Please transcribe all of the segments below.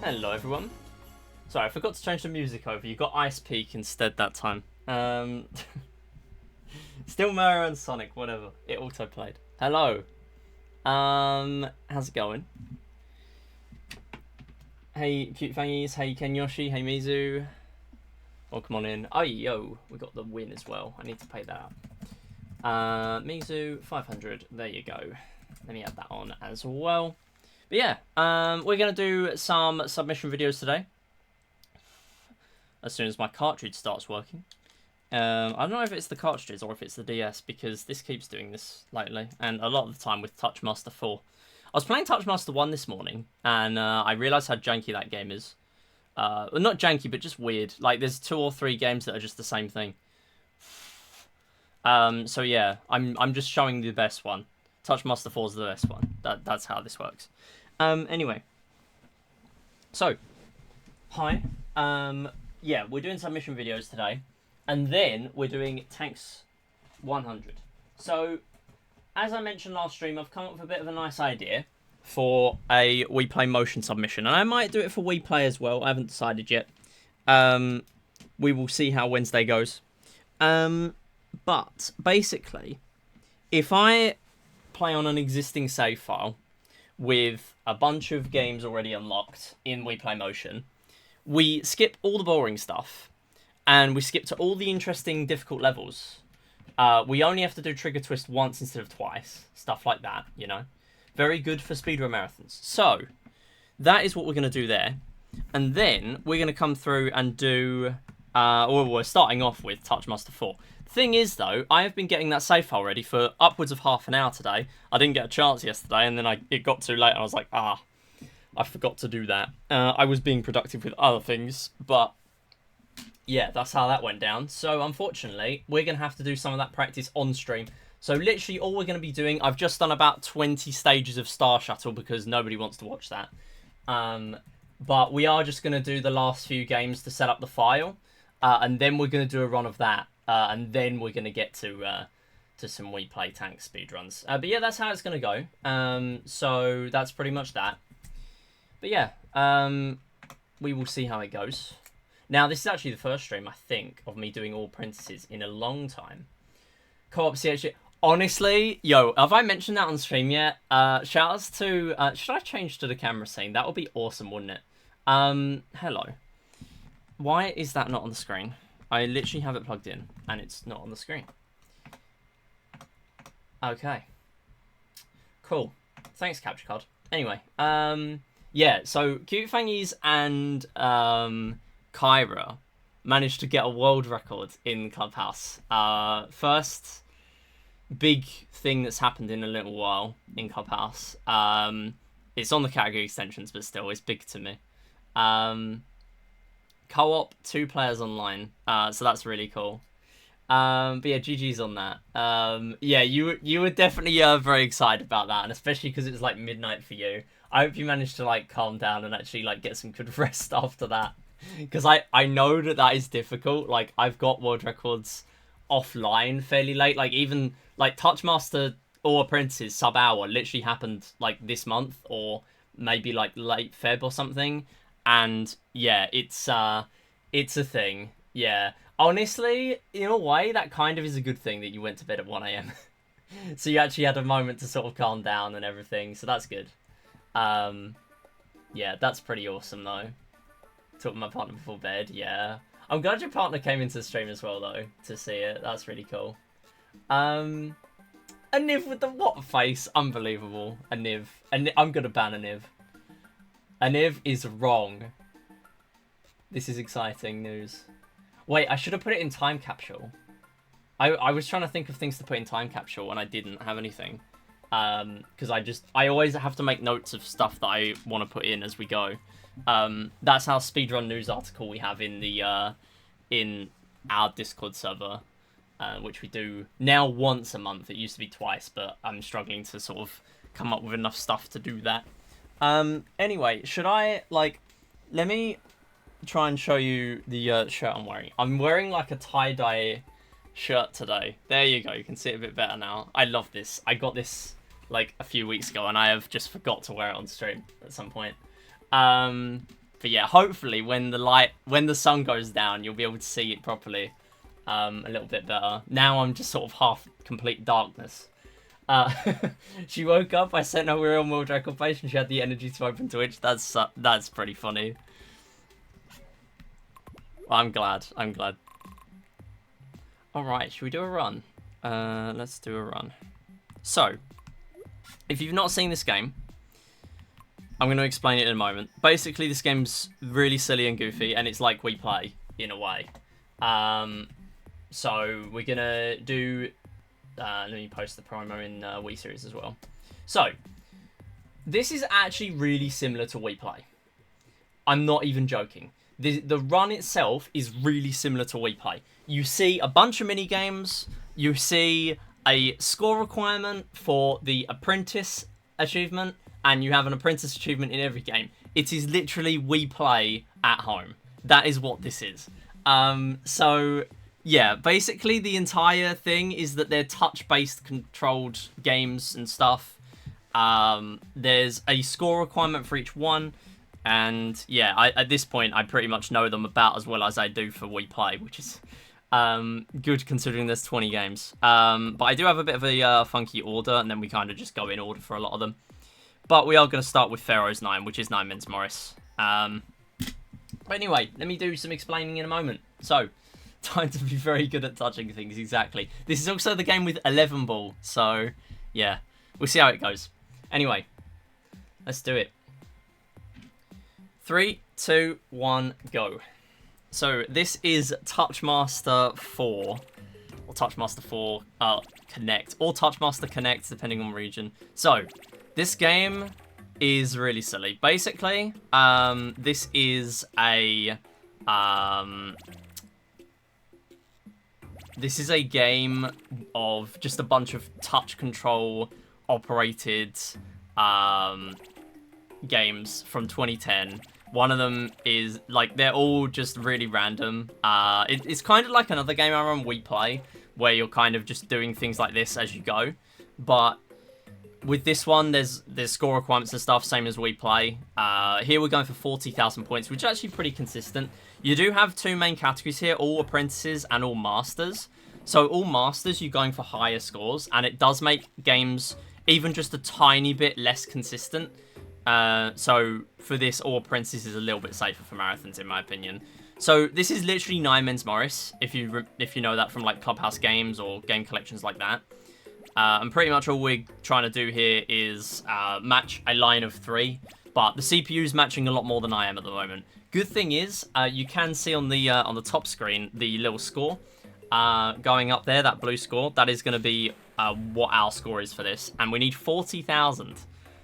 Hello everyone. Sorry, I forgot to change the music over. You got Ice Peak instead that time. Still Mario and Sonic, whatever. It auto played. Hello. How's it going? Hey Cute Fangies, hey Ken Yoshi, hey Mizu. Welcome on in. Oh yo, we got the win as well. I need to pay that up. Mizu, 500. There you go. Let me add that on as well. But yeah, we're going to do some submission videos today. As soon as my cartridge starts working. I don't know if it's the cartridges or if it's the DS, because this keeps doing this lately. And a lot of the time with TouchMaster 4. I was playing TouchMaster 1 this morning, and I realised how janky that game is. Well, not janky, but just weird. Like, there's 2 or 3 games that are just the same thing. So yeah, I'm just showing the best one. TouchMaster 4 is the best one. That's how this works. Anyway. So, hi. Yeah, we're doing submission videos today. And then we're doing Tanks 100. So, as I mentioned last stream, I've come up with a bit of a nice idea for a Wii Play Motion submission. And I might do it for Wii Play as well. I haven't decided yet. We will see how Wednesday goes. But, basically, if I play on an existing save file with a bunch of games already unlocked in Wii Play Motion, we skip all the boring stuff, and we skip to all the interesting, difficult levels. We only have to do Trigger Twist once instead of twice. Stuff like that, you know. Very good for speedrun marathons. So, that is what we're going to do there. And then, we're going to come through and do... well, we're starting off with TouchMaster 4. Thing is, though, I have been getting that save file ready for upwards of half an hour today. I didn't get a chance yesterday, and then it got too late, and I was like, I forgot to do that. I was being productive with other things, but yeah, that's how that went down. So, unfortunately, we're going to have to do some of that practice on stream. So, literally, all we're going to be doing, I've just done about 20 stages of Star Shuttle because nobody wants to watch that. But we are just going to do the last few games to set up the file, and then we're going to do a run of that. And then we're going to get to some Wii Play Tanks speedruns. But yeah, that's how it's going to go. So that's pretty much that. But yeah, we will see how it goes. Now, this is actually the first stream, I think, of me doing all apprentices in a long time. Co-op CH. Honestly, yo, have I mentioned that on stream yet? Shoutouts to... should I change to the camera scene? That would be awesome, wouldn't it? Hello. Why is that not on the screen? I literally have it plugged in, and it's not on the screen. Okay. Cool. Thanks, Capture Card. Anyway, yeah, so Cute Fangies and Kyra managed to get a world record in Clubhouse. First big thing that's happened in a little while in Clubhouse. It's on the category extensions, but still, it's big to me. Co-op, 2 players online, so that's really cool. But yeah, GG's on that. Yeah, you were definitely very excited about that, and especially because it was like midnight for you. I hope you managed to like calm down and actually like get some good rest after that, because I know that is difficult. Like, I've got world records offline fairly late. Like, even like TouchMaster or Apprentices sub-hour literally happened like this month, or maybe like late Feb or something. And yeah, it's a thing. Yeah, honestly, in a way, that kind of is a good thing that you went to bed at 1 a.m. So you actually had a moment to sort of calm down and everything. So that's good. Yeah, that's pretty awesome though. Talk to my partner before bed. Yeah, I'm glad your partner came into the stream as well though to see it. That's really cool. A Niv with the what face? Unbelievable. A Niv. I'm gonna ban a Niv. A Niv is wrong. This is exciting news. Wait, I should have put it in time capsule. I was trying to think of things to put in time capsule and I didn't have anything. Because I always have to make notes of stuff that I want to put in as we go. That's our speedrun news article we have in the in our Discord server, which we do now once a month. It used to be twice, but I'm struggling to sort of come up with enough stuff to do that. Anyway, should I, like, let me try and show you the shirt I'm wearing. I'm wearing, like, a tie-dye shirt today. There you go, you can see it a bit better now. I love this. I got this, like, a few weeks ago, and I have just forgot to wear it on stream at some point. But yeah, hopefully when the sun goes down, you'll be able to see it properly, a little bit better. Now I'm just sort of half complete darkness. She woke up, I sent her a real World Record page, and she had the energy to open Twitch. That's pretty funny. I'm glad. Alright, should we do a run? Let's do a run. So, if you've not seen this game, I'm going to explain it in a moment. Basically, this game's really silly and goofy, and it's like Wii Play, in a way. So, we're going to do... let me post the promo in Wii Series as well. So, this is actually really similar to Wii Play. I'm not even joking. The run itself is really similar to Wii Play. You see a bunch of mini-games. You see a score requirement for the apprentice achievement, and you have an apprentice achievement in every game. It is literally Wii Play at home. That is what this is. So, yeah, basically the entire thing is that they're touch-based controlled games and stuff. There's a score requirement for each one. And yeah, at this point, I pretty much know them about as well as I do for Wii Play, which is good considering there's 20 games. But I do have a bit of a funky order, and then we kind of just go in order for a lot of them. But we are going to start with Pharaoh's 9, which is 9 Men's Morris. But anyway, let me do some explaining in a moment. So, time to be very good at touching things, exactly. This is also the game with 11 ball, so yeah, we'll see how it goes. Anyway, let's do it. 3, 2, 1, go. So this is TouchMaster 4, or TouchMaster 4 Connect, or TouchMaster Connect, depending on region. So this game is really silly. Basically, this is a game of just a bunch of touch control operated games from 2010. One of them is, like, they're all just really random. It's kind of like another game I run, Wii Play, where you're kind of just doing things like this as you go. But with this one, there's score requirements and stuff, same as Wii Play. Here we're going for 40,000 points, which is actually pretty consistent. You do have two main categories here, all apprentices and all masters. So all masters, you're going for higher scores, and it does make games even just a tiny bit less consistent. So for this, all apprentices is a little bit safer for marathons, in my opinion. So this is literally 9 Men's Morris, if you know that from like Clubhouse games or game collections like that. And pretty much all we're trying to do here is match a line of 3, but the CPU is matching a lot more than I am at the moment. Good thing is, you can see on the top screen the little score going up there, that blue score. That is going to be what our score is for this, and we need 40,000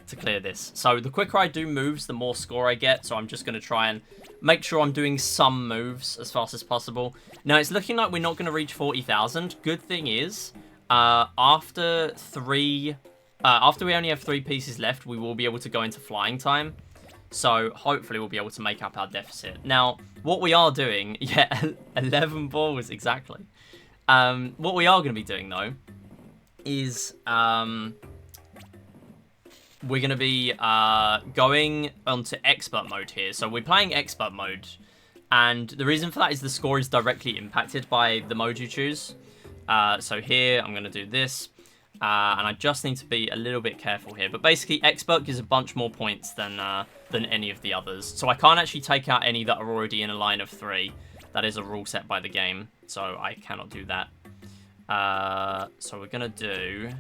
to clear this. So the quicker I do moves, the more score I get. So I'm just going to try and make sure I'm doing some moves as fast as possible. Now it's looking like we're not going to reach 40,000. Good thing is, after we only have 3 pieces left, we will be able to go into flying time. So hopefully we'll be able to make up our deficit. Now, what we are doing, yeah, 11 balls, exactly. What we are going to be doing, though, is we're going to be going onto expert mode here. So we're playing expert mode, and the reason for that is the score is directly impacted by the mode you choose. So here, I'm going to do this. And I just need to be a little bit careful here. But basically, expert gives a bunch more points than any of the others. So I can't actually take out any that are already in a line of 3. That is a rule set by the game. So I cannot do that. So we're going to do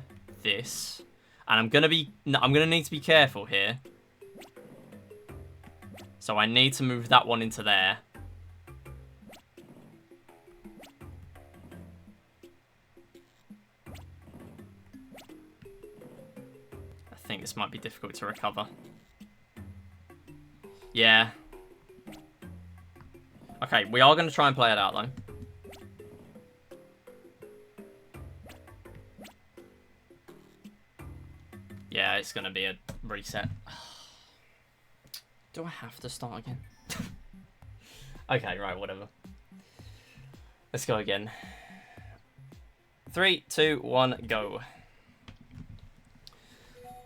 this. And I'm going to need to be careful here. So I need to move that one into there. I think this might be difficult to recover. Yeah. Okay, we are going to try and play it out, though. Yeah, it's going to be a reset. Do I have to start again? Okay, right, whatever. Let's go again. 3, 2, 1, go.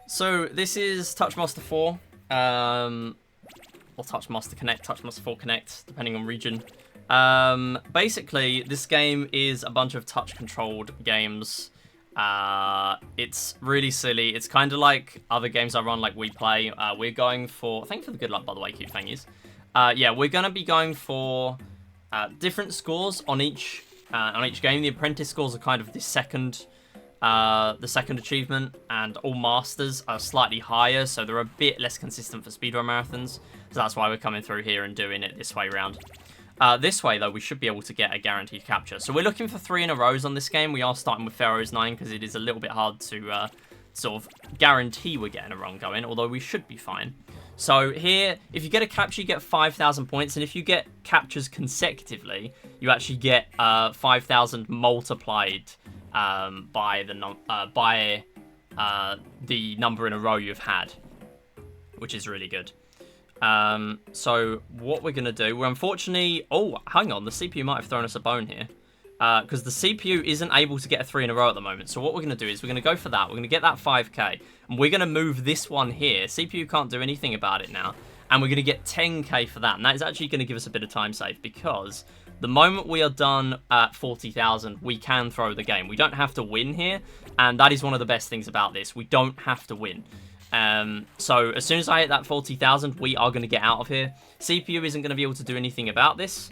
So this is TouchMaster 4, or or TouchMaster Connect, TouchMaster 4 Connect, depending on region. Basically, this game is a bunch of touch-controlled games. It's really silly. It's kind of like other games I run, like Wii Play. We're going for... Thank you for the good luck, by the way, cute thangies. Yeah, we're going to be going for different scores on each game. The Apprentice scores are kind of the second achievement, and all Masters are slightly higher, so they're a bit less consistent for speedrun marathons. So that's why we're coming through here and doing it this way around. This way, though, we should be able to get a guaranteed capture. So we're looking for 3 in a row on this game. We are starting with Pharaoh's 9 because it is a little bit hard to sort of guarantee we're getting a run going, although we should be fine. So here, if you get a capture, you get 5,000 points, and if you get captures consecutively, you actually get 5,000 multiplied by the number in a row you've had, which is really good. So what we're gonna do, we're unfortunately... Oh, hang on, the CPU might have thrown us a bone here. Because the CPU isn't able to get a 3 in a row at the moment. So what we're going to do is we're going to go for that. We're going to get that 5k. And we're going to move this one here. CPU can't do anything about it now. And we're going to get 10k for that. And that is actually going to give us a bit of time save. Because the moment we are done at 40,000, we can throw the game. We don't have to win here. And that is one of the best things about this. We don't have to win. So as soon as I hit that 40,000, we are going to get out of here. CPU isn't going to be able to do anything about this.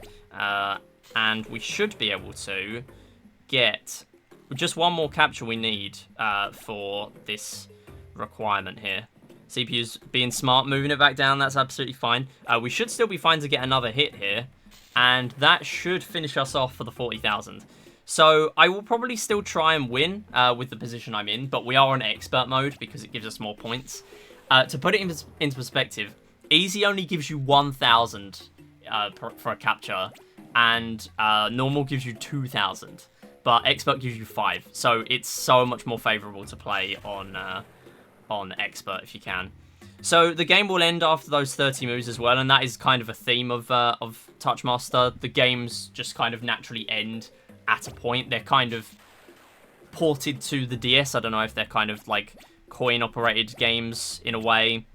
And we should be able to get just one more capture we need for this requirement here. CPU's being smart, moving it back down. That's absolutely fine. We should still be fine to get another hit here. And that should finish us off for the 40,000. So I will probably still try and win with the position I'm in. But we are on expert mode because it gives us more points. To put it into perspective, easy only gives you 1,000 for a capture. And normal gives you 2,000, but expert gives you 5. So it's so much more favorable to play on expert if you can. So the game will end after those 30 moves as well, and that is kind of a theme of TouchMaster. The games just kind of naturally end at a point. They're kind of ported to the DS. I don't know if they're kind of like coin-operated games in a way,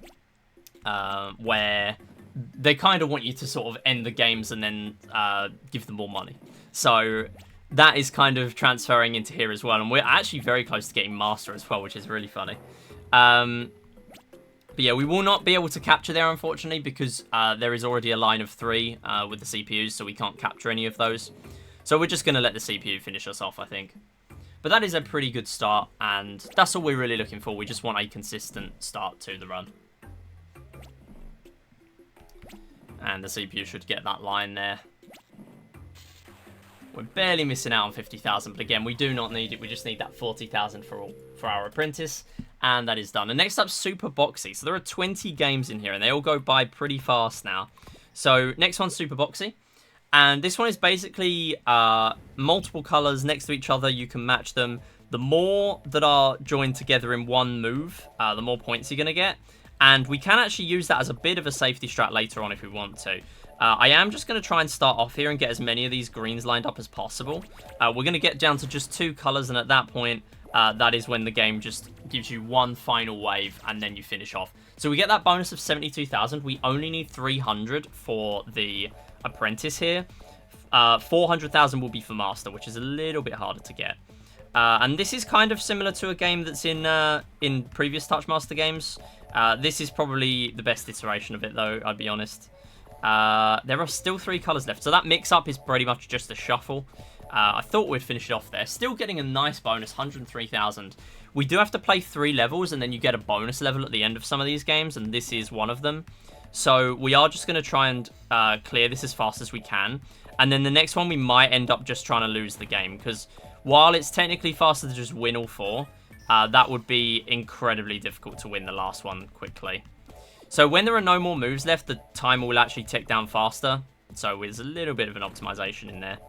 where they kind of want you to sort of end the games and then give them more money. So that is kind of transferring into here as well. And we're actually very close to getting Master as well, which is really funny. But yeah, we will not be able to capture there, unfortunately, because there is already a line of 3 with the CPUs, so we can't capture any of those. So we're just going to let the CPU finish us off, I think. But that is a pretty good start, and that's all we're really looking for. We just want a consistent start to the run. And the CPU should get that line there. We're barely missing out on 50,000, but again, we do not need it. We just need that 40,000 for our apprentice, and that is done. And next up, Super Boxy. So there are 20 games in here, and they all go by pretty fast now. So next one's Super Boxy, and this one is basically multiple colors next to each other. You can match them. The more that are joined together in one move, the more points you're going to get. And we can actually use that as a bit of a safety strat later on if we want to. I am just going to try and start off here and get as many of these greens lined up as possible. We're going to get down to just 2 colors, and at that point, that is when the game just gives you one final wave, and then you finish off. So we get that bonus of 72,000. We only need 300 for the apprentice here. 400,000 will be for master, which is a little bit harder to get. And this is kind of similar to a game that's in previous TouchMaster games. This is probably the best iteration of it, though, I'd be honest. There are still 3 colours left, so that mix-up is pretty much just a shuffle. I thought we'd finish it off there. Still getting a nice bonus, 103,000. We do have to play 3 levels, and then you get a bonus level at the end of some of these games, and this is one of them. So we are just going to try and clear this as fast as we can. And then the next one, we might end up just trying to lose the game, because while it's technically faster to just win all 4... that would be incredibly difficult to win the last one quickly. So when there are no more moves left, the timer will actually tick down faster. So there's a little bit of an optimization in there.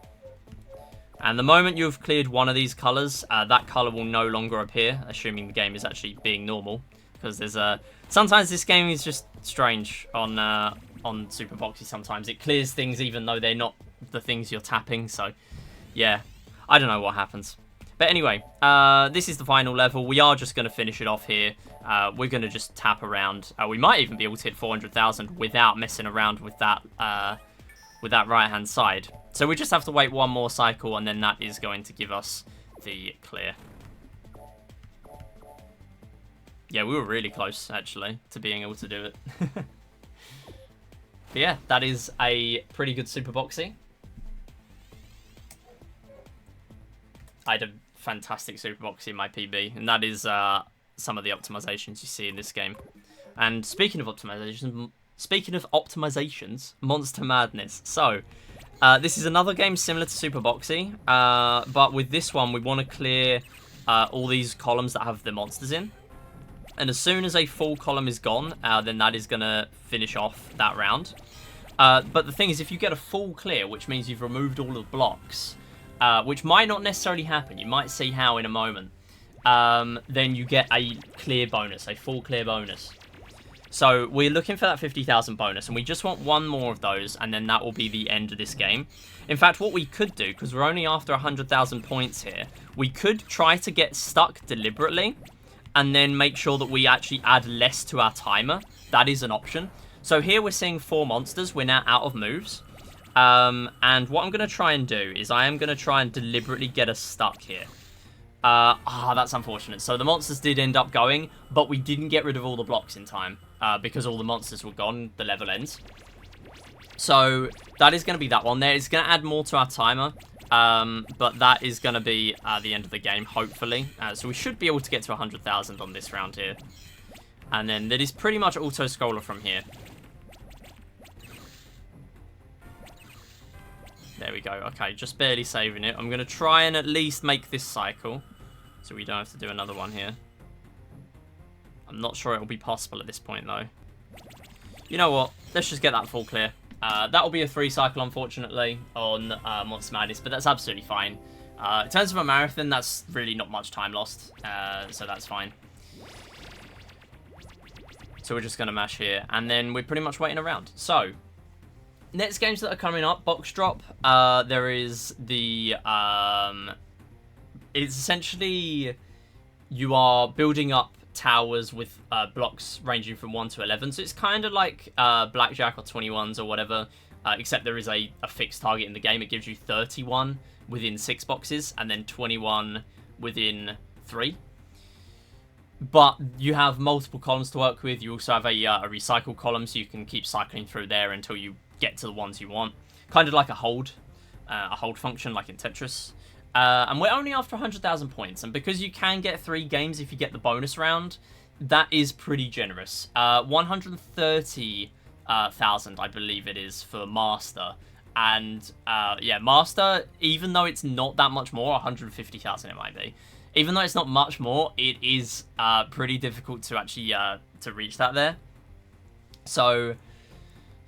And the moment you've cleared one of these colors, that color will no longer appear, assuming the game is actually being normal. Because there's sometimes this game is just strange on Super Boxy sometimes. It clears things even though they're not the things you're tapping. So yeah, I don't know what happens. But anyway, this is the final level. We are just going to finish it off here. We're going to just tap around. We might even be able to hit 400,000 without messing around with that right-hand side. So we just have to wait one more cycle, and then that is going to give us the clear. Yeah, we were really close, actually, to being able to do it. But yeah, that is a pretty good Super Boxy. I had a fantastic Super Boxy in my PB, and that is some of the optimizations you see in this game. And speaking of optimizations, Monster Madness. So, this is another game similar to Super Boxy, but with this one, we want to clear all these columns that have the monsters in. And as soon as a full column is gone, then that is going to finish off that round. But the thing is, if you get a full clear, which means you've removed all of the blocks, which might not necessarily happen, you might see how in a moment, then you get a clear bonus, a full clear bonus. So we're looking for that 50,000 bonus, and we just want one more of those, and then that will be the end of this game. In fact, what we could do, because we're only after 100,000 points here, we could try to get stuck deliberately, and then make sure that we actually add less to our timer. That is an option. So here we're seeing 4 monsters. We're now out of moves. And what I'm going to try and do is I am going to try and deliberately get us stuck here. That's unfortunate. So the monsters did end up going, but we didn't get rid of all the blocks in time. Because all the monsters were gone, the level ends. So that is going to be that one there. It's going to add more to our timer. But that is going to be the end of the game, hopefully. So we should be able to get to 100,000 on this round here. And then that is pretty much auto-scroller from here. There we go. Okay, just barely saving it. I'm going to try and at least make this cycle, so we don't have to do another one here. I'm not sure it will be possible at this point, though. You know what? Let's just get that full clear. That will be a 3 cycle, unfortunately, on Monster Madness, but that's absolutely fine. In terms of a marathon, that's really not much time lost, so that's fine. So we're just going to mash here, and then we're pretty much waiting around. So, next games that are coming up, Box Drop, there is the, it's essentially, you are building up towers with blocks ranging from 1 to 11, so it's kind of like Blackjack or 21s or whatever, except there is a fixed target in the game. It gives you 31 within 6 boxes, and then 21 within 3. But you have multiple columns to work with. You also have a recycle column, so you can keep cycling through there until you get to the ones you want. Kind of like a hold function, like in Tetris. And we're only after 100,000 points, and because you can get 3 games if you get the bonus round, that is pretty generous. 130,000, I believe it is, for Master. And, yeah, Master, even though it's not that much more, 150,000 it might be, even though it's not much more, it is pretty difficult to actually to reach that there. So,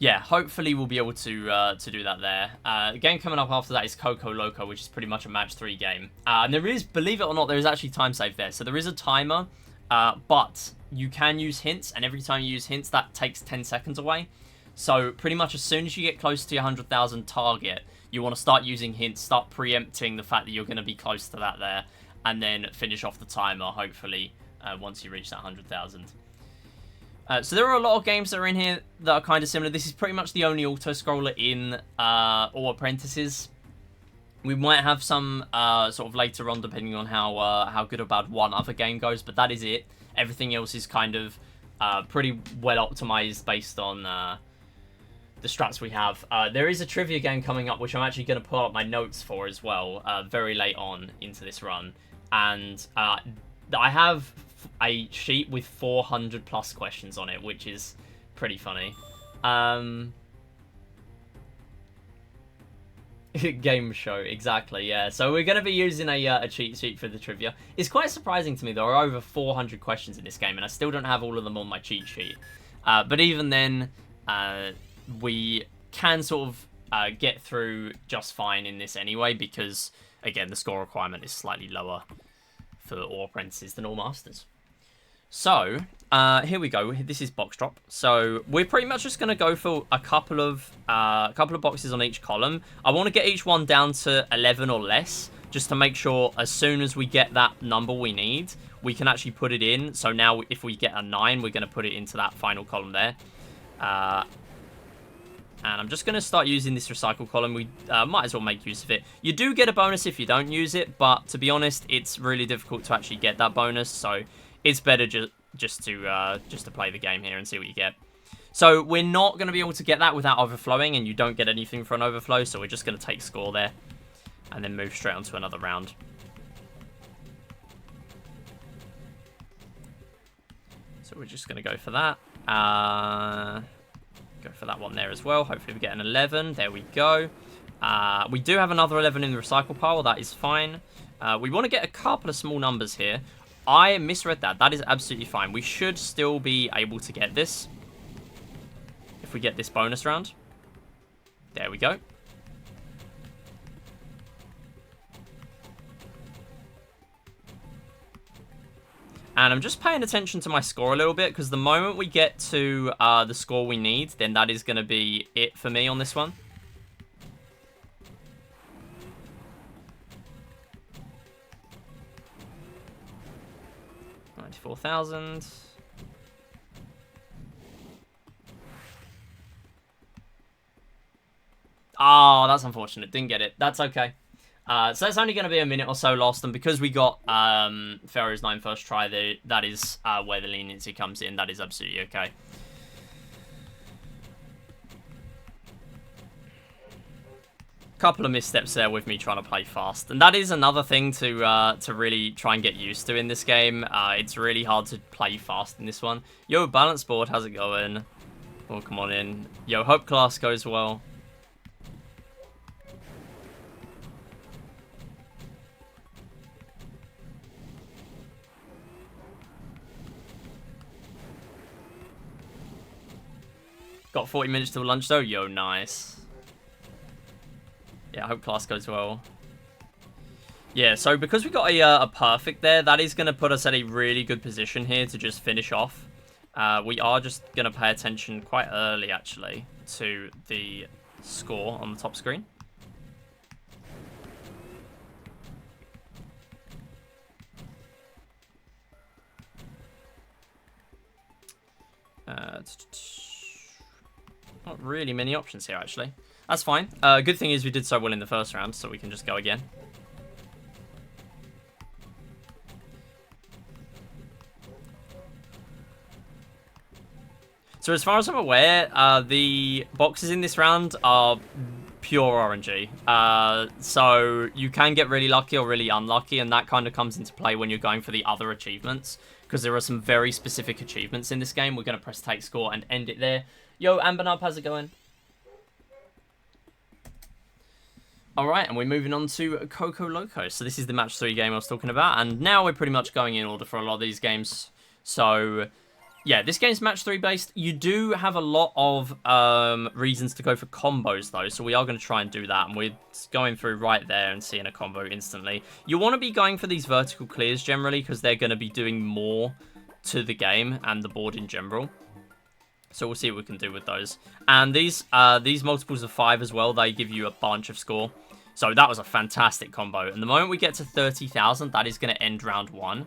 yeah, hopefully we'll be able to do that there. The game coming up after that is Coco Loco, which is pretty much a match 3 game. And there is, believe it or not, there is actually time save there. So there is a timer, but you can use hints, and every time you use hints, that takes 10 seconds away. So pretty much as soon as you get close to your 100,000 target, you want to start using hints, start preempting the fact that you're going to be close to that there, and then finish off the timer, hopefully, once you reach that 100,000. So there are a lot of games that are in here that are kind of similar. This is pretty much the only auto-scroller in All Apprentices. We might have some sort of later on, depending on how good or bad one other game goes, but that is it. Everything else is kind of pretty well optimized based on the strats we have. There is a trivia game coming up, which I'm actually going to pull up my notes for as well, very late on into this run. And I have a sheet with 400 plus questions on it, which is pretty funny. Game show, exactly, yeah. So we're going to be using a cheat sheet for the trivia. It's quite surprising to me, there are over 400 questions in this game, and I still don't have all of them on my cheat sheet. But even then, we can sort of get through just fine in this anyway, because, again, the score requirement is slightly lower for All Apprentices than All Masters. So, here we go. This is Box Drop. So, we're pretty much just going to go for a couple of boxes on each column. I want to get each one down to 11 or less, just to make sure as soon as we get that number we need, we can actually put it in. So now if we get a 9, we're going to put it into that final column there. And I'm just going to start using this recycle column. We might as well make use of it. You do get a bonus if you don't use it, but to be honest, it's really difficult to actually get that bonus. So it's better just to play the game here and see what you get. So we're not going to be able to get that without overflowing, and you don't get anything for an overflow. So we're just going to take score there and then move straight on to another round. So we're just going to go for that. Go for that one there as well. Hopefully we get an 11. There we go. We do have another 11 in the recycle pile. That is fine. We want to get a couple of small numbers here. I misread that. That is absolutely fine. We should still be able to get this if we get this bonus round. There we go. And I'm just paying attention to my score a little bit, because the moment we get to the score we need, then that is going to be it for me on this one. $94,000. Oh, that's unfortunate. Didn't get it. That's okay. So that's only going to be a minute or so lost, and because we got Pharaoh's 9 first try, that is where the leniency comes in. That is absolutely okay. Couple of missteps there with me trying to play fast, and that is another thing to really try and get used to in this game. It's really hard to play fast in this one. Yo, balance board, how's it going? Oh, come on in. Yo, hope class goes well. Got 40 minutes till lunch though. Yo, nice. Yeah, I hope class goes well. Yeah, so because we got a perfect there, that is going to put us at a really good position here to just finish off. We are just going to pay attention quite early, actually, to the score on the top screen. Not really many options here, actually. That's fine. Good thing is we did so well in the first round, so we can just go again. So as far as I'm aware, the boxes in this round are pure RNG. So you can get really lucky or really unlucky, and that kind of comes into play when you're going for the other achievements, because there are some very specific achievements in this game. We're going to press take score and end it there. Yo, Ambernup, how's it going? Alright, and we're moving on to Coco Loco. So this is the match 3 game I was talking about, and now we're pretty much going in order for a lot of these games. So yeah, this game's match 3 based. You do have a lot of reasons to go for combos though, so we are going to try and do that, and we're going through right there and seeing a combo instantly. You want to be going for these vertical clears generally, because they're going to be doing more to the game and the board in general. So we'll see what we can do with those. And these multiples of 5 as well, they give you a bunch of score. So that was a fantastic combo. And the moment we get to 30,000, that is going to end round 1.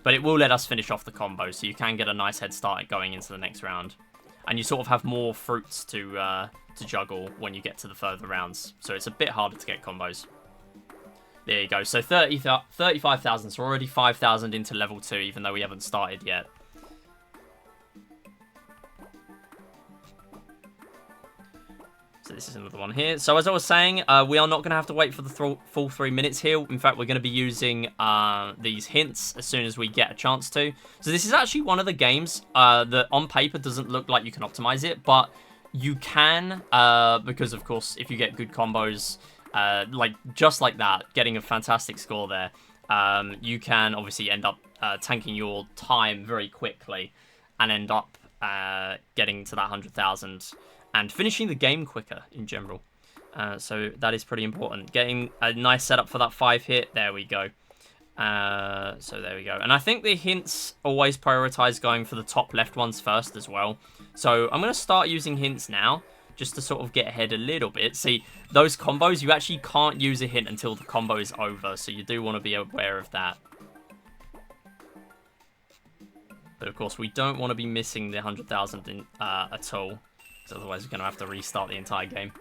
But it will let us finish off the combo, so you can get a nice head start going into the next round. And you sort of have more fruits to juggle when you get to the further rounds. So it's a bit harder to get combos. There you go. So 35,000. So we're already 5,000 into level 2, even though we haven't started yet. So this is another one here. So as I was saying, we are not going to have to wait for the full 3 minutes here. In fact, we're going to be using these hints as soon as we get a chance to. So this is actually one of the games that on paper doesn't look like you can optimize it, but you can, because of course, if you get good combos, like just like that, getting a fantastic score there, you can obviously end up tanking your time very quickly and end up getting to that 100,000. And finishing the game quicker in general. So that is pretty important. Getting a nice setup for that 5 hit. There we go. So there we go. And I think the hints always prioritize going for the top left ones first as well. So I'm going to start using hints now. just to sort of get ahead a little bit. See, those combos, you actually can't use a hint until the combo is over, so you do want to be aware of that. But of course, we don't want to be missing the 100,000 at all, because otherwise we're going to have to restart the entire game.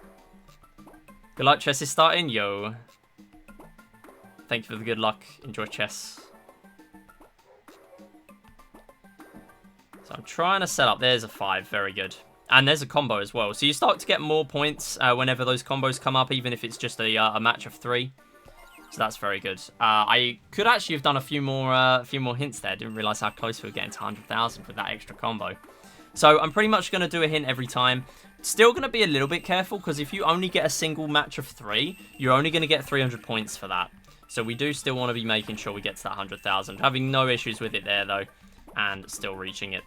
Good luck, chess is starting. Yo. Thank you for the good luck. Enjoy chess. So I'm trying to set up. There's a 5. Very good. And there's a combo as well. So you start to get more points whenever those combos come up, even if it's just a match of 3. So that's very good. I could actually have done a few more hints there. Didn't realize how close we were getting to 100,000 with that extra combo. So I'm pretty much going to do a hint every time. Still going to be a little bit careful, because if you only get a single match of 3, you're only going to get 300 points for that. So we do still want to be making sure we get to that 100,000. Having no issues with it there, though, and still reaching it.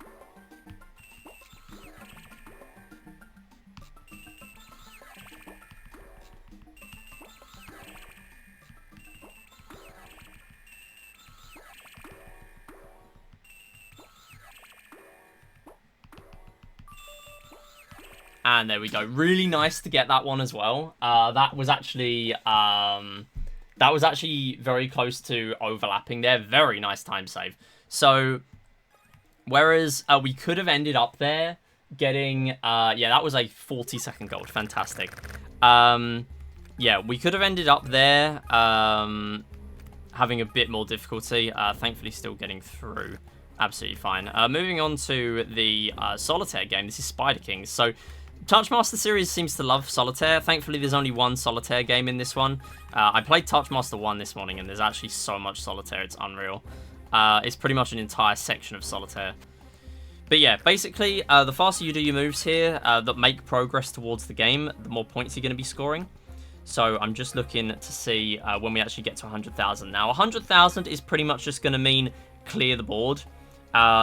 And there we go. Really nice to get that one as well. That was actually very close to overlapping there. Very nice time save. So, whereas we could have ended up there getting... yeah, that was a 40-second gold. Fantastic. Yeah, we could have ended up there having a bit more difficulty. Thankfully, still getting through. Absolutely fine. Moving on to the Solitaire game. This is Spider Kings. So... TouchMaster series seems to love Solitaire. Thankfully, there's only one Solitaire game in this one. I played TouchMaster 1 this morning, and there's actually so much Solitaire, it's unreal. It's pretty much an entire section of Solitaire. But yeah, basically, the faster you do your moves here that make progress towards the game, the more points you're going to be scoring. So I'm just looking to see when we actually get to 100,000. Now, 100,000 is pretty much just going to mean clear the board.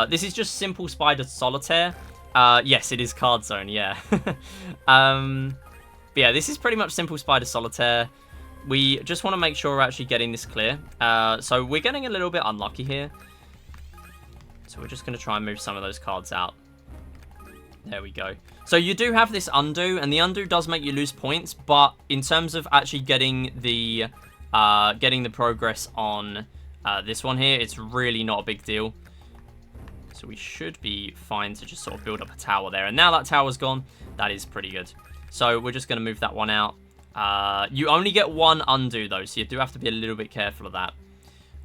This is just simple Spider Solitaire. Yes, it is Card Zone, yeah. But yeah, this is pretty much simple Spider Solitaire. We just want to make sure we're actually getting this clear. So we're getting a little bit unlucky here. So we're just going to try and move some of those cards out. There we go. So you do have this undo, and the undo does make you lose points, but in terms of actually getting the progress on this one here, it's really not a big deal. So we should be fine to just sort of build up a tower there. And now that tower's gone, that is pretty good. So we're just going to move that one out. You only get one undo, though, so you do have to be a little bit careful of that.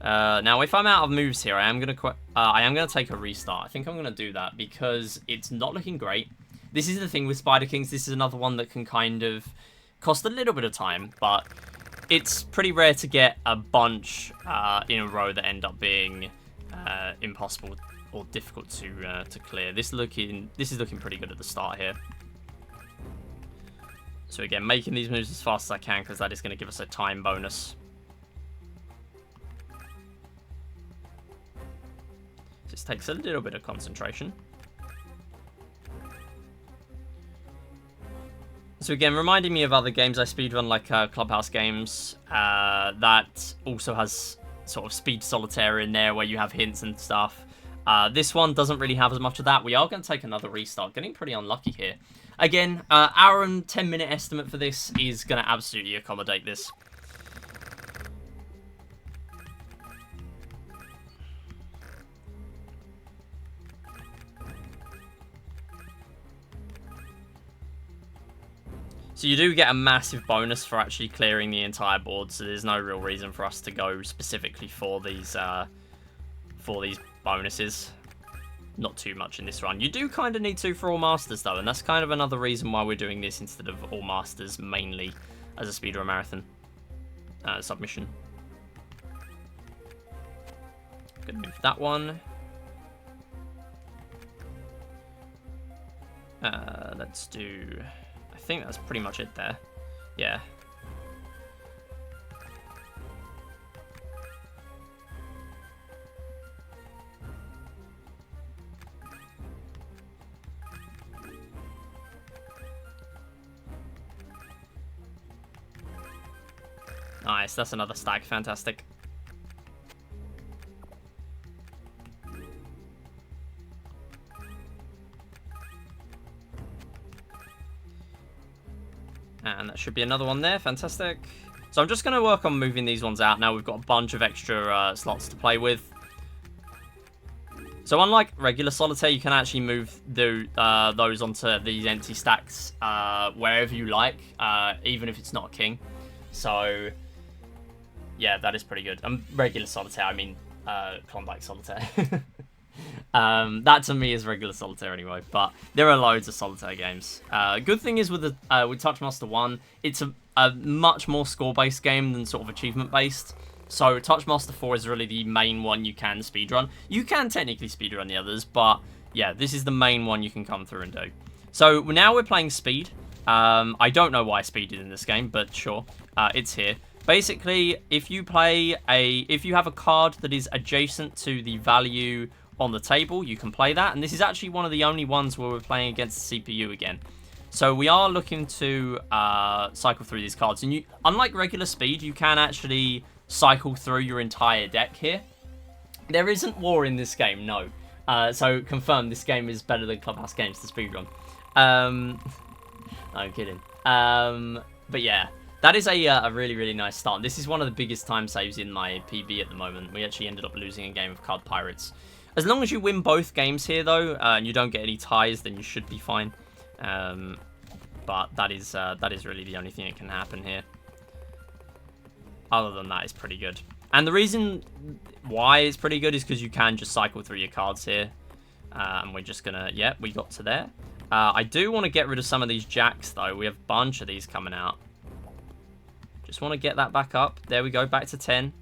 Now, if I'm out of moves here, I am going to take a restart. I think I'm going to do that because it's not looking great. This is the thing with Spider Kings. This is another one that can kind of cost a little bit of time, but it's pretty rare to get a bunch in a row that end up being impossible or difficult to clear. This is looking pretty good at the start here. So again, making these moves as fast as I can, because that is going to give us a time bonus. This takes a little bit of concentration. So again, reminding me of other games I speedrun, like Clubhouse games, that also has sort of speed solitaire in there where you have hints and stuff. This one doesn't really have as much of that. We are going to take another restart. Getting pretty unlucky here. Again, hour and 10-minute estimate for this is going to absolutely accommodate this. So you do get a massive bonus for actually clearing the entire board, so there's no real reason for us to go specifically for these bonuses. Not too much in this run. You do kind of need to for all masters, though, and that's kind of another reason why we're doing this instead of all masters mainly as a speedrun marathon submission. Gonna move that one. Let's do... I think that's pretty much it there. Yeah. Nice, that's another stack. Fantastic. And that should be another one there. Fantastic. So I'm just going to work on moving these ones out now. We've got a bunch of extra slots to play with. So unlike regular solitaire, you can actually move those onto these empty stacks wherever you like, even if it's not a king. So yeah, that is pretty good. Regular solitaire, I mean Klondike solitaire. That to me is regular solitaire anyway, but there are loads of solitaire games. Good thing is with TouchMaster 1, it's a much more score-based game than sort of achievement-based. So TouchMaster 4 is really the main one you can speedrun. You can technically speedrun the others, but yeah, this is the main one you can come through and do. So now we're playing speed. I don't know why speed is in this game, but sure, it's here. Basically, if you have a card that is adjacent to the value on the table, you can play that. And this is actually one of the only ones where we're playing against the CPU again. So we are looking to cycle through these cards. And unlike regular speed, you can actually cycle through your entire deck here. There isn't war in this game, no. So confirm this game is better than Clubhouse Games to speedrun. No, I'm kidding. But yeah, that is a really, really nice start. This is one of the biggest time saves in my PB at the moment. We actually ended up losing a game of Card Pirates. As long as you win both games here, though, and you don't get any ties, then you should be fine. But that is really the only thing that can happen here. Other than that, it's pretty good. And the reason why it's pretty good is because you can just cycle through your cards here. And we're just going to... Yeah, we got to there. I do want to get rid of some of these jacks, though. We have a bunch of these coming out. Just want to get that back up. There we go, back to 10.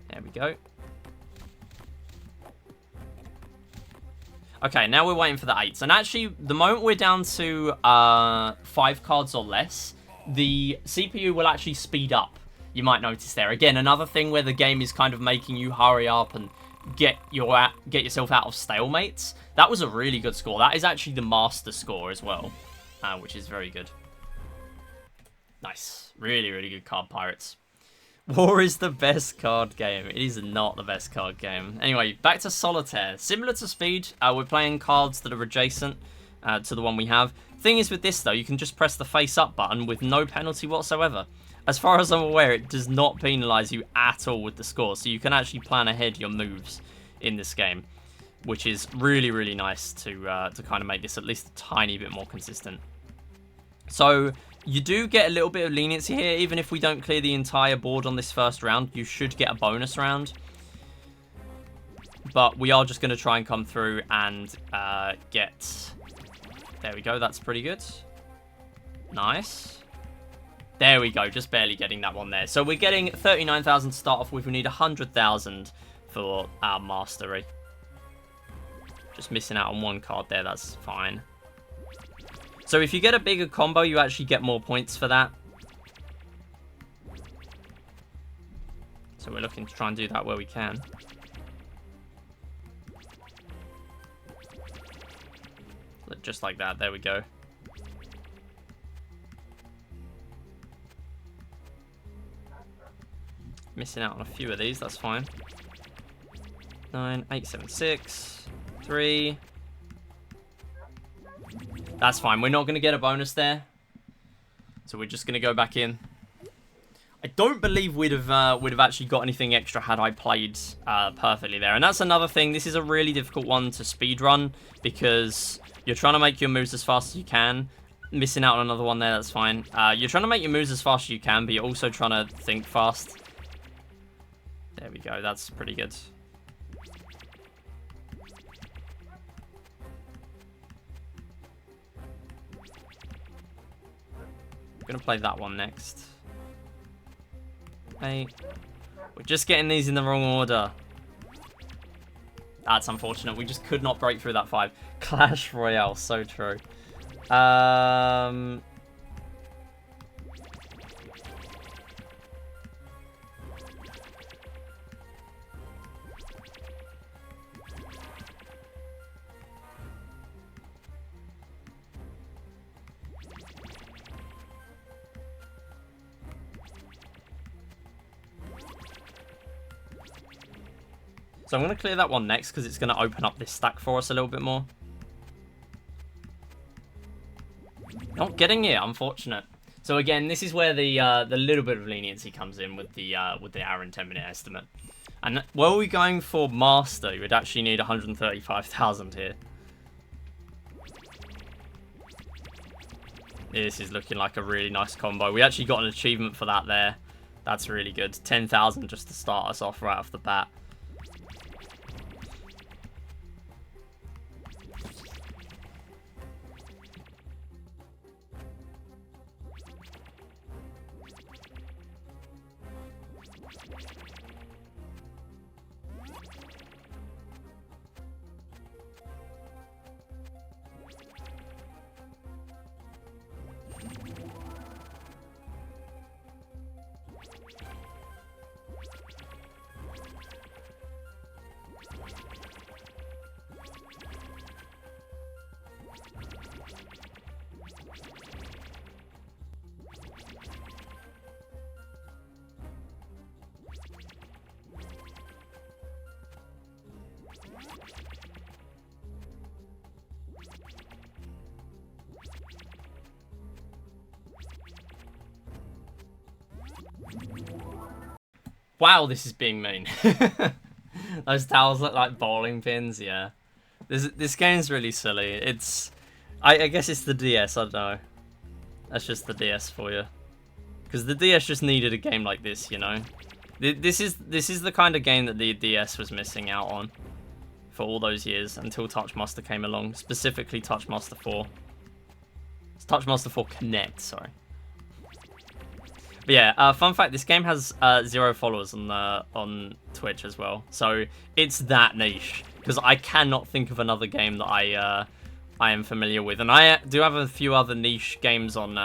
There we go. Okay, now we're waiting for the 8s. And actually, the moment we're down to 5 cards or less, the CPU will actually speed up. You might notice there. Again, another thing where the game is kind of making you hurry up and get yourself out of stalemates. That was a really good score. That is actually the master score as well, which is very good. Nice. Really, really good card, Pirates. War is the best card game. It is not the best card game. Anyway, back to Solitaire. Similar to Speed, we're playing cards that are adjacent to the one we have. Thing is with this, though, you can just press the face up button with no penalty whatsoever. As far as I'm aware, it does not penalise you at all with the score, so you can actually plan ahead your moves in this game, which is really, really nice to kind of make this at least a tiny bit more consistent. So you do get a little bit of leniency here. Even if we don't clear the entire board on this first round, you should get a bonus round. But we are just going to try and come through and get... There we go, that's pretty good. Nice. There we go, just barely getting that one there. So we're getting 39,000 to start off with. We need 100,000 for our mastery. Just missing out on one card there, that's fine. So if you get a bigger combo, you actually get more points for that. So we're looking to try and do that where we can. Just like that, there we go. Missing out on a few of these, that's fine. 9, 8, 7, 6, 3. That's fine. We're not going to get a bonus there. So we're just going to go back in. I don't believe we'd have actually got anything extra had I played perfectly there. And that's another thing. This is a really difficult one to speedrun because you're trying to make your moves as fast as you can. Missing out on another one there, that's fine. You're trying to make your moves as fast as you can, but you're also trying to think fast. There we go. That's pretty good. I'm going to play that one next. Hey. We're just getting these in the wrong order. That's unfortunate. We just could not break through that 5. Clash Royale. So true. So I'm going to clear that one next because it's going to open up this stack for us a little bit more. Not getting it, unfortunate. So again, this is where the little bit of leniency comes in with the hour and 10-minute estimate. And were we going for master, you would actually need 135,000 here. This is looking like a really nice combo. We actually got an achievement for that there. That's really good. 10,000 just to start us off right off the bat. Wow, this is being mean. Those towels look like bowling pins, yeah. This game's really silly. It's... I guess it's the DS, I don't know. That's just the DS for you. Because the DS just needed a game like this, you know? This is the kind of game that the DS was missing out on for all those years until TouchMaster came along. Specifically TouchMaster 4. It's TouchMaster 4 Connect, sorry. But yeah, fun fact, this game has 0 followers on Twitch as well. So it's that niche. Because I cannot think of another game that I am familiar with. And I do have a few other niche games on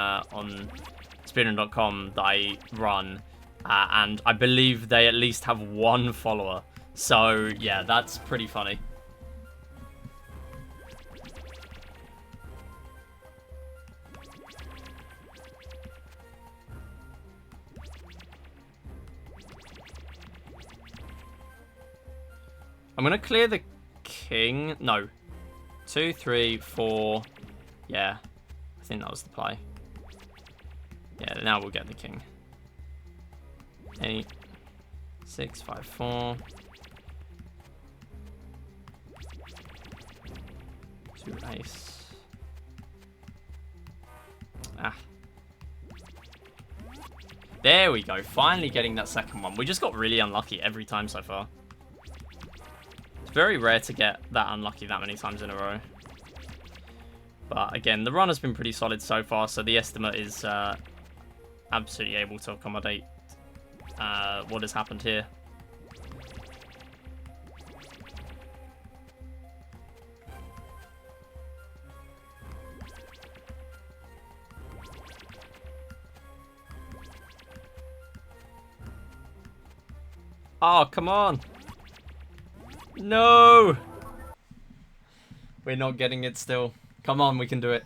speedrun.com that I run. And I believe they at least have 1 follower. So yeah, that's pretty funny. I'm going to clear the king. No. 2, 3, 4. Yeah. I think that was the play. Yeah, now we'll get the king. 8, 6, 5, 4. 2 ace. Ah. There we go. Finally getting that second one. We just got really unlucky every time so far. Very rare to get that unlucky that many times in a row. But again, the run has been pretty solid so far, so the estimate is absolutely able to accommodate what has happened here. Oh, come on! No! We're not getting it still. Come on, we can do it.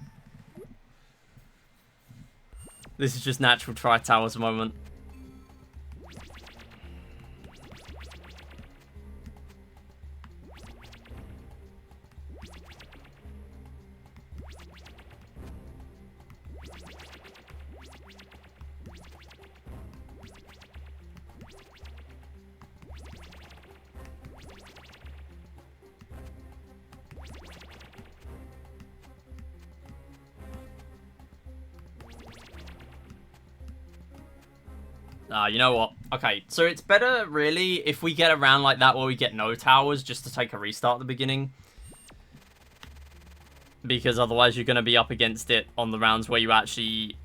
This is just natural Tri-Towers moment. You know what? Okay, so it's better, really, if we get around like that where we get no towers just to take a restart at the beginning. Because otherwise you're going to be up against it on the rounds where you actually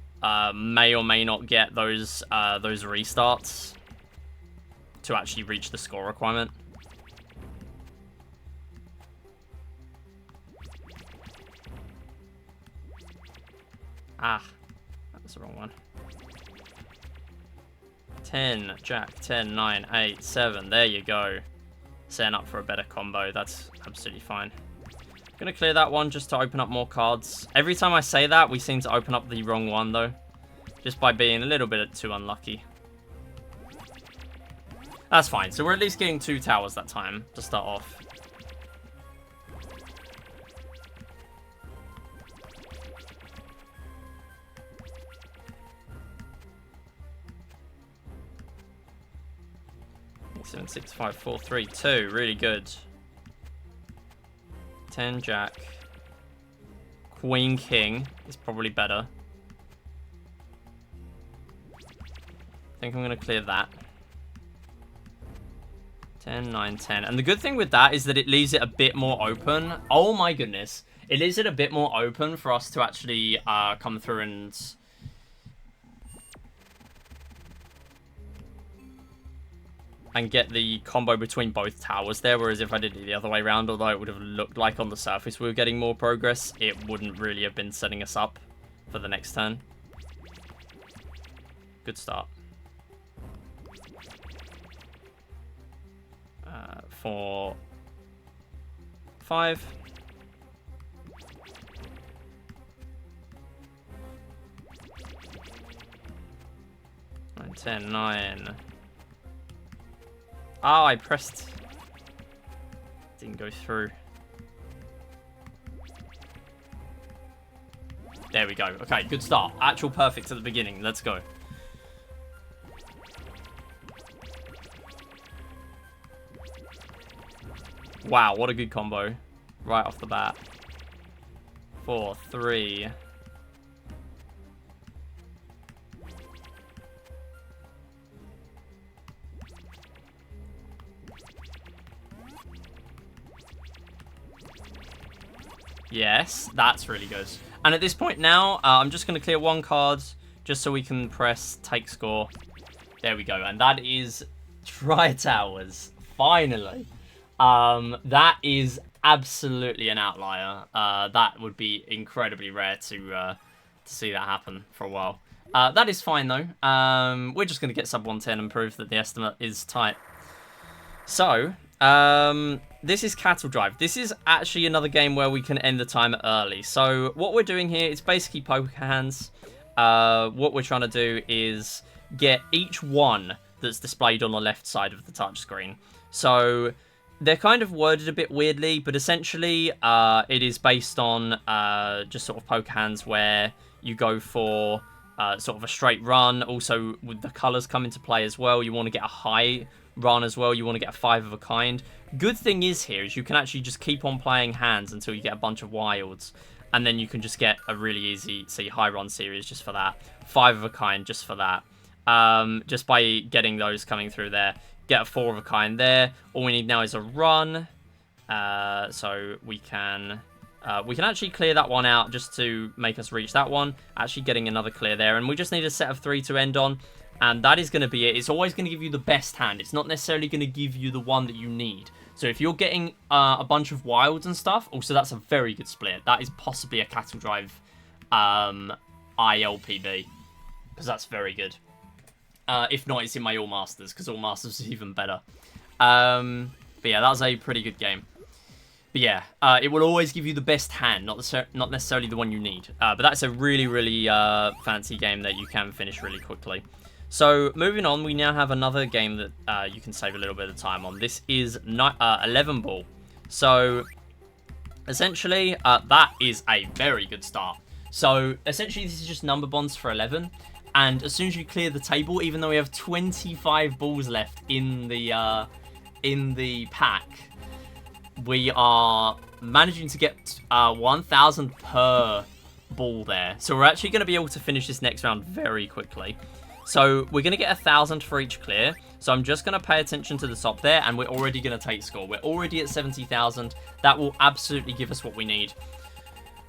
may or may not get those restarts to actually reach the score requirement. Ah, that's the wrong one. 10, jack, 10, 9, 8, 7. There you go. Setting up for a better combo. That's absolutely fine. Gonna clear that one just to open up more cards. Every time I say that, we seem to open up the wrong one, though. Just by being a little bit too unlucky. That's fine. So we're at least getting 2 towers that time to start off. 7, 6, 5, 4, 3, 2. Really good. 10, Jack. Queen, King is probably better. I think I'm going to clear that. 10, 9, 10. And the good thing with that is that it leaves it a bit more open. Oh my goodness. It leaves it a bit more open for us to actually come through and get the combo between both towers there. Whereas if I did it the other way around, although it would have looked like on the surface we were getting more progress, it wouldn't really have been setting us up for the next turn. Good start. 4, 5. Nine, 10, 9. Oh, I pressed. Didn't go through. There we go. Okay, good start. Actual perfect at the beginning. Let's go. Wow, what a good combo. Right off the bat. 4, 3. Yes, that's really good. And at this point now, I'm just going to clear one card just so we can press take score. There we go. And that is Tri Towers. Finally. That is absolutely an outlier. That would be incredibly rare to see that happen for a while. That is fine though. We're just going to get sub 110 and prove that the estimate is tight. So, this is Cattle Drive. This is actually another game where we can end the timer early. So what we're doing here is basically poker hands. What we're trying to do is get each one that's displayed on the left side of the touchscreen. So they're kind of worded a bit weirdly, but essentially it is based on just sort of poker hands where you go for sort of a straight run. Also, with the colours come into play as well. You want to get a high run as well. You want to get a 5 of a kind. Good thing is here is you can actually just keep on playing hands until you get a bunch of wilds. And then you can just get a really easy, say, high run series just for that. 5 of a kind just for that. Just by getting those coming through there. Get a 4 of a kind there. All we need now is a run. So we can actually clear that one out just to make us reach that one. Actually getting another clear there. And we just need a set of 3 to end on. And that is going to be it. It's always going to give you the best hand. It's not necessarily going to give you the one that you need. So if you're getting a bunch of wilds and stuff, also that's a very good split. That is possibly a Cattle Drive ILPB. Because that's very good. If not, it's in my All Masters, because All Masters is even better. But yeah, that was a pretty good game. But yeah, it will always give you the best hand, not necessarily the one you need. But that's a really, really fancy game that you can finish really quickly. So, moving on, we now have another game that you can save a little bit of time on. This is 11 Ball. So, essentially, that is a very good start. So, essentially, this is just number bonds for 11. And as soon as you clear the table, even though we have 25 balls left in the pack, we are managing to get 1,000 per ball there. So, we're actually going to be able to finish this next round very quickly. So we're going to get 1,000 for each clear. So I'm just going to pay attention to the top there, and we're already going to take score. We're already at 70,000. That will absolutely give us what we need.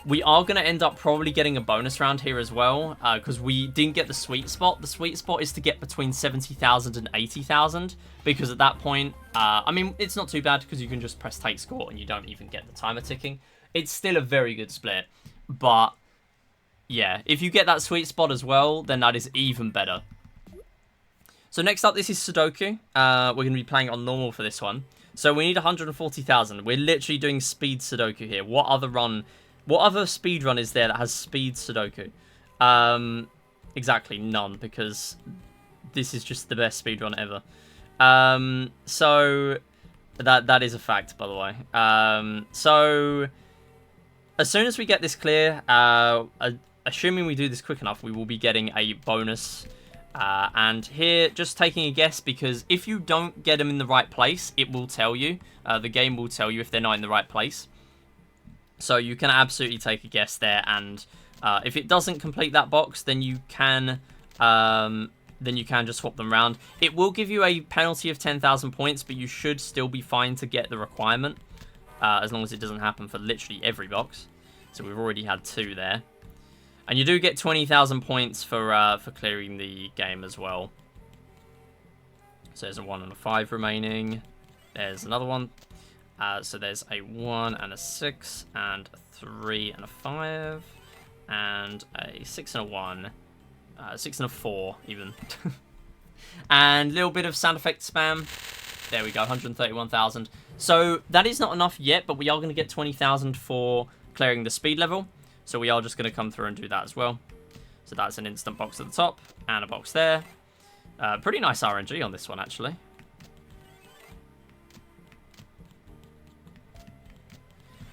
We are going to end up probably getting a bonus round here as well, because we didn't get the sweet spot. The sweet spot is to get between 70,000 and 80,000, because at that point, I mean, it's not too bad because you can just press take score and you don't even get the timer ticking. It's still a very good split, but yeah, if you get that sweet spot as well, then that is even better. So next up, this is Sudoku. We're going to be playing on normal for this one. So we need 140,000. We're literally doing speed Sudoku here. What other speed run is there that has speed Sudoku? Exactly none, because this is just the best speed run ever. So that is a fact, by the way. So as soon as we get this clear, assuming we do this quick enough, we will be getting a bonus And here, just taking a guess, because if you don't get them in the right place, it will tell you. The game will tell you if they're not in the right place. So you can absolutely take a guess there, and if it doesn't complete that box, then you can just swap them around. It will give you a penalty of 10,000 points, but you should still be fine to get the requirement, as long as it doesn't happen for literally every box. So we've already had 2 there. And you do get 20,000 points for clearing the game as well. So there's a 1 and a 5 remaining. There's another one. So there's a 1 and a 6, and a 3 and a 5, and a 6 and a 1, 6 and a 4 even. And a little bit of sound effect spam. There we go, 131,000. So that is not enough yet, but we are going to get 20,000 for clearing the speed level. So we are just going to come through and do that as well. So that's an instant box at the top, and a box there. Pretty nice RNG on this one, actually.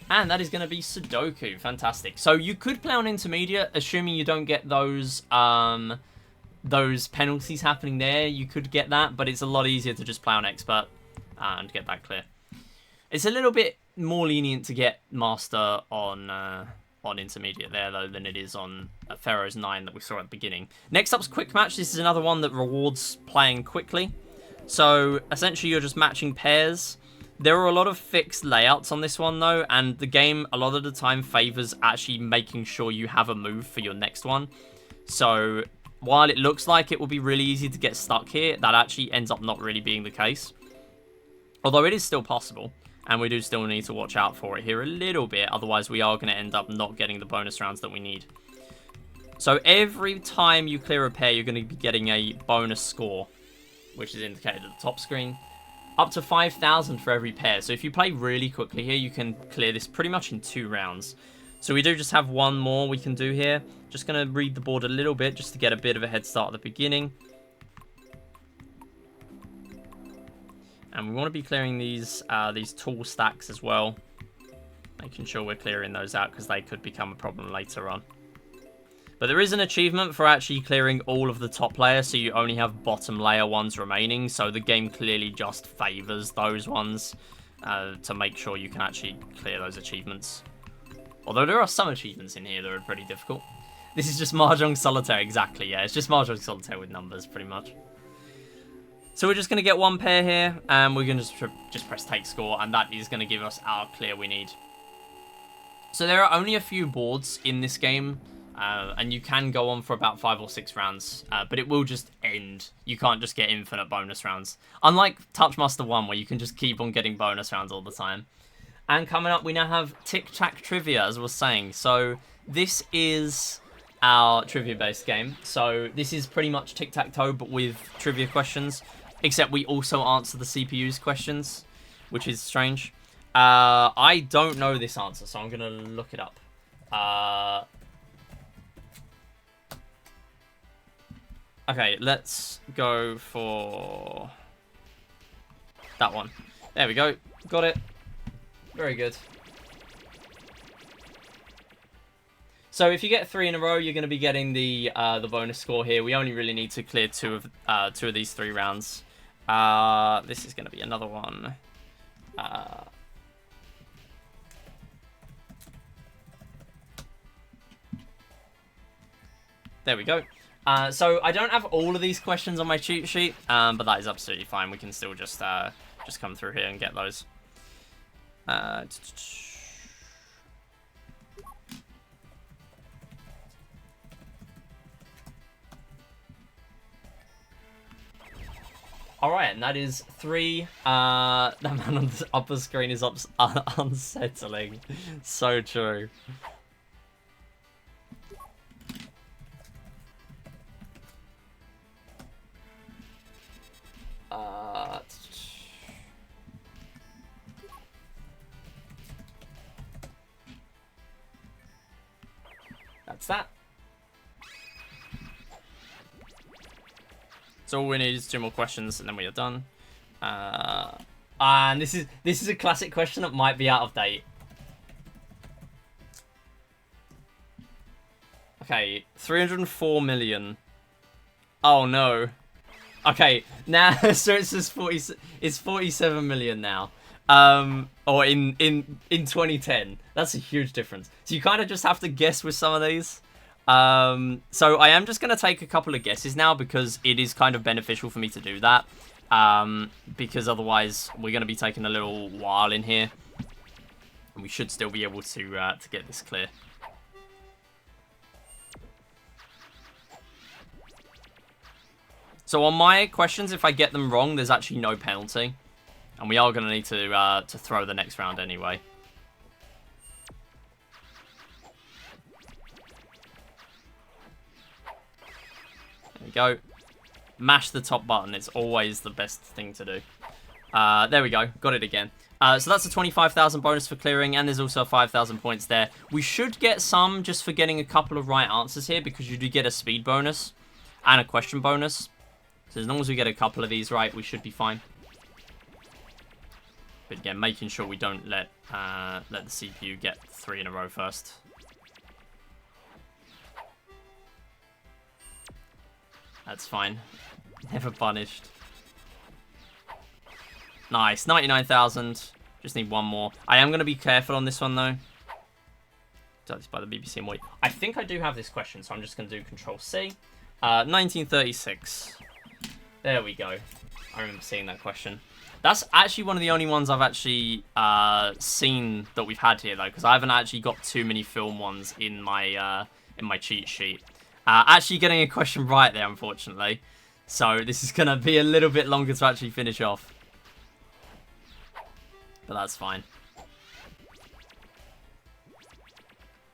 And that is going to be Sudoku. Fantastic. So you could play on intermediate, assuming you don't get those penalties happening there. You could get that, but it's a lot easier to just play on expert and get that clear. It's a little bit more lenient to get master on intermediate there, though, than it is on Pharaoh's 9 that we saw at the beginning. Next up's quick match. This is another one that rewards playing quickly. So essentially you're just matching pairs. There are a lot of fixed layouts on this one, though, and the game, a lot of the time, favors actually making sure you have a move for your next one. So, while it looks like it will be really easy to get stuck here, that actually ends up not really being the case. Although it is still possible, and we do still need to watch out for it here a little bit, otherwise we are going to end up not getting the bonus rounds that we need. So, every time you clear a pair, you're going to be getting a bonus score, which is indicated at the top screen. Up to 5,000 for every pair. So if you play really quickly here, you can clear this pretty much in 2 rounds. So we do just have one more we can do here. Just going to read the board a little bit just to get a bit of a head start at the beginning. And we want to be clearing these tool stacks as well. Making sure we're clearing those out because they could become a problem later on. But there is an achievement for actually clearing all of the top layers, so you only have bottom layer ones remaining. So the game clearly just favors those ones to make sure you can actually clear those achievements. Although there are some achievements in here that are pretty difficult. This is just Mahjong Solitaire, exactly, yeah. It's just Mahjong Solitaire with numbers, pretty much. So we're just going to get one pair here, and we're going to just press take score, and that is going to give us our clear we need. So there are only a few boards in this game. And you can go on for about 5 or 6 rounds, but it will just end. You can't just get infinite bonus rounds. Unlike TouchMaster 1, where you can just keep on getting bonus rounds all the time. And coming up, we now have Tic Tac Trivia, as I was saying. So this is our trivia-based game. So this is pretty much tic-tac-toe, but with trivia questions. Except we also answer the CPU's questions, which is strange. I don't know this answer, so I'm going to look it up. Okay, let's go for that one. There we go. Got it. Very good. So if you get 3 in a row, you're going to be getting the bonus score here. We only really need to clear two of these 3 rounds. This is going to be another one. There we go. So I don't have all of these questions on my cheat sheet, but that is absolutely fine. We can still just come through here and get those. Alright, and that is 3. That man on the upper screen is unsettling. So true. That's that. So all we need is 2 more questions, and then we are done. And this is a classic question that might be out of date. Okay, 304 million Oh no. Okay, now so it says 40. It's 47 million now. Or in 2010. That's a huge difference. So you kind of just have to guess with some of these. So I am just gonna take a couple of guesses now because it is kind of beneficial for me to do that. Because otherwise we're gonna be taking a little while in here, and we should still be able to get this clear. So on my questions, if I get them wrong, there's actually no penalty. And we are going to need to throw the next round anyway. There we go. Mash the top button. It's always the best thing to do. There we go. Got it again. So that's a 25,000 bonus for clearing, and there's also 5,000 points there. We should get some just for getting a couple of right answers here, because you do get a speed bonus and a question bonus. So as long as we get a couple of these right, we should be fine. But again, making sure we don't let the CPU get 3 in a row first. That's fine. Never punished. Nice, 99,000. Just need one more. I am going to be careful on this one, though. That's by the BBC and Wii. I think I do have this question, so I'm just going to do Control-C. 1936. There we go. I remember seeing that question. That's actually one of the only ones I've actually seen that we've had here, though, because I haven't actually got too many film ones in my cheat sheet. Actually getting a question right there, unfortunately. So this is going to be a little bit longer to actually finish off. But that's fine.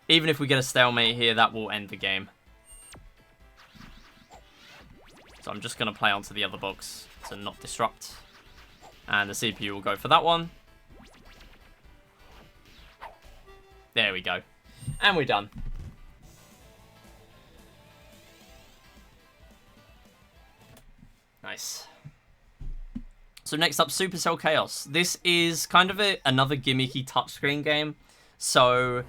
Even if we get a stalemate here, that will end the game. So I'm just going to play onto the other box to not disrupt. And the CPU will go for that one. There we go. And we're done. Nice. So next up, Supercell Chaos. This is kind of another gimmicky touchscreen game. So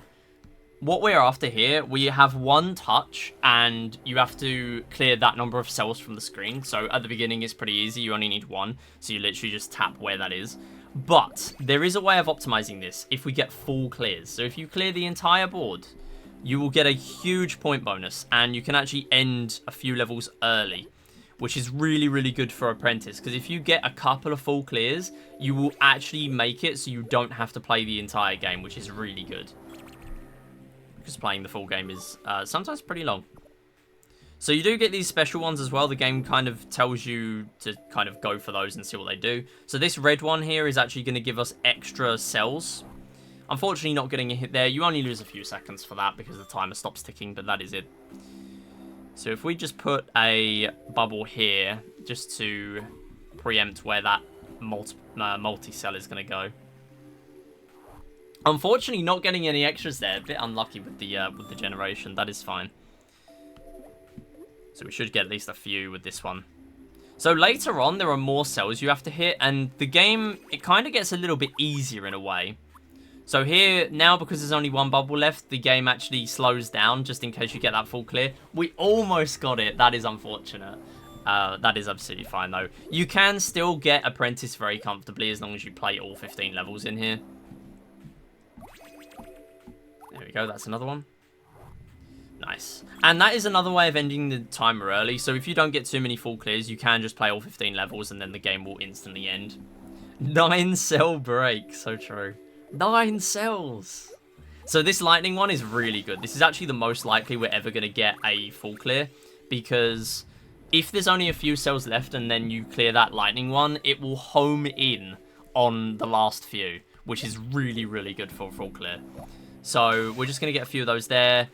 what we're after here, we have one touch and you have to clear that number of cells from the screen. So at the beginning, it's pretty easy. You only need one. So you literally just tap where that is. But there is a way of optimizing this if we get full clears. So if you clear the entire board, you will get a huge point bonus and you can actually end a few levels early, which is really, really good for Apprentice. Because if you get a couple of full clears, you will actually make it so you don't have to play the entire game, which is really good. Because playing the full game is sometimes pretty long. So you do get these special ones as well. The game kind of tells you to kind of go for those and see what they do. So this red one here is actually going to give us extra cells. Unfortunately, not getting a hit there. You only lose a few seconds for that because the timer stops ticking, but that is it. So if we just put a bubble here, just to preempt where that multi-cell is going to go. Unfortunately, not getting any extras there. A bit unlucky with the generation. That is fine. So we should get at least a few with this one. So later on, there are more cells you have to hit, and the game, it kind of gets a little bit easier in a way. So here, now because there's only one bubble left, the game actually slows down just in case you get that full clear. We almost got it. That is unfortunate. That is absolutely fine, though. You can still get Apprentice very comfortably as long as you play all 15 levels in here. There we go. That's another one. Nice. And that is another way of ending the timer early. So if you don't get too many full clears, you can just play all 15 levels and then the game will instantly end. 9 cell break. So true. 9 cells. So this lightning one is really good. This is actually the most likely we're ever going to get a full clear, because if there's only a few cells left and then you clear that lightning one, it will home in on the last few, which is really, really good for a full clear. So we're just going to get a few of those there.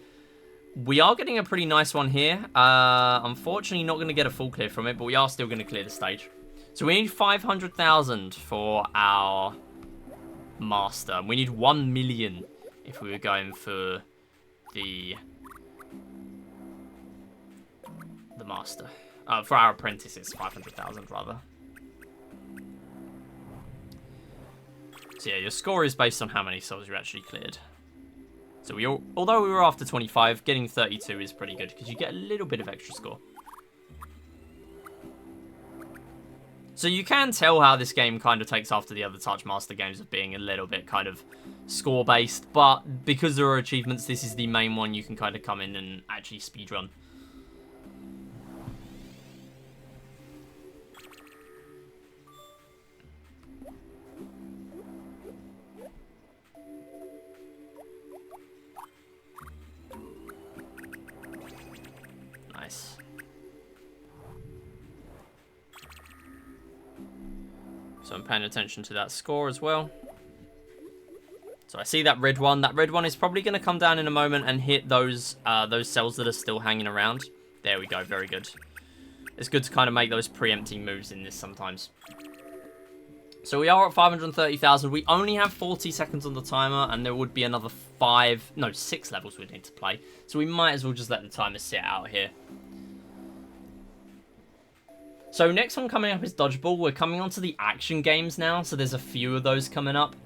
We are getting a pretty nice one here. Unfortunately, not going to get a full clear from it, but we are still going to clear the stage. So we need 500,000 for our master. We need 1 million if we were going for the master. For our apprentices, 500,000 rather. So yeah, your score is based on how many cells you actually cleared. So although we were after 25, getting 32 is pretty good because you get a little bit of extra score. So you can tell how this game kind of takes after the other TouchMaster games of being a little bit kind of score-based, but because there are achievements, this is the main one you can kind of come in and actually speedrun. Nice. So I'm paying attention to that score as well. So I see that red one. That red one is probably going to come down in a moment and hit those cells that are still hanging around. There we go. Very good. It's good to kind of make those preempting moves in this sometimes. So we are at 530,000. We only have 40 seconds on the timer, and there would be another 6 levels we'd need to play. So we might as well just let the timer sit out here. So next one coming up is Dodgeball. We're coming on to the action games now, so there's a few of those coming up.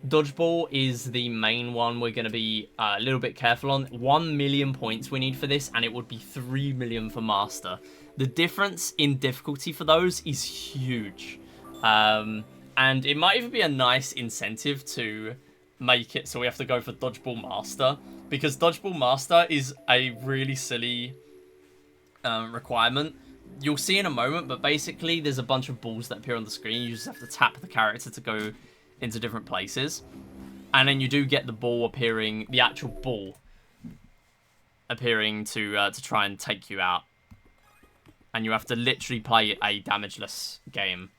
Dodgeball is the main one we're going to be a little bit careful on. 1 million points we need for this, and it would be 3 million for Master. The difference in difficulty for those is huge. And it might even be a nice incentive to make it so we have to go for Dodgeball Master, because Dodgeball Master is a really silly requirement. You'll see in a moment, but basically there's a bunch of balls that appear on the screen. You just have to tap the character to go into different places. And then you do get the ball appearing, the actual ball appearing to try and take you out. And you have to literally play a damageless game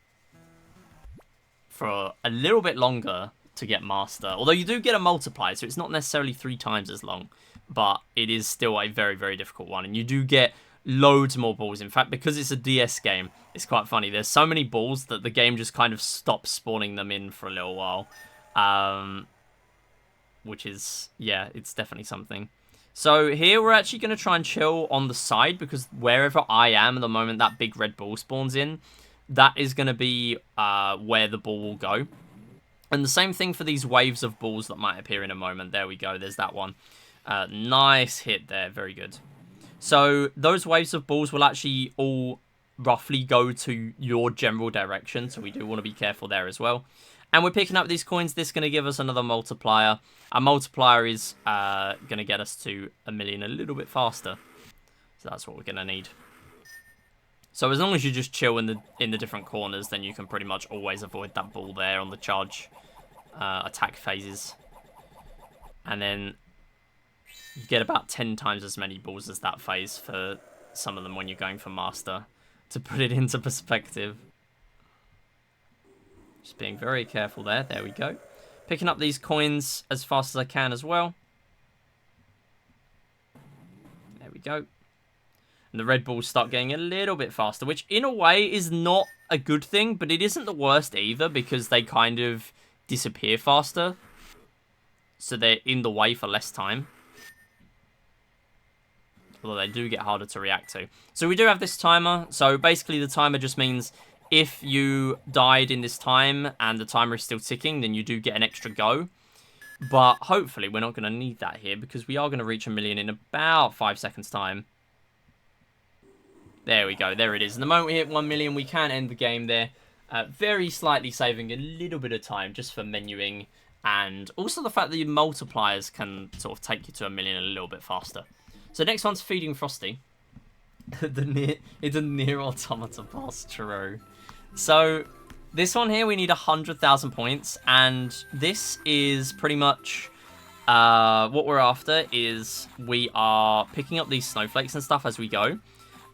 for a little bit longer to get Master. Although you do get a multiplier, so it's not necessarily 3 times as long. But it is still a very, very difficult one. And you do get loads more balls. In fact, because it's a DS game, it's quite funny. There's so many balls that the game just kind of stops spawning them in for a little while. Which is, yeah, it's definitely something. So here we're actually going to try and chill on the side, because wherever I am at the moment that big red ball spawns in, that is going to be where the ball will go. And the same thing for these waves of balls that might appear in a moment. There we go. There's that one. Nice hit there. Very good. So those waves of balls will actually all roughly go to your general direction. So we do want to be careful there as well. And we're picking up these coins. This is going to give us another multiplier. Our multiplier is going to get us to 1 million a little bit faster. So that's what we're going to need. So as long as you just chill in the different corners, then you can pretty much always avoid that ball there on the charge attack phases. And then you get about 10 times as many balls as that phase for some of them when you're going for Master, to put it into perspective. Just being very careful there. There we go. Picking up these coins as fast as I can as well. There we go. And the red balls start getting a little bit faster, which in a way is not a good thing, but it isn't the worst either, because they kind of disappear faster. So they're in the way for less time. Although they do get harder to react to. So we do have this timer. So basically the timer just means if you died in this time and the timer is still ticking, then you do get an extra go. But hopefully we're not going to need that here, because we are going to reach 1 million in about 5 seconds time. There we go. There it is. And the moment we hit 1 million, we can end the game there. Very slightly saving a little bit of time just for menuing. And also the fact that your multipliers can sort of take you to 1 million a little bit faster. So next one's Feeding Frosty. It's a near automata boss, true. So this one here, we need 100,000 points. And this is pretty much what we're after is we are picking up these snowflakes and stuff as we go.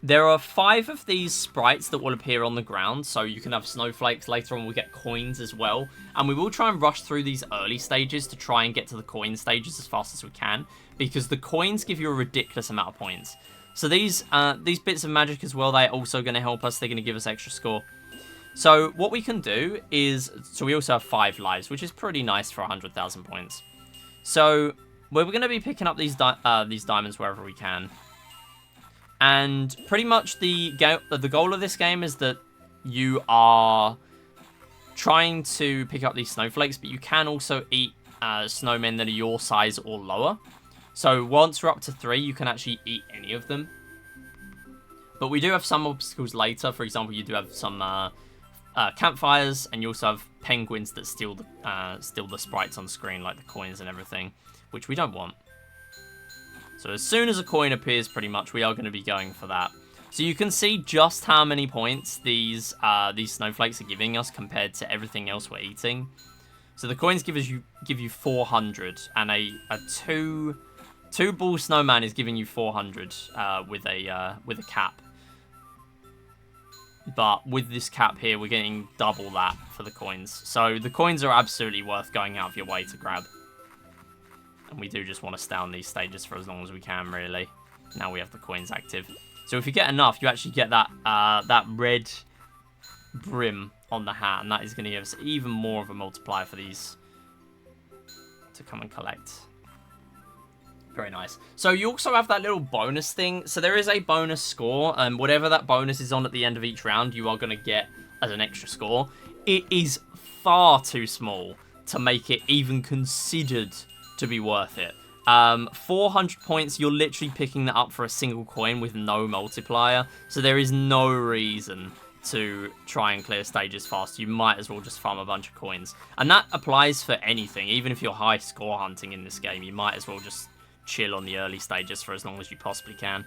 There are 5 of these sprites that will appear on the ground, so you can have snowflakes. Later on, we'll get coins as well. And we will try and rush through these early stages to try and get to the coin stages as fast as we can, because the coins give you a ridiculous amount of points. So these bits of magic as well, they're also going to help us. They're going to give us extra score. So what we can do is, so we also have 5 lives, which is pretty nice for 100,000 points. So we're going to be picking up these diamonds wherever we can. And pretty much the goal of this game is that you are trying to pick up these snowflakes, but you can also eat snowmen that are your size or lower. So once we're up to 3, you can actually eat any of them. But we do have some obstacles later. For example, you do have some campfires, and you also have penguins that steal the sprites on screen, like the coins and everything, which we don't want. So as soon as a coin appears, pretty much, we are going to be going for that. So you can see just how many points these snowflakes are giving us compared to everything else we're eating. So the coins give you 400, and a two ball snowman is giving you 400 with a cap. But with this cap here, we're getting double that for the coins. So the coins are absolutely worth going out of your way to grab. And we do just want to stay on these stages for as long as we can, really. Now we have the coins active. So if you get enough, you actually get that red brim on the hat. And that is going to give us even more of a multiplier for these to come and collect. Very nice. So you also have that little bonus thing. So there is a bonus score. And whatever that bonus is on at the end of each round, you are going to get as an extra score. It is far too small to make it even considered to be worth it. 400 points, you're literally picking that up for a single coin with no multiplier. So there is no reason to try and clear stages fast. You might as well just farm a bunch of coins. And that applies for anything. Even if you're high score hunting in this game, you might as well just chill on the early stages for as long as you possibly can.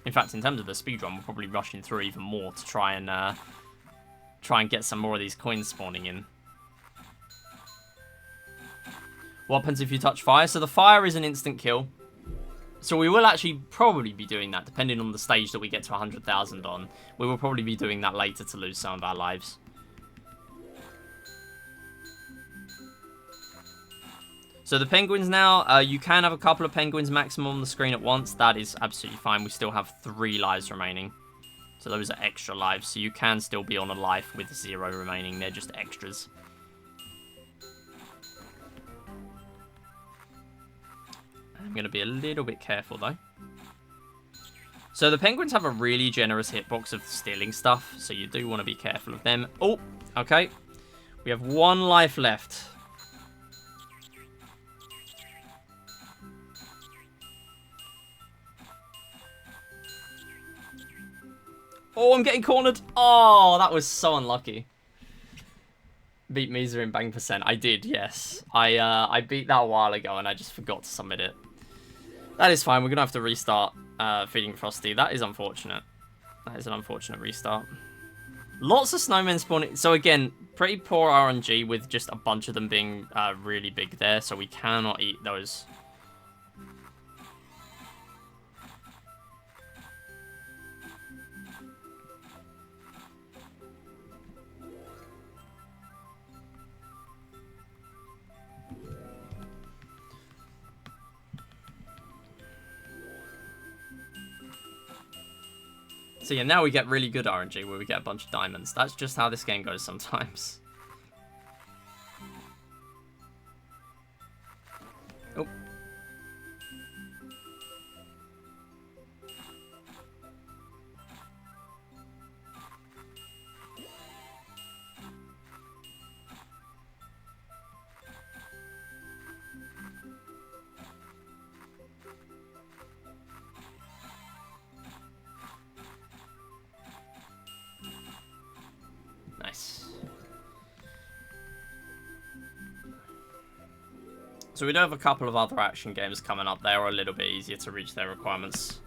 In fact, in terms of the speedrun, we're probably rushing through even more to try and get some more of these coins spawning in. What happens if you touch fire? So the fire is an instant kill. So we will actually probably be doing that, depending on the stage that we get to 100,000 on. We will probably be doing that later to lose some of our lives. So the penguins now, you can have a couple of penguins maximum on the screen at once. That is absolutely fine. We still have 3 lives remaining. So those are extra lives. So you can still be on a life with 0 remaining. They're just extras. I'm going to be a little bit careful, though. So the penguins have a really generous hitbox of stealing stuff, so you do want to be careful of them. Oh, okay. We have 1 life left. Oh, I'm getting cornered. Oh, that was so unlucky. Beat Misa in bang percent. I did, yes. I beat that a while ago, and I just forgot to submit it. That is fine. We're going to have to restart feeding Frosty. That is unfortunate. That is an unfortunate restart. Lots of snowmen spawning. So again, pretty poor RNG with just a bunch of them being really big there. So we cannot eat those. So yeah, now we get really good RNG where we get a bunch of diamonds. That's just how this game goes sometimes. Oh. Nice. So we do have a couple of other action games coming up. They are a little bit easier to reach their requirements.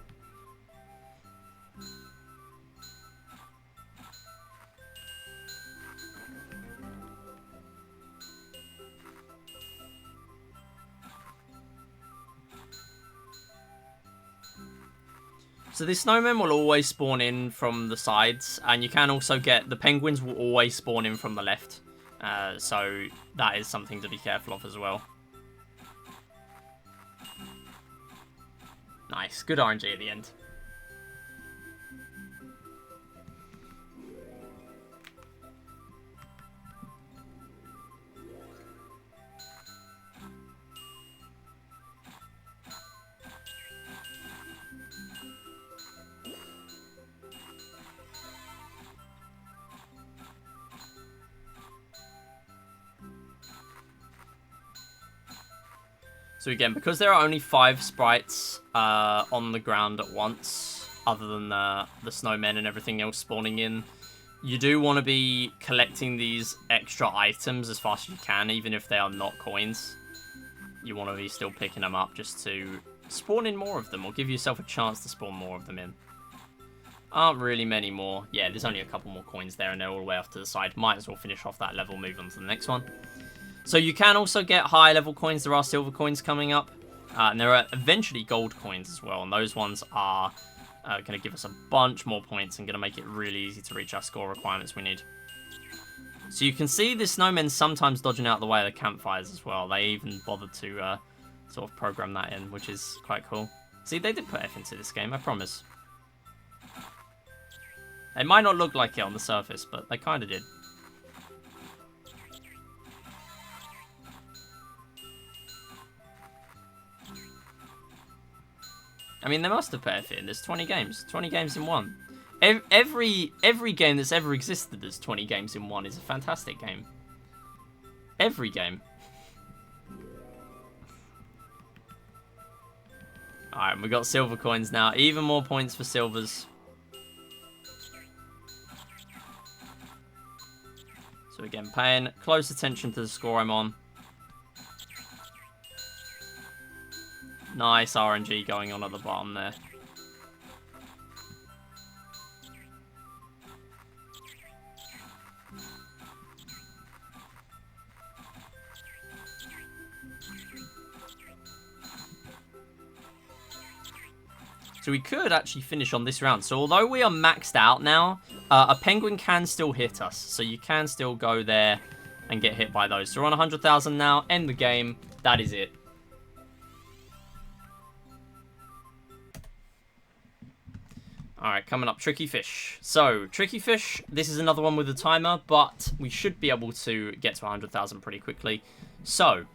So the snowmen will always spawn in from the sides, and you can also get, the penguins will always spawn in from the left. So that is something to be careful of as well. Nice, good RNG at the end. So again, because there are only 5 sprites on the ground at once, other than the snowmen and everything else spawning in. You do want to be collecting these extra items as fast as you can, even if they are not coins. You want to be still picking them up just to spawn in more of them, or give yourself a chance to spawn more of them in. Aren't really many more. Yeah, there's only a couple more coins there, and they're all the way off to the side. Might as well finish off that level, move on to the next one. So you can also get higher level coins. There are silver coins coming up. And there are eventually gold coins as well, and those ones are going to give us a bunch more points and going to make it really easy to reach our score requirements we need. So you can see the snowmen sometimes dodging out of the way of the campfires as well. They even bothered to sort of program that in, which is quite cool. See, they did put F into this game, I promise. It might not look like it on the surface, but they kind of did. I mean, they must have put F in. There's 20 games. 20 games in one. Every game that's ever existed as 20 games in one is a fantastic game. Every game. Alright, we've got silver coins now. Even more points for silvers. So again, paying close attention to the score I'm on. Nice RNG going on at the bottom there. So we could actually finish on this round. So although we are maxed out now, a penguin can still hit us. So you can still go there and get hit by those. So we're on 100,000 now. End the game. That is it. Alright, coming up, Tricky Fish. So, Tricky Fish, this is another one with a timer, but we should be able to get to 100,000 pretty quickly. So,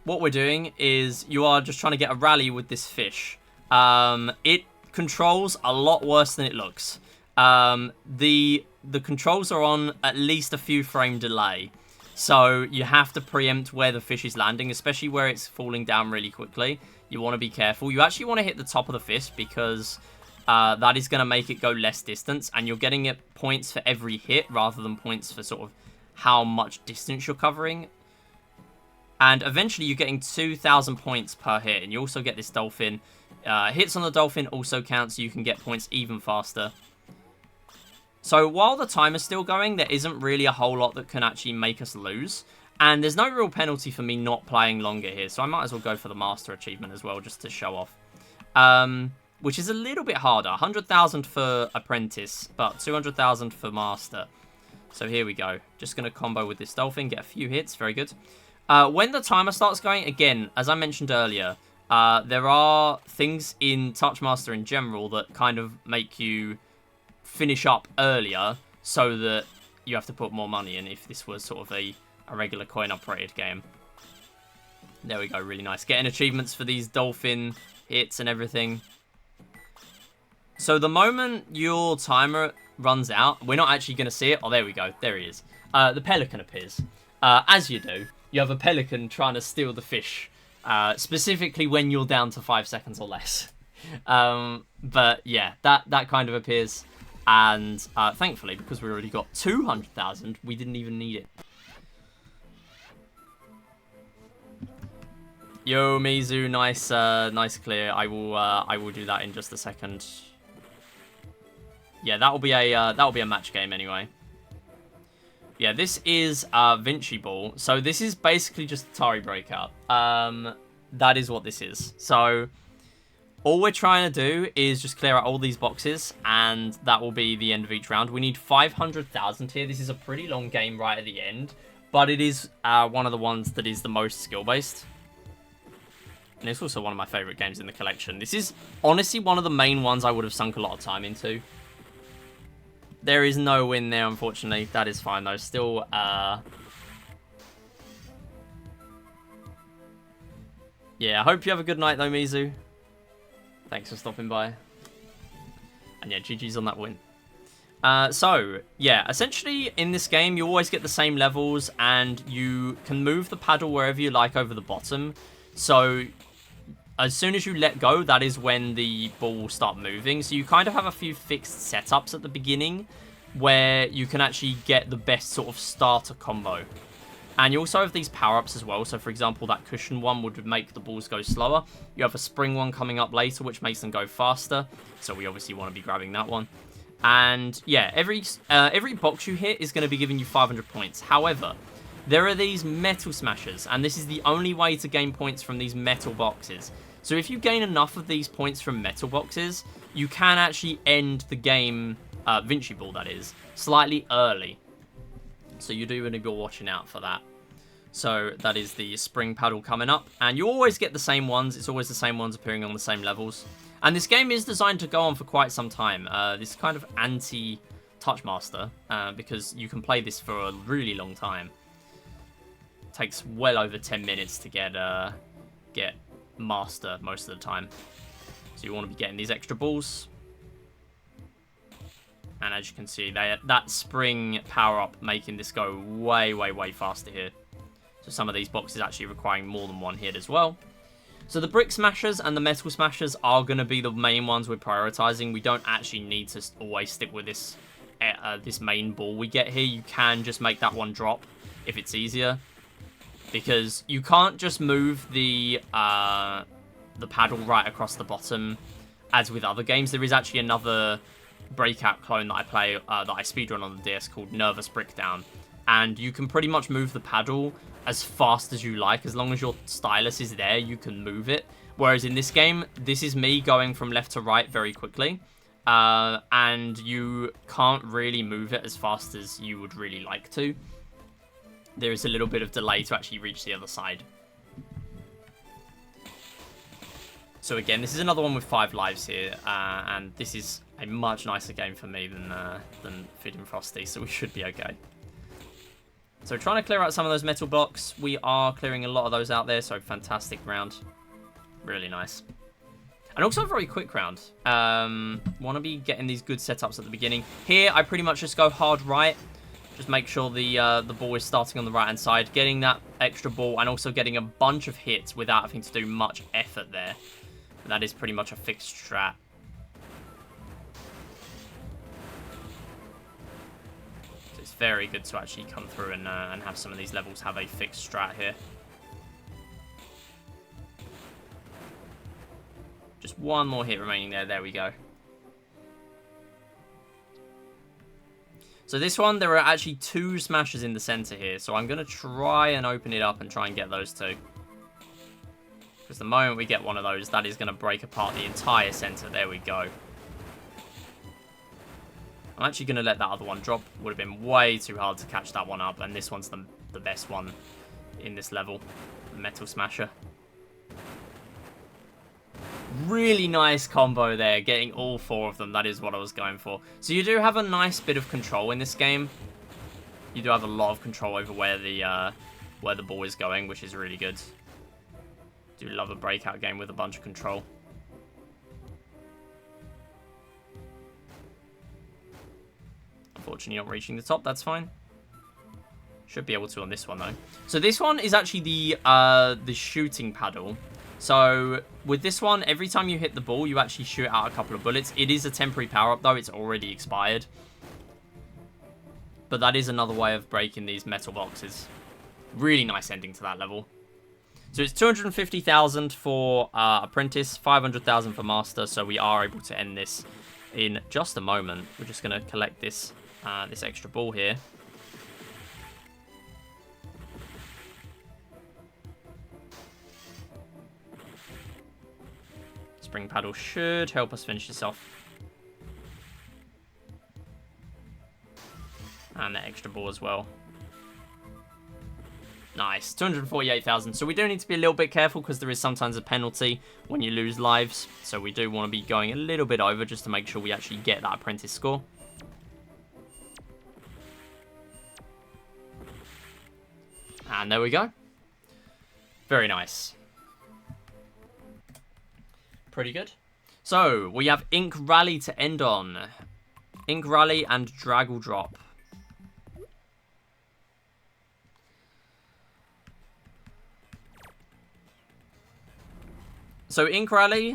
what we're doing is you are just trying to get a rally with this fish. It controls a lot worse than it looks. The controls are on at least a few frame delay. So, you have to preempt where the fish is landing, especially where it's falling down really quickly. You want to be careful. You actually want to hit the top of the fish because that is going to make it go less distance, and you're getting it points for every hit rather than points for sort of how much distance you're covering. And eventually you're getting 2,000 points per hit, and you also get this dolphin. Hits on the dolphin also count, so you can get points even faster. So while the timer's still going, there isn't really a whole lot that can actually make us lose. And there's no real penalty for me not playing longer here, so I might as well go for the Master achievement as well, just to show off. Which is a little bit harder. 100,000 for Apprentice, but 200,000 for Master. So here we go. Just going to combo with this dolphin, get a few hits. Very good. When the timer starts going, again, as I mentioned earlier, there are things in TouchMaster in general that kind of make you finish up earlier so that you have to put more money in if this was sort of a regular coin-operated game. There we go, really nice. Getting achievements for these dolphin hits and everything. So the moment your timer runs out, we're not actually going to see it. Oh, there we go. There he is. The pelican appears. As you do, you have a pelican trying to steal the fish, specifically when you're down to 5 seconds or less. But yeah, that kind of appears. And thankfully, because we already got 200,000, we didn't even need it. Yo, Mizu, nice, nice clear. I will do that in just a second. Yeah, that'll be a match game anyway. Yeah, this is Vinci Ball. So this is basically just Atari Breakout. That is what this is. So all we're trying to do is just clear out all these boxes, and that will be the end of each round. We need 500,000 here. This is a pretty long game right at the end, but it is one of the ones that is the most skill-based. And it's also one of my favourite games in the collection. This is honestly one of the main ones I would have sunk a lot of time into. There is no win there, unfortunately. That is fine, though. Still, yeah, I hope you have a good night, though, Mizu. Thanks for stopping by. And yeah, GG's on that win. So, yeah, essentially, in this game, you always get the same levels, and you can move the paddle wherever you like over the bottom. So, as soon as you let go, that is when the ball will start moving. So you kind of have a few fixed setups at the beginning where you can actually get the best sort of starter combo. And you also have these power-ups as well. So, for example, that cushion one would make the balls go slower. You have a spring one coming up later, which makes them go faster. So we obviously want to be grabbing that one. And, yeah, every box you hit is going to be giving you 500 points. However, there are these metal smashers. And this is the only way to gain points from these metal boxes. So if you gain enough of these points from metal boxes, you can actually end the game, Vinci Ball, that is, slightly early. So you do want to be watching out for that. So that is the spring paddle coming up. And you always get the same ones. It's always the same ones appearing on the same levels. And this game is designed to go on for quite some time. This is kind of anti-TouchMaster. Because you can play this for a really long time. It takes well over 10 minutes to get Master most of the time. So you want to be getting these extra balls. And as you can see, that spring power-up making this go way, way, way faster here. So some of these boxes actually requiring more than one hit as well. So the brick smashers and the metal smashers are going to be the main ones we're prioritizing. We don't actually need to always stick with this main ball we get here. You can just make that one drop if it's easier. Because you can't just move the paddle right across the bottom as with other games. There is actually another breakout clone that I play, that I speedrun on the DS called Nervous Breakdown. And you can pretty much move the paddle as fast as you like. As long as your stylus is there, you can move it. Whereas in this game, this is me going from left to right very quickly. And you can't really move it as fast as you would really like to. There is a little bit of delay to actually reach the other side. So again, this is another one with 5 lives here, and this is a much nicer game for me than Fid and Frosty, so we should be okay. So trying to clear out some of those metal blocks. We are clearing a lot of those out there, so fantastic round. Really nice. And also a very quick round. Want to be getting these good setups at the beginning. Here, I pretty much just go hard right. Just make sure the ball is starting on the right-hand side. Getting that extra ball and also getting a bunch of hits without having to do much effort there. That is pretty much a fixed strat. So it's very good to actually come through and have some of these levels have a fixed strat here. Just one more hit remaining there. There we go. So this one, there are actually 2 smashers in the center here. So I'm going to try and open it up and try and get those 2. Because the moment we get one of those, that is going to break apart the entire center. There we go. I'm actually going to let that other one drop. Would have been way too hard to catch that one up. And this one's the best one in this level. The Metal Smasher. Really nice combo there. Getting all 4 of them. That is what I was going for. So you do have a nice bit of control in this game. You do have a lot of control over where the ball is going, which is really good. Do love a breakout game with a bunch of control. Unfortunately, not reaching the top. That's fine. Should be able to on this one, though. So this one is actually the shooting paddle. So with this one, every time you hit the ball, you actually shoot out a couple of bullets. It is a temporary power-up, though. It's already expired. But that is another way of breaking these metal boxes. Really nice ending to that level. So it's 250,000 for Apprentice, 500,000 for Master. So we are able to end this in just a moment. We're just going to collect this this extra ball here. Spring paddle should help us finish this off. And the extra ball as well. Nice, 248,000. So we do need to be a little bit careful because there is sometimes a penalty when you lose lives. So we do want to be going a little bit over just to make sure we actually get that Apprentice score. And there we go. Very nice. Pretty good. So we have Ink Rally to end on. Ink Rally and Draggle Drop. So Ink Rally,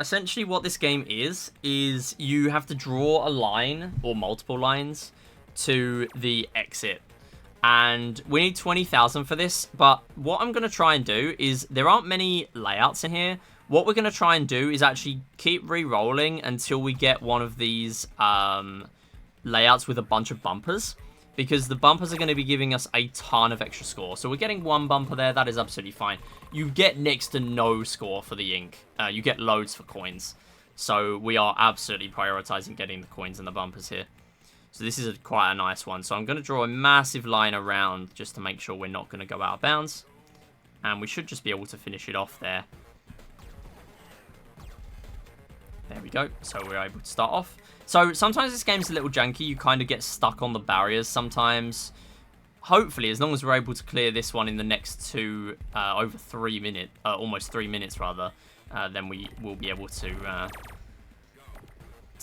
essentially what this game is you have to draw a line, or multiple lines, to the exit. And we need 20,000 for this, but what I'm going to try and do is, there aren't many layouts in here. What we're going to try and do is actually keep re-rolling until we get one of these layouts with a bunch of bumpers, because the bumpers are going to be giving us a ton of extra score. So we're getting one bumper there, that is absolutely fine. You get next to no score for the ink. You get loads for coins. So we are absolutely prioritizing getting the coins and the bumpers here. So this is quite a nice one. So I'm going to draw a massive line around just to make sure we're not going to go out of bounds. And we should just be able to finish it off there. There we go. So we're able to start off. So sometimes this game's a little janky. You kind of get stuck on the barriers sometimes. Hopefully, as long as we're able to clear this one in the next two, over 3 minutes, almost 3 minutes rather, then we will be able to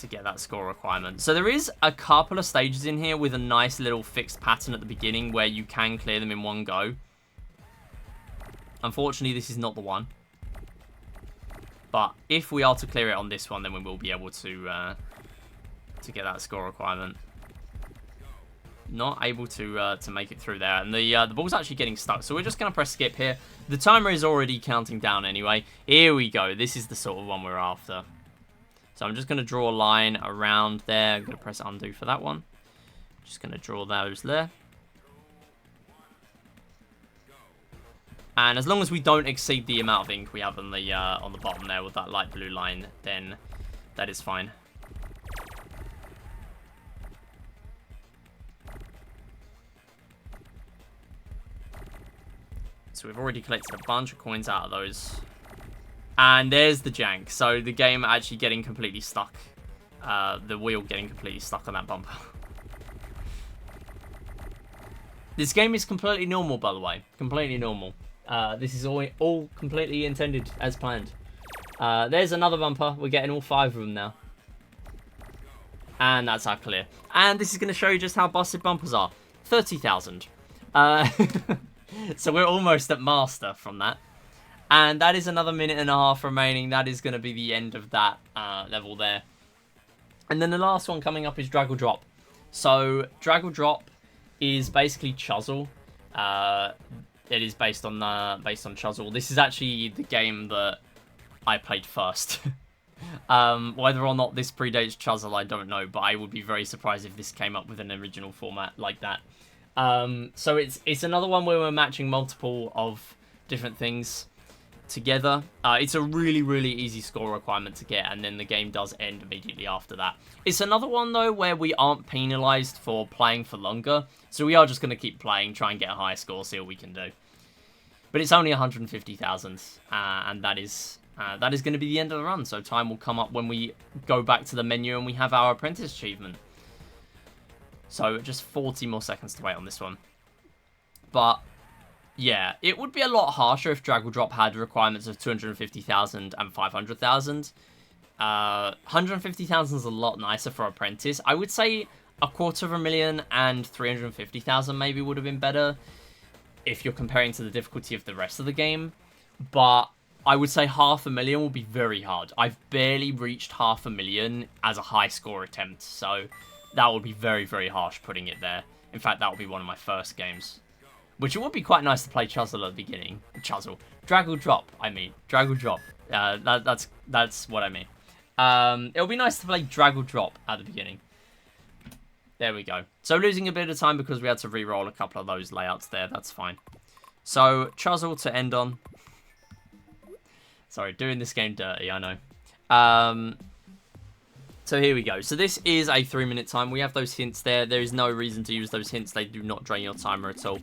get that score requirement. So there is a couple of stages in here with a nice little fixed pattern at the beginning where you can clear them in one go. Unfortunately, this is not the one. But if we are to clear it on this one, then we will be able to get that score requirement. Not able to make it through there, and the ball's actually getting stuck. So we're just going to press skip here. The timer is already counting down anyway. Here we go. This is the sort of one we're after. So I'm just going to draw a line around there. I'm going to press undo for that one. Just going to draw those there. And as long as we don't exceed the amount of ink we have on the bottom there with that light blue line, then that is fine. So we've already collected a bunch of coins out of those. And there's the jank. So the game actually getting completely stuck. The wheel getting completely stuck on that bumper. This game is completely normal, by the way. Completely normal. This is all completely intended as planned. There's another bumper. We're getting all 5 of them now. And that's our clear. And this is going to show you just how busted bumpers are. 30,000. So we're almost at master from that. And that is another minute and a half remaining. That is going to be the end of that level there. And then the last one coming up is Drag or Drop. So Drag or Drop is basically Chuzzle. It is based on Chuzzle. This is actually the game that I played first. Whether or not this predates Chuzzle, I don't know, but I would be very surprised if this came up with an original format like that. So it's another one where we're matching multiple of different things together. It's a really, really easy score requirement to get, and then the game does end immediately after that. It's another one, though, where we aren't penalized for playing for longer, so we are just going to keep playing, try and get a high score, see what we can do. But it's only 150,000, and that is going to be the end of the run, so time will come up when we go back to the menu and we have our apprentice achievement. So just 40 more seconds to wait on this one. But yeah, it would be a lot harsher if Drag or Drop had requirements of 250,000 and 500,000. 150,000 is a lot nicer for Apprentice. I would say 250,000 and 350,000 maybe would have been better if you're comparing to the difficulty of the rest of the game. But I would say 500,000 will be very hard. I've barely reached 500,000 as a high score attempt, so that would be very, very harsh putting it there. In fact, that would be one of my first games. Which it would be quite nice to play Chuzzle at the beginning. Chuzzle. Drag or Drop, I mean. Drag or Drop. That's what I mean. It'll be nice to play Drag or Drop at the beginning. There we go. So losing a bit of time because we had to re-roll a couple of those layouts there. That's fine. So Chuzzle to end on. Sorry, doing this game dirty, I know. So here we go. So this is a 3-minute time. We have those hints there. There is no reason to use those hints. They do not drain your timer at all.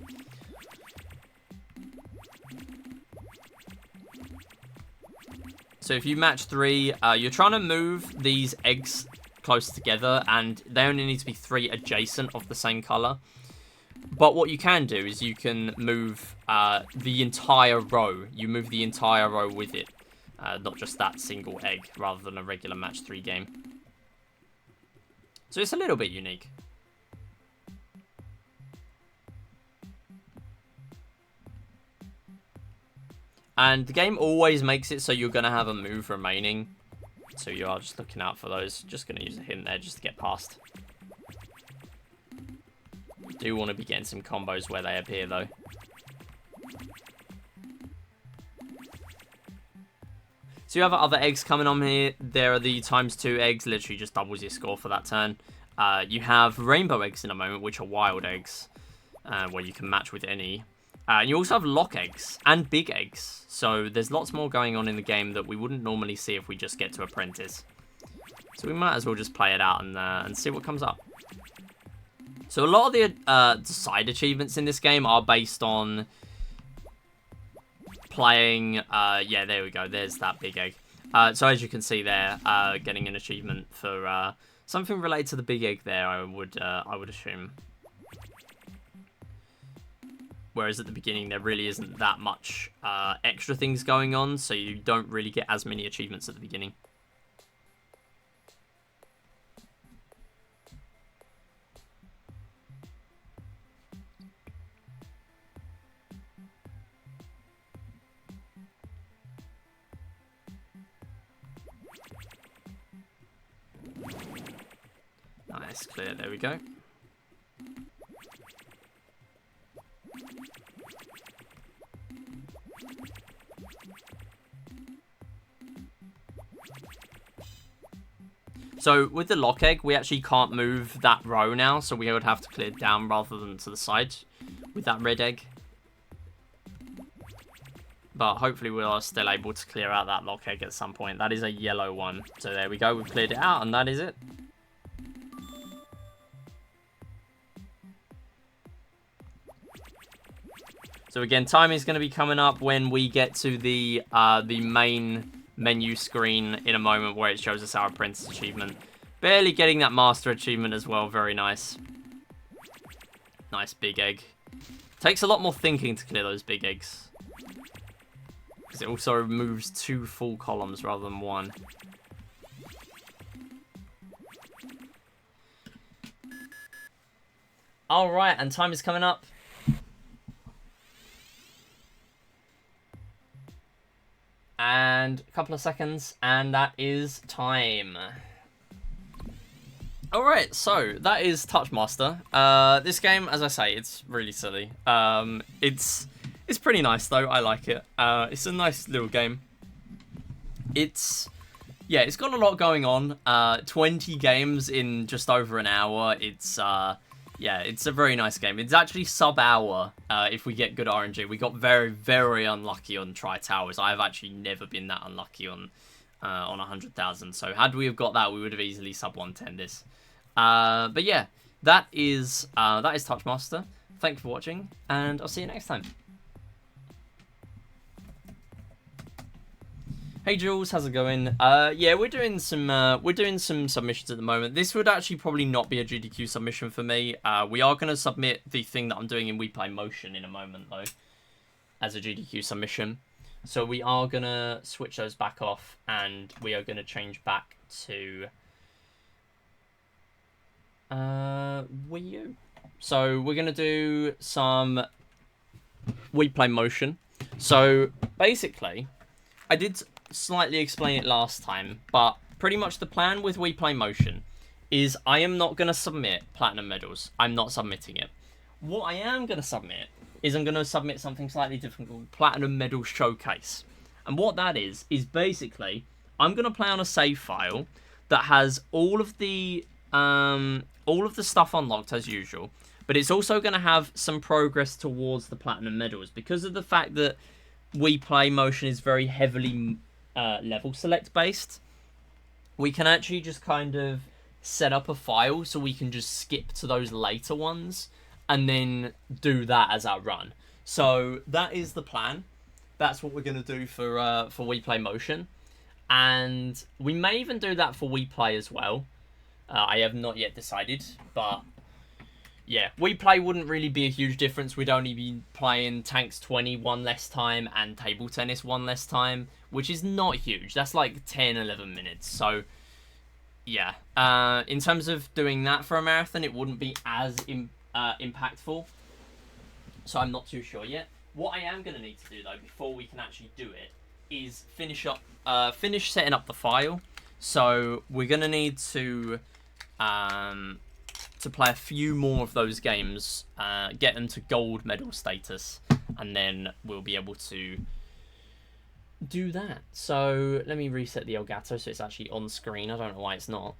So if you match 3, you're trying to move these eggs close together, and they only need to be 3 adjacent of the same color. But what you can do is you can move the entire row. You move the entire row with it, not just that single egg, rather than a regular match 3 game. So it's a little bit unique. And the game always makes it so you're going to have a move remaining. So you are just looking out for those. Just going to use a hint there just to get past. You do want to be getting some combos where they appear, though. So you have other eggs coming on here. There are the ×2 eggs. Literally just doubles your score for that turn. You have rainbow eggs in a moment, which are wild eggs. Where you can match with any. And you also have lock eggs and big eggs. So there's lots more going on in the game that we wouldn't normally see if we just get to Apprentice. So we might as well just play it out and see what comes up. So a lot of the side achievements in this game are based on playing... yeah, there we go. There's that big egg. So as you can see there, getting an achievement for something related to the big egg there, I would assume. Whereas at the beginning, there really isn't that much extra things going on, so you don't really get as many achievements at the beginning. Nice, clear, there we go. So with the lock egg, we actually can't move that row now, so we would have to clear down rather than to the side with that red egg. But hopefully we are still able to clear out that lock egg at some point. That is a yellow one. So there we go, we've cleared it out, and that is it. So again, timing is going to be coming up when we get to the main menu screen in a moment where it shows us our apprentice achievement. Barely getting that master achievement as well. Very nice. Nice big egg. Takes a lot more thinking to clear those big eggs. Because it also removes 2 full columns rather than 1. Alright, and time is coming up. And a couple of seconds, and that is time. Alright, so that is TouchMaster. This game, as I say, it's really silly. It's pretty nice though, I like it. It's a nice little game. It's got a lot going on. 20 games in just over an hour. Yeah, it's a very nice game. It's actually sub-hour if we get good RNG. We got very, very unlucky on Tri-Towers. I have actually never been that unlucky on 100,000. So had we have got that, we would have easily sub-110 this. But yeah, that is TouchMaster. Thank you for watching, and I'll see you next time. Hey Jules, how's it going? Yeah, we're doing some submissions at the moment. This would actually probably not be a GDQ submission for me. We are going to submit the thing that I'm doing in Wii Play Motion in a moment though, as a GDQ submission. So we are going to switch those back off, and we are going to change back to Wii U. So we're going to do some Wii Play Motion. So basically, I did slightly explain it last time, but pretty much the plan with Wii Play Motion is I am not going to submit Platinum Medals. I'm not submitting it. What I am going to submit is I'm going to submit something slightly different called Platinum Medal Showcase. And what that is basically I'm going to play on a save file that has all of the stuff unlocked as usual, but it's also going to have some progress towards the Platinum Medals because of the fact that Wii Play Motion is very heavily level select based. We can actually just kind of set up a file so we can just skip to those later ones and then do that as our run. So that is the plan. That's what we're going to do for Wii Play Motion, and we may even do that for Wii Play as well. I have not yet decided, but yeah, Wii Play wouldn't really be a huge difference. We'd only be playing Tanks 20 one less time and Table Tennis one less time, which is not huge. That's like 10, 11 minutes. So, yeah. In terms of doing that for a marathon, it wouldn't be as impactful. So I'm not too sure yet. What I am going to need to do, though, before we can actually do it, is finish setting up the file. So we're going to need to play a few more of those games, get them to gold medal status, and then we'll be able to do that. So let me reset the Elgato so it's actually on screen. I don't know why it's not.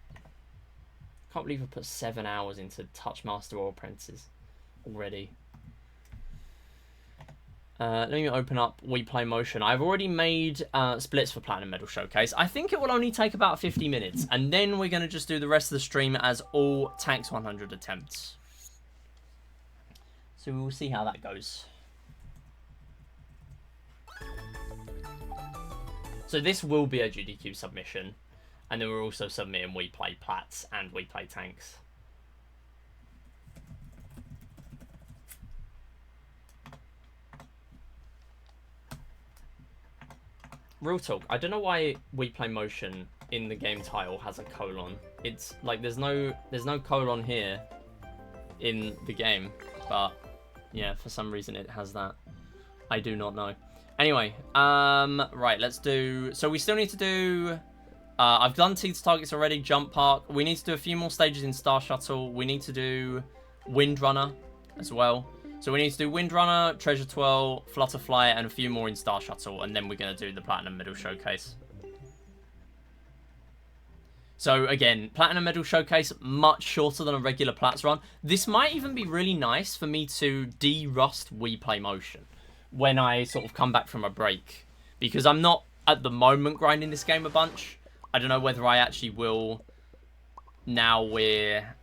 Can't believe I put 7 hours into TouchMaster or Apprentices already. Let me open up Wii Play Motion. I've already made splits for Platinum Medal Showcase. I think it will only take about 50 minutes. And then we're going to just do the rest of the stream as all Tanks 100 attempts. So we'll see how that goes. So this will be a GDQ submission. And then we're also submitting Wii Play Plats and Wii Play Tanks. Real talk, I don't know why Wii Play Motion in the game title has a colon. It's like there's no colon here in the game, but yeah, for some reason it has that. I do not know. Anyway, right, let's do. So we still need to do. I've done Teeth Targets already. Jump Park. We need to do a few more stages in Star Shuttle. We need to do Windrunner as well. So we need to do Windrunner, Treasure Twirl, Flutterfly, and a few more in Star Shuttle, and then we're going to do the Platinum Medal Showcase. So again, Platinum Medal Showcase, much shorter than a regular Plats run. This might even be really nice for me to de-rust Wii Play Motion when I sort of come back from a break. Because I'm not, at the moment, grinding this game a bunch. I don't know whether I actually will now we're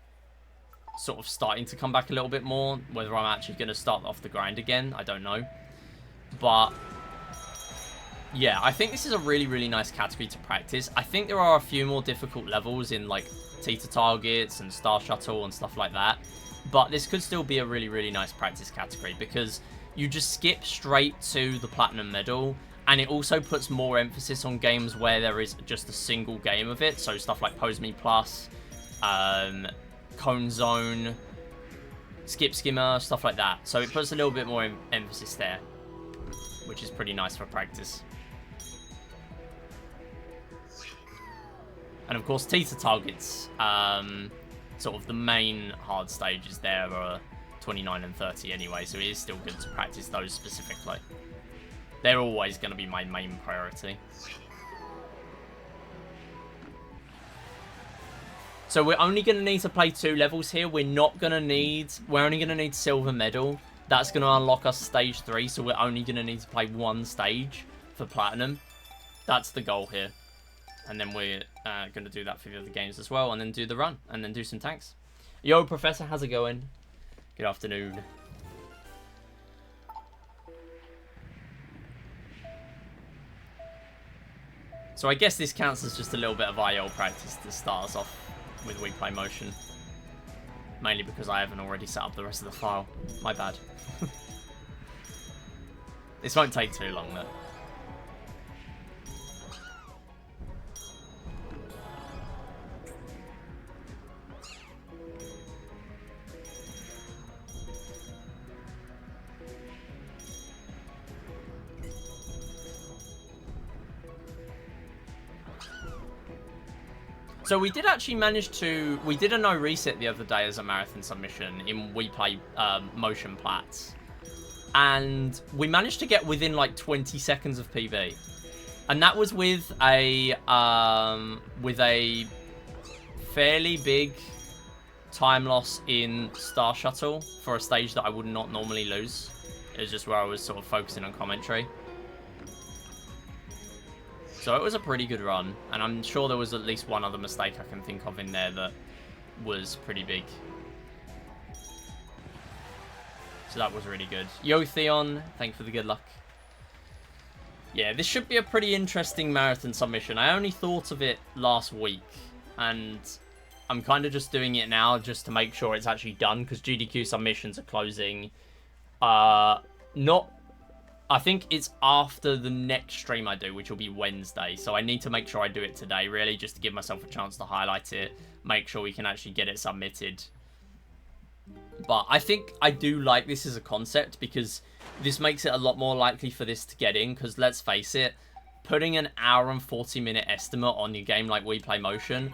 sort of starting to come back a little bit more, whether I'm actually going to start off the grind again, I don't know. But yeah, I think this is a really, really nice category to practice. I think there are a few more difficult levels in like Teeter Targets and Star Shuttle and stuff like that, but this could still be a really, really nice practice category because you just skip straight to the Platinum Medal, and it also puts more emphasis on games where there is just a single game of it, so stuff like Pose Me Plus, Cone Zone, Skip Skimmer, stuff like that. So it puts a little bit more emphasis there, which is pretty nice for practice. And of course, Teeter Targets, sort of the main hard stages there are 29 and 30 anyway, so it is still good to practice those specifically. They're always going to be my main priority. So we're only going to need to play 2 levels here. We're only going to need Silver Medal. That's going to unlock us Stage 3, so we're only going to need to play 1 stage for Platinum. That's the goal here. And then we're going to do that for the other games as well, and then do the run, and then do some tanks. Yo, Professor, how's it going? Good afternoon. So I guess this counts as just a little bit of IL practice to start us off with Wii Play Motion. Mainly because I haven't already set up the rest of the file. My bad. This won't take too long though. So we did actually manage to... We did a no reset the other day as a marathon submission in Wii Play Motion Plats. And we managed to get within like 20 seconds of PB. And that was with a fairly big time loss in Star Shuttle for a stage that I would not normally lose. It was just where I was sort of focusing on commentary. So it was a pretty good run, and I'm sure there was at least one other mistake I can think of in there that was pretty big. So that was really good. Yo, Theon, thanks for the good luck. Yeah, this should be a pretty interesting marathon submission. I only thought of it last week, and I'm kind of just doing it now just to make sure it's actually done, because GDQ submissions are closing. I think it's after the next stream I do, which will be Wednesday. So I need to make sure I do it today, really, just to give myself a chance to highlight it, make sure we can actually get it submitted. But I think I do like this as a concept, because this makes it a lot more likely for this to get in, because let's face it, putting an hour and 40-minute estimate on your game like Wii Play Motion,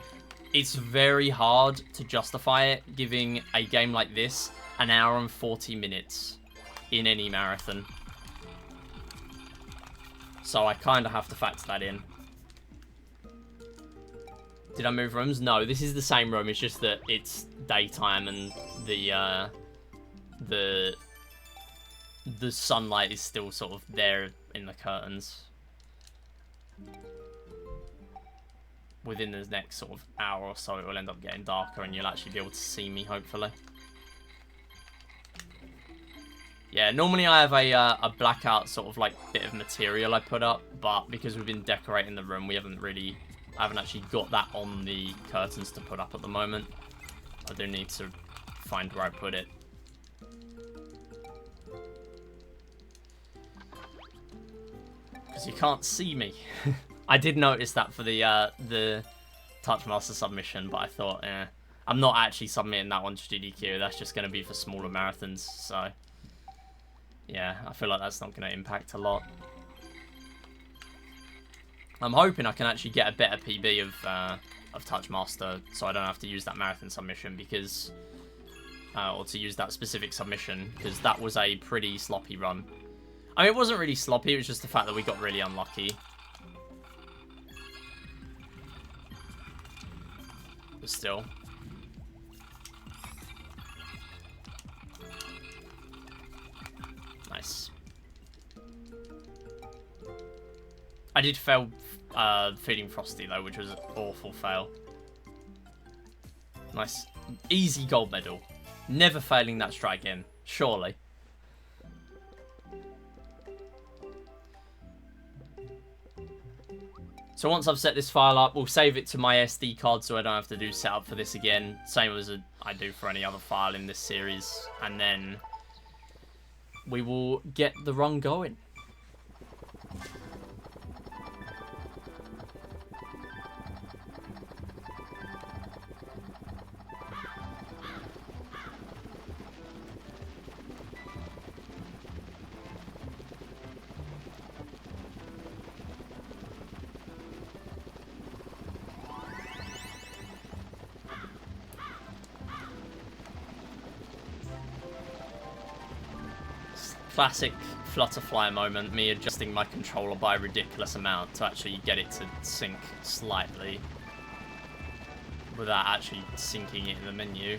it's very hard to justify it giving a game like this an hour and 40 minutes in any marathon. So I kind of have to factor that in. Did I move rooms? No, this is the same room. It's just that it's daytime and the sunlight is still sort of there in the curtains. Within the next sort of hour or so, it will end up getting darker and you'll actually be able to see me, hopefully. Yeah, normally I have a blackout sort of like bit of material I put up, but because we've been decorating the room, I haven't actually got that on the curtains to put up at the moment. I do need to find where I put it. Because you can't see me. I did notice that for the TouchMaster submission, but I thought, I'm not actually submitting that one to GDQ. That's just going to be for smaller marathons, so yeah, I feel like that's not going to impact a lot. I'm hoping I can actually get a better PB of TouchMaster, so I don't have to use that marathon submission, because or to use that specific submission, because that was a pretty sloppy run. I mean, it wasn't really sloppy, it was just the fact that we got really unlucky. But still. Nice. I did fail feeding Frosty, though, which was an awful fail. Nice. Easy gold medal. Never failing that strike again. Surely. So once I've set this file up, we'll save it to my SD card so I don't have to do setup for this again. Same as I do for any other file in this series. And then we will get the run going. Classic Flutterfly moment, me adjusting my controller by a ridiculous amount to actually get it to sync slightly without actually syncing it in the menu.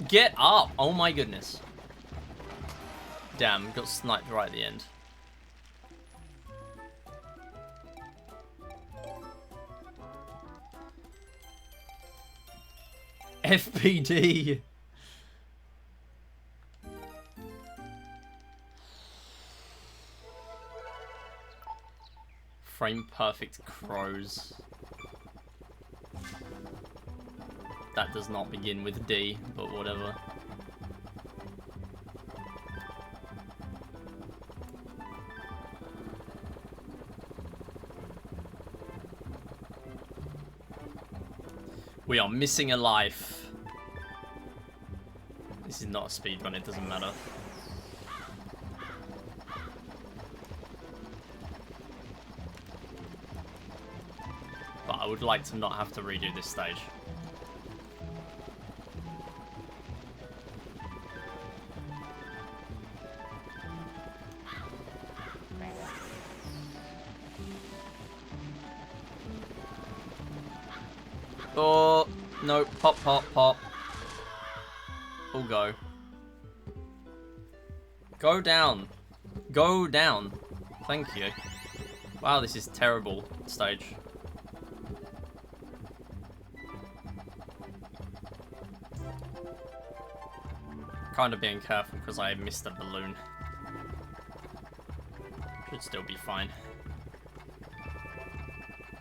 Get up! Oh my goodness. Damn, got sniped right at the end. FPD! Frame perfect crows. That does not begin with D, but whatever. We are missing a life. This is not a speedrun, it doesn't matter. But I would like to not have to redo this stage. Oh, no. Pop, pop, pop. All go. Go down. Go down. Thank you. Wow, this is terrible stage. Kind of being careful because I missed a balloon. Should still be fine.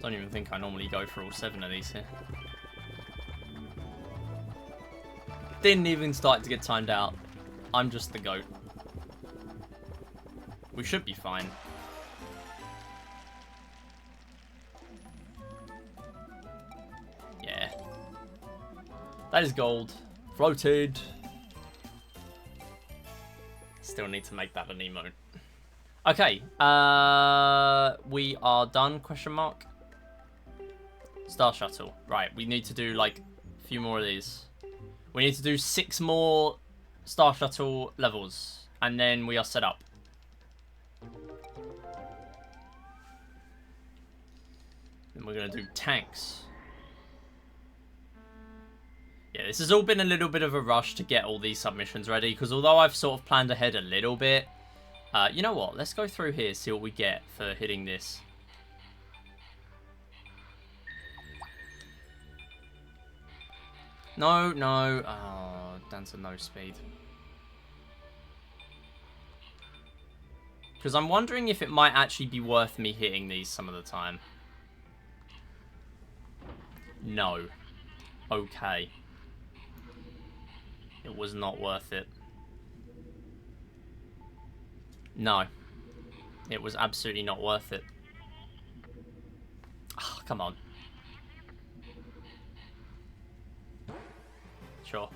Don't even think I normally go for all 7 of these here. Didn't even start to get timed out. I'm just the goat. We should be fine. Yeah. That is gold. Floated. Still need to make that an emote. Okay. We are done, question mark. Star Shuttle. Right, we need to do like a few more of these. We need to do 6 more Star Shuttle levels. And then we are set up. Then we're going to do tanks. Yeah, this has all been a little bit of a rush to get all these submissions ready. Because although I've sort of planned ahead a little bit. You know what? Let's go through here, see what we get for hitting this. No, no. Oh, down to no speed. Because I'm wondering if it might actually be worth me hitting these some of the time. No. Okay. It was not worth it. No. It was absolutely not worth it. Oh, come on. Sure.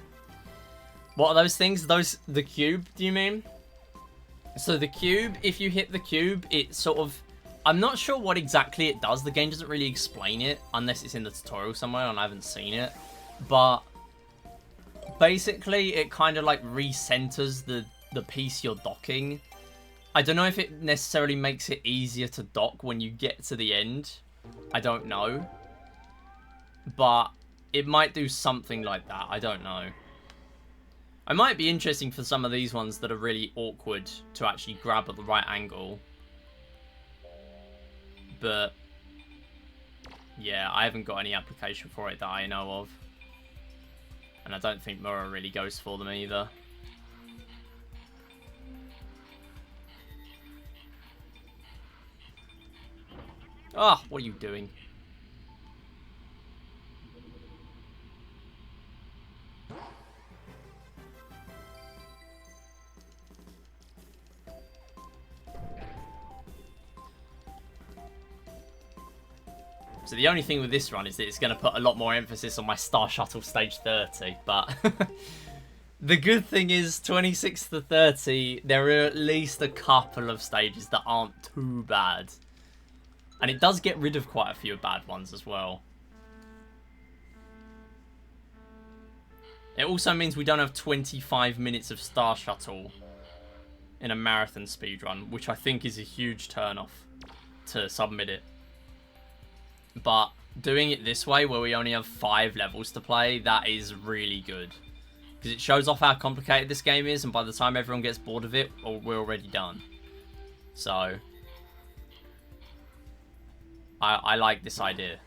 What are those things? The cube, do you mean? So the cube, if you hit the cube, it sort of... I'm not sure what exactly it does. The game doesn't really explain it, unless it's in the tutorial somewhere and I haven't seen it. But basically, it kind of like recenters the piece you're docking. I don't know if it necessarily makes it easier to dock when you get to the end. I don't know. But it might do something like that. I don't know. It might be interesting for some of these ones that are really awkward to actually grab at the right angle. But yeah, I haven't got any application for it that I know of. And I don't think Mura really goes for them either. Ah, what are you doing? So the only thing with this run is that it's going to put a lot more emphasis on my Star Shuttle stage 30, but the good thing is 26 to 30, there are at least a couple of stages that aren't too bad. And it does get rid of quite a few bad ones as well. It also means we don't have 25 minutes of Star Shuttle in a marathon speedrun, which I think is a huge turn-off to submit it. But doing it this way, where we only have 5 levels to play, that is really good. Because it shows off how complicated this game is, and by the time everyone gets bored of it, we're already done. So I like this idea.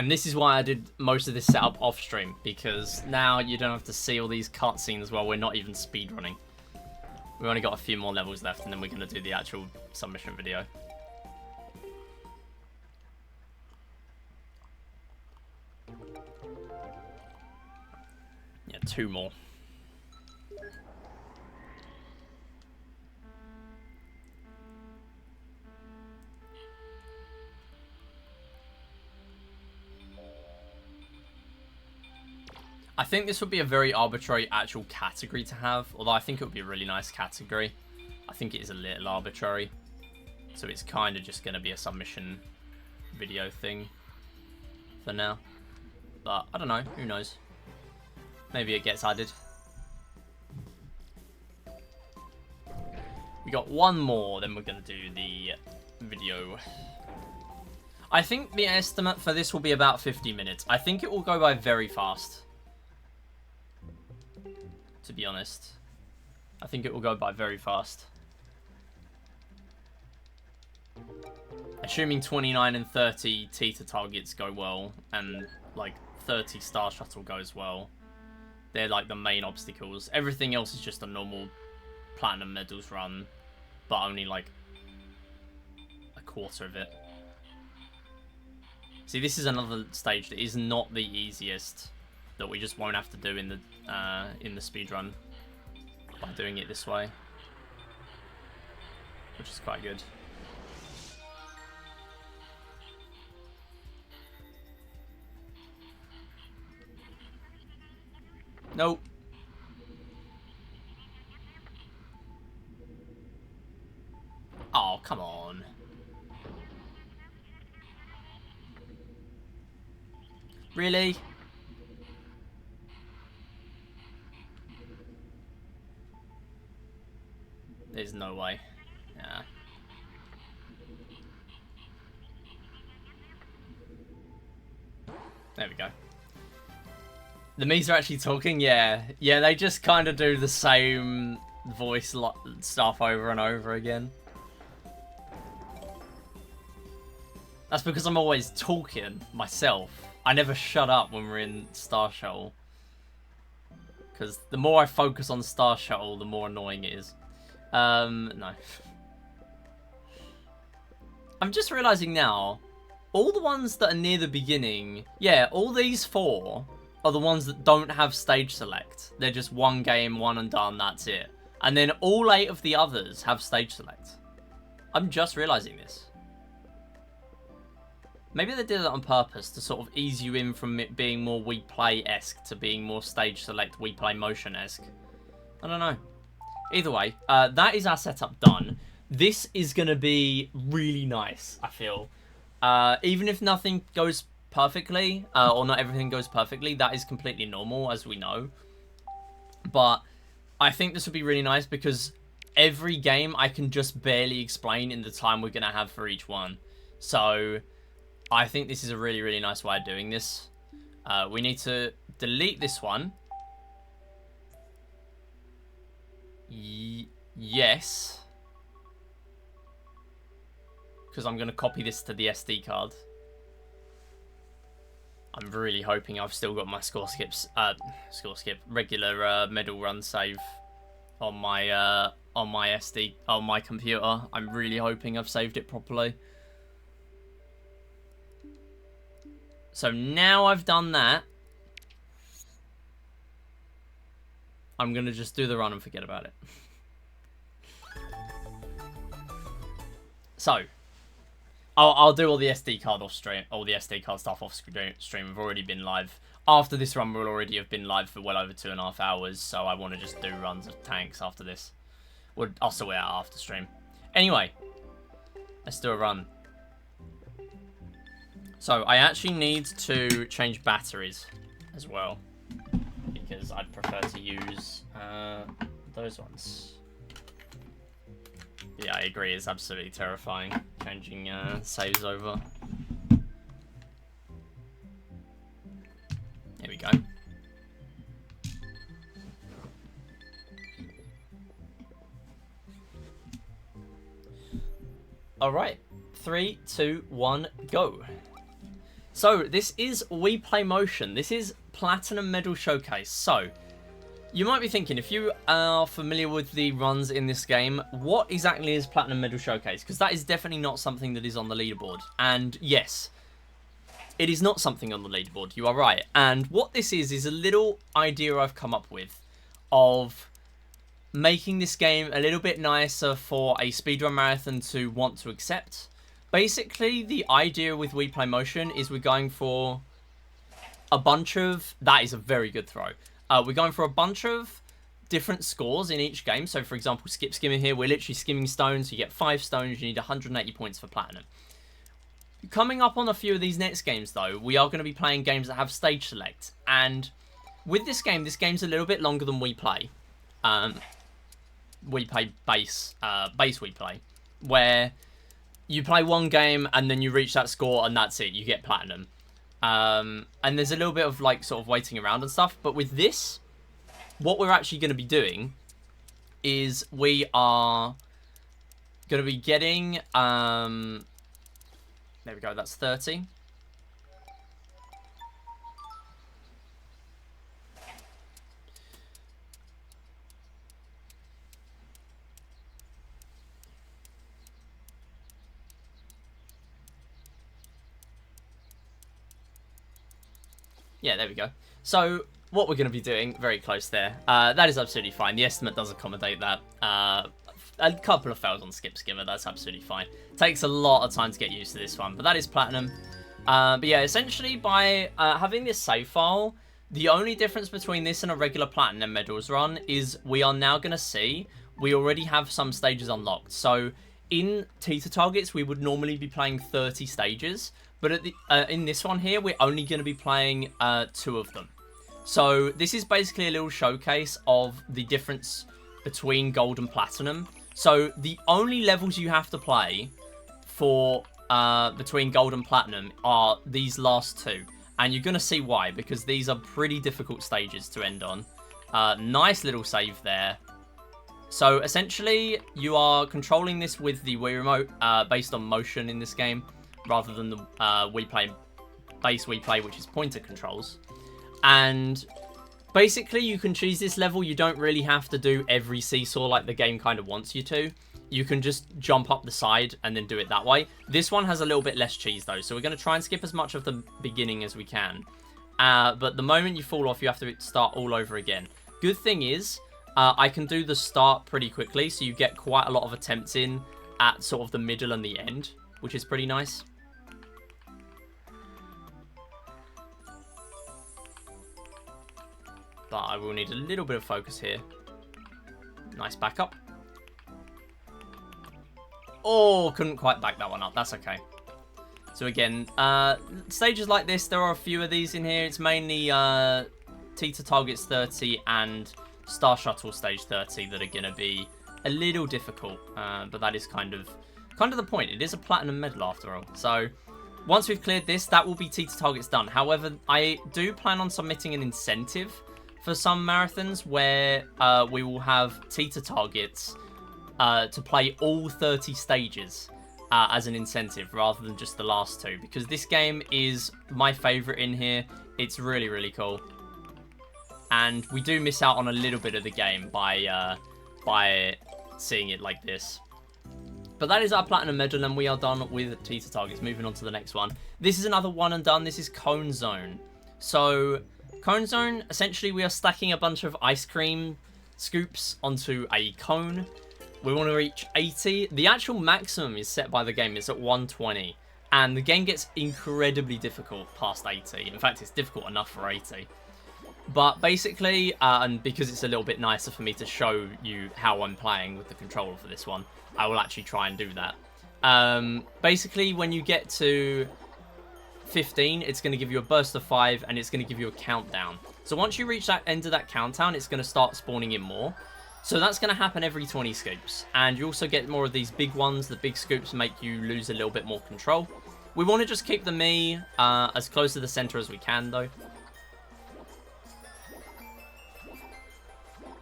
And this is why I did most of this setup off stream, because now you don't have to see all these cutscenes while we're not even speedrunning. We've only got a few more levels left, and then we're going to do the actual submission video. Yeah, 2 more. I think this would be a very arbitrary actual category to have, although I think it would be a really nice category. I think it is a little arbitrary, so it's kind of just going to be a submission video thing for now. But I don't know, who knows? Maybe it gets added. We got 1 more, then we're going to do the video. I think the estimate for this will be about 50 minutes. I think it will go by very fast. To be honest, I think it will go by very fast. Assuming 29 and 30 Teeter targets go well, and like 30 Star Shuttle goes well. They're like the main obstacles. Everything else is just a normal Platinum Medals run, but only like a quarter of it. See, this is another stage that is not the easiest, that we just won't have to do in the speedrun by doing it this way, which is quite good. Nope. Oh, come on. Really? There's no way. Yeah. There we go. The Mii's are actually talking? Yeah. Yeah, they just kind of do the same voice stuff over and over again. That's because I'm always talking myself. I never shut up when we're in Star Shuttle. Because the more I focus on Star Shuttle, the more annoying it is. No. I'm just realizing now, all the ones that are near the beginning, yeah, all these 4 are the ones that don't have stage select. They're just one game, one and done, that's it. And then all 8 of the others have stage select. I'm just realizing this. Maybe they did it on purpose to sort of ease you in from it being more Wii Play-esque to being more stage select Wii Play Motion-esque. I don't know. Either way, that is our setup done. This is going to be really nice, I feel. Even if nothing goes perfectly, or not everything goes perfectly, that is completely normal, as we know. But I think this would be really nice because every game I can just barely explain in the time we're going to have for each one. So I think this is a really, really nice way of doing this. We need to delete this one. Yes. Because I'm going to copy this to the SD card. I'm really hoping I've still got my regular medal run save on my SD, on my computer. I'm really hoping I've saved it properly. So now I've done that, I'm going to just do the run and forget about it. So, I'll do all the SD card off stream, all the SD card stuff off stream. We've already been live. After this run, we'll already have been live for well over 2.5 hours, so I want to just do runs of tanks after this. I'll sort it out after stream. Anyway, let's do a run. So, I actually need to change batteries as well, because I'd prefer to use those ones. Yeah, I agree, it's absolutely terrifying changing saves over. Here we go. Alright, 3, 2, 1, go. So, this is Wii Play Motion. This is Platinum Medal Showcase. So, you might be thinking, if you are familiar with the runs in this game, what exactly is Platinum Medal Showcase? Because that is definitely not something that is on the leaderboard. And yes, it is not something on the leaderboard. You are right. And what this is a little idea I've come up with of making this game a little bit nicer for a speedrun marathon to want to accept. Basically, the idea with Wii Play Motion is we're going for a bunch of... That is a very good throw. We're going for a bunch of different scores in each game. So, for example, skip skimming here, we're literally skimming stones. You get 5 stones, you need 180 points for platinum. Coming up on a few of these next games, though, we are going to be playing games that have stage select. And with this game's a little bit longer than Wii Play. Wii Play base Wii Play, where you play one game and then you reach that score and that's it, you get platinum. And there's a little bit of like sort of waiting around and stuff, but with this, what we're actually going to be doing is we are going to be getting there we go, that's 30. Yeah, there we go. So, what we're going to be doing, very close there, that is absolutely fine. The estimate does accommodate that. A couple of fails on skip skimmer, that's absolutely fine. Takes a lot of time to get used to this one, but that is platinum. But yeah, essentially by having this save file, the only difference between this and a regular platinum medals run is we are now going to see we already have some stages unlocked. So, in teeter targets, we would normally be playing 30 stages. But at the, in this one here, we're only going to be playing 2 of them. So this is basically a little showcase of the difference between gold and platinum. So the only levels you have to play for between gold and platinum are these last 2. And you're going to see why, because these are pretty difficult stages to end on. Nice little save there. So essentially, you are controlling this with the Wii Remote based on motion in this game, rather than the Wii Play, base Wii Play, which is pointer controls. And basically, you can choose this level. You don't really have to do every seesaw like the game kind of wants you to. You can just jump up the side and then do it that way. This one has a little bit less cheese, though, so we're going to try and skip as much of the beginning as we can. But the moment you fall off, you have to start all over again. Good thing is, I can do the start pretty quickly, so you get quite a lot of attempts in at sort of the middle and the end, which is pretty nice. But I will need a little bit of focus here. Nice backup. Oh, couldn't quite back that one up. That's okay. So again, stages like this, there are a few of these in here. It's mainly Teeter Targets 30 and Star Shuttle Stage 30 that are going to be a little difficult. But that is kind of the point. It is a platinum medal after all. So once we've cleared this, that will be Teeter Targets done. However, I do plan on submitting an incentive for some marathons where we will have Teeter Targets to play all 30 stages as an incentive rather than just the last 2, because this game is my favorite in here. It's really, really cool. And we do miss out on a little bit of the game by seeing it like this. But that is our platinum medal, and we are done with Teeter Targets. Moving on to the next one. This is another one and done. This is Cone Zone. So Cone Zone, essentially we are stacking a bunch of ice cream scoops onto a cone. We want to reach 80. The actual maximum is set by the game. It's at 120. And the game gets incredibly difficult past 80. In fact, it's difficult enough for 80. But basically, and because it's a little bit nicer for me to show you how I'm playing with the controller for this one, I will actually try and do that. Basically, when you get to 15, it's going to give you a burst of 5, and it's going to give you a countdown. So once you reach that end of that countdown, it's going to start spawning in more. So that's going to happen every 20 scoops. And you also get more of these big ones. The big scoops make you lose a little bit more control. We want to just keep the Mii as close to the center as we can, though.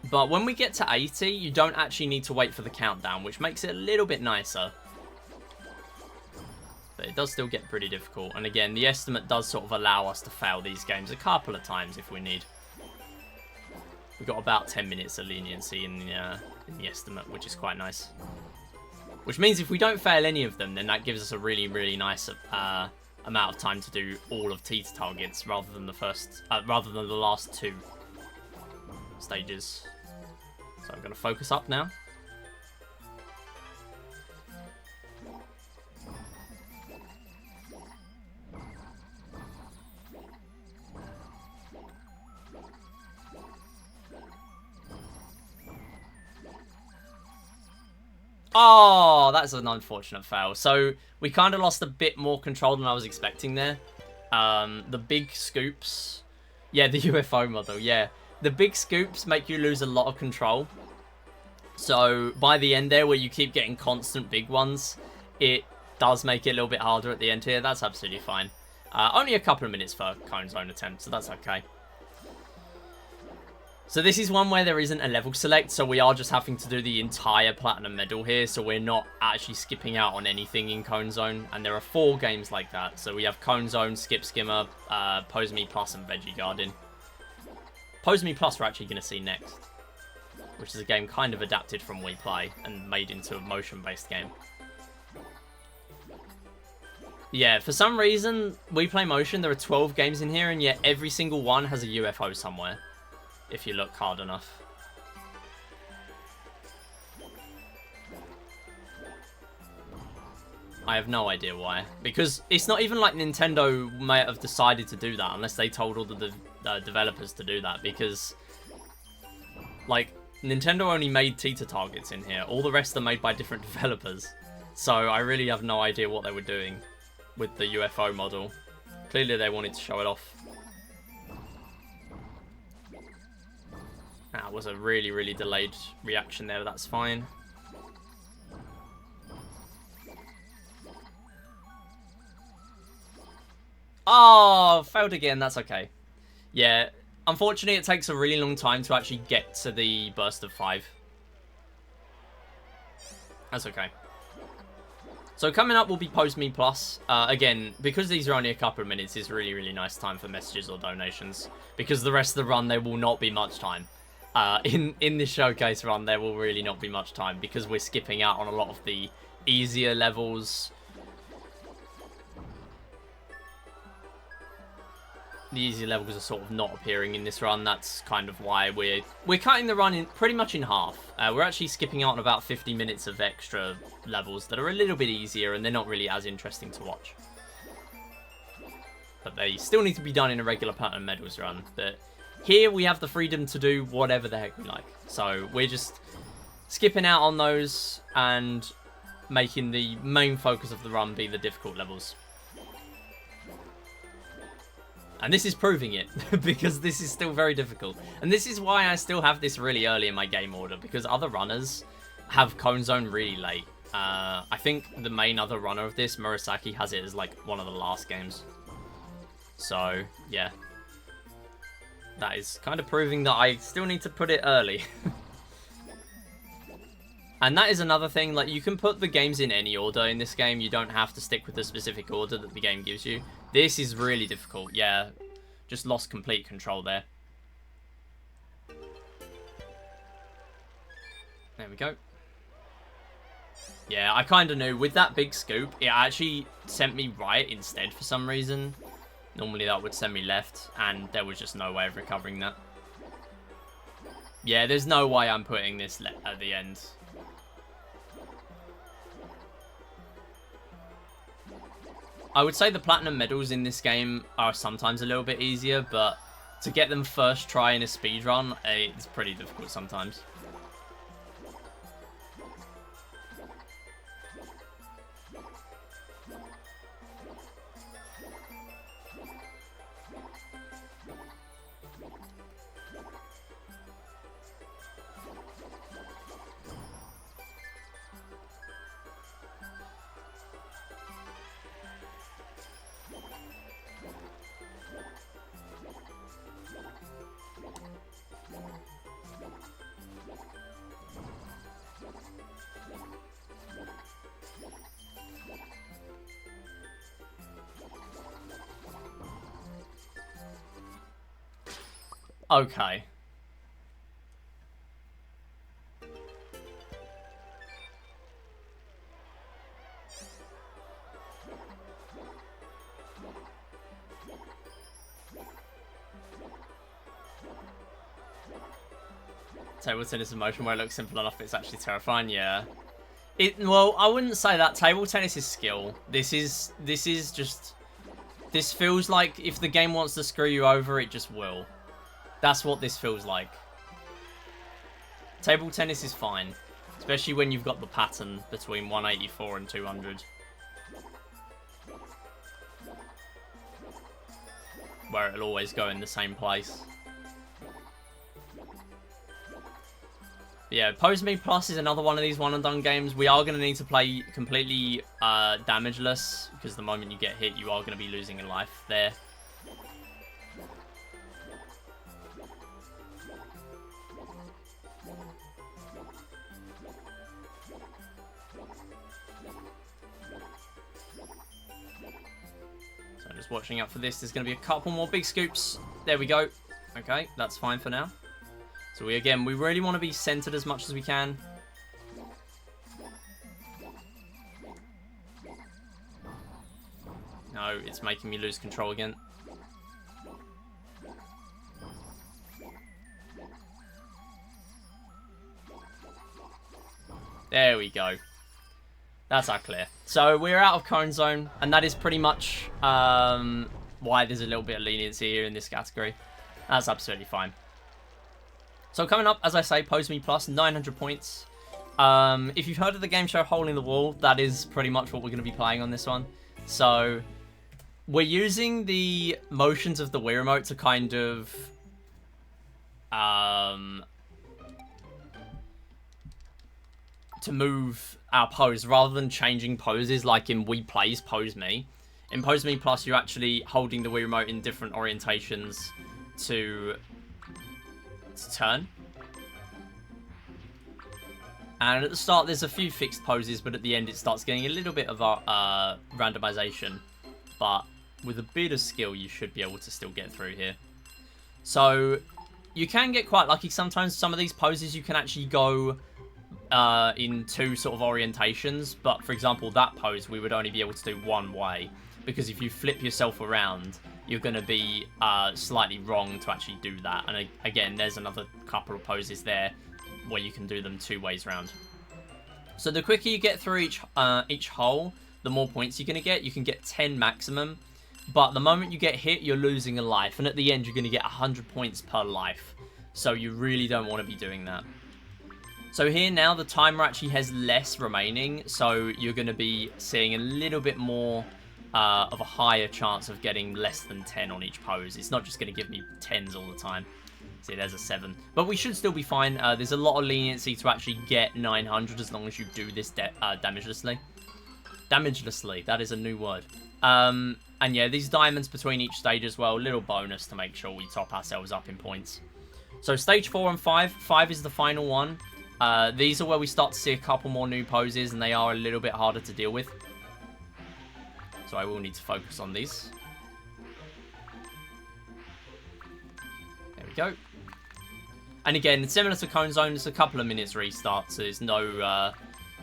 But when we get to 80, you don't actually need to wait for the countdown, which makes it a little bit nicer. But does still get pretty difficult. And again, the estimate does sort of allow us to fail these games a couple of times if we need. We've got about 10 minutes of leniency in the estimate, which is quite nice. Which means if we don't fail any of them, then that gives us a really, really nice amount of time to do all of T's targets rather than the last 2 stages. So I'm going to focus up now. Oh, that's an unfortunate fail. So we kind of lost a bit more control than I was expecting there. The big scoops. Yeah, the UFO model, yeah. The big scoops make you lose a lot of control. So by the end there, where you keep getting constant big ones, it does make it a little bit harder at the end here. That's absolutely fine. Only a couple of minutes for cone zone attempt, so that's okay. So this is one where there isn't a level select, so we are just having to do the entire platinum medal here, so we're not actually skipping out on anything in Cone Zone, and there are 4 games like that. So we have Cone Zone, Skip Skimmer, Pose Me Plus, and Veggie Garden. Pose Me Plus we're actually going to see next, which is a game kind of adapted from Wii Play and made into a motion-based game. Yeah, for some reason, Wii Play Motion, there are 12 games in here, and yet every single one has a UFO somewhere, if you look hard enough. I have no idea why. Because it's not even like Nintendo might have decided to do that, unless they told all the developers to do that. Because, like, Nintendo only made Tita targets in here. All the rest are made by different developers. So I really have no idea what they were doing with the UFO model. Clearly they wanted to show it off. That was a really, really delayed reaction there, but that's fine. Oh, failed again, that's okay. Yeah, unfortunately it takes a really long time to actually get to the burst of 5. That's okay. So coming up will be Pose Me Plus. Again, because these are only a couple of minutes, it's really, really nice time for messages or donations. Because the rest of the run, there will not be much time. In this showcase run, there will really not be much time because we're skipping out on a lot of the easier levels. The easier levels are sort of not appearing in this run. That's kind of why we're cutting the run in pretty much in half. We're actually skipping out on about 50 minutes of extra levels that are a little bit easier and they're not really as interesting to watch. But they still need to be done in a regular Platinum Medals run. But here we have the freedom to do whatever the heck we like. So we're just skipping out on those and making the main focus of the run be the difficult levels. And this is proving it, because this is still very difficult. And this is why I still have this really early in my game order, because other runners have Cone Zone really late. I think the main other runner of this, Murasaki, has it as like one of the last games. So, yeah. That is kind of proving that I still need to put it early. And that is another thing, like, you can put the games in any order in this game. You don't have to stick with the specific order that the game gives you. This is really difficult, yeah. Just lost complete control there. There we go. Yeah, I kind of knew. With that big scoop, it actually sent me right instead for some reason. Normally that would send me left, and there was just no way of recovering that. Yeah, there's no way I'm putting this at the end. I would say the platinum medals in this game are sometimes a little bit easier, but to get them first try in a speedrun, it's pretty difficult sometimes. Okay. Table tennis in motion where it looks simple enough, it's actually terrifying. Yeah. Well, I wouldn't say that. Table tennis is skill. This is just. This feels like if the game wants to screw you over, it just will. That's what this feels like. Table tennis is fine, especially when you've got the pattern between 184 and 200, where it'll always go in the same place. Yeah, Pose Me Plus is another one of these one and done games. We are going to need to play completely damageless, because the moment you get hit, you are going to be losing a life there. So just watching out for this. There's going to be a couple more big scoops. There we go. Okay, that's fine for now. So we really want to be centered as much as we can. No, it's making me lose control again. There we go. That's our clear. So we're out of cone zone, and that is pretty much why there's a little bit of leniency here in this category. That's absolutely fine. So coming up, as I say, Pose Me Plus, 900 points. If you've heard of the game show Hole in the Wall, that is pretty much what we're going to be playing on this one. So we're using the motions of the Wii Remote to kind of to move our pose rather than changing poses like in Wii Play's Pose Me. In Pose Me Plus, you're actually holding the Wii Remote in different orientations to turn. And at the start there's a few fixed poses, but at the end it starts getting a little bit of randomization. But with a bit of skill you should be able to still get through here. So you can get quite lucky sometimes. Some of these poses you can actually go in two sort of orientations, but for example that pose we would only be able to do one way, because if you flip yourself around you're going to be slightly wrong to actually do that. And again, there's another couple of poses there where you can do them two ways around. So the quicker you get through each hole, the more points you're going to get. You can get 10 maximum, but the moment you get hit, you're losing a life. And at the end, you're going to get 100 points per life. So you really don't want to be doing that. So here now, the timer actually has less remaining. So you're going to be seeing a little bit more of a higher chance of getting less than 10 on each pose. It's not just going to give me 10s all the time. See, there's a 7. But we should still be fine. There's a lot of leniency to actually get 900 as long as you do this damagelessly. Damagelessly, that is a new word. And yeah, these diamonds between each stage as well, little bonus to make sure we top ourselves up in points. So stage 4 and 5. 5 is the final one. These are where we start to see a couple more new poses, and they are a little bit harder to deal with. So I will need to focus on these. There we go. And again, similar to Cone Zone, it's a couple of minutes restart, so there's no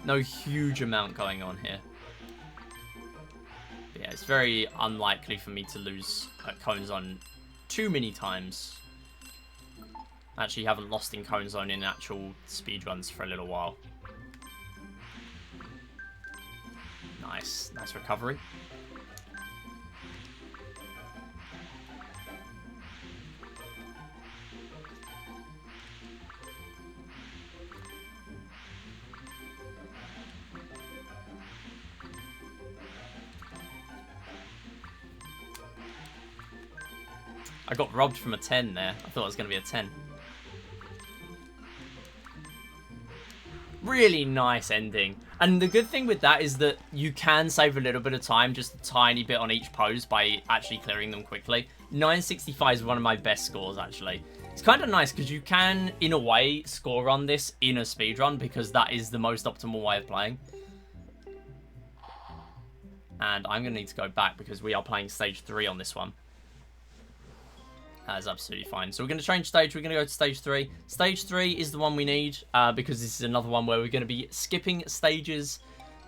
huge amount going on here. But yeah, it's very unlikely for me to lose at Cone Zone too many times. I actually haven't lost in Cone Zone in actual speedruns for a little while. Nice. Nice recovery. I got robbed from a 10 there. I thought it was going to be a 10. Really nice ending. And the good thing with that is that you can save a little bit of time, just a tiny bit on each pose by actually clearing them quickly. 965 is one of my best scores, actually. It's kind of nice because you can, in a way, score on this in a speedrun because that is the most optimal way of playing. And I'm going to need to go back because we are playing stage 3 on this one. That is absolutely fine. So we're going to change stage. We're going to go to stage 3. Stage 3 is the one we need because this is another one where we're going to be skipping stages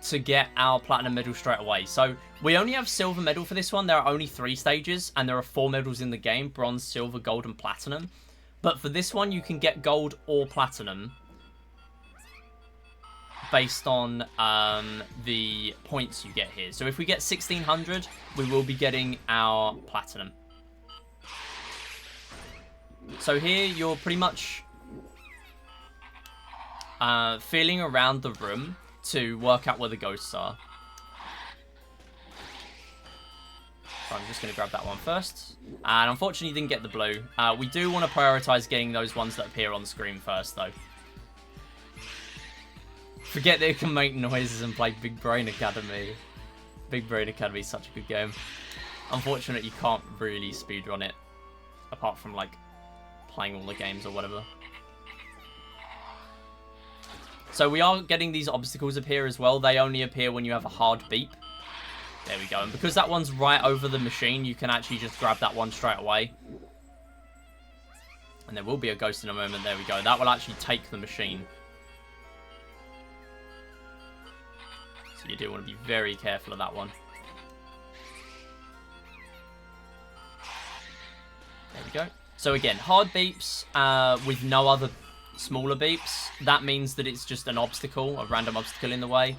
to get our platinum medal straight away. So we only have silver medal for this one. There are only 3 stages and there are 4 medals in the game: bronze, silver, gold, and platinum. But for this one, you can get gold or platinum based on the points you get here. So if we get 1600, we will be getting our platinum. So here you're pretty much feeling around the room to work out where the ghosts are. So I'm just going to grab that one first. And unfortunately didn't get the blue. We do want to prioritize getting those ones that appear on the screen first though. Forget they can make noises and play Big Brain Academy. Big Brain Academy is such a good game. Unfortunately you can't really speedrun it. Apart from like playing all the games or whatever. So we are getting these obstacles appear as well. They only appear when you have a hard beep. There we go. And because that one's right over the machine, you can actually just grab that one straight away. And there will be a ghost in a moment. There we go. That will actually take the machine. So you do want to be very careful of that one. There we go. So again, hard beeps with no other smaller beeps. That means that it's just an obstacle, a random obstacle in the way.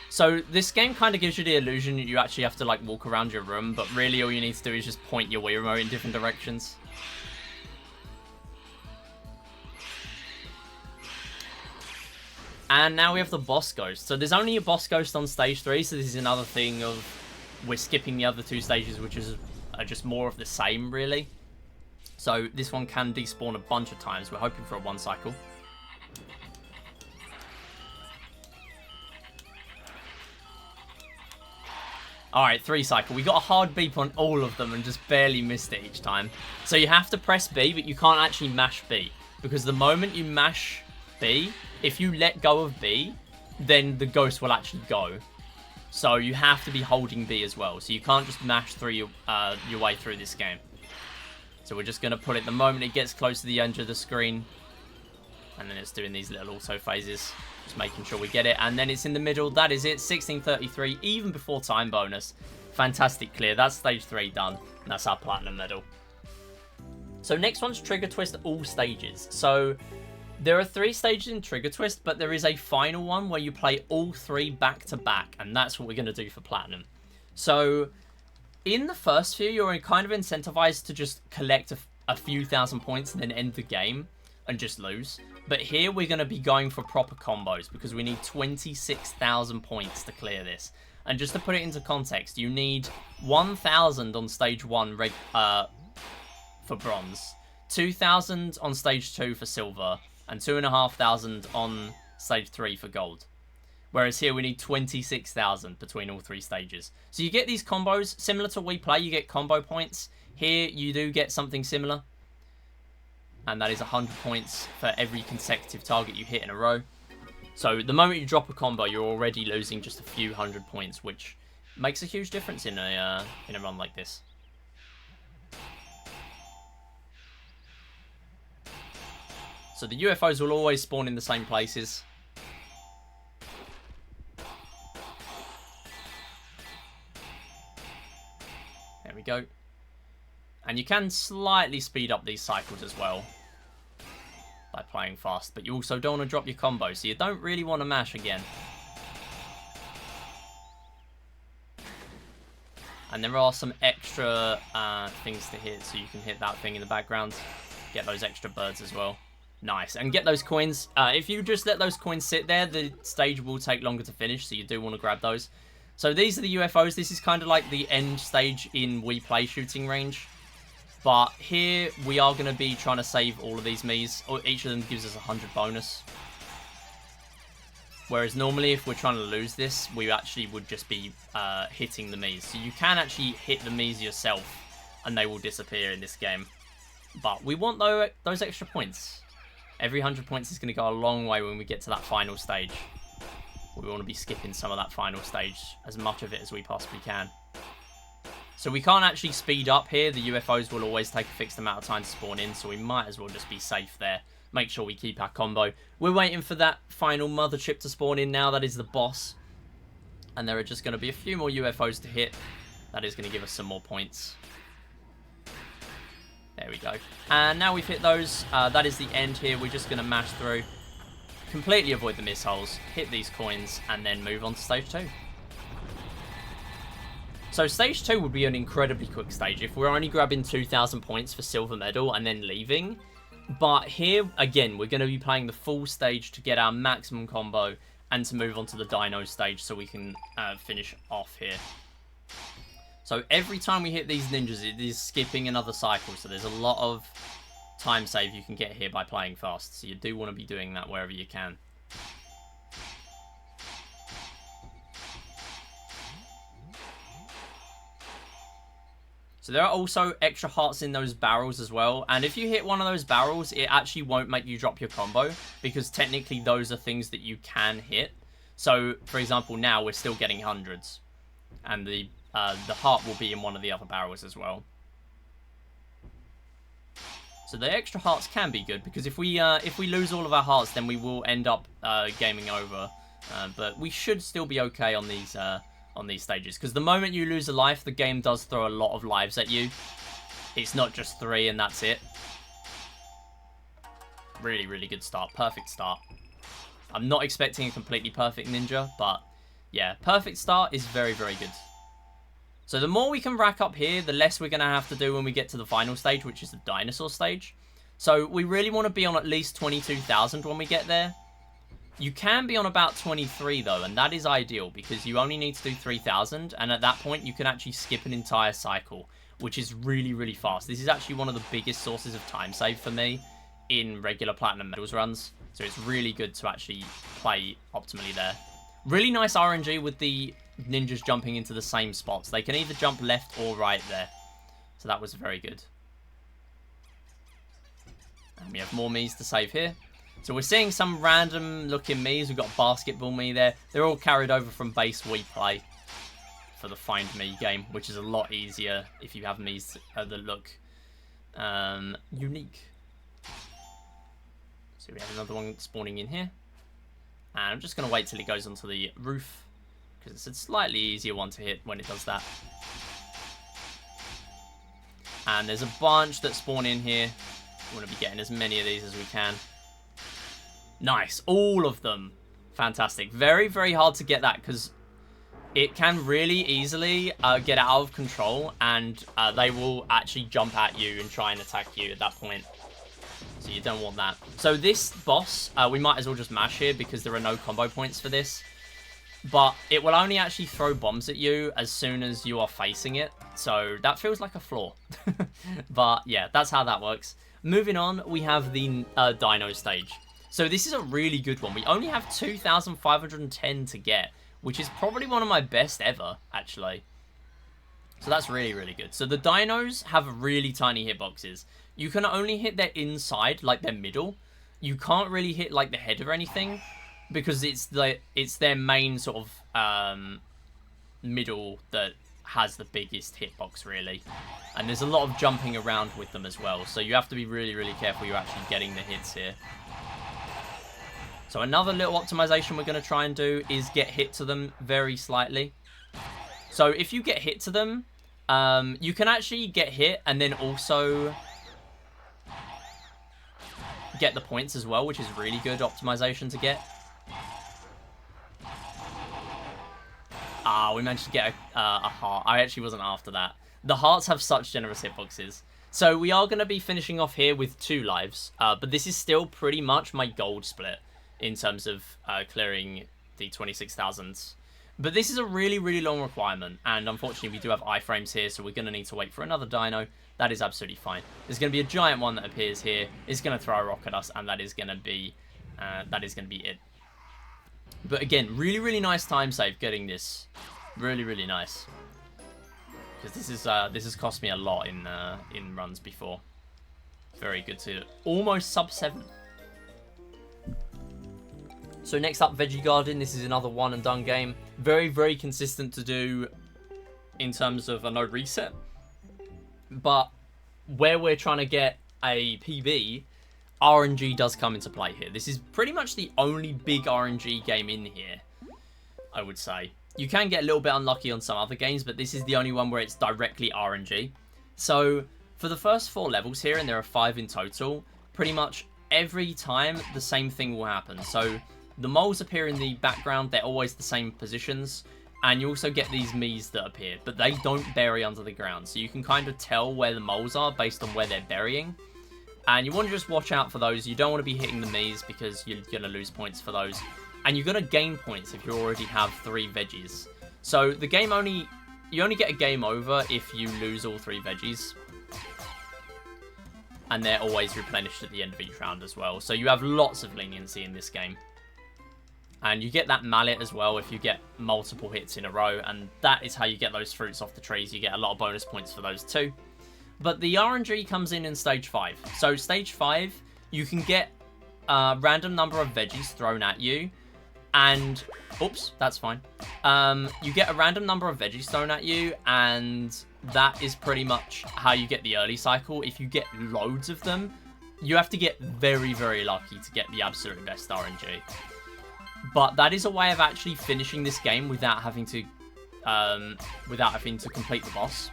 So this game kind of gives you the illusion that you actually have to like walk around your room, but really all you need to do is just point your Wii remote in different directions. And now we have the boss ghost. So there's only a boss ghost on stage 3, so this is another thing of we're skipping the other 2 stages, which is just more of the same, really. So this one can despawn a bunch of times. We're hoping for a 1 cycle. Alright, 3 cycle. We got a hard beep on all of them and just barely missed it each time. So you have to press B, but you can't actually mash B. Because the moment you mash B, if you let go of B, then the ghost will actually go. So you have to be holding B as well. So you can't just mash through your way through this game. So we're just going to put it the moment it gets close to the edge of the screen. And then it's doing these little auto phases. Just making sure we get it. And then it's in the middle. That is it. 1633, even before time bonus. Fantastic clear. That's stage 3 done. And that's our platinum medal. So next one's Trigger Twist all stages. So there are 3 stages in Trigger Twist, but there is a final one where you play all 3 back to back. And that's what we're going to do for platinum. So in the first few, you're kind of incentivized to just collect a few thousand points and then end the game and just lose. But here we're going to be going for proper combos because we need 26,000 points to clear this. And just to put it into context, you need 1,000 on stage 1 for bronze, 2,000 on stage 2 for silver, and 2,500 on stage 3 for gold. Whereas here we need 26,000 between all 3 stages. So you get these combos, similar to Wii Play, you get combo points. Here you do get something similar. And that is 100 points for every consecutive target you hit in a row. So the moment you drop a combo, you're already losing just a few hundred points, which makes a huge difference in a run like this. So the UFOs will always spawn in the same places. There we go. And you can slightly speed up these cycles as well by playing fast, but you also don't want to drop your combo, so you don't really want to mash again. And there are some extra things to hit, so you can hit that thing in the background, get those extra birds as well. Nice. And get those coins. If you just let those coins sit there, the stage will take longer to finish, so you do want to grab those. So these are the UFOs. This is kind of like the end stage in Wii Play shooting range. But here we are going to be trying to save all of these Miis. Each of them gives us 100 bonus. Whereas normally if we're trying to lose this, we actually would just be hitting the Miis. So you can actually hit the Miis yourself and they will disappear in this game. But we want those extra points. Every 100 points is going to go a long way when we get to that final stage. We want to be skipping some of that final stage, as much of it as we possibly can. So we can't actually speed up here. The UFOs will always take a fixed amount of time to spawn in, so we might as well just be safe there. Make sure we keep our combo. We're waiting for that final mothership to spawn in now. That is the boss. And there are just going to be a few more UFOs to hit. That is going to give us some more points. There we go. And now we've hit those. That is the end here. We're just going to mash through. Completely avoid the missiles. Hit these coins. And then move on to stage 2. So stage 2 would be an incredibly quick stage if we're only grabbing 2,000 points for silver medal and then leaving. But here, again, we're going to be playing the full stage to get our maximum combo and to move on to the dino stage so we can finish off here. So every time we hit these ninjas, it is skipping another cycle. So there's a lot of time save you can get here by playing fast. So you do want to be doing that wherever you can. So there are also extra hearts in those barrels as well. And if you hit one of those barrels, it actually won't make you drop your combo, because technically those are things that you can hit. So, for example, now we're still getting hundreds. And the heart will be in one of the other barrels as well. So the extra hearts can be good, because if we lose all of our hearts, then we will end up gaming over. But we should still be okay on these stages, because the moment you lose a life, the game does throw a lot of lives at you. It's not just 3 and that's it. Really, really good start. Perfect start. I'm not expecting a completely perfect ninja, but yeah, perfect start is very, very good. So the more we can rack up here, the less we're going to have to do when we get to the final stage, which is the dinosaur stage. So we really want to be on at least 22,000 when we get there. You can be on about 23 though, and that is ideal because you only need to do 3,000, and at that point you can actually skip an entire cycle, which is really, really fast. This is actually one of the biggest sources of time save for me in regular Platinum Medals runs, so it's really good to actually play optimally there. Really nice RNG with the ninjas jumping into the same spots. They can either jump left or right there, so that was very good. And we have more Miis to save here. So we're seeing some random looking Miis. We've got Basketball Mii there. They're all carried over from base Wii Play for the Find Mii game, which is a lot easier if you have Miis that look unique. So we have another one spawning in here. And I'm just going to wait till it goes onto the roof, because it's a slightly easier one to hit when it does that. And there's a bunch that spawn in here. We want to be getting as many of these as we can. Nice. All of them. Fantastic. Very, very hard to get that because it can really easily get out of control, and they will actually jump at you and try and attack you at that point. So you don't want that. So this boss, we might as well just mash here because there are no combo points for this. But it will only actually throw bombs at you as soon as you are facing it. So that feels like a flaw. But yeah, that's how that works. Moving on, we have the Dino stage. So this is a really good one. We only have 2,510 to get, which is probably one of my best ever, actually. So that's really, really good. So the dinos have really tiny hitboxes. You can only hit their inside, like their middle. You can't really hit like the head or anything, because it's their main sort of middle that has the biggest hitbox, really. And there's a lot of jumping around with them as well. So you have to be really, really careful you're actually getting the hits here. So another little optimization we're going to try and do is get hit to them very slightly. So if you get hit to them, you can actually get hit and then also get the points as well, which is really good optimization to get. Ah, we managed to get a heart. I actually wasn't after that. The hearts have such generous hitboxes. So we are going to be finishing off here with 2 lives. But this is still pretty much my gold split in terms of clearing the 26,000s. But this is a really, really long requirement. And unfortunately, we do have iframes here, so we're going to need to wait for another dino. That is absolutely fine. There's going to be a giant one that appears here. It's going to throw a rock at us, and that is going to be it. But again, really, really nice time save getting this. Really, really nice. Because this has cost me a lot in runs before. Very good to almost sub 7. So next up, Veggie Garden. This is another one and done game. Very, very consistent to do in terms of a no reset. But where we're trying to get a PB, RNG does come into play here. This is pretty much the only big RNG game in here, I would say. You can get a little bit unlucky on some other games, but this is the only one where it's directly RNG. So for the first 4 levels here, and there are 5 in total, pretty much every time the same thing will happen. So the moles appear in the background, they're always the same positions, and you also get these Miis that appear, but they don't bury under the ground. So you can kind of tell where the moles are based on where they're burying. And you want to just watch out for those. You don't want to be hitting the Miis because you're going to lose points for those. And you're going to gain points if you already have 3 veggies. So the game you only get a game over if you lose all 3 veggies. And they're always replenished at the end of each round as well. So you have lots of leniency in this game. And you get that mallet as well if you get multiple hits in a row. And that is how you get those fruits off the trees. You get a lot of bonus points for those too. But the RNG comes in stage 5. So stage 5, you can get a random number of veggies thrown at you. And, oops, that's fine. You get a random number of veggies thrown at you. And that is pretty much how you get the early cycle. If you get loads of them, you have to get very, very lucky to get the absolute best RNG. But that is a way of actually finishing this game without having to complete the boss.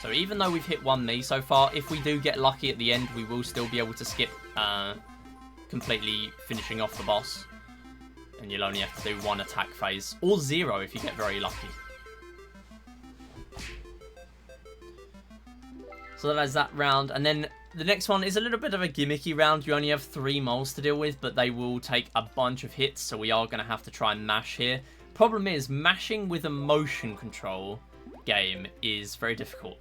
So even though we've hit 1 Mii so far, if we do get lucky at the end, we will still be able to skip completely finishing off the boss. And you'll only have to do 1 attack phase, or 0 if you get very lucky. So that is that round, and then the next one is a little bit of a gimmicky round. You only have 3 moles to deal with, but they will take a bunch of hits, so we are going to have to try and mash here. Problem is, mashing with a motion control game is very difficult.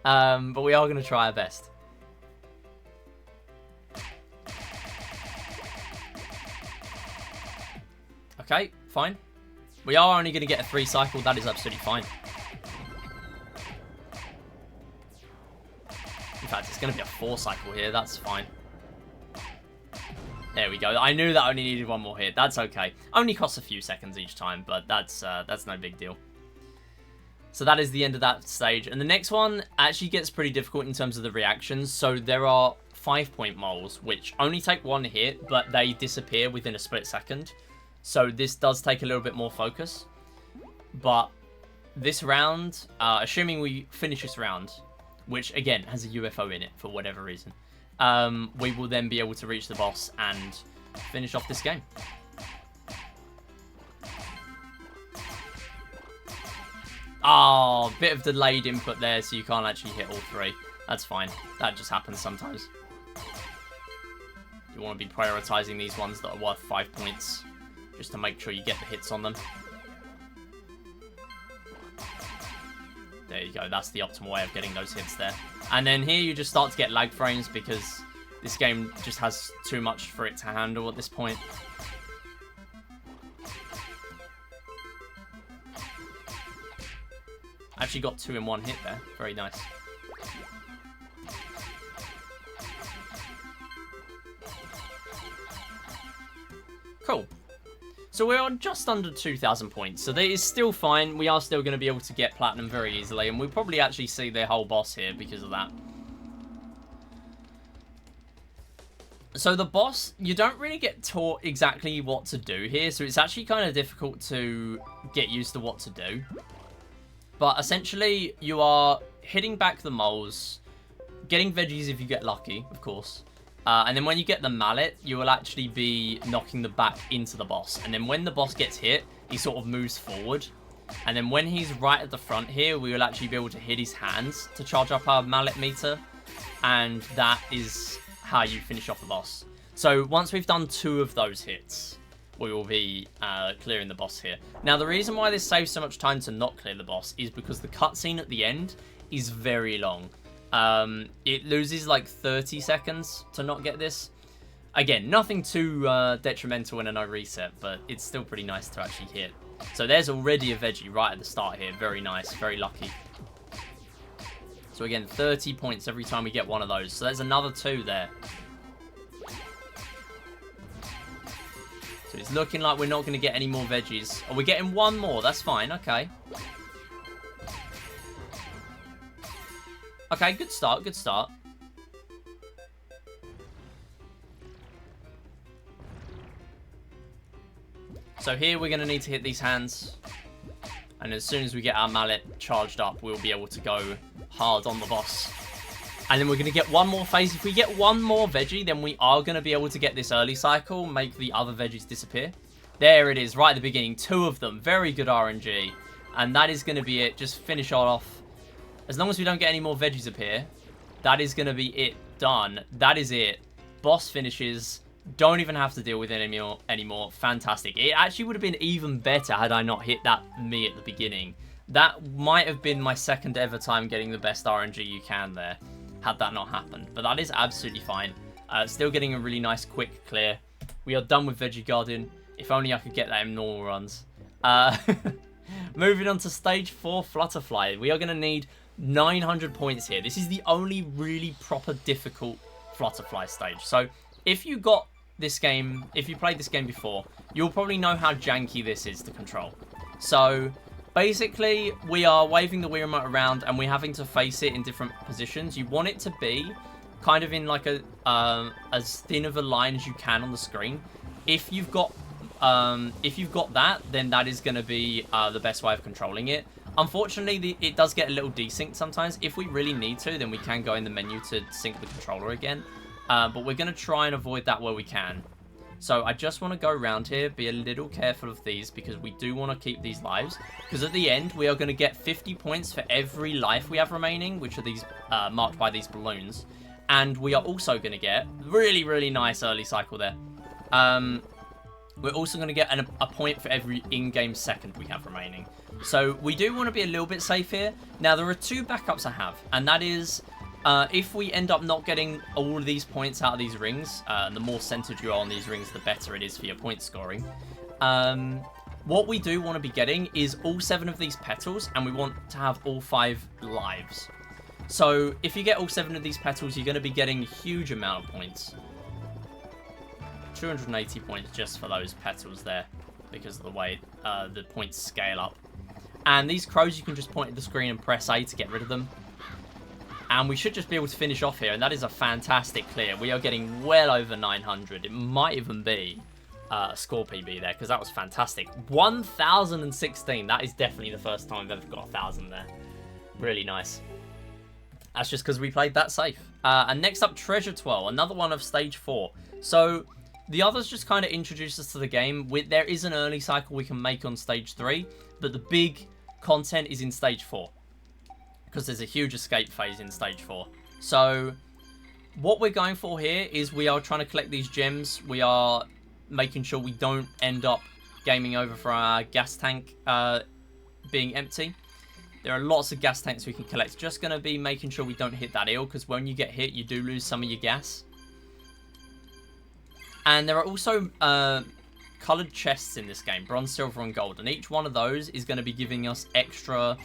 But we are going to try our best. Okay, fine. We are only going to get a 3 cycle. That is absolutely fine. In fact, it's going to be a 4 cycle here. That's fine. There we go. I knew that only needed 1 more hit. That's okay. Only costs a few seconds each time, but that's no big deal. So that is the end of that stage. And the next one actually gets pretty difficult in terms of the reactions. So there are 5-point moles, which only take 1 hit, but they disappear within a split second. So this does take a little bit more focus. But this round, assuming we finish this round, which again has a UFO in it for whatever reason, we will then be able to reach the boss and finish off this game. Oh, bit of delayed input there, so you can't actually hit all 3. That's fine. That just happens sometimes. You want to be prioritizing these ones that are worth 5 points, just to make sure you get the hits on them. There you go, that's the optimal way of getting those hits there. And then here you just start to get lag frames because this game just has too much for it to handle at this point. Actually got 2 in 1 hit there, very nice. Cool. So we're on just under 2,000 points, so that is still fine. We are still going to be able to get platinum very easily, and we'll probably actually see their whole boss here because of that. So the boss, you don't really get taught exactly what to do here, so it's actually kind of difficult to get used to what to do. But essentially, you are hitting back the moles, getting veggies if you get lucky, of course. And then when you get the mallet, you will actually be knocking the back into the boss. And then when the boss gets hit, he sort of moves forward. And then when he's right at the front here, we will actually be able to hit his hands to charge up our mallet meter. And that is how you finish off the boss. So once we've done 2 of those hits, we will be clearing the boss here. Now, the reason why this saves so much time to not clear the boss is because the cutscene at the end is very long. It loses like 30 seconds to not get this. Again, nothing too detrimental in a no reset, but it's still pretty nice to actually hit. So there's already a veggie right at the start here. Very nice, very lucky. So again, 30 points every time we get one of those. So there's another 2 there. So it's looking like we're not going to get any more veggies. Oh, we're getting 1 more. That's fine. Okay. Okay, good start. Good start. So here we're going to need to hit these hands. And as soon as we get our mallet charged up, we'll be able to go hard on the boss. And then we're going to get 1 more phase. If we get 1 more veggie, then we are going to be able to get this early cycle, make the other veggies disappear. There it is, right at the beginning. 2 of them. Very good RNG. And that is going to be it. Just finish off. As long as we don't get any more veggies appear, that is going to be it. Done. That is it. Boss finishes. Don't even have to deal with it anymore. Fantastic. It actually would have been even better had I not hit that me at the beginning. That might have been my second ever time getting the best RNG you can there, had that not happened. But that is absolutely fine. Still getting a really nice quick clear. We are done with Veggie Garden. If only I could get that in normal runs. Moving on to stage 4, Flutterfly. We are going to need 900 points here. This is the only really proper difficult Flutterfly stage. So if you got this game, if you played this game before, you'll probably know how janky this is to control. So basically, we are waving the Wii Remote around and we're having to face it in different positions. You want it to be kind of in like a as thin of a line as you can on the screen. If you've got that, then that is going to be the best way of controlling it. Unfortunately, it does get a little desynced sometimes. If we really need to, then we can go in the menu to sync the controller again. But we're going to try and avoid that where we can. So I just want to go around here, be a little careful of these, because we do want to keep these lives. Because at the end, we are going to get 50 points for every life we have remaining, which are these marked by these balloons. And we are also going to get really, really nice early cycle there. We're also going to get a point for every in-game second we have remaining. So we do want to be a little bit safe here. Now, there are 2 backups I have, and that is if we end up not getting all of these points out of these rings, the more centered you are on these rings, the better it is for your point scoring. What we do want to be getting is all 7 of these petals, and we want to have all 5 lives. So if you get all 7 of these petals, you're going to be getting a huge amount of points. 280 points just for those petals there, because of the way the points scale up. And these crows, you can just point at the screen and press A to get rid of them. And we should just be able to finish off here, and that is a fantastic clear. We are getting well over 900. It might even be a score PB there, because that was fantastic. 1,016. That is definitely the first time I've ever got 1,000 there. Really nice. That's just because we played that safe. And next up, Treasure Twirl, another one of stage 4. So the others just kind of introduce us to the game. There is an early cycle we can make on stage 3, but the big content is in stage 4. Because there's a huge escape phase in stage 4. So what we're going for here is we are trying to collect these gems. We are making sure we don't end up gaming over for our gas tank being empty. There are lots of gas tanks we can collect. Just going to be making sure we don't hit that eel, because when you get hit, you do lose some of your gas. And there are also coloured chests in this game, bronze, silver, and gold. And each one of those is going to be giving us extra...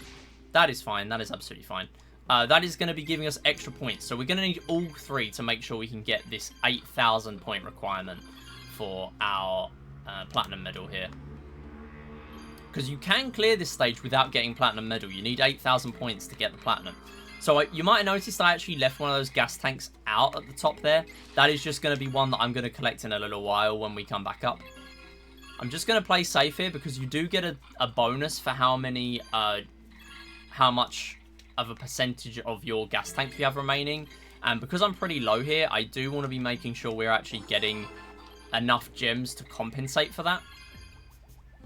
That is fine. That is absolutely fine. That is going to be giving us extra points. So we're going to need all 3 to make sure we can get this 8,000 point requirement for our platinum medal here. Because you can clear this stage without getting platinum medal. You need 8,000 points to get the platinum. So you might have noticed I actually left one of those gas tanks out at the top there. That is just going to be one that I'm going to collect in a little while when we come back up. I'm just going to play safe here, because you do get a bonus for how much of a percentage of your gas tank you have remaining. And because I'm pretty low here, I do want to be making sure we're actually getting enough gems to compensate for that.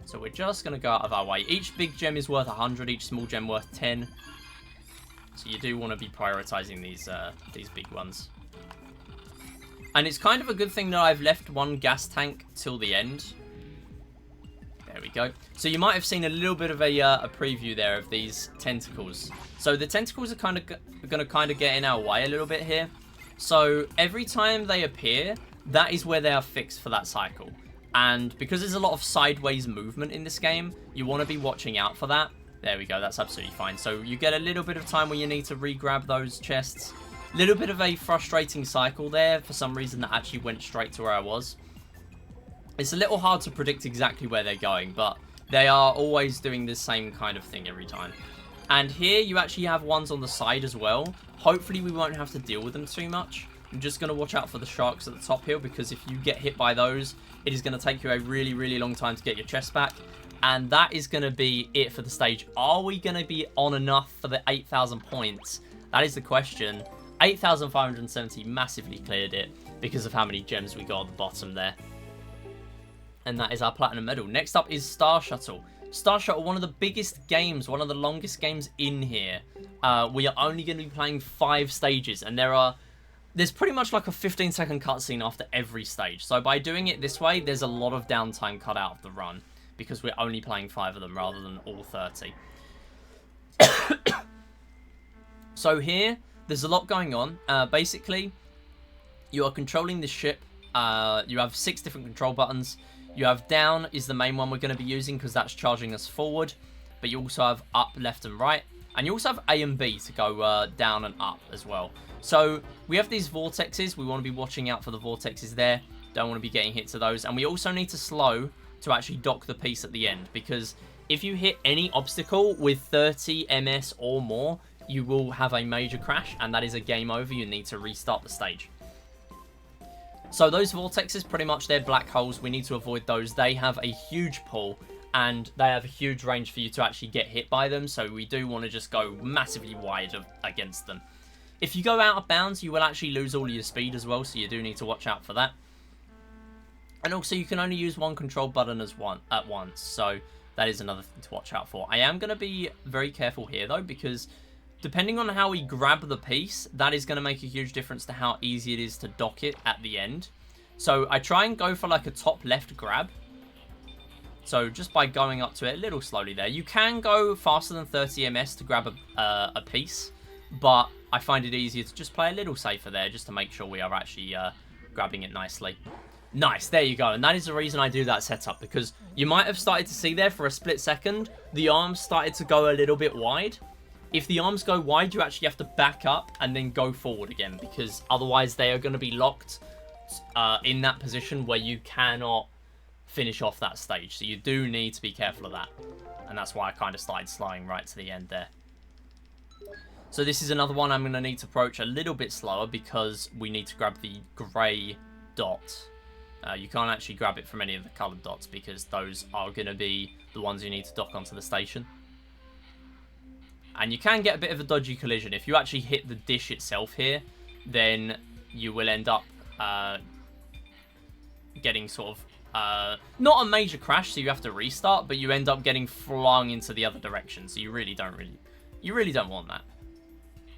So we're just going to go out of our way. Each big gem is worth 100, each small gem worth 10. So you do want to be prioritizing these big ones. And it's kind of a good thing that I've left one gas tank till the end. There we go. So you might have seen a little bit of a preview there of these tentacles. So the tentacles are going to get in our way a little bit here. So every time they appear, that is where they are fixed for that cycle. And because there's a lot of sideways movement in this game, you want to be watching out for that. There we go, that's absolutely fine. So you get a little bit of time where you need to re-grab those chests. Little bit of a frustrating cycle there. For some reason, that actually went straight to where I was. It's a little hard to predict exactly where they're going, but they are always doing the same kind of thing every time. And here, you actually have ones on the side as well. Hopefully, we won't have to deal with them too much. I'm just going to watch out for the sharks at the top hill, because if you get hit by those, it is going to take you a really, really long time to get your chest back. And that is going to be it for the stage. Are we going to be on enough for the 8,000 points? That is the question. 8,570 massively cleared it because of how many gems we got at the bottom there. And that is our platinum medal. Next up is Star Shuttle. Star Shuttle, one of the biggest games, one of the longest games in here. We are only going to be playing 5 stages, and there's pretty much like a 15-second cutscene after every stage. So by doing it this way, there's a lot of downtime cut out of the run, because we're only playing 5 of them rather than all 30. So here, there's a lot going on. Basically, you are controlling the ship. You have 6 different control buttons. You have down is the main one we're going to be using because that's charging us forward. But you also have up, left, and right. And you also have A and B to go down and up as well. So we have these vortexes. We want to be watching out for the vortexes there. Don't want to be getting hit to those. And we also need to slow to actually dock the piece at the end, because if you hit any obstacle with 30 ms or more, you will have a major crash, and that is a game over. You need to restart the stage. So those vortexes, pretty much they're black holes. We need to avoid those. They have a huge pull, and they have a huge range for you to actually get hit by them, so we do want to just go massively wide against them. If you go out of bounds, you will actually lose all your speed as well, so you do need to watch out for that. And also, you can only use one control button at once, so that is another thing to watch out for. I am going to be very careful here, though, because depending on how we grab the piece, that is going to make a huge difference to how easy it is to dock it at the end. So I try and go for like a top left grab. So just by going up to it a little slowly there. You can go faster than 30 ms to grab a piece, but I find it easier to just play a little safer there just to make sure we are actually grabbing it nicely. Nice, there you go. And that is the reason I do that setup, because you might have started to see there for a split second, the arms started to go a little bit wide. If the arms go wide, you actually have to back up and then go forward again, because otherwise they are going to be locked in that position where you cannot finish off that stage. So you do need to be careful of that. And that's why I kind of started slowing right to the end there. So this is another one I'm going to need to approach a little bit slower, because we need to grab the grey dot. You can't actually grab it from any of the coloured dots, because those are going to be the ones you need to dock onto the station. And you can get a bit of a dodgy collision. If you actually hit the dish itself here, then you will end up getting sort of, not a major crash, so you have to restart, but you end up getting flung into the other direction. So you really don't want that.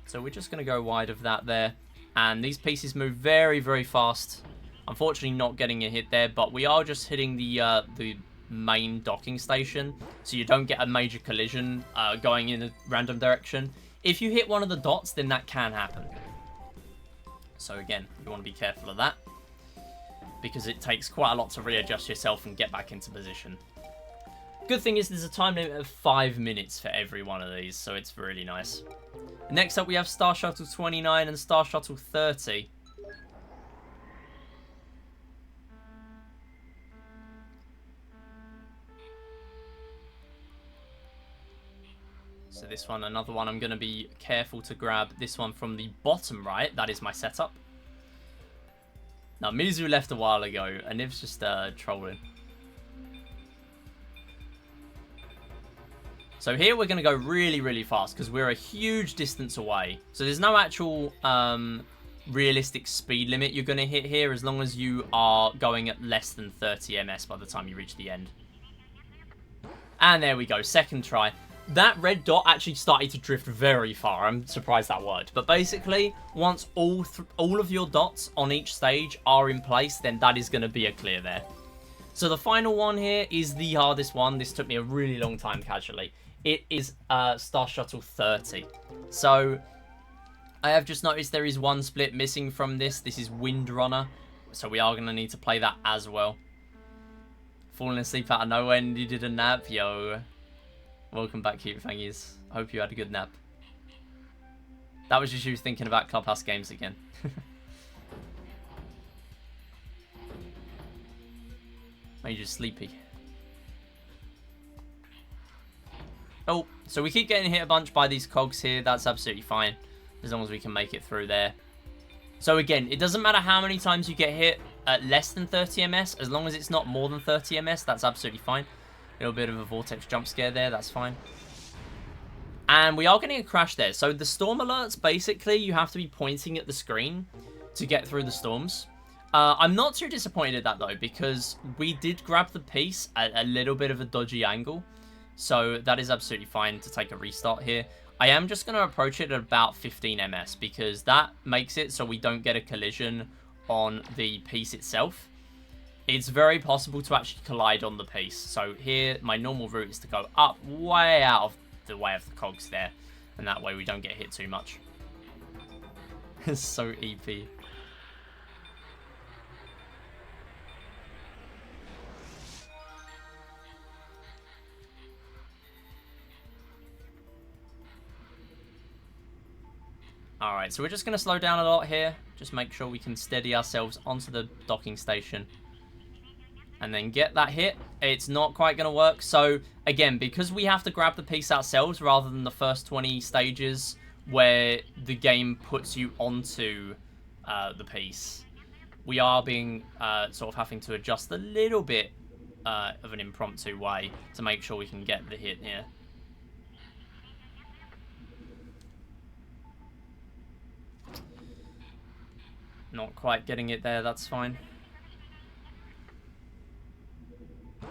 So we're just going to go wide of that there. And these pieces move very, very fast. Unfortunately, not getting a hit there, but we are just hitting the main docking station, so you don't get a major collision going in a random direction. If you hit one of the dots, then that can happen. So again, you want to be careful of that, because it takes quite a lot to readjust yourself and get back into position. Good thing is there's a time limit of 5 minutes for every one of these, so it's really nice. Next up, we have Star Shuttle 29 and Star Shuttle 30. So this one, another one, I'm going to be careful to grab this one from the bottom right. That is my setup. Now, Mizu left a while ago, and Niv's just trolling. So here we're going to go really, really fast, because we're a huge distance away. So there's no actual realistic speed limit you're going to hit here, as long as you are going at less than 30 ms by the time you reach the end. And there we go, second try. That red dot actually started to drift very far. I'm surprised that worked. But basically, once all of your dots on each stage are in place, then that is going to be a clear there. So the final one here is the hardest one. This took me a really long time casually. It is Star Shuttle 30. So I have just noticed there is one split missing from this. This is Wind Runner. So we are going to need to play that as well. Falling asleep out of nowhere and you did a nap, yo. Welcome back, cute thingies. Hope you had a good nap. That was just you thinking about Clubhouse games again. Are you just sleepy? Oh, so we keep getting hit a bunch by these cogs here. That's absolutely fine, as long as we can make it through there. So again, it doesn't matter how many times you get hit at less than 30 ms, as long as it's not more than 30 ms, that's absolutely fine. A little bit of a vortex jump scare there, that's fine. And we are getting a crash there. So the storm alerts, basically, you have to be pointing at the screen to get through the storms. I'm not too disappointed at that, though, because we did grab the piece at a little bit of a dodgy angle. So that is absolutely fine to take a restart here. I am just going to approach it at about 15 ms, because that makes it so we don't get a collision on the piece itself. It's very possible to actually collide on the piece. So here, my normal route is to go up way out of the way of the cogs there, and that way we don't get hit too much. It's so EP. Alright, so we're just going to slow down a lot here. Just make sure we can steady ourselves onto the docking station. And then get that hit. It's not quite going to work. So, again, because we have to grab the piece ourselves rather than the first 20 stages where the game puts you onto the piece, we are being sort of having to adjust a little bit of an impromptu way to make sure we can get the hit here. Not quite getting it there, that's fine.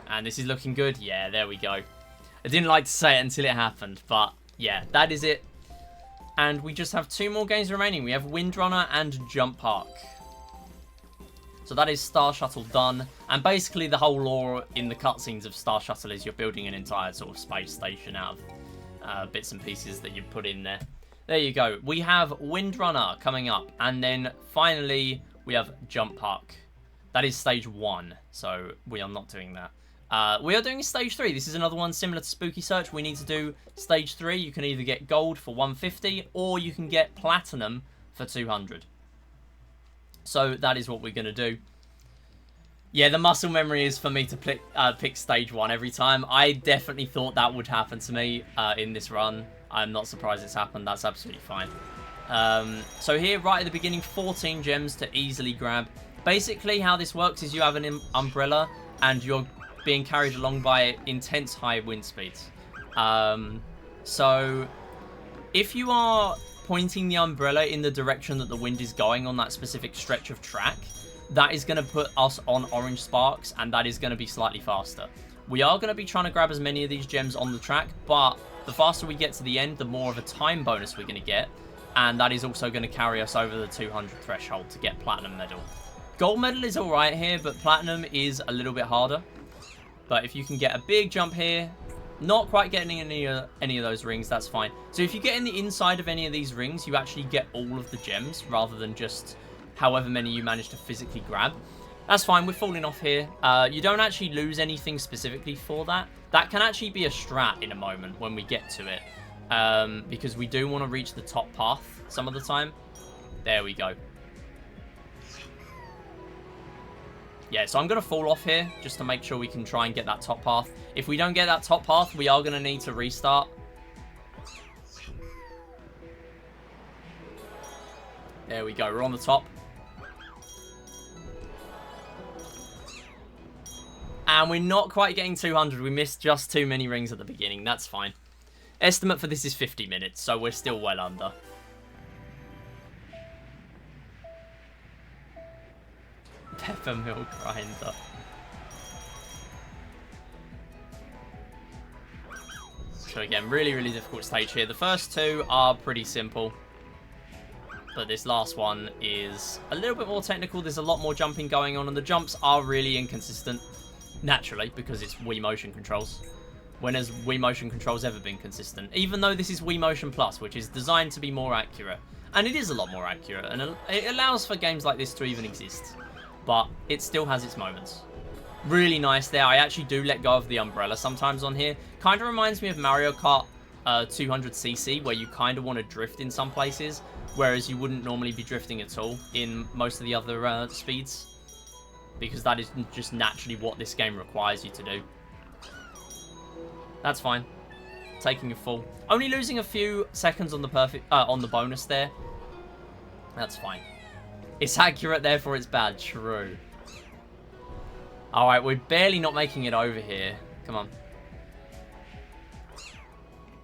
And this is looking good. Yeah, there we go. I didn't like to say it until it happened, but yeah, that is it. And we just have 2 more games remaining. We have Windrunner and Jump Park. So that is Star Shuttle done. And basically the whole lore in the cutscenes of Star Shuttle is you're building an entire sort of space station out of bits and pieces that you put in there. There you go. We have Windrunner coming up. And then finally, we have Jump Park. That is stage 1. So we are not doing that. We are doing stage 3. This is another one similar to Spooky Search. We need to do stage 3. You can either get gold for 150 or you can get platinum for 200. So that is what we're going to do. Yeah, the muscle memory is for me to pick stage 1 every time. I definitely thought that would happen to me in this run. I'm not surprised it's happened. That's absolutely fine. So here, right at the beginning, 14 gems to easily grab. Basically, how this works is you have an umbrella and you're being carried along by intense high wind speeds. So if you are pointing the umbrella in the direction that the wind is going on that specific stretch of track, that is going to put us on orange sparks, and that is going to be slightly faster. We are going to be trying to grab as many of these gems on the track, but the faster we get to the end, the more of a time bonus we're going to get, and that is also going to carry us over the 200 threshold to get platinum medal. Gold medal is alright here, but platinum is a little bit harder. But if you can get a big jump here, not quite getting any of those rings, that's fine. So if you get in the inside of any of these rings, you actually get all of the gems rather than just however many you manage to physically grab. That's fine, we're falling off here. You don't actually lose anything specifically for that. That can actually be a strat in a moment when we get to it. Because we do want to reach the top path some of the time. There we go. Yeah, so I'm going to fall off here just to make sure we can try and get that top path. If we don't get that top path, we are going to need to restart. There we go, we're on the top. And we're not quite getting 200. We missed just too many rings at the beginning. That's fine. Estimate for this is 50 minutes, so we're still well under. Peppermill grinder. So again, really, really difficult stage here. The first 2 are pretty simple. But this last one is a little bit more technical. There's a lot more jumping going on, and the jumps are really inconsistent. Naturally, because it's Wii Motion controls. When has Wii Motion controls ever been consistent? Even though this is Wii Motion Plus, which is designed to be more accurate. And it is a lot more accurate, and it allows for games like this to even exist. But it still has its moments. Really nice there. I actually do let go of the umbrella sometimes on here. Kind of reminds me of Mario Kart 200cc, where you kind of want to drift in some places, whereas you wouldn't normally be drifting at all in most of the other speeds, because that is just naturally what this game requires you to do. That's fine. Taking a fall. Only losing a few seconds on the on the bonus there. That's fine. It's accurate, therefore it's bad. True. Alright, we're barely not making it over here. Come on.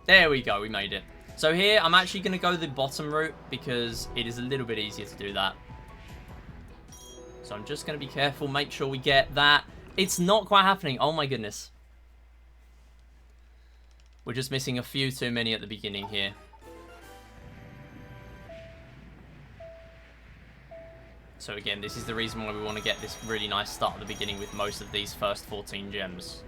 There we go, we made it. So here, I'm actually going to go the bottom route because it is a little bit easier to do that. So I'm just going to be careful, make sure we get that. It's not quite happening. Oh my goodness. We're just missing a few too many at the beginning here. So again, this is the reason why we want to get this really nice start at the beginning with most of these first 14 gems.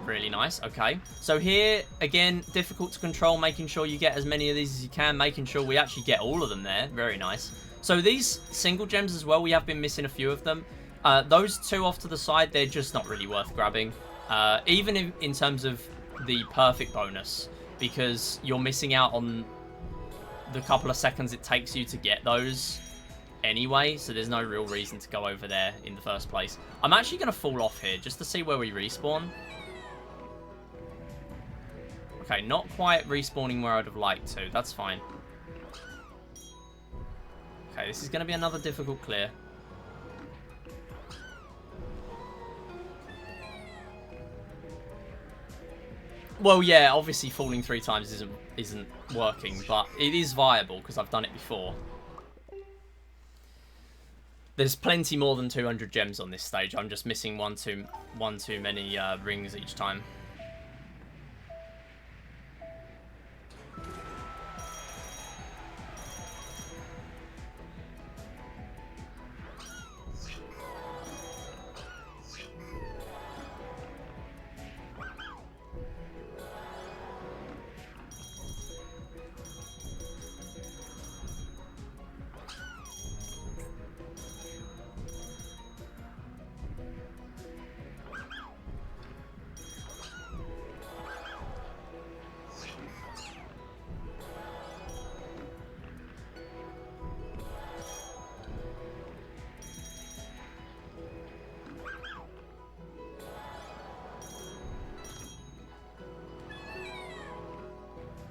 Really nice. Okay. So here, again, difficult to control, making sure you get as many of these as you can, making sure we actually get all of them there. Very nice. So these single gems as well, we have been missing a few of them. Those two off to the side, they're just not really worth grabbing. Even in terms of the perfect bonus, because you're missing out on the couple of seconds it takes you to get those anyway, so there's no real reason to go over there in the first place. I'm actually going to fall off here just to see where we respawn. Okay, not quite respawning where I'd have liked to. That's fine. Okay, this is going to be another difficult clear. Well, yeah, obviously falling 3 times isn't working, but it is viable because I've done it before. There's plenty more than 200 gems on this stage. I'm just missing one too many rings each time.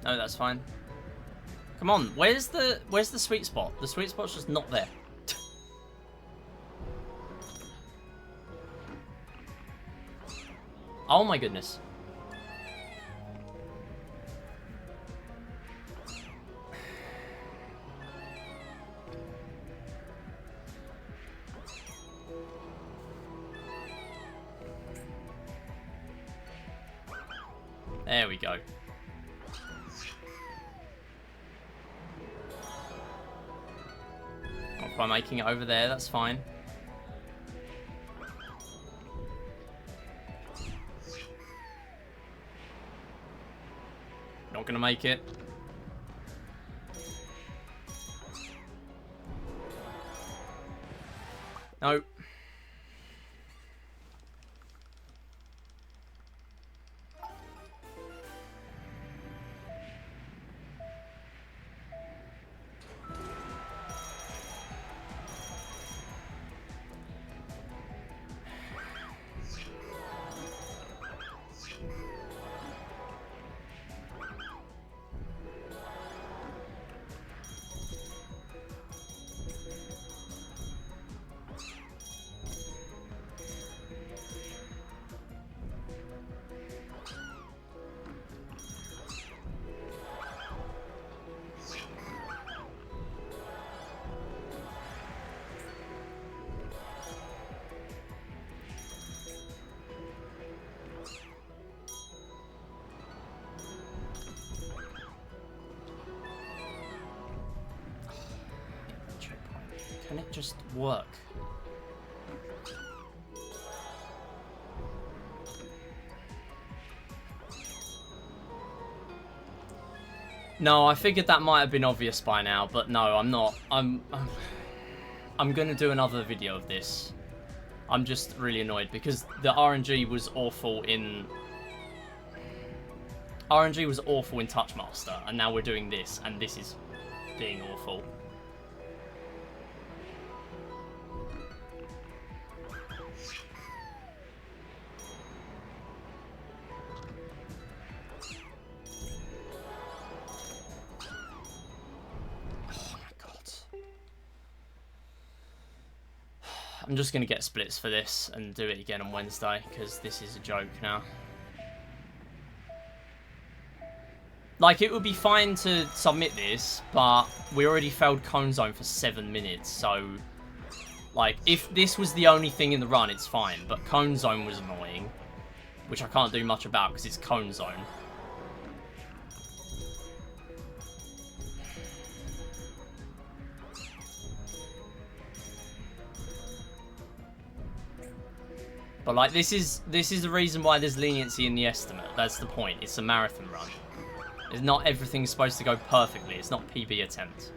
No, that's fine. Come on, where's the sweet spot? The sweet spot's just not there. Oh my goodness. There we go. Not quite making it over there, that's fine. Not gonna make it. Nope. Can it just work? No, I figured that might have been obvious by now, but no, I'm not. I'm gonna do another video of this. I'm just really annoyed because the RNG was awful in TouchMaster, and now we're doing this, and this is being awful. I'm just going to get splits for this and do it again on Wednesday, because this is a joke now. Like, it would be fine to submit this, but we already failed Cone Zone for 7 minutes, so... Like, if this was the only thing in the run, it's fine, but Cone Zone was annoying, which I can't do much about because it's Cone Zone. But like, this is the reason why there's leniency in the estimate. That's the point. It's a marathon run. It's not everything's supposed to go perfectly. It's not PB attempt.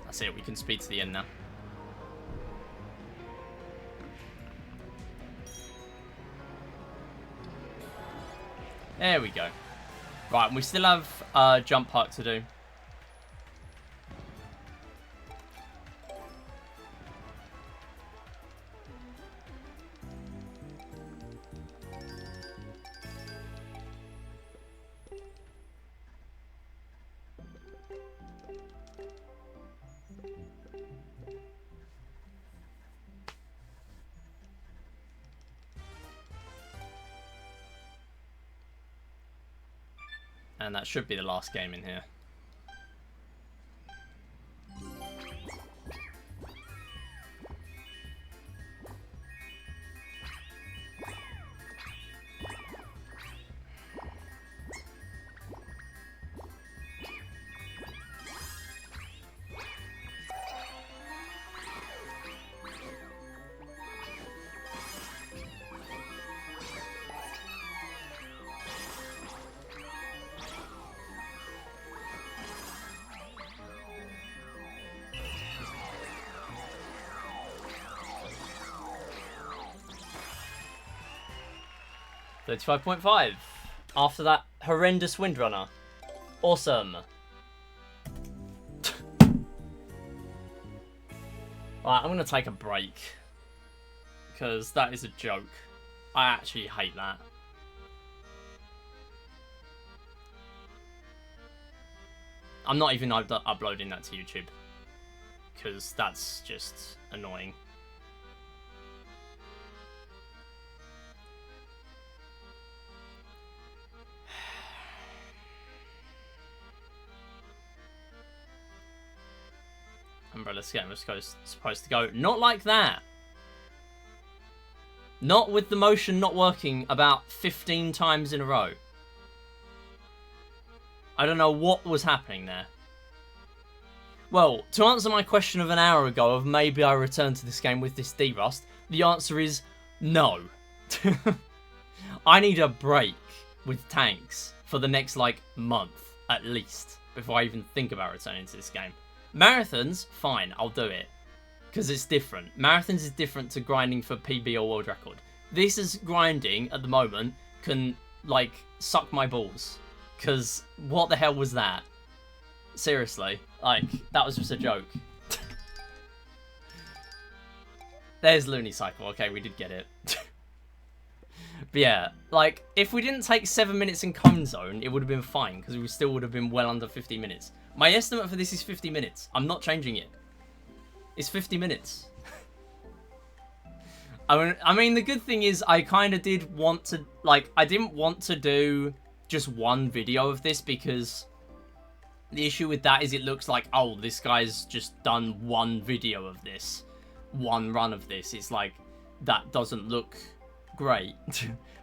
That's it, we can speed to the end now. There we go. Right, and we still have jump park to do. And that should be the last game in here. $35.5 after that horrendous windrunner. Awesome. Right, I'm going to take a break, because that is a joke. I actually hate that. I'm not even uploading that to YouTube, because that's just annoying. Umbrella Scam was supposed to go. Not like that. Not with the motion not working about 15 times in a row. I don't know what was happening there. Well, to answer my question of an hour ago of maybe I return to this game with this D-Rust, the answer is no. I need a break with tanks for the next, like, month, at least, before I even think about returning to this game. Marathons, fine, I'll do it. Because it's different. Marathons is different to grinding for PB or world record. This is grinding, at the moment, can, like, suck my balls. Because what the hell was that? Seriously. Like, that was just a joke. There's Looney Cycle. Okay, we did get it. But yeah, like, if we didn't take 7 minutes in Cone Zone, it would have been fine. Because we still would have been well under 50 minutes. My estimate for this is 50 minutes. I'm not changing it. It's 50 minutes. I mean, the good thing is I kind of did want to, like, I didn't want to do just one video of this because the issue with that is it looks like, oh, this guy's just done one video of this. One run of this. It's like, that doesn't look great.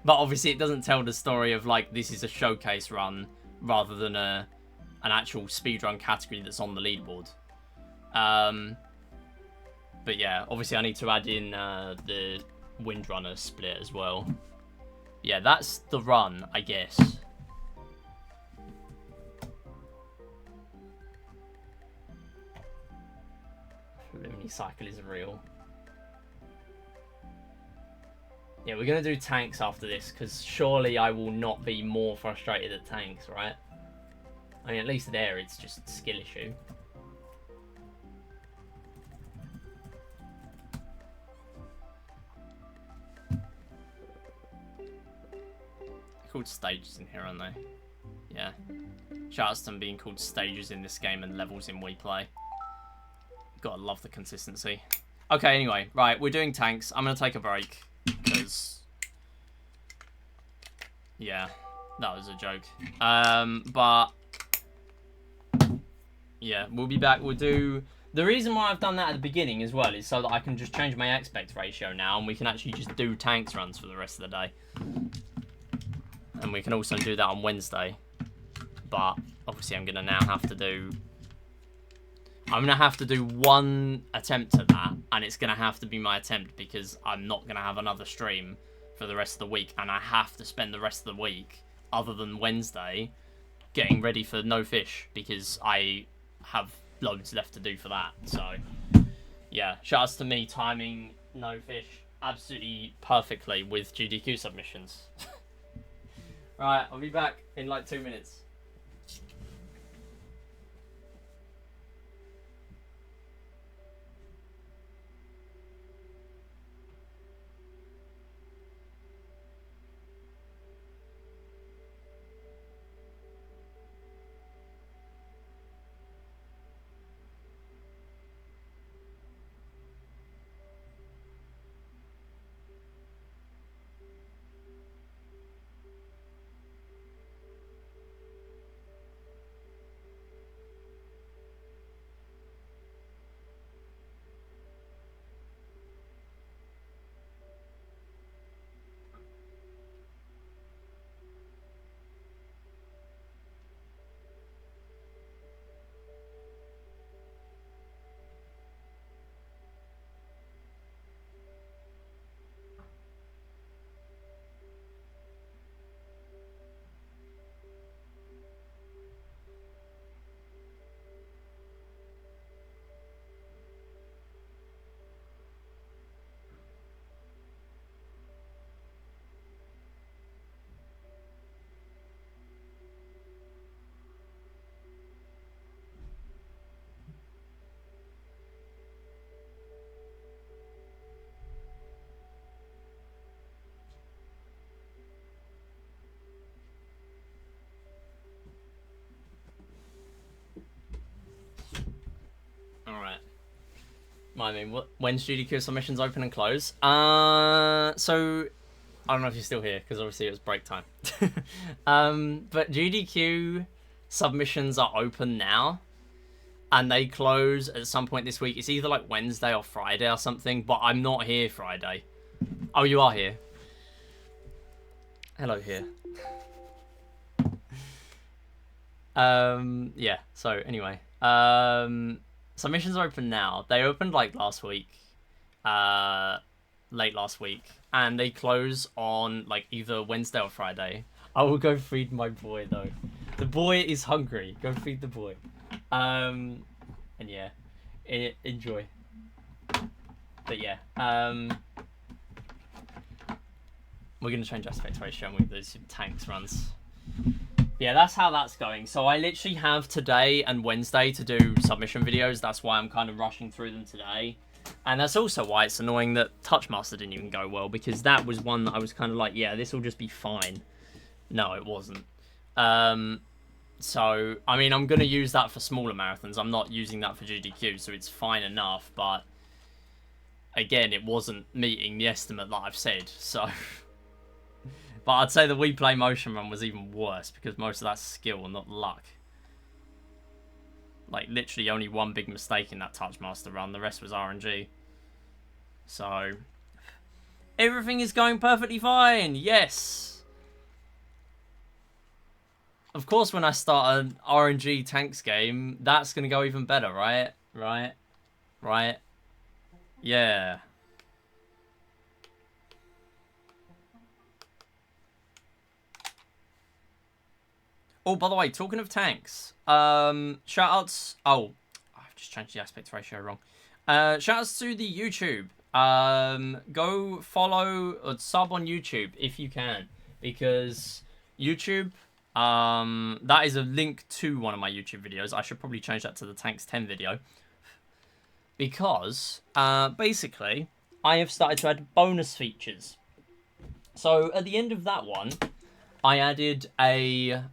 But obviously it doesn't tell the story of like this is a showcase run rather than an actual speedrun category that's on the leaderboard. But yeah, obviously I need to add in the Windrunner split as well. Yeah, that's the run, I guess. Preliminary cycle is real. Yeah, we're going to do tanks after this, because surely I will not be more frustrated at tanks, right? I mean, at least there it's just a skill issue. They're called stages in here, aren't they? Yeah. Shout out to them being called stages in this game and levels in Wii Play. Gotta love the consistency. Okay, anyway, right, we're doing tanks. I'm going to take a break. Because, yeah, that was a joke. But, yeah, we'll be back. We'll do... The reason why I've done that at the beginning as well is so that I can just change my aspect ratio now, and we can actually just do tanks runs for the rest of the day. And we can also do that on Wednesday. But, obviously, I'm going to now have to do... I'm going to have to do one attempt at that, and it's going to have to be my attempt because I'm not going to have another stream for the rest of the week, and I have to spend the rest of the week, other than Wednesday, getting ready for No Fish because I have loads left to do for that. So, yeah, shouts to me timing No Fish absolutely perfectly with GDQ submissions. Right, I'll be back in like 2 minutes. Alright. I mean, when's GDQ submissions open and close? So, I don't know if you're still here, because obviously it was break time. But GDQ submissions are open now, and they close at some point this week. It's either like Wednesday or Friday or something, but I'm not here Friday. Oh, you are here. Hello here. Yeah, so anyway. Submissions are open now. They opened like last week. Late last week. And they close on like either Wednesday or Friday. I will go feed my boy though. The boy is hungry. Go feed the boy. And yeah. Enjoy. But yeah. We're going to change aspect ratio and we do some tanks runs. Yeah, that's how that's going. So I literally have today and Wednesday to do submission videos. That's why I'm kind of rushing through them today. And that's also why it's annoying that TouchMaster didn't even go well, because that was one that I was kind of like, yeah, this will just be fine. No, it wasn't. So, I mean, I'm going to use that for smaller marathons. I'm not using that for GDQ, so it's fine enough. But, again, it wasn't meeting the estimate that I've said, so... But I'd say the Wii Play Motion run was even worse, because most of that's skill and not luck. Like, literally only one big mistake in that TouchMaster run. The rest was RNG. So, Everything is going perfectly fine. Yes. Of course, when I start an RNG tanks game, that's going to go even better, right? Right? Right? Yeah. Oh, by the way, talking of tanks, shoutouts. Oh, I've just changed the aspect ratio wrong. Shoutouts to the YouTube. Go follow or sub on YouTube if you can, because YouTube. That is a link to one of my YouTube videos. I should probably change that to the Tanks 10 video, because basically I have started to add bonus features. So at the end of that one, I added a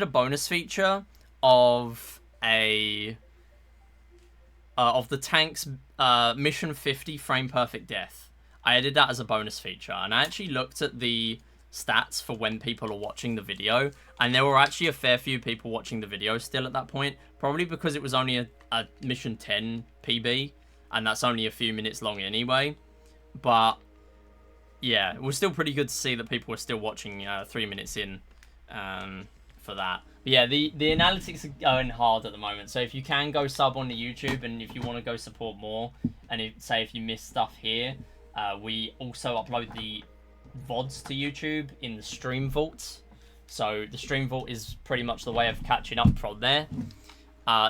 bonus feature of of the tank's mission 50 frame perfect death. I added that as a bonus feature, and I actually looked at the stats for when people are watching the video, and there were actually a fair few people watching the video still at that point, probably because it was only a mission 10 PB, and that's only a few minutes long anyway. But yeah, it was still pretty good to see that people were still watching 3 minutes in for that. But yeah, the analytics are going hard at the moment, so if you can go sub on the YouTube, and if you want to go support more, and if you miss stuff here, we also upload the VODs to YouTube in the Stream Vault. So the Stream Vault is pretty much the way of catching up from there.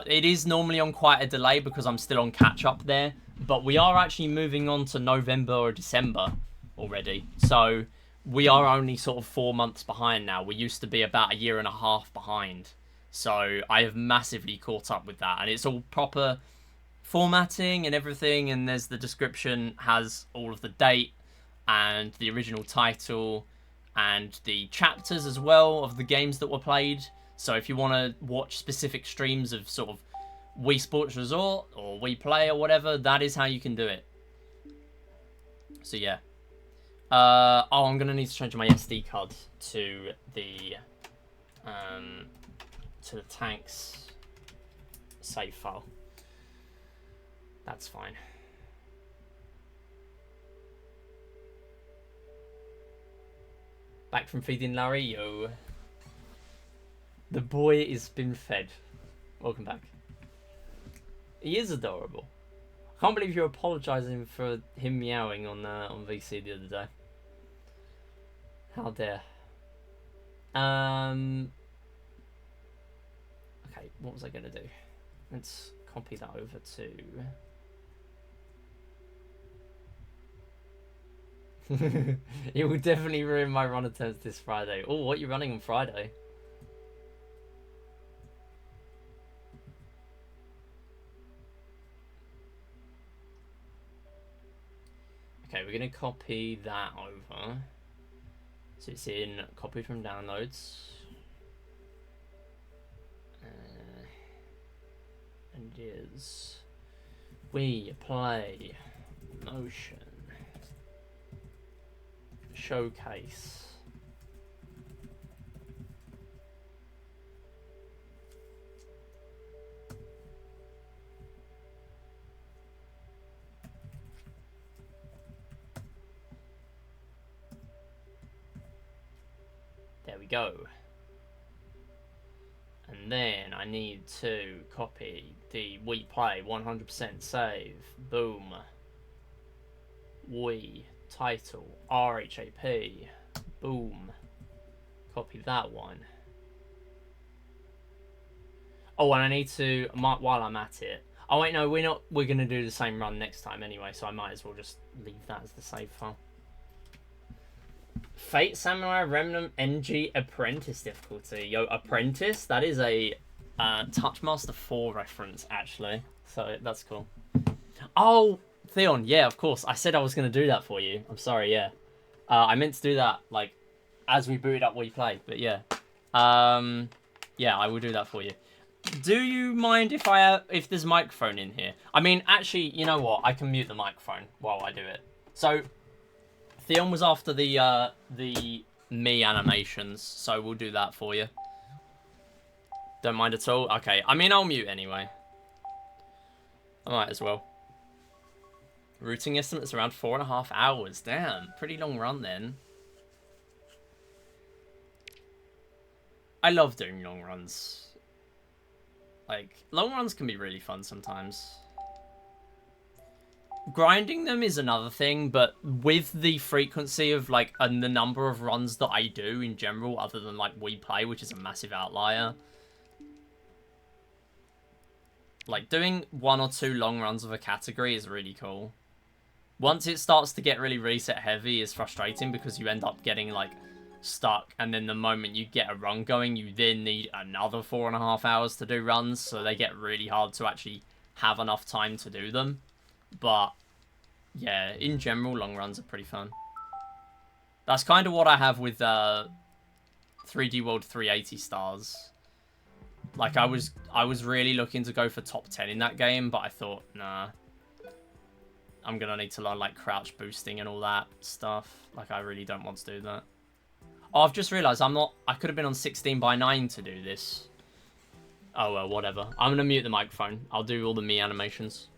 It is normally on quite a delay because I'm still on catch up there, but we are actually moving on to November or December already. So we are only sort of 4 months behind now. We used to be about a year and a half behind. So I have massively caught up with that, and it's all proper formatting and everything, and there's the description has all of the date and the original title and the chapters as well of the games that were played. So if you want to watch specific streams of sort of Wii Sports Resort or Wii Play or whatever, that is how you can do it. So yeah. Oh, I'm gonna need to change my SD card to the tanks save file. That's fine. Back from feeding Larry, yo. The boy is been fed. Welcome back. He is adorable. I can't believe you're apologising for him meowing on VC the other day. How dare. Okay, what was I gonna do? Let's copy that over to... It will definitely ruin my run attempts this Friday. Oh, what are you running on Friday? Okay, we're going to copy that over. So it's in copy from downloads. And it is Wii Play Motion Showcase. There we go. And then I need to copy the Wii Play 100% save. Boom. Wii title RHAP. Boom. Copy that one. Oh, and I need to, while I'm at it. Oh wait, no, we're gonna do the same run next time anyway, so I might as well just leave that as the save file. Fate Samurai Remnant NG Apprentice difficulty. Yo, Apprentice? That is a TouchMaster 4 reference, actually. So, that's cool. Oh, Theon, yeah, of course. I said I was going to do that for you. I'm sorry, yeah. I meant to do that, like, as we booted up Wii Play, but yeah. Yeah, I will do that for you. Do you mind if there's microphone in here? I mean, actually, you know what? I can mute the microphone while I do it. So... Theon was after the me animations, so we'll do that for you. Don't mind at all? Okay, I mean, I'll mute anyway. I might as well. Routing estimate's around 4.5 hours. Damn, pretty long run then. I love doing long runs. Like, long runs can be really fun sometimes. Grinding them is another thing, but with the frequency of, like, the number of runs that I do in general, other than, like, Wii Play, which is a massive outlier, like, doing 1 or 2 long runs of a category is really cool. Once it starts to get really reset heavy, it's frustrating because you end up getting, like, stuck, and then the moment you get a run going, you then need another 4.5 hours to do runs, so they get really hard to actually have enough time to do them. But yeah, in general, long runs are pretty fun. That's kind of what I have with 3D World 380 stars. Like, I was really looking to go for top 10 in that game, but I thought, nah, I'm gonna need to learn, like, crouch boosting and all that stuff. Like, I really don't want to do that. Oh, I've just realised I could have been on 16:9 to do this. Oh, well, whatever. I'm gonna mute the microphone. I'll do all the me animations.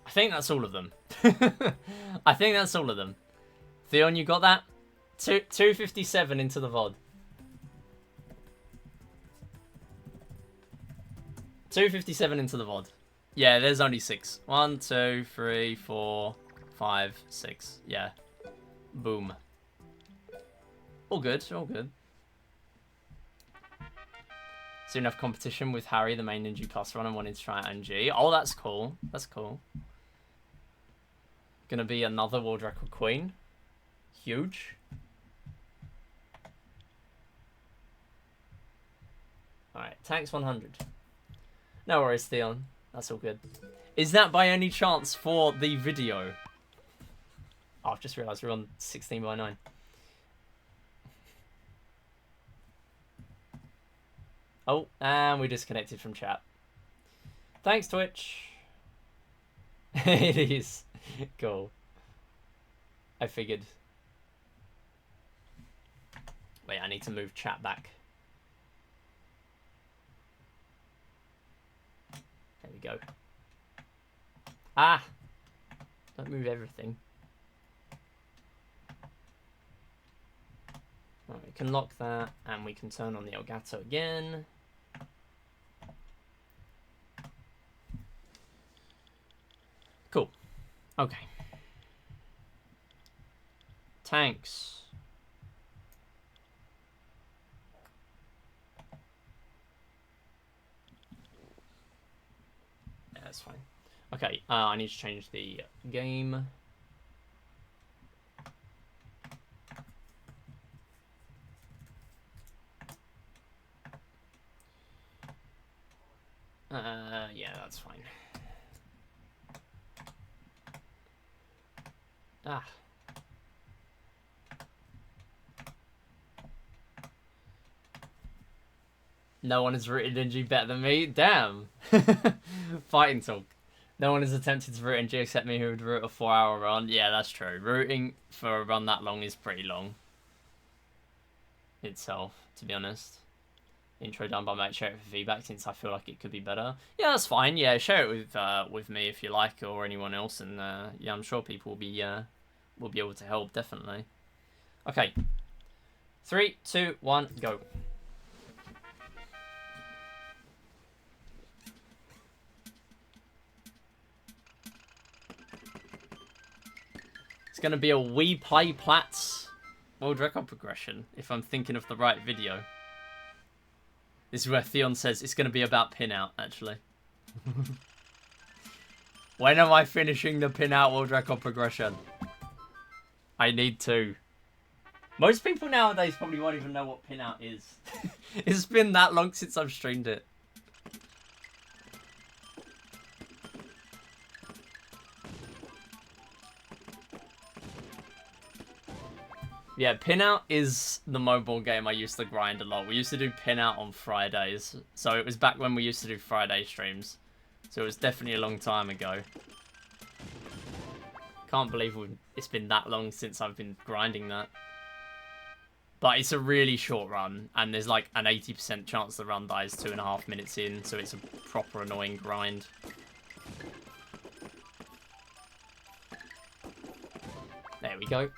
I think that's all of them. I think that's all of them. Theon, you got that? 257 into the VOD. 257 into the VOD. Yeah, there's only 6. 1, 2, 3, 4, 5, 6. Yeah. Boom. All good, all good. Soon have competition with Harry, the main NG Plus runner, wanting to try NG. Oh, that's cool. That's cool. Gonna be another world record queen. Huge. Alright, Tanks 100. No worries, Theon. That's all good. Is that by any chance for the video? Oh, I've just realised we're on 16:9. Oh, and we disconnected from chat. Thanks, Twitch. It is. Cool. I figured. Wait, I need to move chat back. There we go. Ah! Don't move everything. Right, we can lock that, and we can turn on the Elgato again. Cool. Okay. Tanks. Yeah, that's fine. Okay, I need to change the game. Yeah, that's fine. Ah. No one has written NG better than me. Damn. Fighting talk. No one has attempted to root NG except me, who would root a 4-hour run. Yeah, that's true. Rooting for a run that long is pretty long itself, to be honest. Intro done by Mate. Share it for feedback since I feel like it could be better. Yeah, that's fine. Yeah, share it with me if you like, or anyone else, and yeah, I'm sure people will be able to help, definitely. Okay. 3, 2, 1, go. It's gonna be a Wii Play Plats world record progression, if I'm thinking of the right video. This is where Theon says it's going to be about pin out, actually. When am I finishing the pin out world record progression? I need to. Most people nowadays probably won't even know what pin out is. It's been that long since I've streamed it. Yeah, Pinout is the mobile game I used to grind a lot. We used to do Pinout on Fridays. So it was back when we used to do Friday streams. So it was definitely a long time ago. Can't believe it's been that long since I've been grinding that. But it's a really short run. And there's like an 80% chance the run dies 2.5 minutes in. So it's a proper annoying grind. There we go.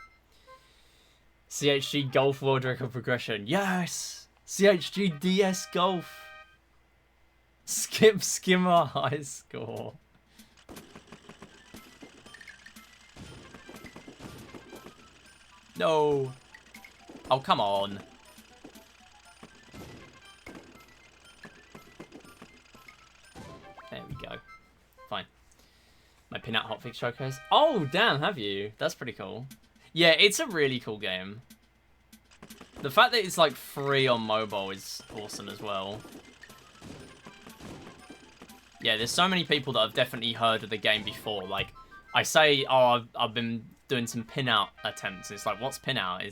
CHG Golf World Record Progression. Yes! CHG DS Golf. Skip Skimmer High Score. No. Oh, come on. There we go. Fine. My Pinout Hotfix Showcase. Oh, damn, have you? That's pretty cool. Yeah, it's a really cool game. The fact that it's like free on mobile is awesome as well. Yeah, there's so many people that have definitely heard of the game before. Like, I say, oh, I've been doing some pin-out attempts. It's like, what's pin-out?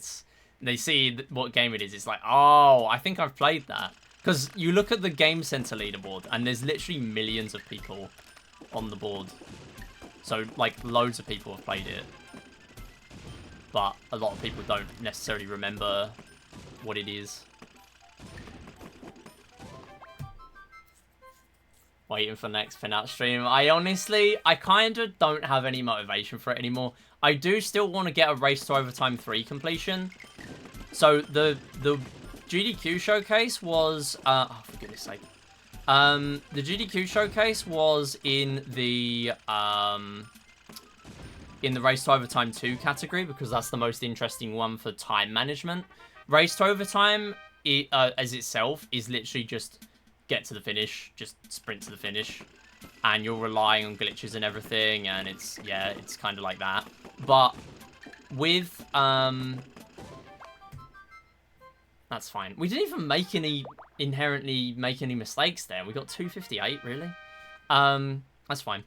They see what game it is. It's like, oh, I think I've played that. Because you look at the Game Center leaderboard, and there's literally millions of people on the board. So, like, loads of people have played it. But a lot of people don't necessarily remember what it is. Waiting for next pin-out stream. I kind of don't have any motivation for it anymore. I do still want to get a Race to Overtime 3 completion. So the GDQ showcase was... oh, for goodness sake. The GDQ showcase was in the Race to Overtime 2 category, because that's the most interesting one for time management. Race to Overtime, as itself, is literally just get to the finish, just sprint to the finish, and you're relying on glitches and everything, and it's kind of like that. But with, that's fine. We didn't even inherently make any mistakes there. We got 258, really. That's fine.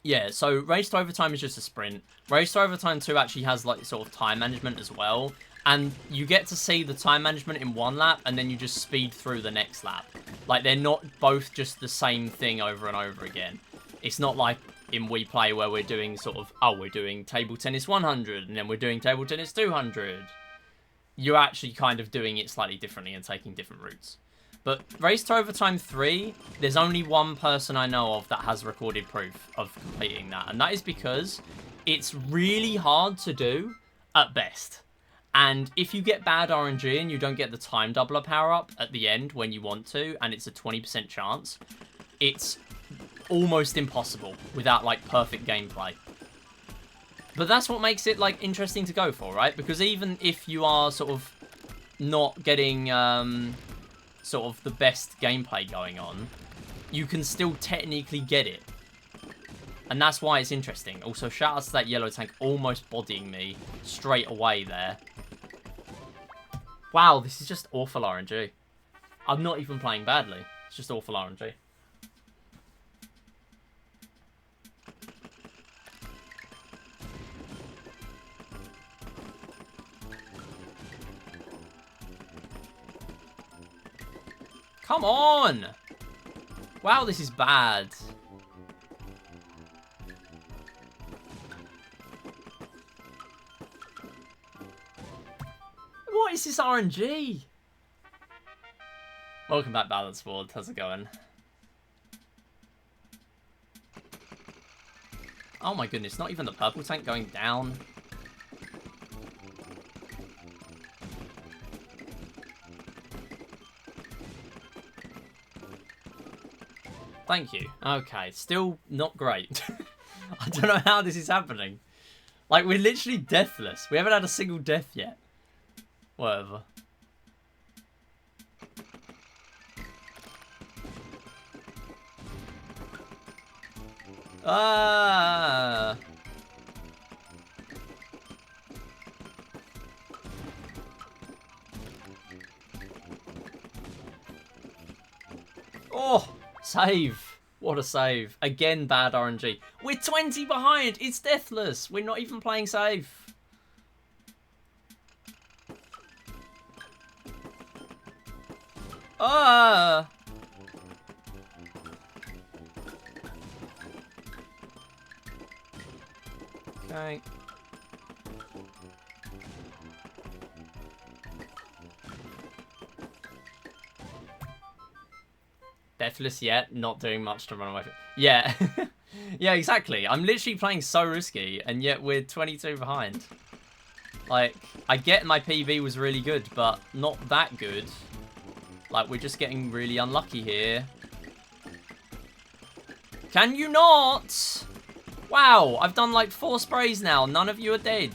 Yeah, so Race to Overtime is just a sprint. Race to Overtime 2 actually has, like, sort of time management as well. And you get to see the time management in one lap, and then you just speed through the next lap. Like, they're not both just the same thing over and over again. It's not like in Wii Play where we're doing sort of, oh, we're doing Table Tennis 100, and then we're doing Table Tennis 200. You're actually kind of doing it slightly differently and taking different routes. But Race to Overtime 3, there's only one person I know of that has recorded proof of completing that. And that is because it's really hard to do at best. And if you get bad RNG and you don't get the time doubler power up at the end when you want to, and it's a 20% chance, it's almost impossible without, like, perfect gameplay. But that's what makes it, like, interesting to go for, right? Because even if you are sort of not getting sort of the best gameplay going on, you can still technically get it. And that's why it's interesting. Also, shout out to that yellow tank almost bodying me straight away there. Wow, this is just awful RNG. I'm not even playing badly. It's just awful RNG. Come on! Wow, this is bad. What is this RNG? Welcome back, Balance Board. How's it going? Oh my goodness, not even the purple tank going down. Thank you. Okay, still not great. I don't know how this is happening. Like, we're literally deathless. We haven't had a single death yet. Whatever. Ah! Oh! Save! What a save. Again, bad RNG. We're 20 behind! It's deathless! We're not even playing safe. Ah! Okay. Deathless yet, not doing much to run away from. Yeah. Yeah, exactly. I'm literally playing so risky, and yet we're 22 behind. Like, I get my PB was really good, but not that good. Like, we're just getting really unlucky here. Can you not? Wow, I've done like 4 sprays now. None of you are dead.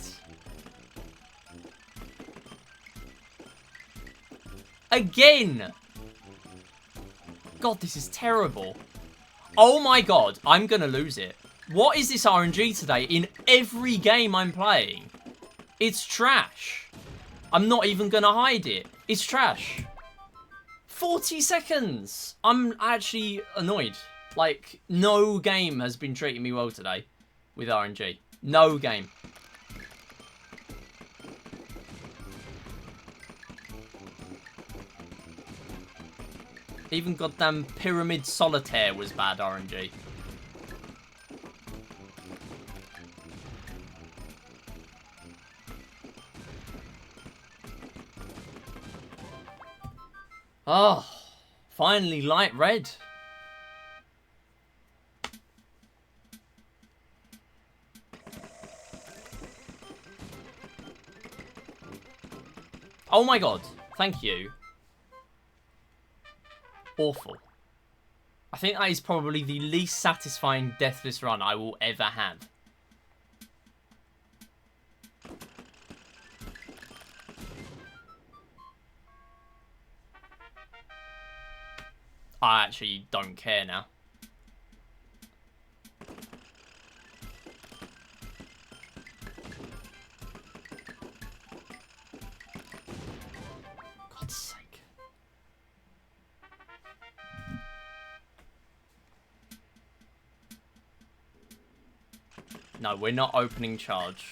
Again! God, this is terrible. Oh my god, I'm gonna lose it. What is this RNG today in every game I'm playing? It's trash. I'm not even gonna hide it. It's trash. 40 seconds! I'm actually annoyed. Like, no game has been treating me well today with RNG. No game. Even goddamn Pyramid Solitaire was bad RNG. Oh, finally light red. Oh my god, thank you. Awful. I think that is probably the least satisfying deathless run I will ever have. I actually don't care now. God's sake. No, we're not opening charge.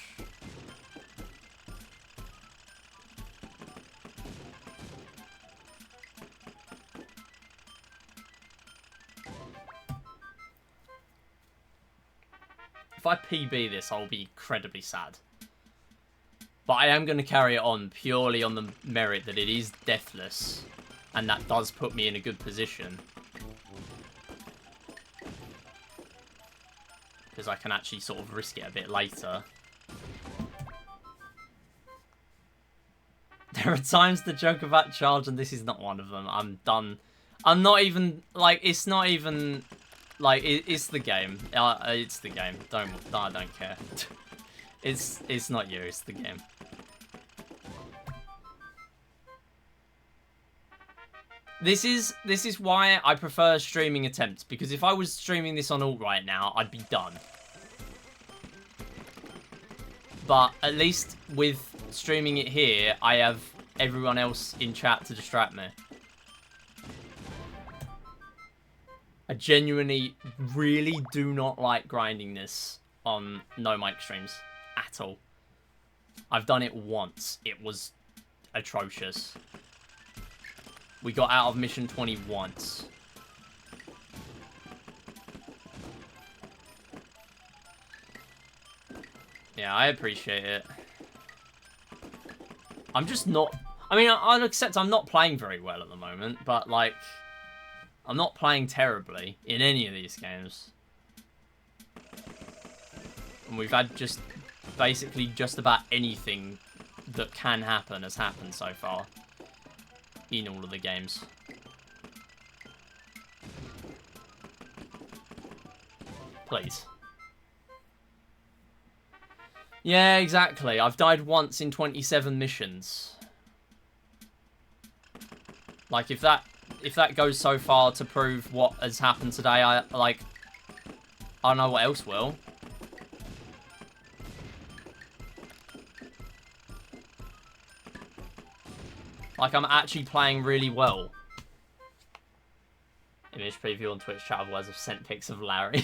If I PB this, I'll be incredibly sad. But I am going to carry it on purely on the merit that it is deathless. And that does put me in a good position. Because I can actually sort of risk it a bit later. There are times to joke about charge, and this is not one of them. I'm done. I'm not even, like, it's not even, like, it's the game. It's the game. I don't care. It's not you, it's the game. This is why I prefer streaming attempts, because if I was streaming this on alt right now, I'd be done. But at least with streaming it here, I have everyone else in chat to distract me. I genuinely really do not like grinding this on no mic streams at all. I've done it once. It was atrocious. We got out of mission 20 once. Yeah, I appreciate it. I'm just not... I mean, I'll accept I'm not playing very well at the moment, but, like, I'm not playing terribly in any of these games. And we've had just basically just about anything that can happen has happened so far in all of the games. Please. Yeah, exactly. I've died once in 27 missions. Like, if that goes so far to prove what has happened today, I don't know what else will. Like, I'm actually playing really well. Image preview on Twitch chat, otherwise I've sent pics of Larry.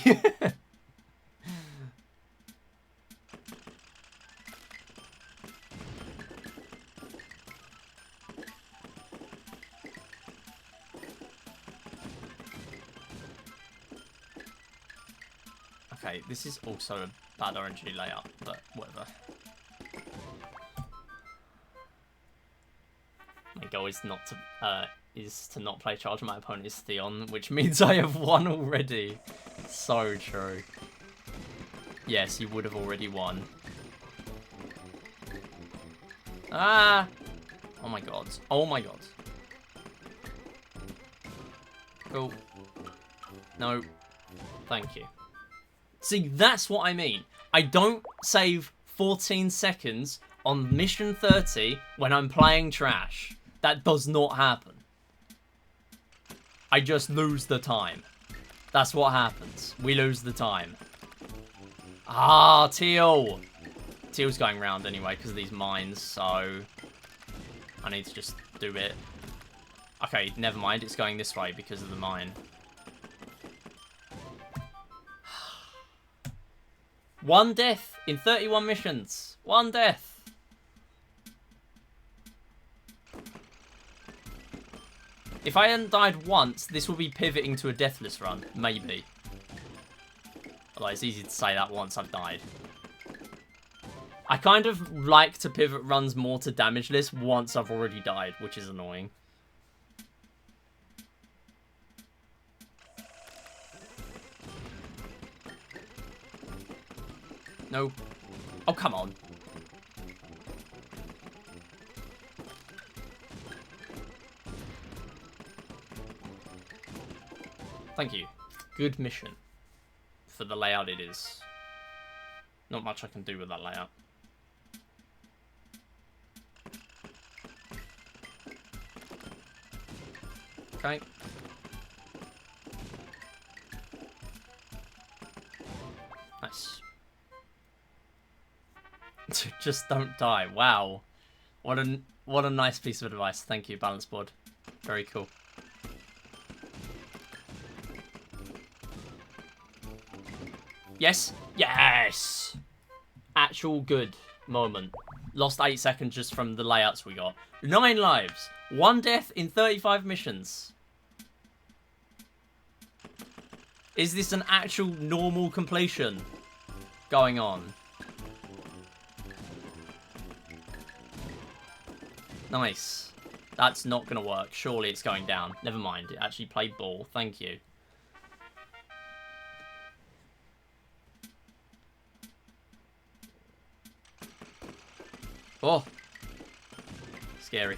Okay, this is also a bad RNG layout, but whatever. My goal is to not play charge. My opponent is Theon, which means I have won already. So true. Yes, you would have already won. Ah! Oh my god. Oh my god. Cool. No. Thank you. See, that's what I mean. I don't save 14 seconds on mission 30 when I'm playing trash. That does not happen. I just lose the time. That's what happens. We lose the time. Ah, Teal. Teal's going round anyway because of these mines, so I need to just do it. Okay, never mind. It's going this way because of the mine. One death in 31 missions. One death. If I hadn't died once, this will be pivoting to a deathless run. Maybe. Although it's easy to say that once I've died. I kind of like to pivot runs more to damageless once I've already died, which is annoying. No. Oh, come on. Thank you. Good mission. For the layout it is. Not much I can do with that layout. Okay. Nice. Just don't die. Wow. What a nice piece of advice. Thank you, Balance Board. Very cool. Yes. Yes. Actual good moment. Lost 8 seconds just from the layouts we got. 9 lives. 1 death in 35 missions. Is this an actual normal completion going on? Nice. That's not going to work. Surely it's going down. Never mind. It actually played ball. Thank you. Oh. Scary.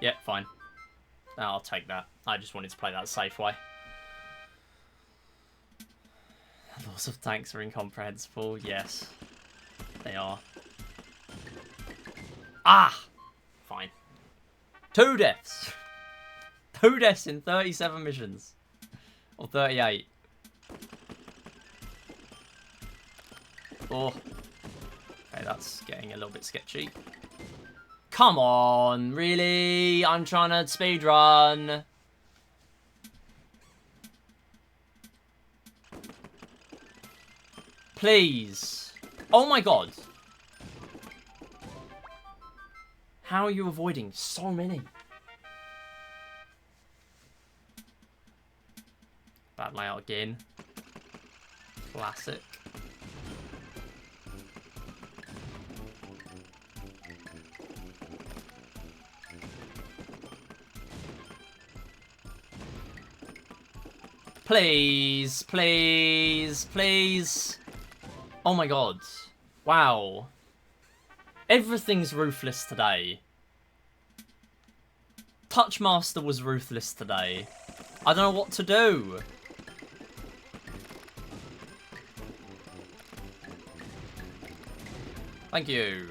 Yeah, fine. I'll take that. I just wanted to play that safe way. The laws of tanks are incomprehensible. Yes, they are. Ah! Fine. 2 deaths! 2 deaths in 37 missions. Or 38. Oh. Okay, that's getting a little bit sketchy. Come on, really? I'm trying to speedrun. Please. Oh my god. How are you avoiding so many? Bad layout again. Classic. Please, please, please. Oh my god. Wow. Everything's ruthless today. TouchMaster was ruthless today. I don't know what to do. Thank you.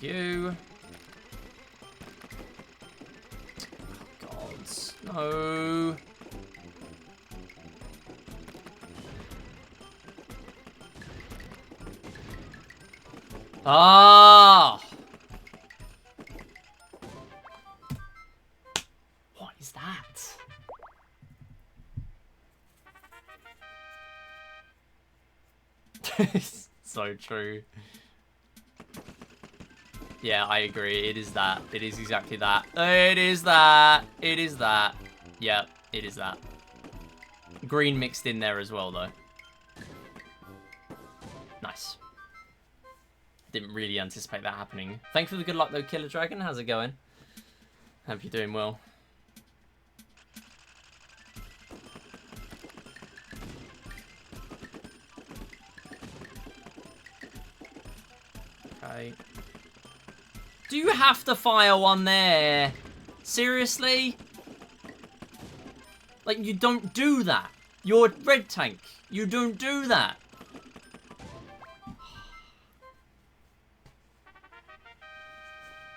Thank you. Oh, gods. No. Ah! What is that? So true. Yeah, I agree. It is that. It is exactly that. It is that. It is that. Yeah, it is that. Green mixed in there as well, though. Nice. Didn't really anticipate that happening. Thanks for the good luck, though, Killer Dragon. How's it going? Hope you're doing well. Okay. Do you have to fire one there? Seriously? Like, you don't do that. You're a red tank. You don't do that.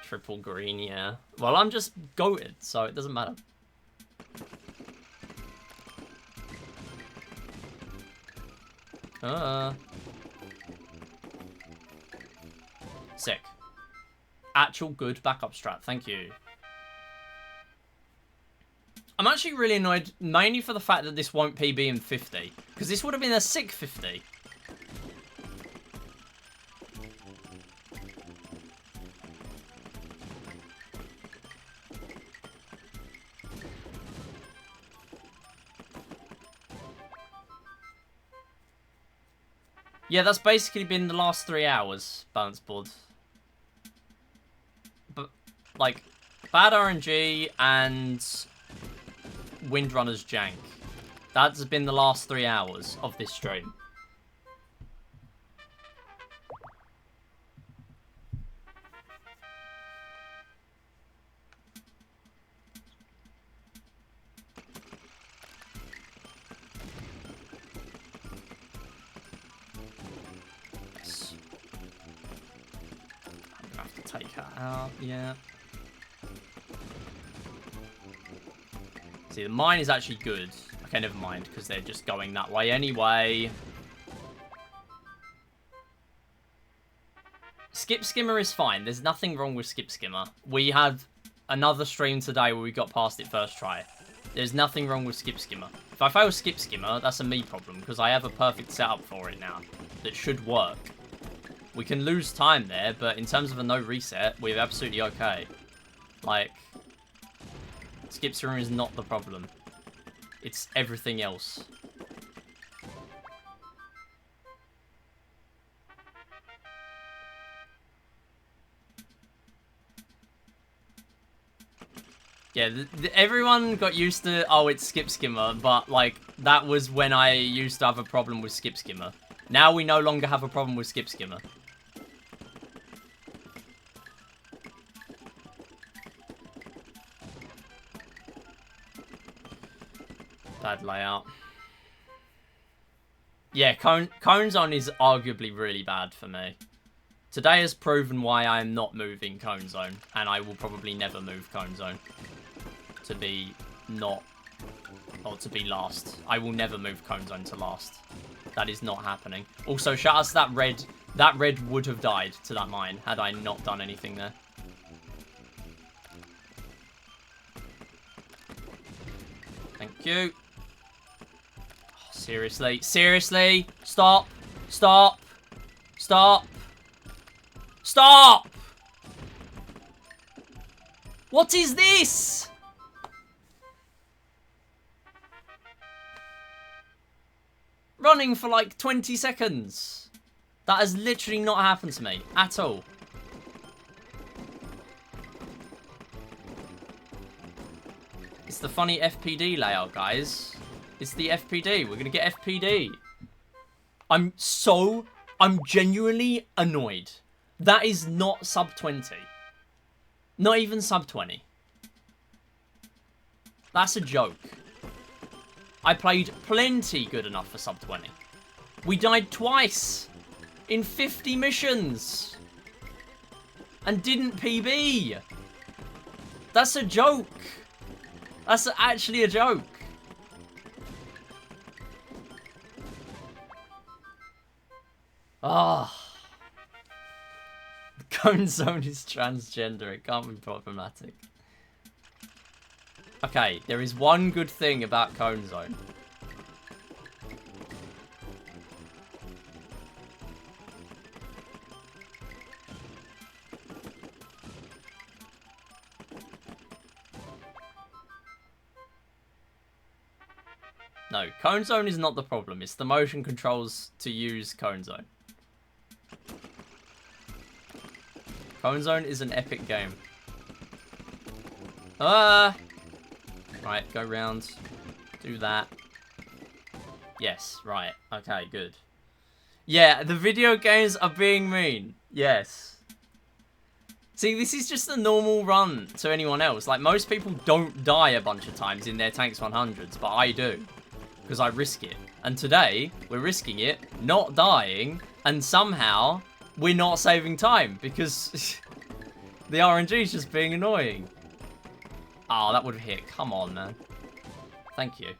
Triple green, yeah. Well, I'm just goated, so it doesn't matter. Sick. Actual good backup strat, thank you. I'm actually really annoyed, mainly for the fact that this won't PB in 50. Because this would have been a sick 50. Yeah, that's basically been the last 3 hours, balance board. But, like, bad RNG and Windrunner's jank. That's been the last 3 hours of this stream. Take her out, yeah. See, the mine is actually good. Okay, never mind, because they're just going that way anyway. Skip Skimmer is fine. There's nothing wrong with Skip Skimmer. We had another stream today where we got past it first try. There's nothing wrong with Skip Skimmer. If I fail Skip Skimmer, that's a me problem, because I have a perfect setup for it now that should work. We can lose time there, but in terms of a no reset, we're absolutely okay. Like, Skip Skimmer is not the problem. It's everything else. Yeah, everyone got used to, oh, it's Skip Skimmer, but, like, that was when I used to have a problem with Skip Skimmer. Now we no longer have a problem with Skip Skimmer. Bad layout. Yeah, Cone Zone is arguably really bad for me. Today has proven why I am not moving Cone Zone, and I will probably never move Cone Zone to be to be last. I will never move Cone Zone to last. That is not happening. Also, shout out to that red. That red would have died to that mine had I not done anything there. Thank you. Seriously? Seriously? Stop! Stop! Stop! Stop! What is this? Running for like 20 seconds. That has literally not happened to me at all. It's the funny FPD layout, guys. It's the FPD. We're going to get FPD. I'm genuinely annoyed. That is not sub 20. Not even sub 20. That's a joke. I played plenty good enough for sub 20. We died twice in 50 missions. and didn't PB. That's a joke. That's actually a joke. Ah. Cone Zone is transgender. It can't be problematic. Okay, there is one good thing about Cone Zone. No, Cone Zone is not the problem. It's the motion controls to use Cone Zone. Cone Zone is an epic game. Right, go round. Do that. Yes, right. Okay, good. Yeah, the video games are being mean. Yes. See, this is just a normal run to anyone else. Like, most people don't die a bunch of times in their Tanks 100s, but I do. Because I risk it. And today, we're risking it, not dying, and somehow, we're not saving time. Because the RNG is just being annoying. Oh, that would have hit. Come on, man. Thank you.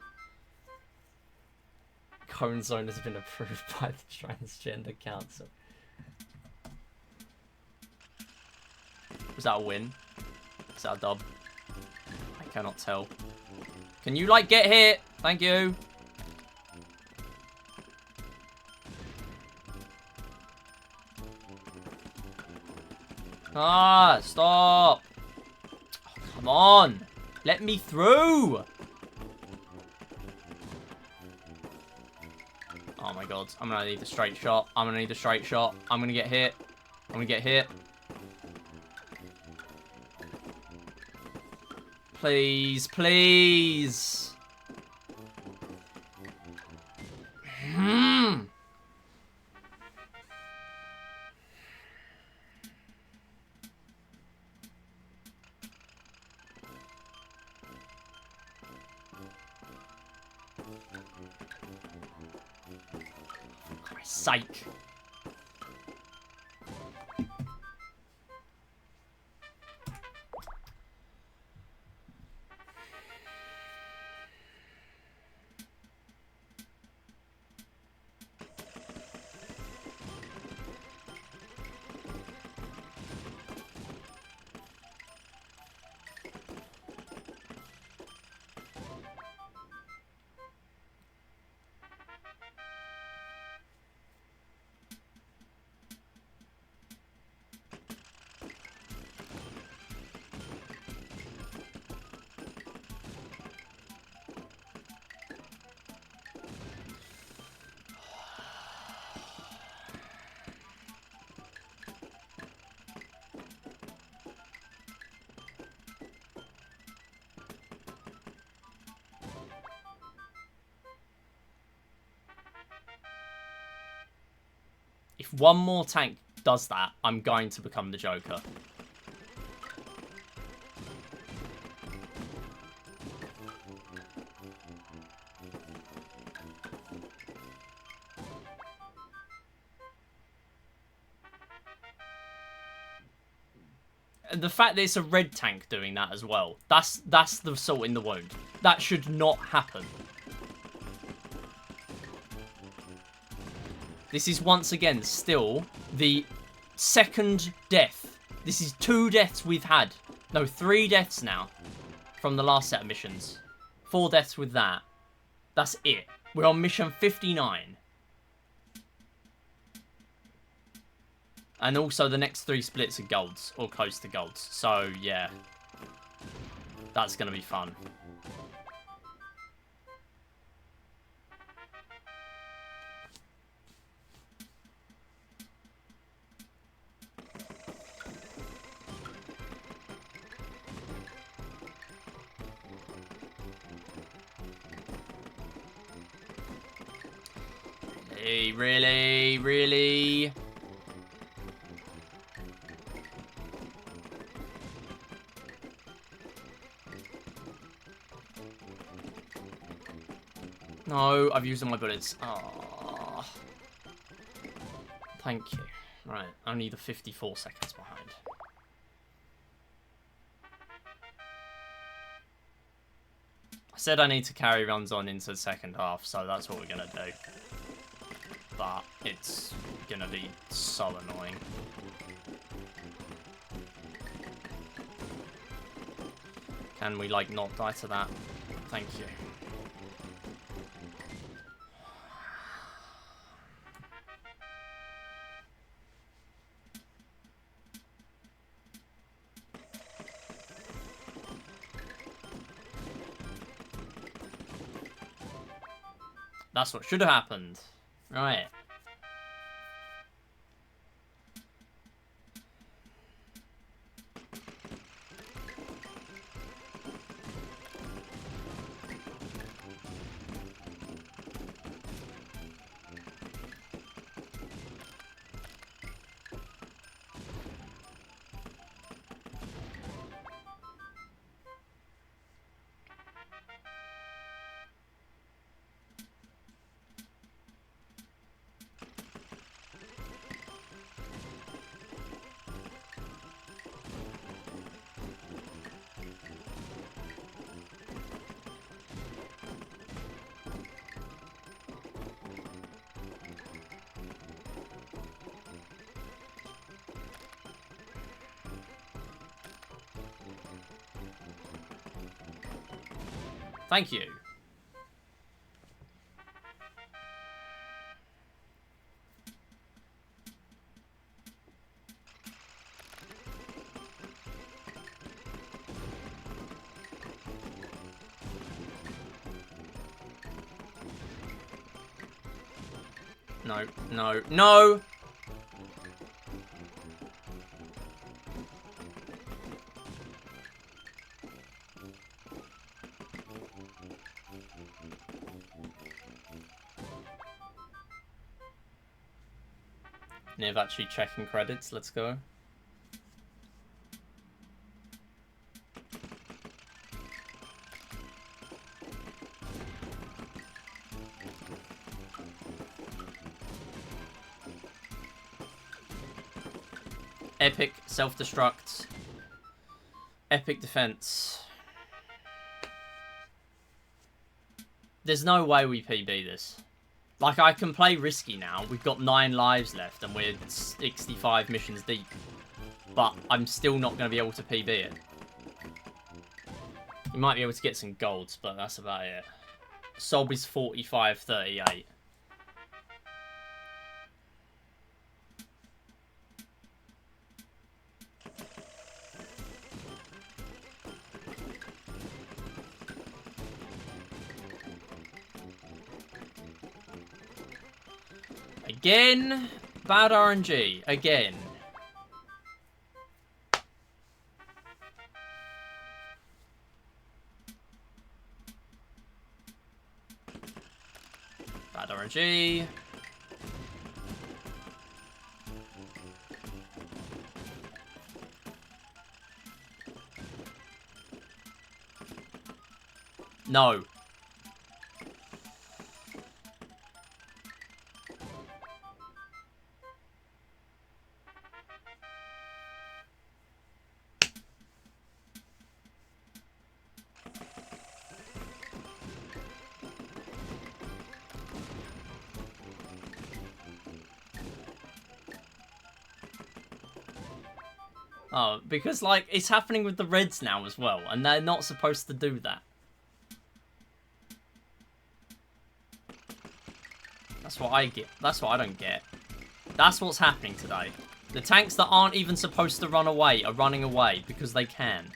Cone Zone has been approved by the Transgender Council. Was that a win? Is that a dub? I cannot tell. Can you, like, get hit? Thank you. Ah, stop. Oh, come on. Let me through. Oh my god. I'm gonna need a straight shot. I'm gonna need a straight shot. I'm gonna get hit. I'm gonna get hit. Please, please. Psych. If one more tank does that, I'm going to become the Joker. And the fact that it's a red tank doing that as well, that's the salt in the wound. That should not happen. This is once again still the second death. This is 2 deaths we've had. No, 3 deaths now from the last set of missions. 4 deaths with that. That's it. We're on mission 59. And also the next 3 splits are golds, or close to golds. So, yeah. That's going to be fun. Hey, really? Really? No, I've used all my bullets. Oh. Thank you. Right, only the 54 seconds behind. I said I need to carry runs on into the second half, so that's what we're going to do. But it's going to be so annoying. Can we, like, not die to that? Thank you. That's what should have happened. Right. Thank you. No, no, no! Niv actually checking credits, let's go. Epic self-destruct. Epic defense. There's no way we PB this. Like, I can play risky now. We've got 9 lives left and we're 65 missions deep. But I'm still not going to be able to PB it. You might be able to get some golds, but that's about it. Sob is 45-38. Again, bad RNG. Again. Bad RNG. No. Oh, because, like, it's happening with the Reds now as well, and they're not supposed to do that. That's what I get. That's what I don't get. That's what's happening today. The tanks that aren't even supposed to run away are running away because they can.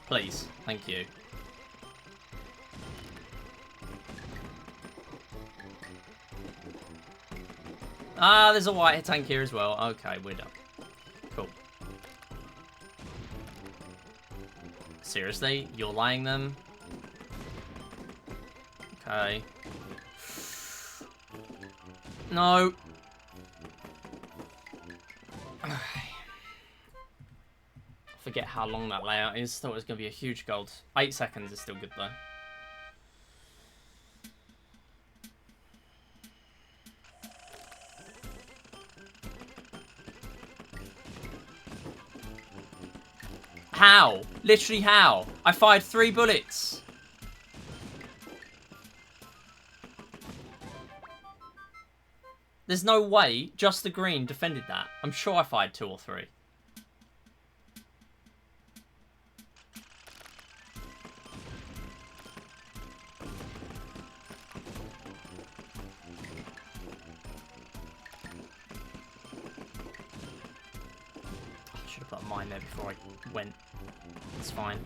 Please. Thank you. Ah, there's a white tank here as well. Okay, we're done. Cool. Seriously? You're lying them? Okay. No. Forget how long that layout is. Thought it was going to be a huge gold. 8 seconds is still good, though. How? Literally how? I fired 3 bullets. There's no way just the green defended that. I'm sure I fired 2 or 3. I should have put a mine there before I went. It's fine.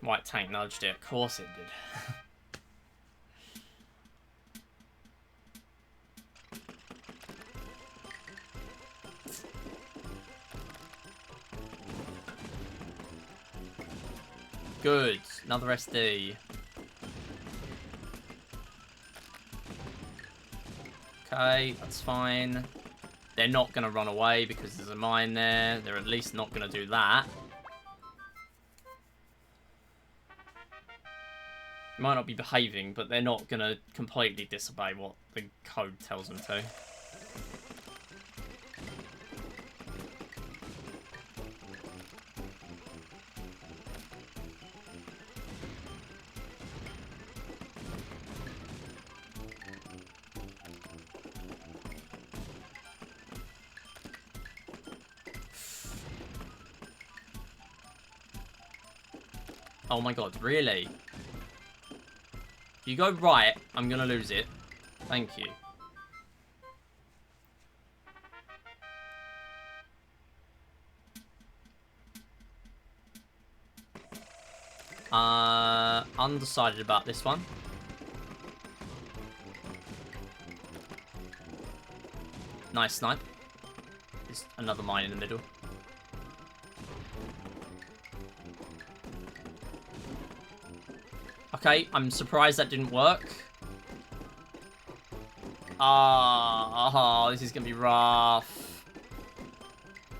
White tank nudged it. Of course it did. Good. Another SD. Okay, that's fine. They're not going to run away because there's a mine there. They're at least not going to do that. Might not be behaving, but they're not going to completely disobey what the code tells them to. Oh my god, really? You go right, I'm gonna lose it. Thank you. Undecided about this one. Nice snipe. There's another mine in the middle. Okay, I'm surprised that didn't work. Oh, this is going to be rough.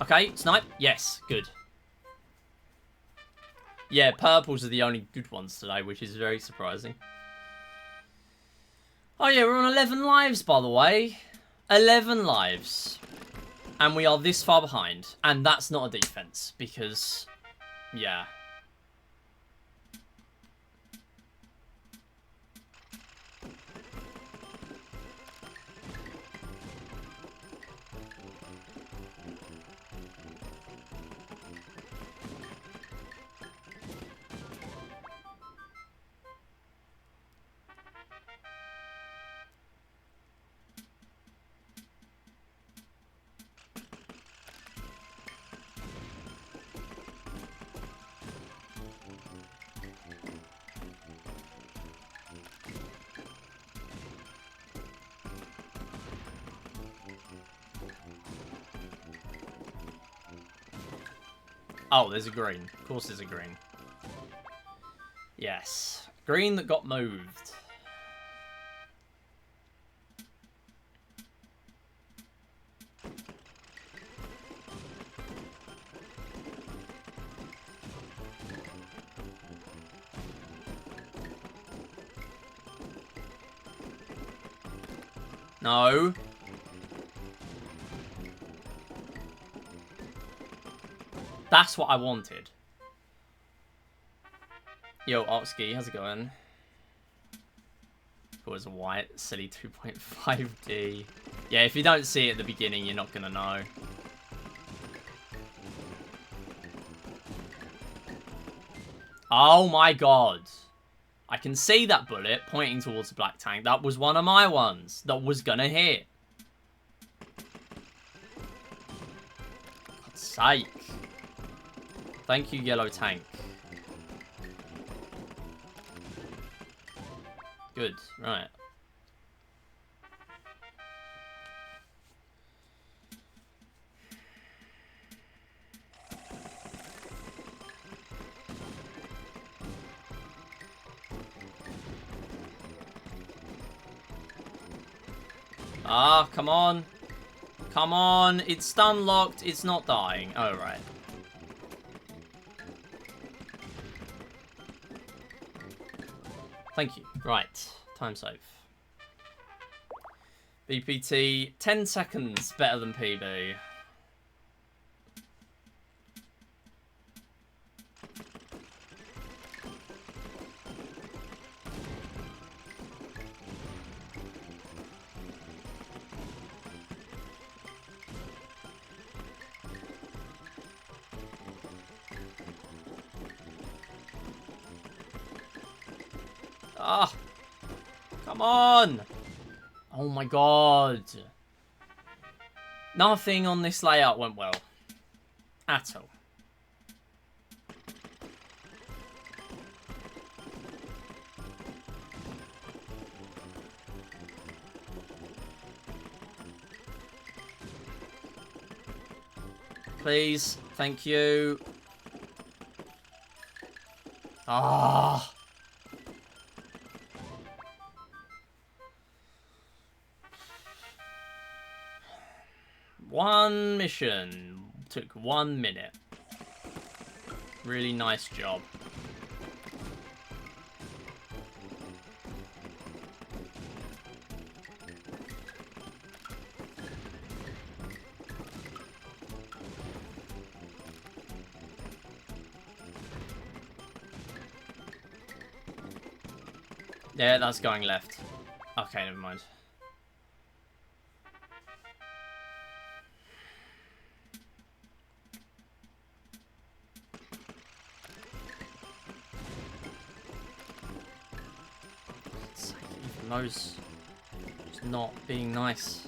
Okay, snipe. Yes, good. Yeah, purples are the only good ones today, which is very surprising. Oh yeah, we're on 11 lives, by the way. 11 lives. And we are this far behind. And that's not a defense, because, yeah. Oh, there's a green. Of course there's a green. Yes. Green that got moved. No. That's what I wanted. Yo, Oxkey, how's it going? It was a white, silly 2.5D. Yeah, if you don't see it at the beginning, you're not gonna know. Oh my god. I can see that bullet pointing towards the black tank. That was one of my ones that was gonna hit. God's sake. Thank you, yellow tank. Good, right. Ah, come on. Come on, it's stun locked. It's not dying. Oh, right. Thank you. Right, time save. BPT, 10 seconds better than PB. Ah! Come on! Oh my god. Nothing on this layout went well. At all. Please. Thank you. Ah! One mission. Took 1 minute. Really nice job. Yeah, that's going left. Okay, never mind. Even those just not being nice.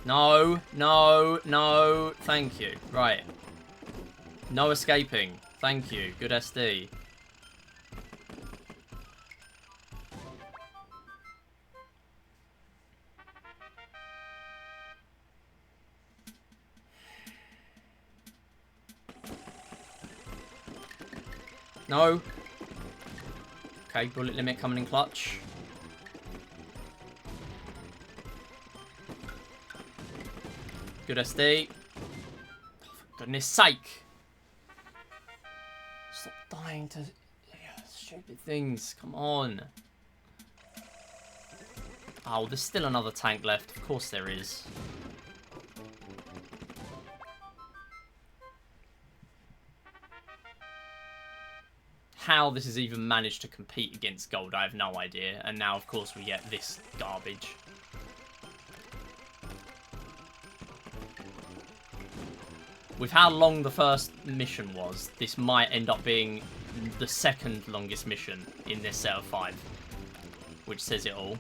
No, no, no, thank you. Right. No escaping. Thank you. Good SD. No. Okay, bullet limit coming in clutch. Good SD. Oh, for goodness sake. Stop dying to stupid things. Come on. Oh, there's still another tank left. Of course there is. How this has even managed to compete against gold, I have no idea. And now, of course, we get this garbage. With how long the first mission was, this might end up being the second longest mission in this set of 5. Which says it all.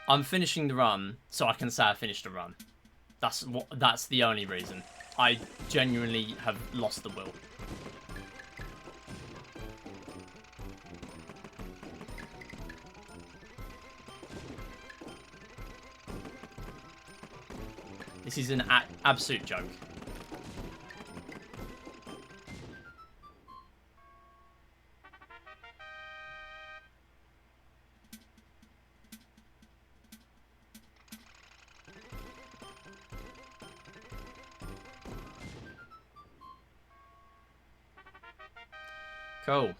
I'm finishing the run so I can say I finished the run. That's the only reason. I genuinely have lost the will. This is an absolute joke. Cool.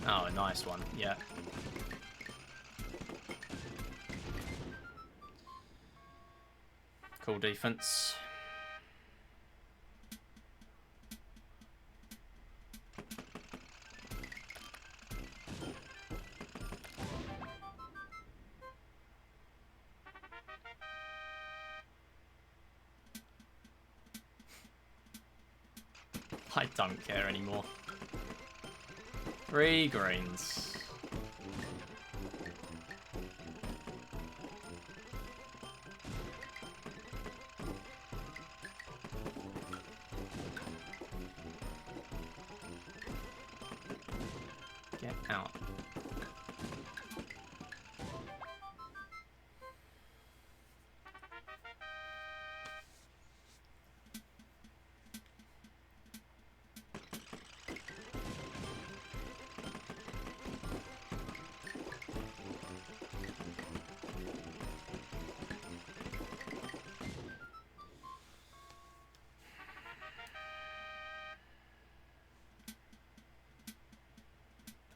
Oh, a nice one. Yeah. Cool defense. I don't care anymore. 3 greens. Get out.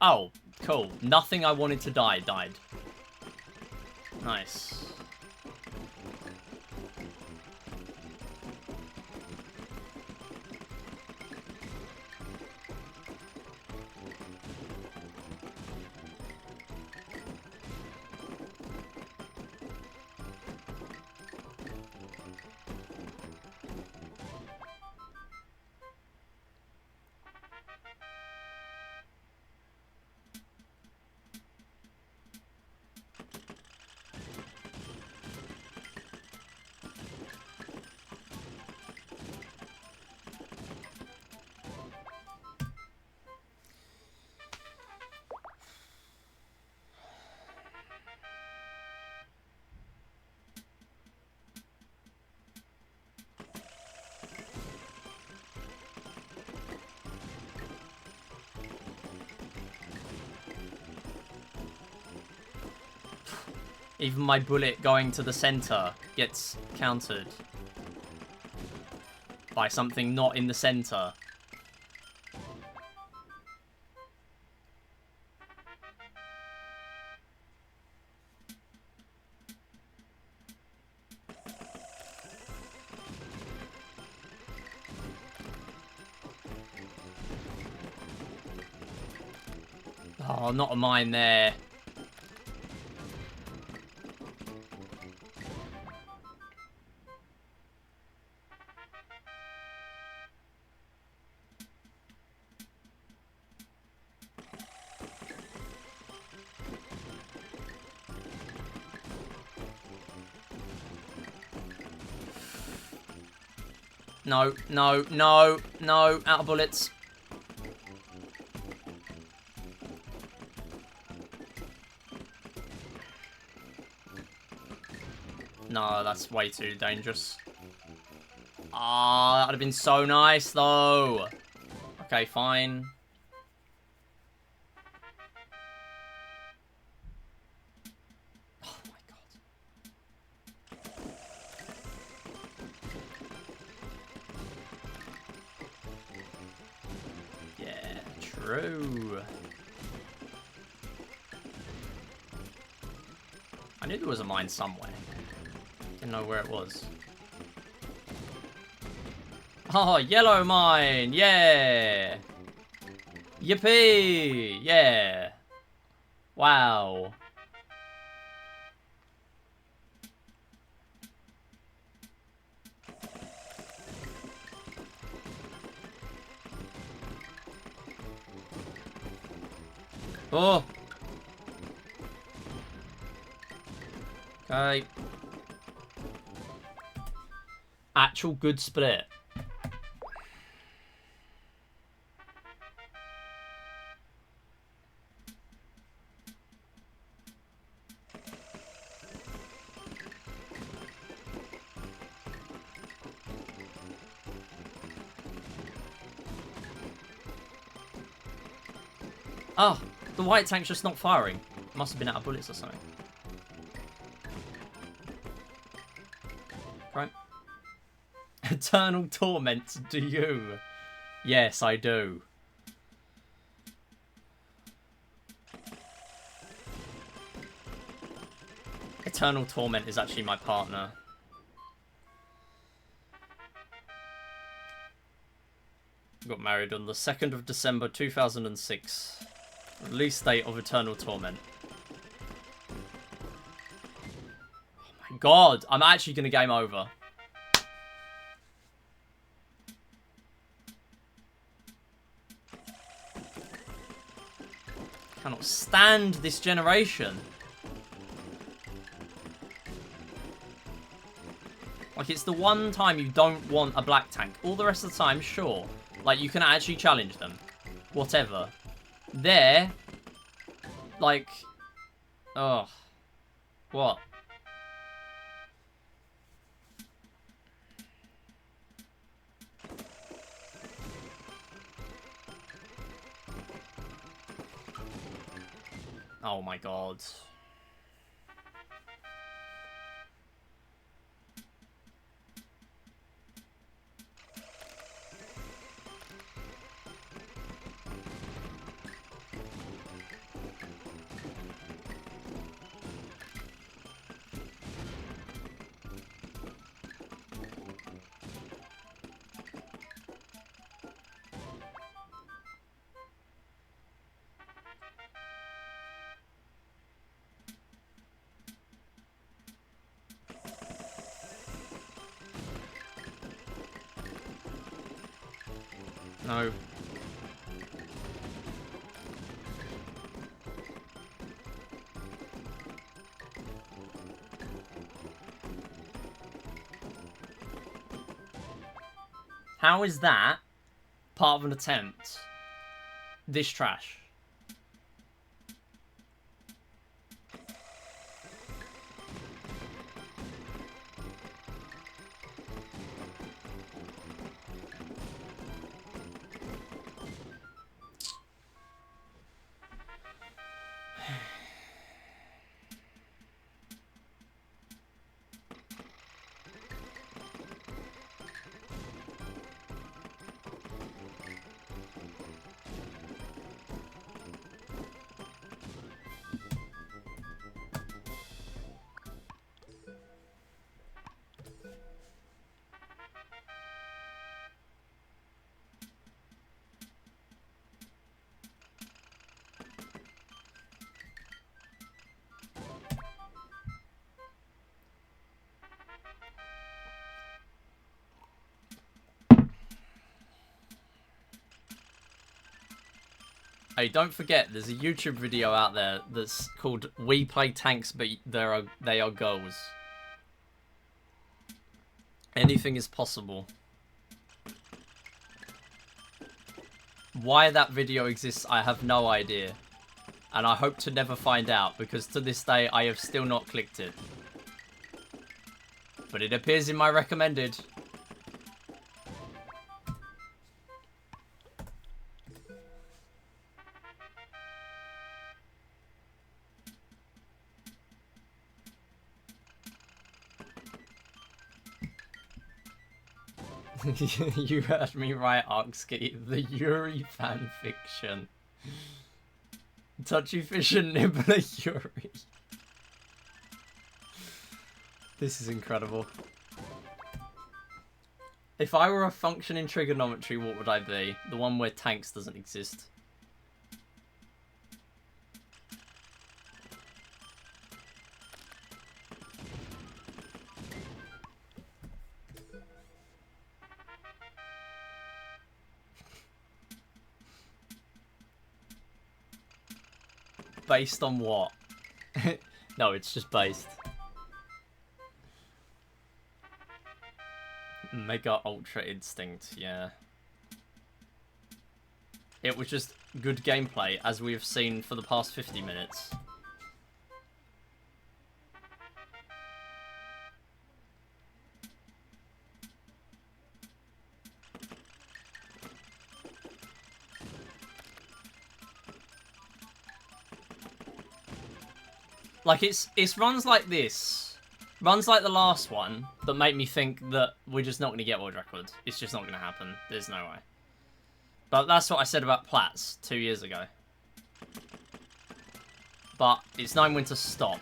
Oh, cool. Nothing I wanted to die died. Nice. Even my bullet going to the center gets countered by something not in the center. Oh, not a mine there. No, no, no, no. Out of bullets. No, that's way too dangerous. Ah, that would have been so nice, though. Okay, fine. Oh, my God. Yeah, true. I knew there was a mine somewhere. Didn't know where it was. Oh, yellow mine! Yeah! Yippee! Yeah! Wow. Oh! Okay. Actual good split. Oh, the white tank's just not firing. Must have been out of bullets or something. Right. Eternal torment, do you? Yes, I do. Eternal Torment is actually my partner. Got married on the 2nd of December 2006. Release date of Eternal Torment. Oh my god, I'm actually going to game over. Cannot stand this generation. Like, it's the one time you don't want a black tank. All the rest of the time, sure. Like, you can actually challenge them. Whatever. There. Like. Oh. What? Oh my god. No. How is that part of an attempt? This trash. Hey, don't forget, there's a YouTube video out there that's called Wii Play Tanks, but they are girls. Anything is possible. Why that video exists, I have no idea. And I hope to never find out, because to this day, I have still not clicked it. But it appears in my recommended. You heard me right, Oxkey. The Yuri fanfiction. Touchy fish and nibbler Yuri. This is incredible. If I were a function in trigonometry, what would I be? The one where tanks doesn't exist. Based on what? No, it's just based. Mega Ultra Instinct, yeah. It was just good gameplay, as we have seen for the past 50 minutes. Like, it's runs like this, runs like the last one, that make me think that we're just not going to get world records. It's just not going to happen. There's no way. But that's what I said about Platts 2 years ago. But it's knowing when to stop.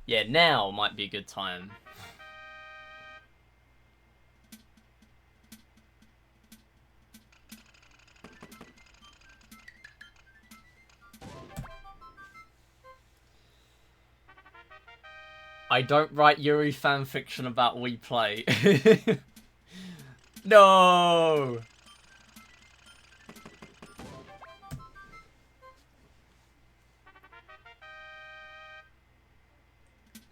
Yeah, now might be a good time. I don't write Yuri fanfiction about Wii Play. No!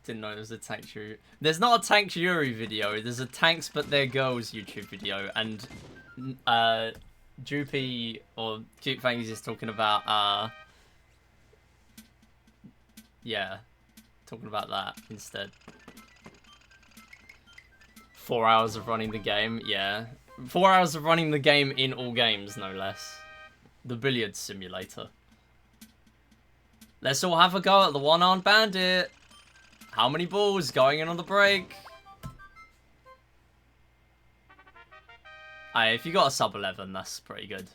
Didn't know there was a Tanks Yuri. There's not a Tanks Yuri video. There's a Tanks But They're Girls YouTube video. And Droopy or Cute Fangs is talking about, yeah, talking about that instead. 4 hours of running the game, yeah. 4 hours of running the game in all games, no less. The billiards simulator. Let's all have a go at the one-armed bandit. How many balls going in on the break? If you got a sub 11, that's pretty good.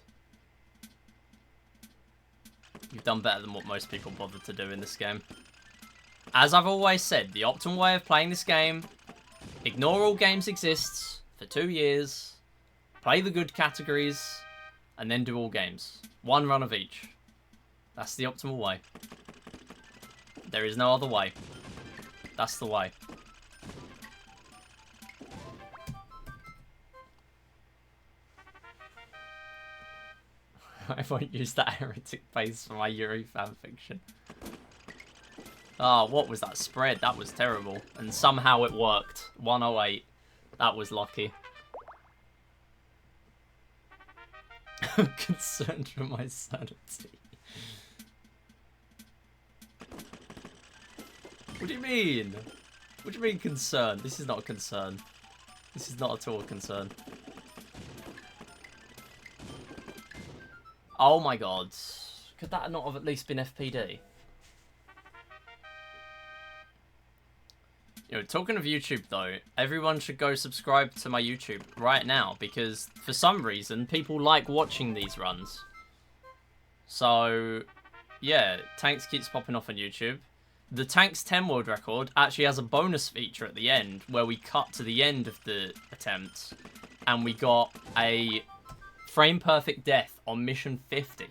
You've done better than what most people bother to do in this game. As I've always said, the optimal way of playing this game, ignore all games exists for 2 years, play the good categories, and then do all games. One run of each. That's the optimal way. There is no other way. That's the way. I won't use that heretic base for my Yuri fanfiction. Oh, what was that spread? That was terrible. And somehow it worked. 108. That was lucky. I'm concerned for my sanity. What do you mean? What do you mean concern? This is not a concern. This is not at all a concern. Oh my god. Could that not have at least been FPD? You know, talking of YouTube though, everyone should go subscribe to my YouTube right now because for some reason people like watching these runs. So, yeah, Tanks keeps popping off on YouTube. The Tanks 10 world record actually has a bonus feature at the end where we cut to the end of the attempt and we got a frame perfect death on mission 50.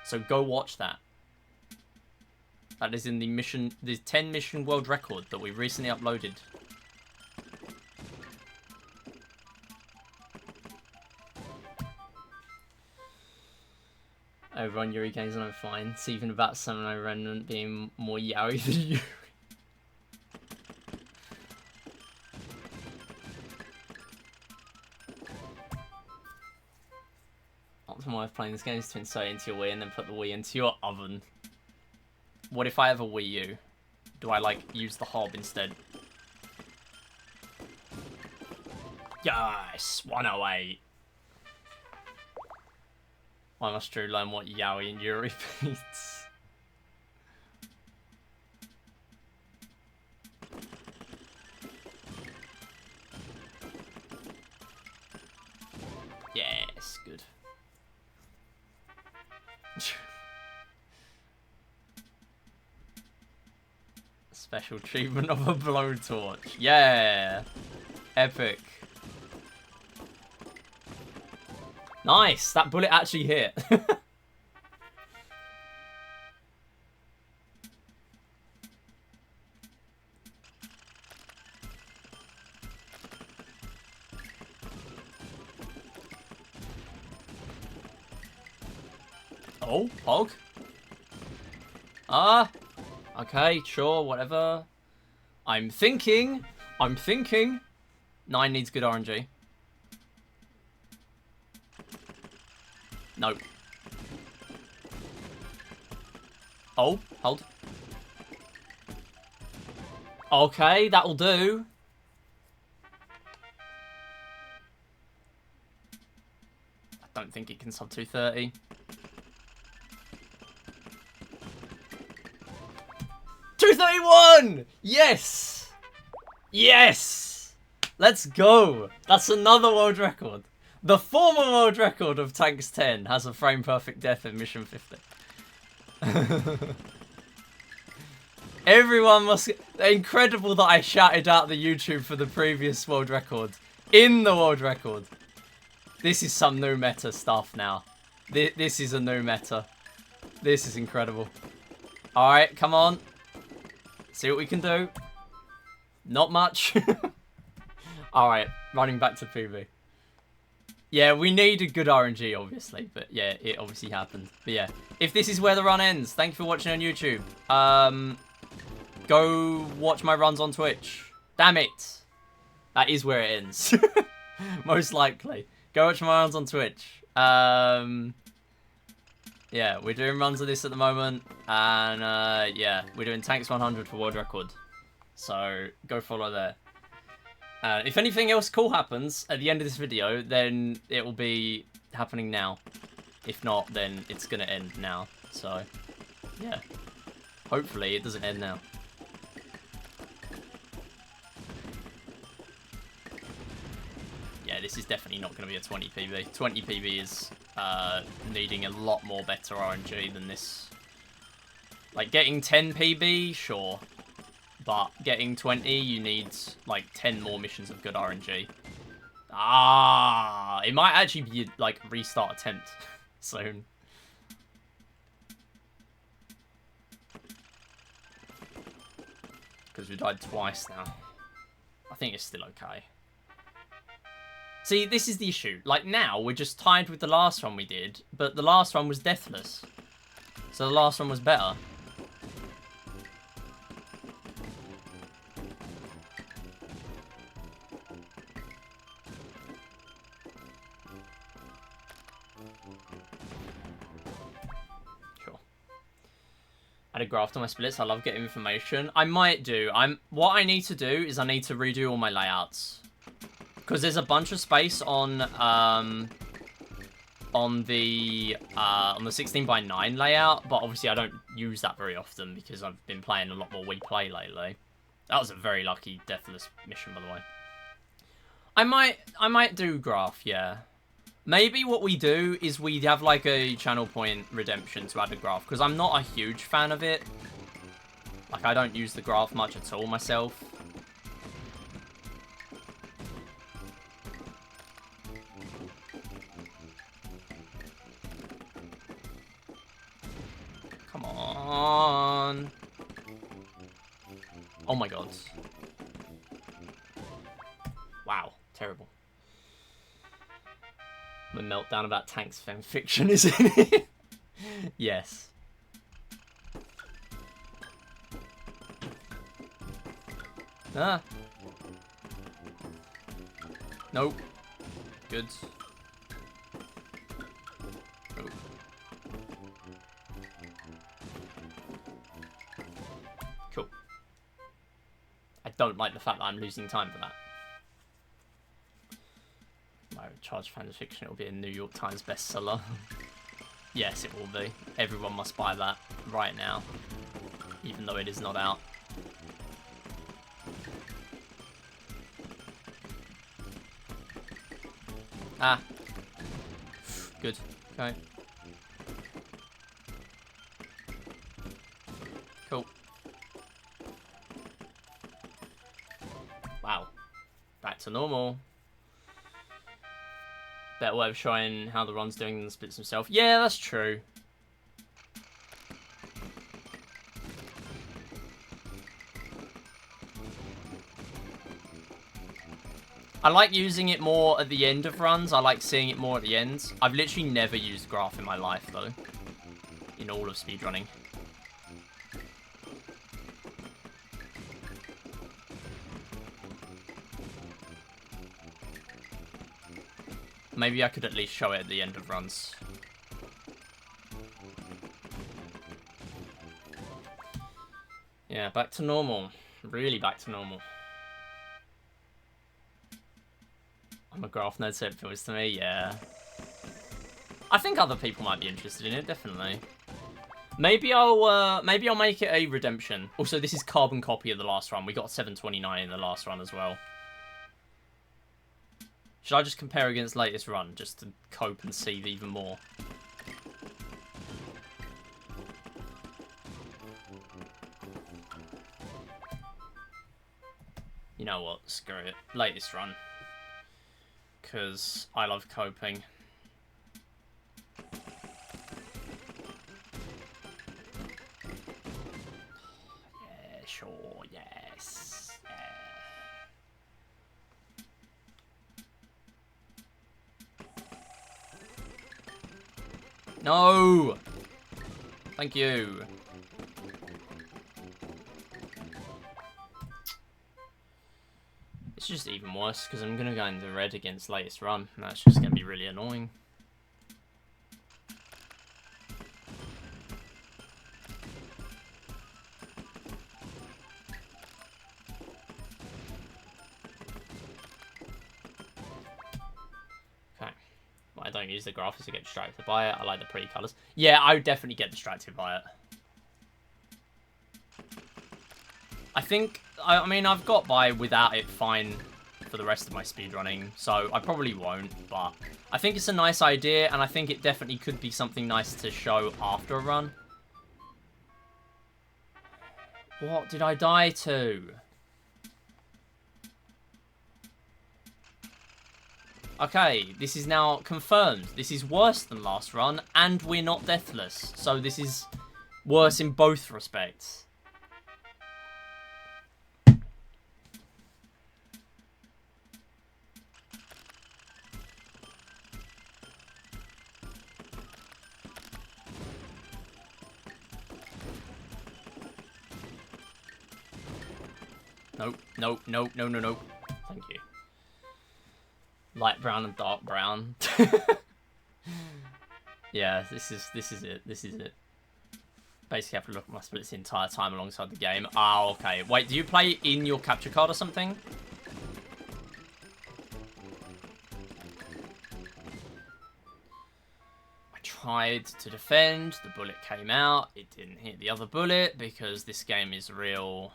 So go watch that. That is in the 10 mission world record that we recently uploaded. Over on Yuri games and I'm fine. It's even about Samurai Remnant being more yaoi than Yuri. Optimal way of playing this game is to insert it into your Wii and then put the Wii into your oven. What if I have a Wii U? Do I, like, use the hob instead? Yes! 108! Why must Drew learn what yaoi and Yuri means? Yes, good. Special treatment of a blowtorch. Yeah! Epic. Nice! That bullet actually hit. Oh, hog. Okay, sure, whatever. I'm thinking. 9 needs good RNG. Nope. Oh, hold. Okay, that'll do. I don't think it can sub 230. $231! Yes! Yes! Let's go! That's another world record. The former world record of Tanks 10 has a frame perfect death in mission 50. Everyone must... Incredible that I shouted out the YouTube for the previous world record. In the world record. This is some new meta stuff now. This is a new meta. This is incredible. Alright, come on. See what we can do. Not much. Alright, running back to PB. Yeah, we needed good RNG, obviously. But yeah, it obviously happened. But yeah, if this is where the run ends, thank you for watching on YouTube. Go watch my runs on Twitch. Damn it. That is where it ends. Most likely. Go watch my runs on Twitch. Yeah, we're doing runs of this at the moment. And yeah, we're doing Tanks 100 for world record. So go follow there. If anything else cool happens at the end of this video, then it will be happening now. If not, then it's going to end now. So, yeah. Hopefully it doesn't end now. Yeah, this is definitely not going to be a 20 PB. 20 PB is needing a lot more better RNG than this. Like, getting 10 PB, sure. But getting 20, you need, like, 10 more missions of good RNG. Ah, it might actually be, like, restart attempt soon. Because we died twice now. I think it's still okay. See, this is the issue. Like, now, we're just tied with the last one we did, but the last one was deathless. So the last one was better. Sure. Add a graph to my splits. I love getting information. I might do. What I need to do is I need to redo all my layouts. Because there's a bunch of space on the 16:9 layout, but obviously I don't use that very often because I've been playing a lot more Wii Play lately. That was a very lucky deathless mission, by the way. I might do graph, yeah. Maybe what we do is we have like a channel point redemption to add a graph, because I'm not a huge fan of it. Like, I don't use the graph much at all myself. Come on. Oh my god. Wow, terrible. The meltdown about Tanks fanfiction, isn't it? Yes. Ah. Nope. Good. Nope. Cool. I don't like the fact that I'm losing time for that. My charge fanfiction, it will be a New York Times bestseller. Yes, it will be. Everyone must buy that right now, even though it is not out. Ah. Good. Okay. Cool. Wow. Back to normal. Better way of showing how the run's doing than the splits himself. Yeah, that's true. I like using it more at the end of runs. I like seeing it more at the end. I've literally never used graph in my life, though. In all of speedrunning. Maybe I could at least show it at the end of runs. Yeah, back to normal. Really back to normal. I'm a graph nerd, so it feels to me, yeah. I think other people might be interested in it, definitely. Maybe I'll make it a redemption. Also, this is carbon copy of the last run. We got 729 in the last run as well. Should I just compare against latest run, just to cope and see even more? know what? Screw it. Latest run. Because I love coping. Yeah, sure, yes. Yeah. No! Thank you. It's just even worse because I'm going to go into red against latest run. And that's just going to be really annoying. Okay. Well, I don't use the graphics to get distracted by it. I like the pretty colours. Yeah, I would definitely get distracted by it. I think, I mean, I've got by without it fine for the rest of my speedrunning, so I probably won't, but I think it's a nice idea, and I think it definitely could be something nice to show after a run. What did I die to? Okay, this is now confirmed. This is worse than last run, and we're not deathless, so this is worse in both respects. Nope, nope, nope, no, no, no. Thank you. Light brown and dark brown. Yeah, this is it. This is it. Basically, I have to look at my splits the entire time alongside the game. Oh, okay. Wait, do you play in your capture card or something? I tried to defend. The bullet came out. It didn't hit the other bullet because this game is real.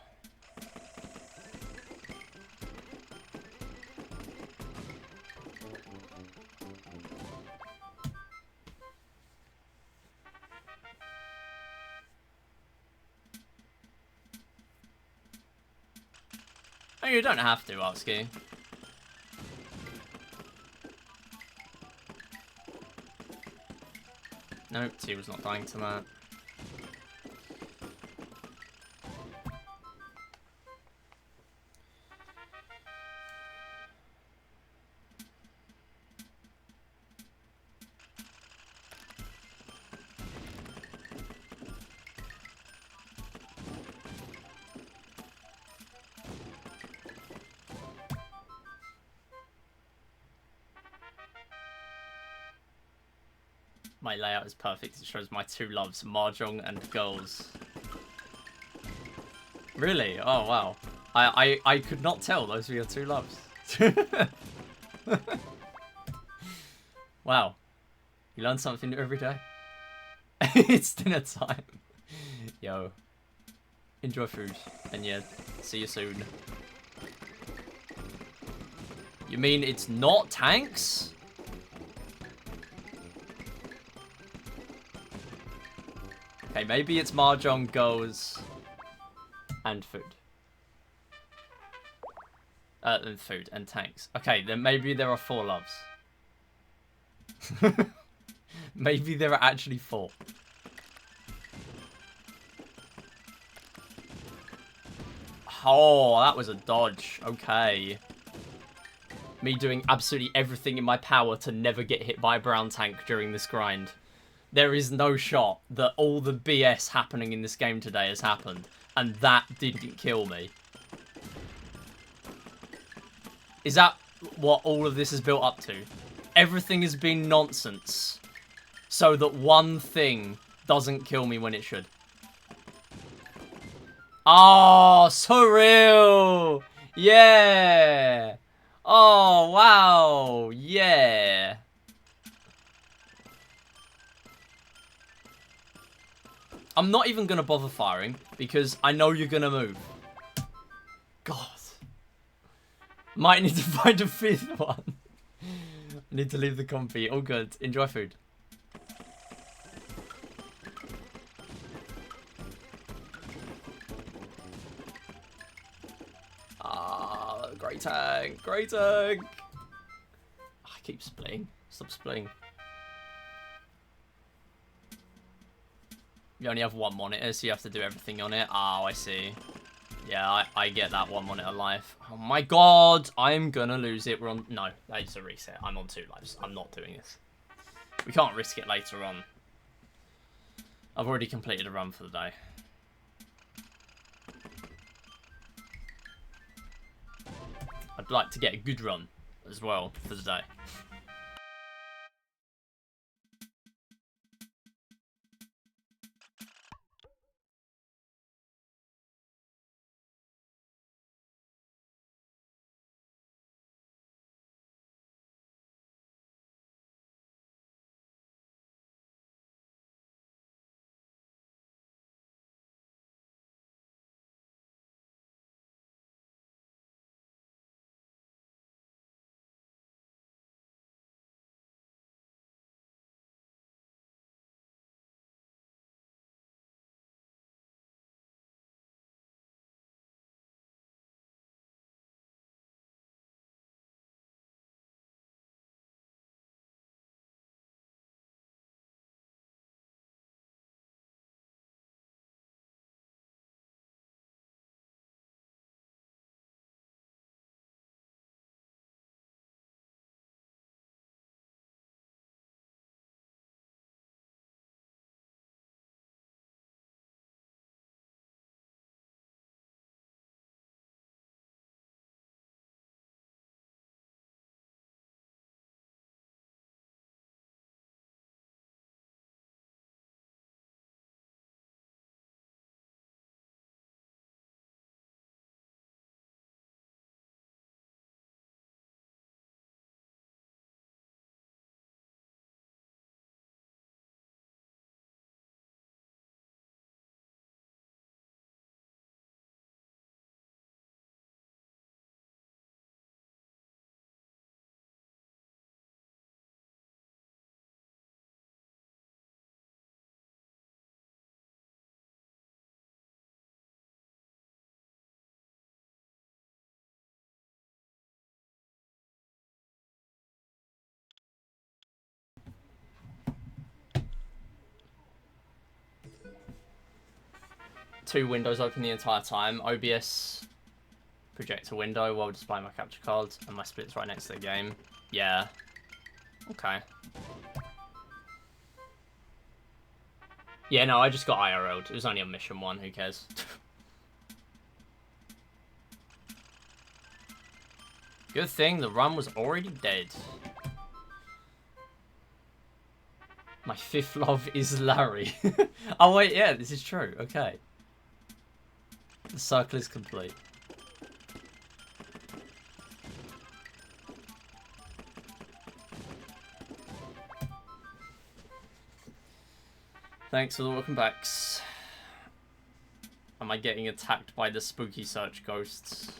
Oh, you don't have to, Artsky. Nope, T was not dying to that. My layout is perfect. It shows my two loves, mahjong and girls. Really? Oh, wow. I could not tell those were your two loves. Wow. You learn something new every day. It's dinner time. Yo. Enjoy food. And yeah, see you soon. You mean it's not tanks? Okay, maybe it's mahjong, girls, and food. And food and tanks. Okay, then maybe there are 4 loves. Maybe there are actually 4. Oh, that was a dodge. Okay. Me doing absolutely everything in my power to never get hit by a brown tank during this grind. There is no shot that all the BS happening in this game today has happened, and that didn't kill me. Is that what all of this is built up to? Everything has been nonsense, so that one thing doesn't kill me when it should. Oh, surreal! Yeah! Oh, wow! Yeah! I'm not even going to bother firing, because I know you're going to move. God. Might need to find a 5th one. I need to leave the compy. All good. Enjoy food. Great tank! Great tank! Oh, I keep splitting. Stop splitting. You only have one monitor, so you have to do everything on it. Oh, I see. Yeah, I get that one monitor life. Oh my god! I'm gonna lose it. We're on... No, that is a reset. I'm on 2 lives. I'm not doing this. We can't risk it later on. I've already completed a run for the day. I'd like to get a good run as well for the day. Two windows open the entire time. OBS projector window while displaying my capture cards, and my split's right next to the game. Yeah. Okay. Yeah, no, I just got IRL'd. It was only on mission 1, who cares? Good thing the run was already dead. My 5th love is Larry. Oh wait, yeah, this is true. Okay. The circle is complete. Thanks for the welcome backs. Am I getting attacked by the spooky search ghosts?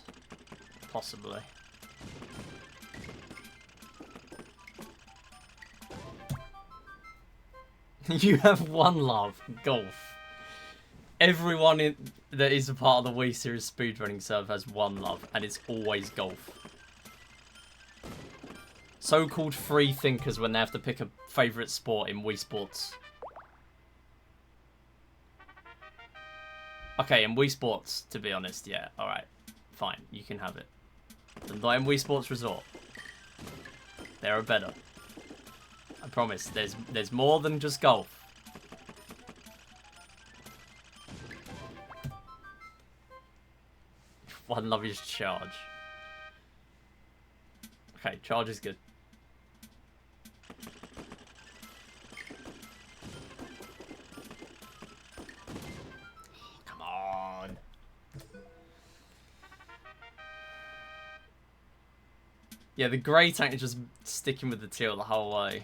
Possibly. You have one love, golf. Everyone that is a part of the Wii Series speedrunning server has one love, and it's always golf. So-called free thinkers when they have to pick a favourite sport in Wii Sports. Okay, in Wii Sports, to be honest, yeah, alright. Fine, you can have it. But not in Wii Sports Resort. There are better. I promise, there's more than just golf. One love is charge. Okay, charge is good. Come on. Yeah, the grey tank is just sticking with the teal the whole way.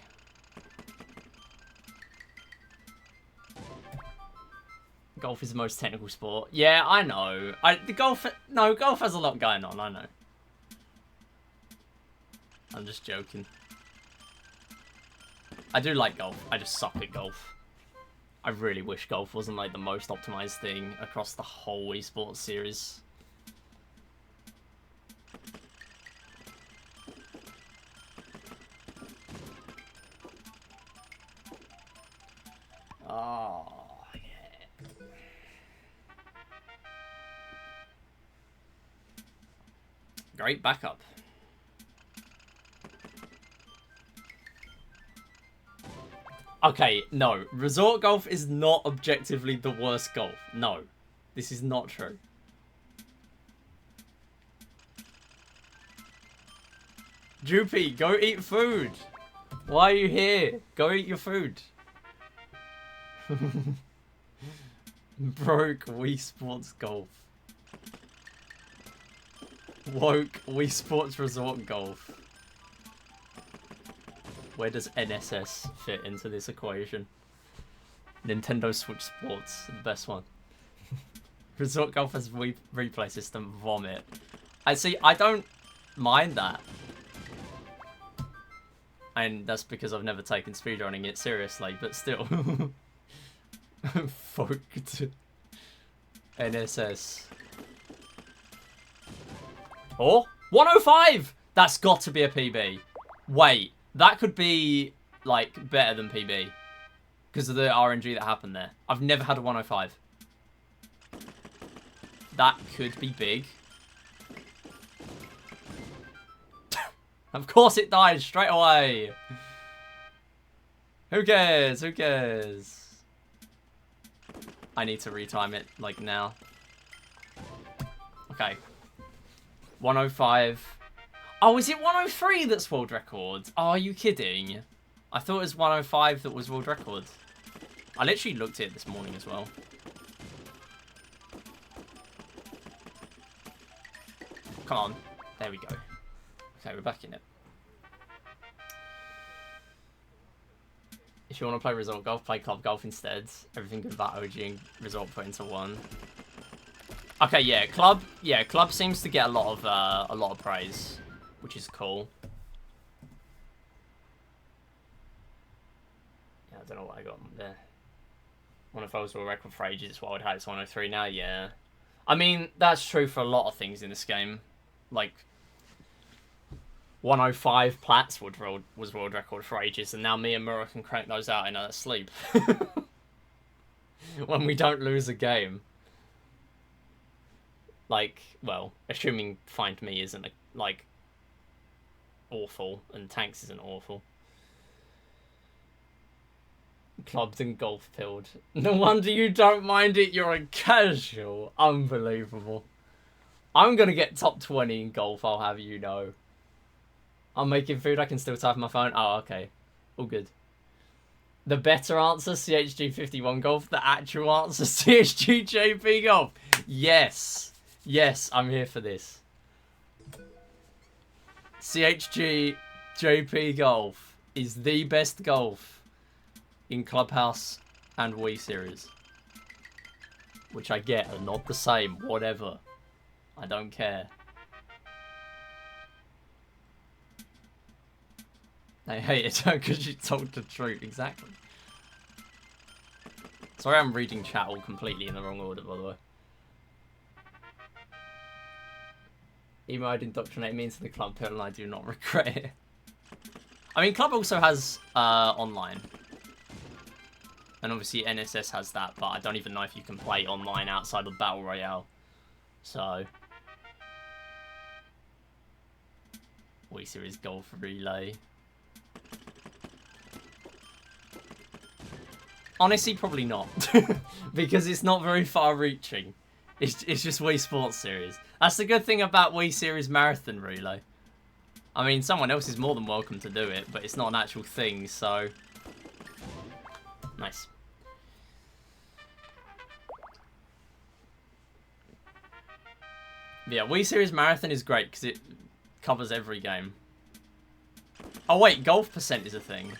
Golf is the most technical sport. Yeah, I know. Golf has a lot going on, I know. I'm just joking. I do like golf. I just suck at golf. I really wish golf wasn't like the most optimized thing across the whole Wii Sports series. great backup. Okay, no. Resort golf is not objectively the worst golf. No. This is not true. Droopy, go eat food. Why are you here? Go eat your food. Broke Wii Sports Golf. Woke Wii Sports Resort Golf. Where does NSS fit into this equation? Nintendo Switch Sports, the best one. Resort Golf has Wii replay system. Vomit. I see. I don't mind that, and that's because I've never taken speedrunning it seriously. But still, fucked. NSS. Oh, 105. That's got to be a PB. Wait, that could be like better than PB because of the RNG that happened there. I've never had a 105. That could be big. Of course it died straight away. Who cares? Who cares? I need to retime it, like, now. Okay. 105. Oh, is it 103 that's world record? Oh, are you kidding? I thought it was 105 that was world record. I literally looked at it this morning as well. Come on. There we go. Okay, we're back in it. If you want to play Resort Golf, play Club Golf instead. Everything good about OG and Resort put into one. Okay, yeah, Club seems to get a lot of praise, which is cool. Yeah, I don't know what I got there. 105 was a record for ages. It's what I would have. It's 103 now. Yeah, I mean that's true for a lot of things in this game. Like 105 plats was world record for ages, and now me and Mura can crank those out in our sleep when we don't lose a game. Like, well, assuming Find Me isn't like awful and Tanks isn't awful. Clubbed and golf pilled. No wonder you don't mind it. You're a casual. Unbelievable. I'm going to get top 20 in golf, I'll have you know. I'm making food, I can still type on my phone. Oh, okay. All good. The better answer, CHG51 golf. The actual answer, CHGJP golf. Yes. Yes, I'm here for this. CHGJP golf is the best golf in Clubhouse and Wii Series. Which I get are not the same, whatever. I don't care. I hate it because you told the truth. Exactly. Sorry I'm reading chat all completely in the wrong order, by the way. Emo-I'd indoctrinate me into the club pill and I do not regret it. I mean, Club also has online. And obviously NSS has that, but I don't even know if you can play online outside of Battle Royale. So... Wii Series Golf Relay. Honestly, probably not. Because it's not very far-reaching. It's just Wii Sports Series. That's the good thing about Wii Series Marathon Relay. I mean, someone else is more than welcome to do it, but it's not an actual thing, so... Nice. Yeah, Wii Series Marathon is great because it covers every game. Oh wait, golf percent is a thing.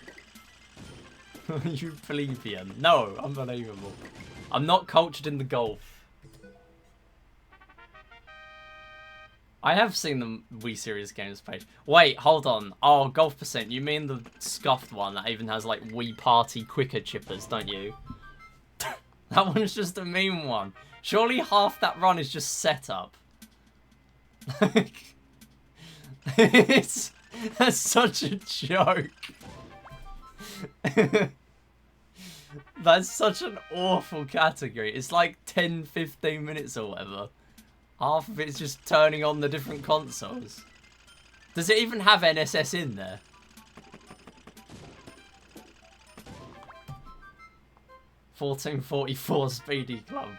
You plebeian. No, unbelievable. I'm not cultured in the golf. I have seen the Wii Series games page. Wait, hold on. Oh, golf percent. You mean the scuffed one that even has like Wii Party quicker chippers, don't you? That one's just a mean one. Surely half that run is just setup. That's such a joke. That's such an awful category. It's like 10-15 minutes or whatever. Half of it's just turning on the different consoles. Does it even have NSS in there? $14.44 Speedy Club.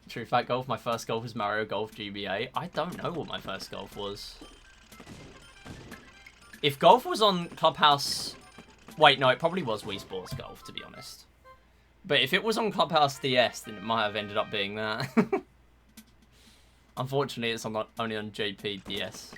True Fact Golf. My first golf was Mario Golf GBA. I don't know what my first golf was. If golf was on Clubhouse... Wait, no, it probably was Wii Sports Golf, to be honest. But if it was on Clubhouse DS, then it might have ended up being that. Unfortunately, it's only on JP DS.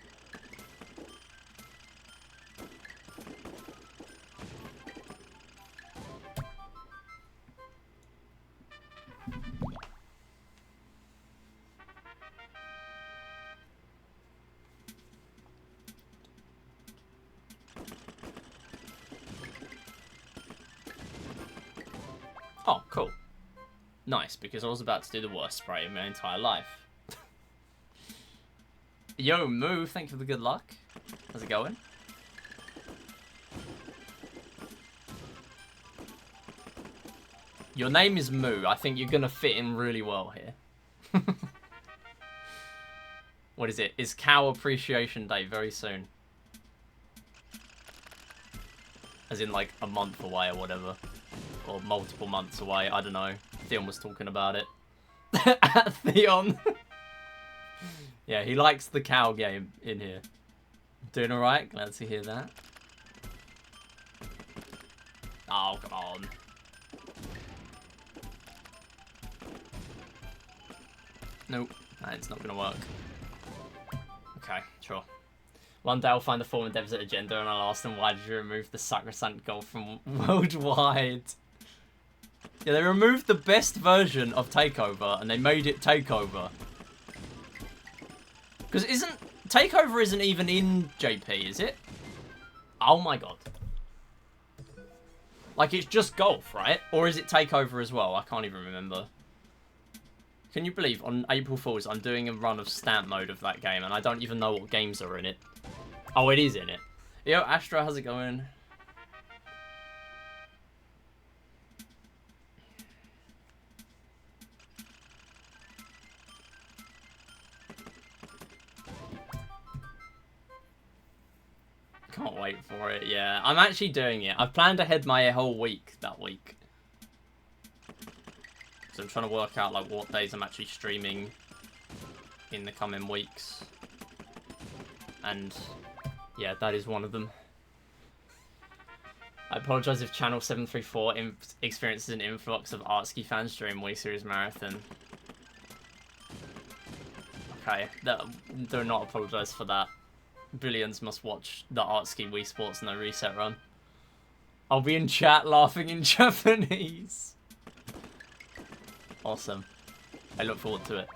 Oh, cool. Nice, because I was about to do the worst spray of my entire life. Yo, Moo, thank you for the good luck. How's it going? Your name is Moo. I think you're gonna fit in really well here. What is it? It's Cow Appreciation Day very soon. As in like a month away or whatever. Or multiple months away, I don't know. Theon was talking about it. Theon. Yeah, he likes the cow game in here. Doing alright? Glad to hear that. Oh, come on. Nope, it's not gonna work. Okay, sure. One day I'll find the former devs at Agenda and I'll ask them, why did you remove the sacrosanct golf from worldwide? Yeah, they removed the best version of Takeover and they made it Takeover. Because Takeover isn't even in JP, is it? Oh my god. Like, it's just golf, right? Or is it Takeover as well? I can't even remember. Can you believe on April Fool's I'm doing a run of stamp mode of that game and I don't even know what games are in it? Oh, it is in it. Yo, Astra, how's it going? Can't wait for it, yeah. I'm actually doing it. I've planned ahead my whole week that week. So I'm trying to work out like what days I'm actually streaming in the coming weeks. And yeah, that is one of them. I apologise if Channel 734 experiences an influx of Artsky fans during Wii Series Marathon. Okay, do not apologise for that. Billions must watch the Artsky Wii Sports No Reset run. I'll be in chat laughing in Japanese. Awesome. I look forward to it.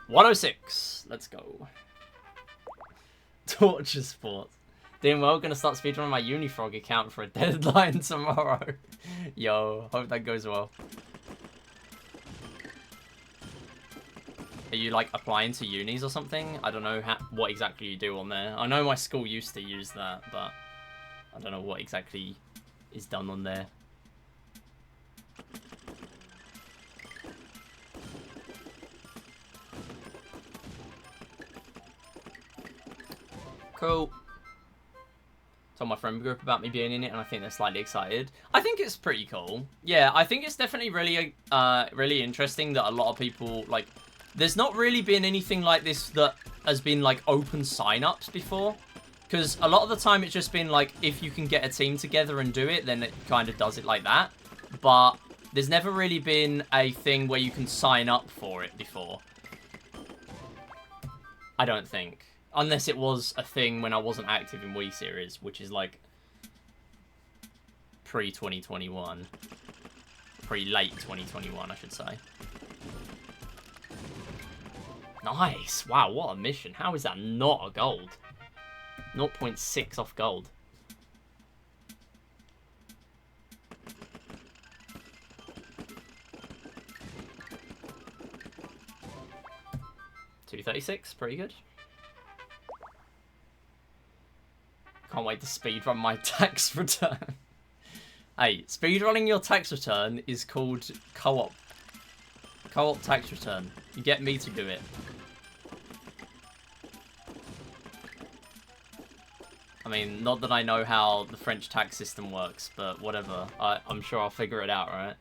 106. Let's go. Torture Sports. Doing well. Gonna start speedrunning my Unifrog account for a deadline tomorrow. Yo, hope that goes well. Are you like applying to unis or something? I don't know what exactly you do on there. I know my school used to use that, but I don't know what exactly is done on there. Cool. Told my friend group about me being in it, and I think they're slightly excited. I think it's pretty cool. Yeah, I think it's definitely really, really interesting that a lot of people like. There's not really been anything like this that has been like open sign-ups before, because a lot of the time it's just been like if you can get a team together and do it, then it kind of does it like that. But there's never really been a thing where you can sign up for it before. I don't think. Unless it was a thing when I wasn't active in Wii Series, which is like pre-2021. Pre-late 2021, I should say. Nice. Wow, what a mission. How is that not a gold? 0.6 off gold. $236, pretty good. Can't wait to speedrun my tax return. Hey, speedrunning your tax return is called co-op. Co-op tax return. You get me to do it. I mean, not that I know how the French tax system works, but whatever. I'm sure I'll figure it out, right?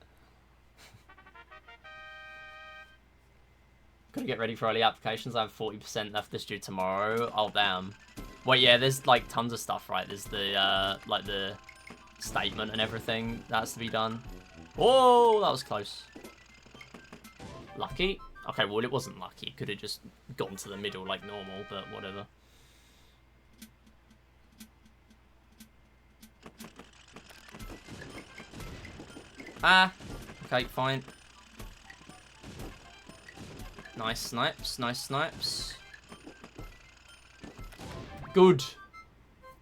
Gotta get ready for early applications. I have 40% left this due tomorrow. Oh, damn. Wait, yeah, there's, like, tons of stuff, right? There's the, like, the statement and everything that has to be done. Oh, that was close. Lucky? Okay, well, it wasn't lucky. It could have just gone to the middle like normal, but whatever. Ah, okay, fine. Nice snipes, nice snipes. Good.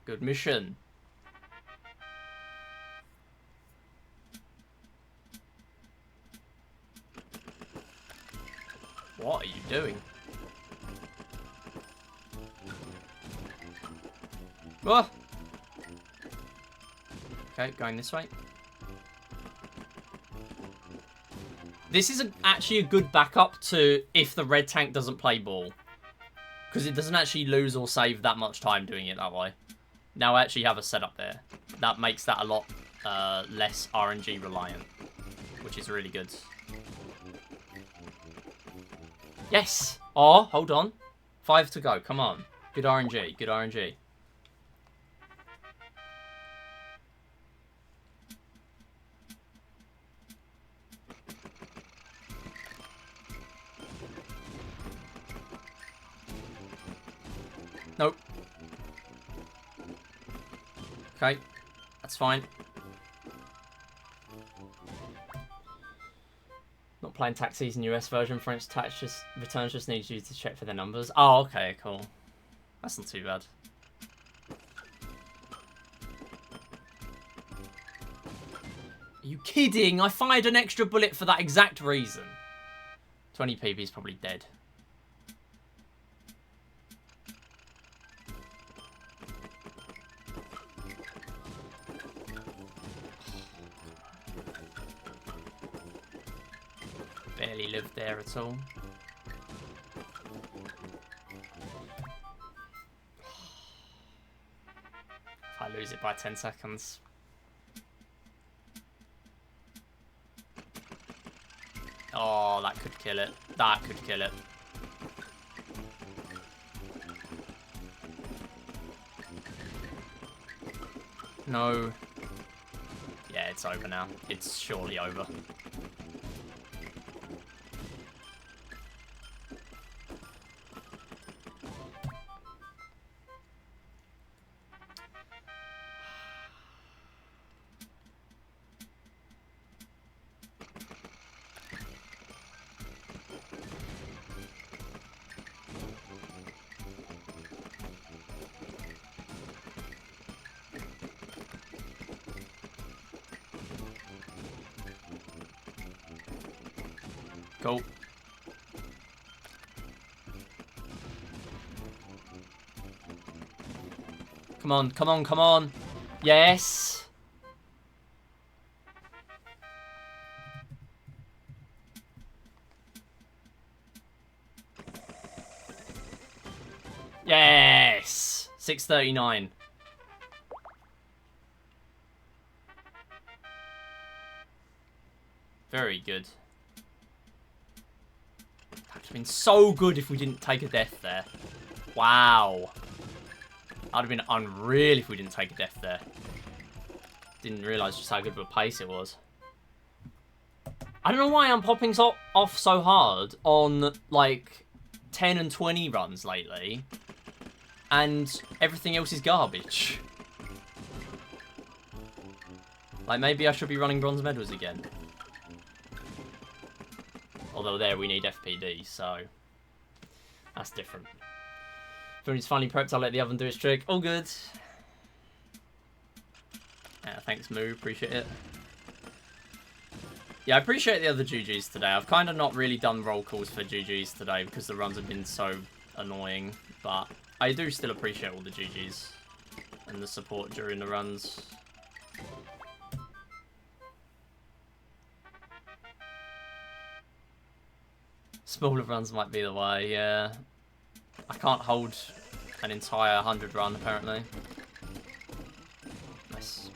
Good mission. What are you doing? Oh. Okay, going this way. This is actually a good backup to if the red tank doesn't play ball. Because it doesn't actually lose or save that much time doing it that way. Now I actually have a setup there. That makes that a lot less RNG reliant. Which is really good. Yes! Oh, hold on. 5 to go. Come on. Good RNG. Good RNG. Nope. Okay. That's fine. Not playing tax season US version. French tax returns just needs you to check for their numbers. Oh, okay, cool. That's not too bad. Are you kidding? I fired an extra bullet for that exact reason. 20 PB is probably dead. Barely lived there at all. If I lose it by 10 seconds. Oh, that could kill it. That could kill it. No. Yeah, it's over now. It's surely over. Cool. Come on, come on, come on. Yes. Yes. 639. Very good. That would have been so good if we didn't take a death there. Wow. That would have been unreal if we didn't take a death there. Didn't realise just how good of a pace it was. I don't know why I'm popping off so hard on, like, 10 and 20 runs lately. And everything else is garbage. Like, maybe I should be running bronze medals again. Although there we need FPD, so that's different. Food's finally prepped, I'll let the oven do its trick. All good. Yeah, thanks, Moo. Appreciate it. Yeah, I appreciate the other GGs today. I've kind of not really done roll calls for GGs today because the runs have been so annoying. But I do still appreciate all the GGs and the support during the runs. Smaller runs might be the way, yeah. I can't hold an entire 100 run, apparently. Nice.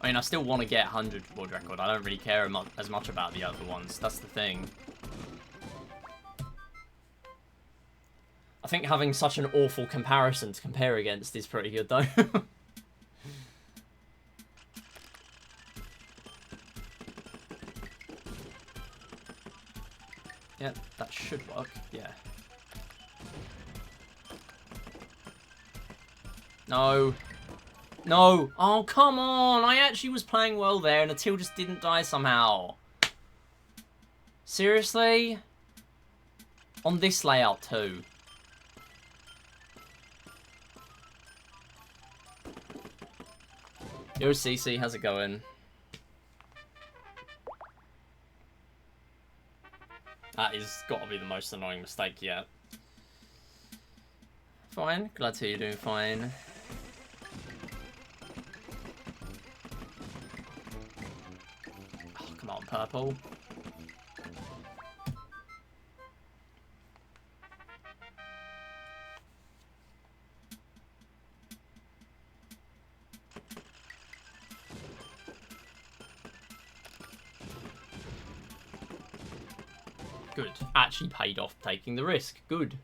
I mean, I still want to get 100 world record. I don't really care as much about the other ones. That's the thing. I think having such an awful comparison to compare against is pretty good, though. Yeah, that should work. Yeah. No. No. Oh, come on. I actually was playing well there and the till just didn't die somehow. Seriously? On this layout too. Yo, CC, how's it going? That is got to be the most annoying mistake yet. Fine. Glad to hear you're doing fine. Oh, come on, purple. Good. Actually paid off taking the risk. Good.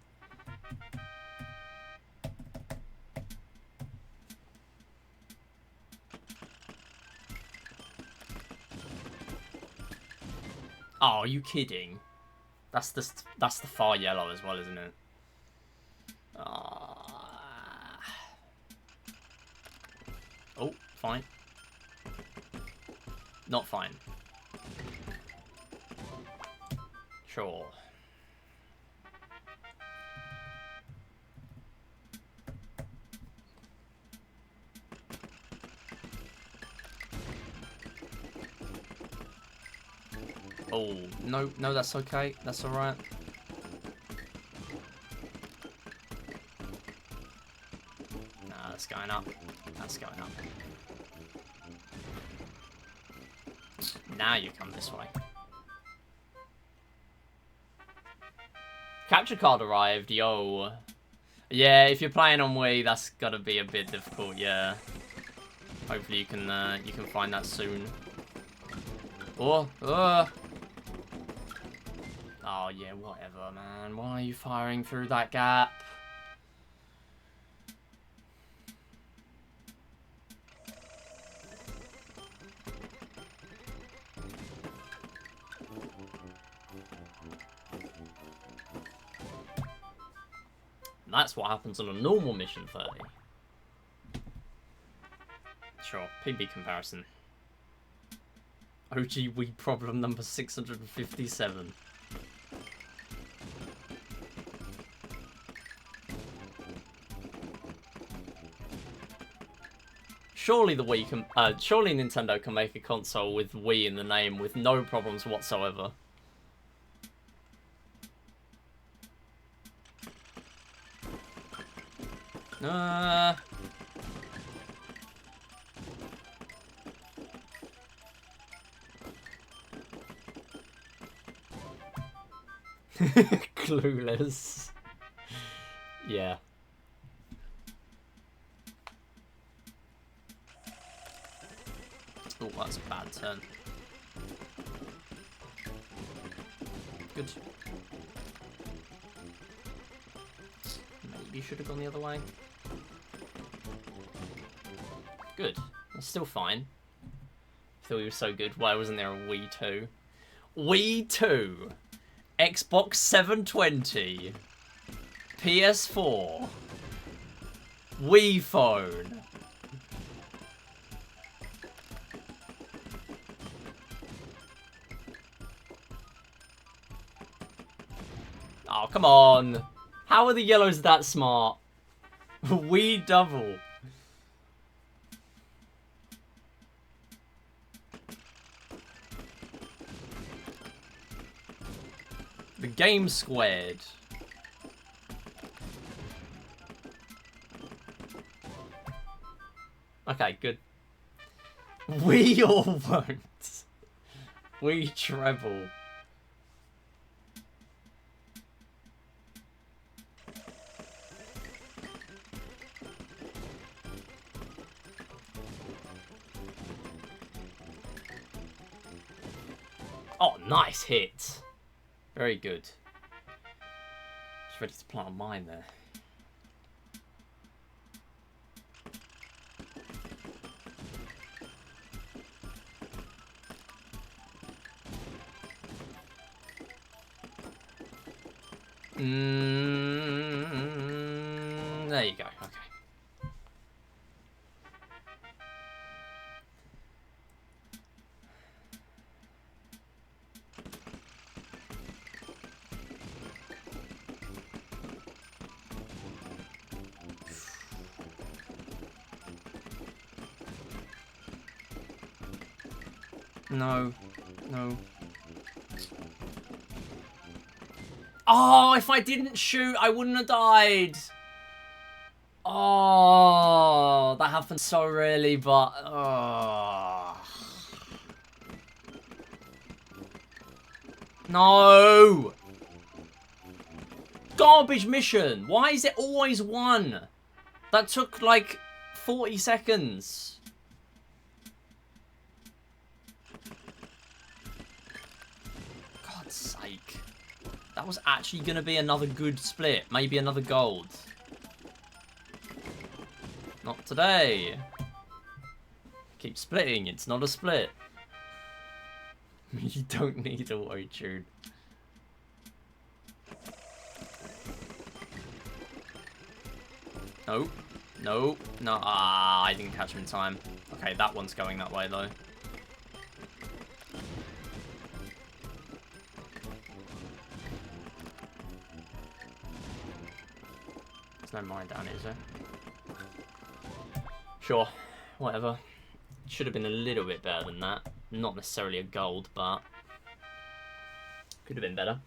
Oh, are you kidding? That's the far yellow as well, isn't it? Oh, fine. Not fine. Sure. Oh, no, no, that's okay. That's alright. Nah, that's going up. That's going up. Now you come this way. Capture card arrived, yo. Yeah, if you're playing on Wii, that's gotta be a bit difficult, yeah. Hopefully you can find that soon. Oh, oh yeah, whatever, man. Why are you firing through that gap? And that's what happens on a normal mission 30. Sure, PB comparison. OG Wii problem number 657. Surely the Wii can, surely Nintendo can make a console with Wii in the name with no problems whatsoever. Clueless. Yeah. Oh, that's a bad turn. Good. Maybe should have gone the other way. Good. That's still fine. I thought he was so good. Why wasn't there a Wii 2? Wii 2! Xbox 720. PS4. Wii Phone. Oh, come on. How are the yellows that smart? Wii double. The game squared. Okay, good. We all won't. We treble. Oh, nice hit. Very good. Just ready to plant a mine there. There you go. Okay. No. No. Oh, if I didn't shoot, I wouldn't have died. Oh, that happens so rarely, but... Oh. No! Garbage mission! Why is it always one? That took, like, 40 seconds. God's sake. That was actually going to be another good split. Maybe another gold. Not today. Keep splitting. It's not a split. You don't need auto-tune. No. No. No. Ah, I didn't catch him in time. Okay, that one's going that way, though. There's no mine down here, is there? Sure. Whatever. Should have been a little bit better than that. Not necessarily a gold, but... could have been better.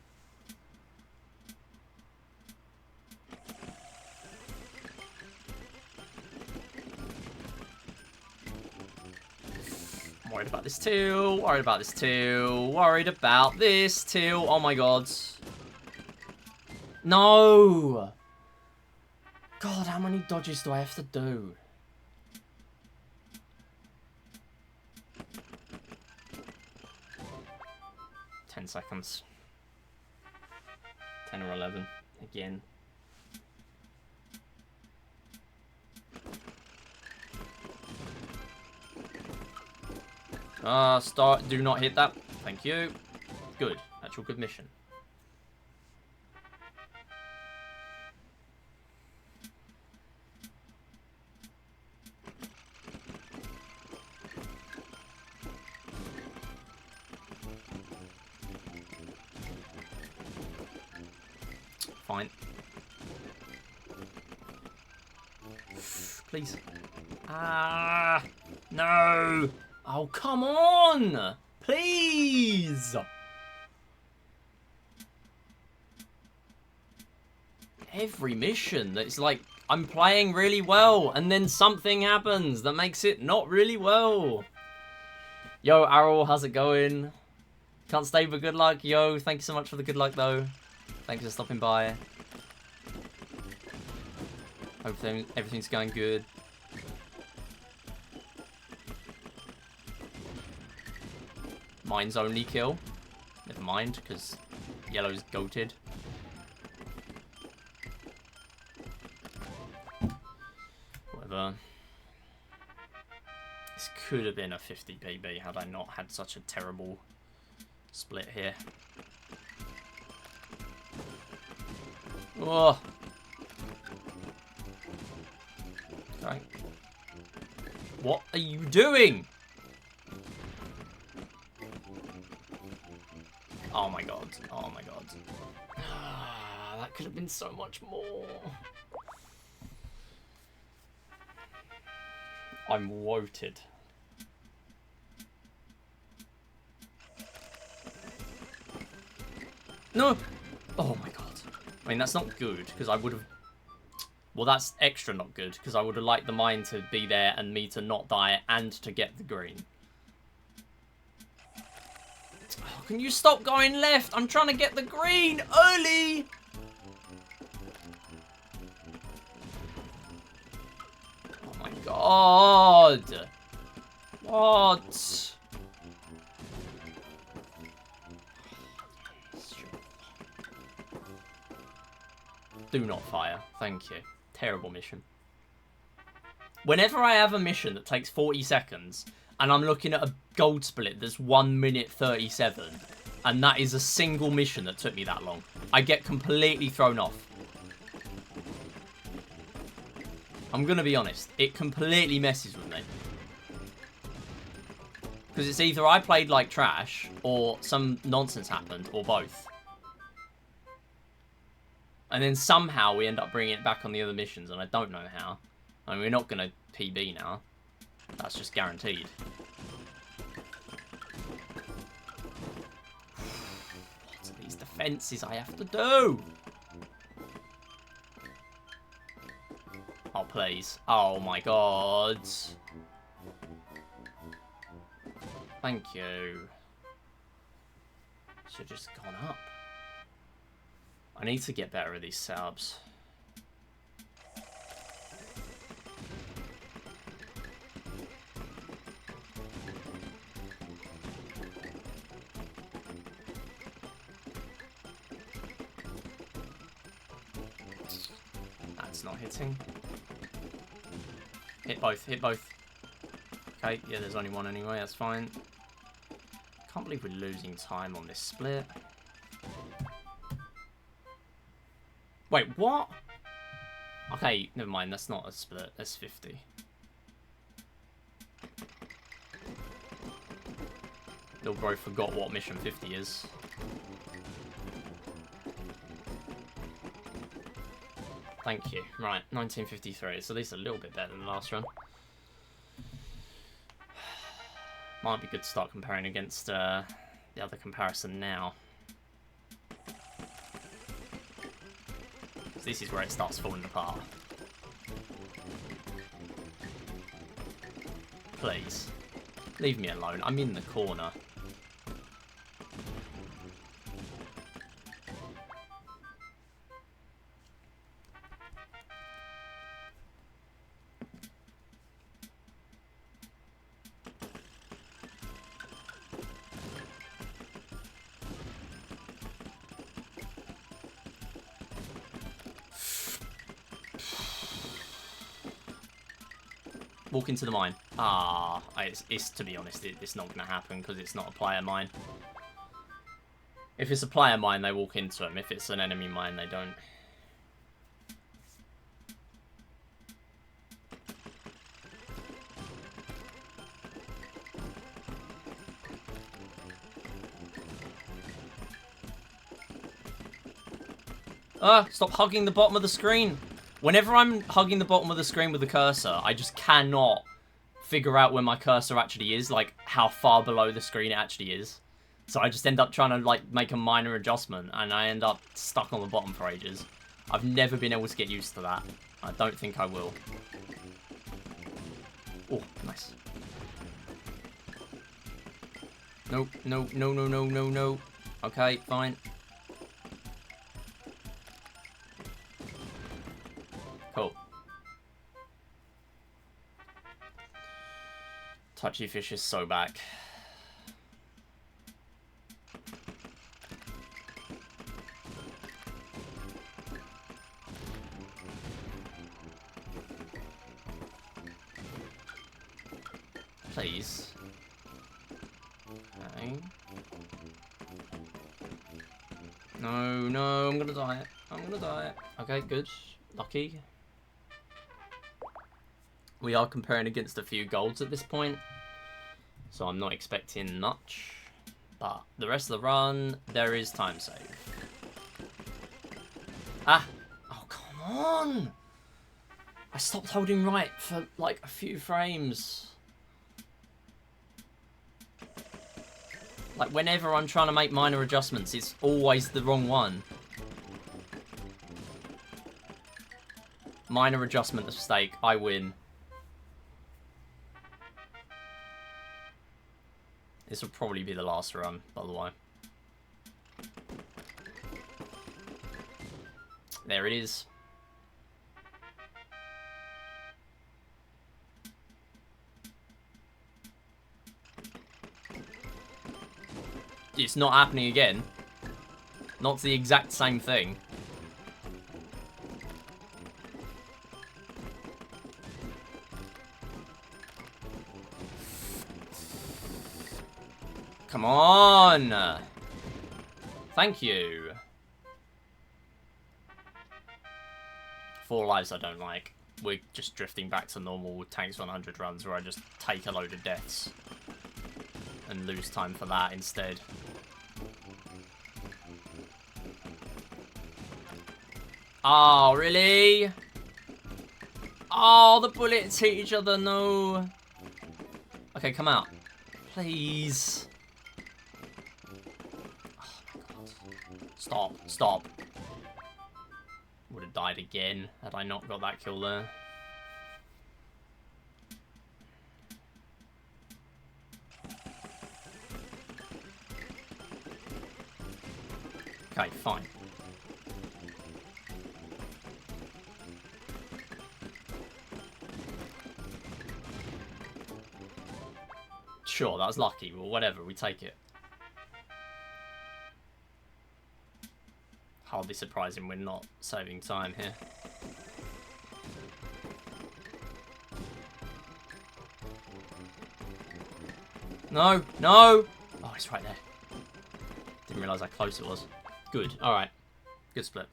I'm worried about this too. Worried about this too. Worried about this too. Oh my god. No! God, how many dodges do I have to do? Seconds. 10 or 11 again. Start. Do not hit that. Thank you. Good. Actual good mission. Fine. Please. Ah, no. Oh, come on. Please. Every mission, it's like I'm playing really well and then something happens that makes it not really well. Yo, Arrow, how's it going? Can't stay for good luck. Yo, thank you so much for the good luck, though. Thanks for stopping by. Hope everything's going good. Mine's only kill. Never mind, because yellow's goated. Whatever. This could have been a 50 PB had I not had such a terrible split here. Oh. Okay. What are you doing? Oh my god. Oh my god. That could have been so much more. I'm woted. No! Oh my god. I mean, that's not good, because I would have... Well, that's extra not good, because I would have liked the mine to be there and me to not die and to get the green. Oh, can you stop going left? I'm trying to get the green early! Oh my god! What? Do not fire. Thank you. Terrible mission. Whenever I have a mission that takes 40 seconds, and I'm looking at a gold split that's 1 minute 37, and that is a single mission that took me that long, I get completely thrown off. I'm going to be honest. It completely messes with me. Because it's either I played like trash, or some nonsense happened, or both. And then somehow we end up bringing it back on the other missions, and I don't know how. I mean, we're not going to PB now. That's just guaranteed. What are these defenses I have to do? Oh, please. Oh, my God. Thank you. Should have just gone up. I need to get better at these setups. That's not hitting. Hit both, hit both. Okay, yeah, there's only one anyway, that's fine. Can't believe we're losing time on this split. Wait, what? Okay, never mind, that's not a split, that's 50. Little bro forgot what mission 50 is. Thank you. Right, 1953, so at least a little bit better than the last run. Might be good to start comparing against the other comparison now. This is where it starts falling apart. Please. Leave me alone. I'm in the corner. Walk into the mine. Ah, it's to be honest, it's not going to happen because it's not a player mine. If it's a player mine, they walk into them. If it's an enemy mine, they don't. Ah, stop hugging the bottom of the screen. Whenever I'm hugging the bottom of the screen with the cursor, I just cannot figure out where my cursor actually is, like how far below the screen it actually is. So I just end up trying to like make a minor adjustment and I end up stuck on the bottom for ages. I've never been able to get used to that. I don't think I will. Oh, nice. Nope, no, no, no, no, no, no. Okay, fine. Cool. Touchy Fish is so back. Please. Okay. No, no, I'm gonna die. I'm gonna die. Okay, good. Lucky. We are comparing against a few golds at this point, so I'm not expecting much. But the rest of the run, there is time save. Ah! Oh, come on! I stopped holding right for like a few frames. Like, whenever I'm trying to make minor adjustments, it's always the wrong one. Minor adjustment mistake, I win. This will probably be the last run, by the way. There it is. It's not happening again. Not the exact same thing. Come on! Thank you. 4 lives I don't like. We're just drifting back to normal Tanks 100 runs where I just take a load of deaths. And lose time for that instead. Oh, really? Oh, the bullets hit each other, no. Okay, come out. Please. Oh my god. Stop, stop. Would have died again had I not got that kill there. Okay, fine. Sure, that was lucky. Well, whatever, we take it. Hardly surprising we're not saving time here. No, no! Oh, it's right there. Didn't realise how close it was. Good, alright. Good split.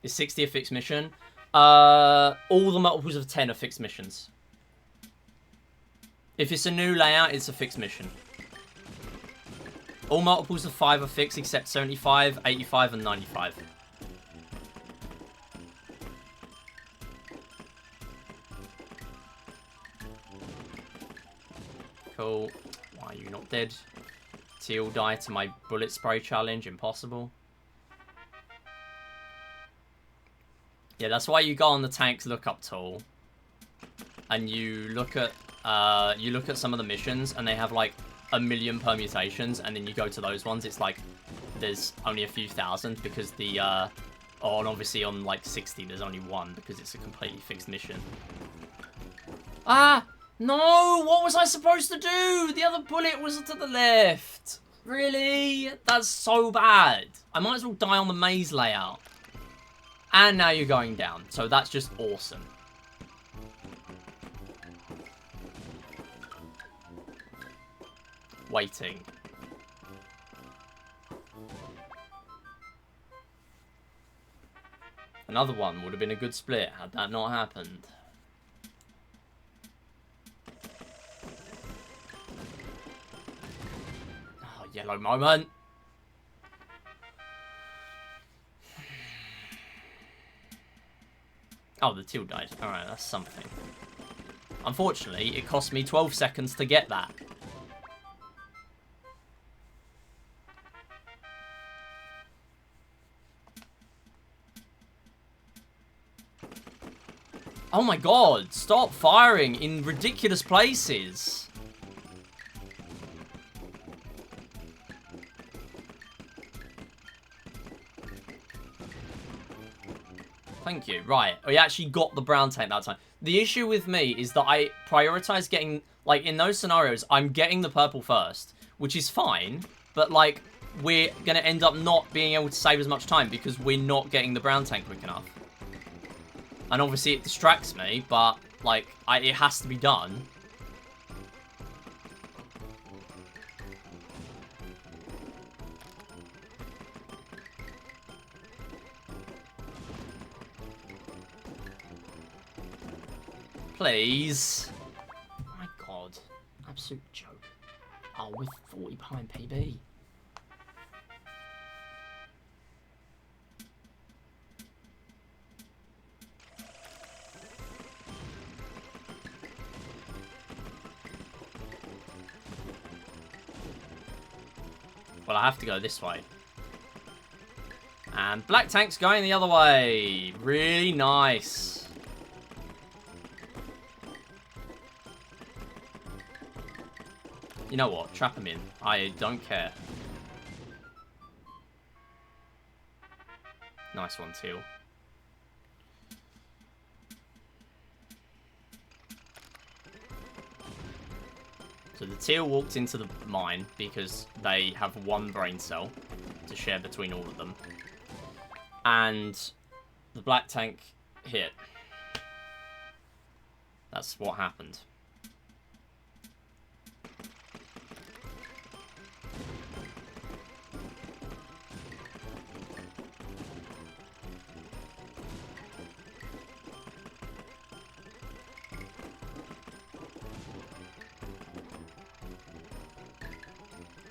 Is 60 a fixed mission? All the multiples of 10 are fixed missions. If it's a new layout, it's a fixed mission. All multiples of 5 are fixed except 75, 85, and 95. Cool. Why are you not dead? Teal die to my bullet spray challenge. Impossible. Yeah, that's why you go on the tanks lookup tool. And you look at some of the missions and they have like a million permutations, and then you go to those ones, it's like there's only a few thousand because the and obviously on like 60 there's only one because it's a completely fixed mission. Ah! No! What was I supposed to do? The other bullet was to the left. Really? That's so bad. I might as well die on the maze layout. And now you're going down. So that's just awesome. Waiting. Another one would have been a good split had that not happened. Oh, yellow moment. Oh, the teal died. Alright, that's something. Unfortunately, it cost me 12 seconds to get that. Oh my god, stop firing in ridiculous places. Thank you. Right, we actually got the brown tank that time. The issue with me is that I prioritize getting, like, in those scenarios, I'm getting the purple first, which is fine, but, like, we're going to end up not being able to save as much time because we're not getting the brown tank quick enough. And obviously it distracts me, but, like, it has to be done. Please. Oh my god. Absolute joke. Oh, with 40 behind PB. Well, I have to go this way. And black tank's going the other way. Really nice. You know what? Trap him in. I don't care. Nice one, Teal. So the Teal walked into the mine because they have one brain cell to share between all of them. And the black tank hit. That's what happened.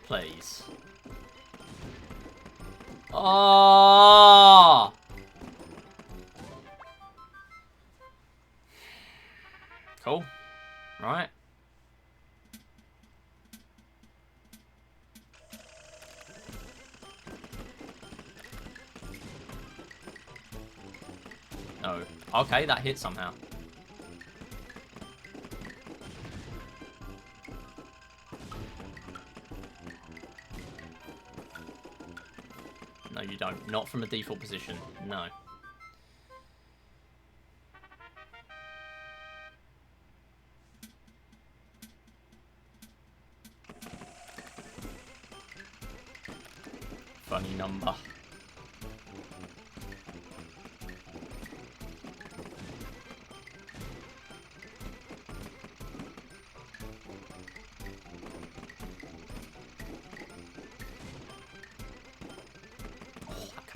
Please. Oh! Cool. Right. No. Okay, that hit somehow. No, you don't. Not from a default position. No. Funny number.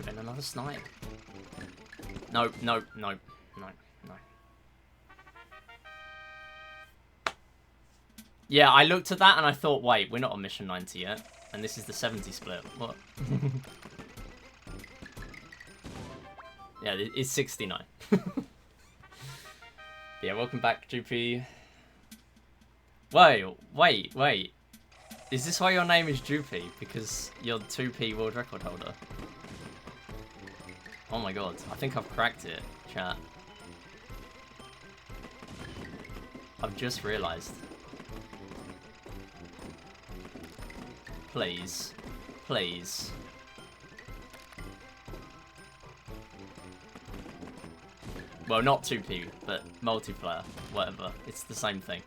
Another snipe. No, no, no, no, no. Yeah, I looked at that and I thought, wait, we're not on mission 90 yet. And this is the 70 split. What? Yeah, it's 69. Yeah, welcome back, GP. Wait. Is this why your name is Droopy? Because you're 2P world record holder? Oh my god, I think I've cracked it, chat. I've just realised. Please. Please. Well, not 2P, but multiplayer. Whatever. It's the same thing.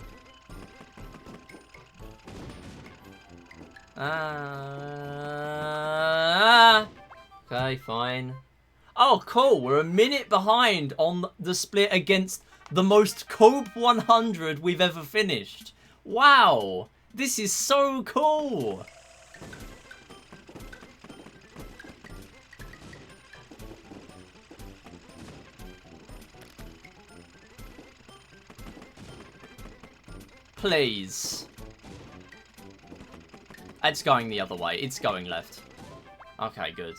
Okay, fine. Oh, cool. We're a minute behind on the split against the most Cope 100 we've ever finished. Wow. This is so cool. Please. It's going the other way. It's going left. Okay, good.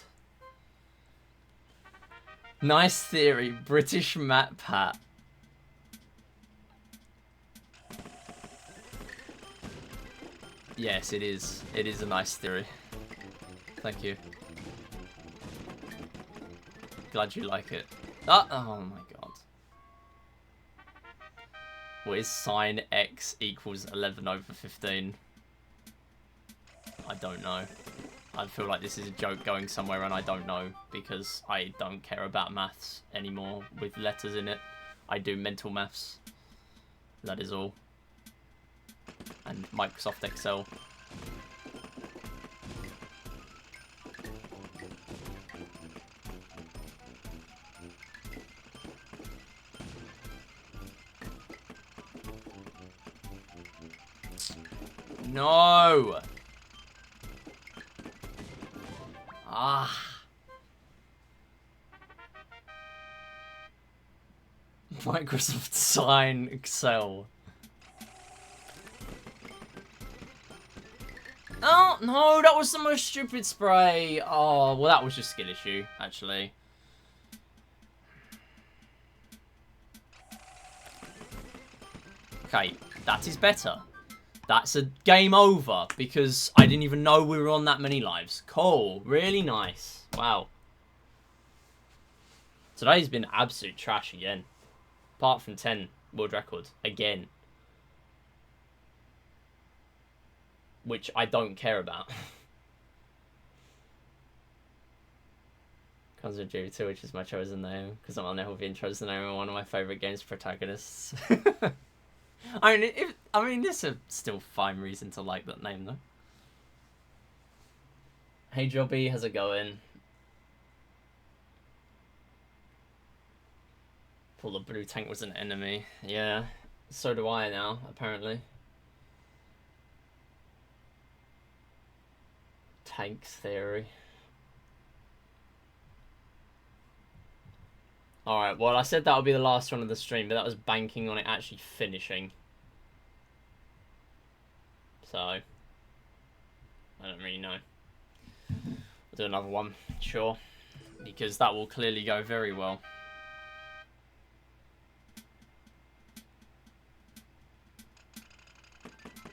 Nice theory. British Matt Pat. Yes, it is. It is a nice theory. Thank you. Glad you like it. Oh my god. What is sine x equals 11 over 15? I don't know. I feel like this is a joke going somewhere and I don't know because I don't care about maths anymore with letters in it. I do mental maths. That is all. And Microsoft Excel. No! Ah. Microsoft Sign Excel. Oh, no, that was the most stupid spray. Oh, well, that was just a skill issue, actually. Okay, that is better. That's a game over because I didn't even know we were on that many lives. Cool. Really nice. Wow. Today's been absolute trash again. Apart from 10 world record. Again. Which I don't care about. Comes with GV2, which is my chosen name. Because I'm unhealthy and chosen name of one of my favourite games protagonists. I mean, there's a still fine reason to like that name, though. Hey, Jobby, how's it going? Thought the blue tank was an enemy. Yeah, so do I now, apparently. Tanks theory. Alright, well, I said that would be the last one of the stream, but that was banking on it actually finishing. So, I don't really know. I'll do another one, sure. Because that will clearly go very well.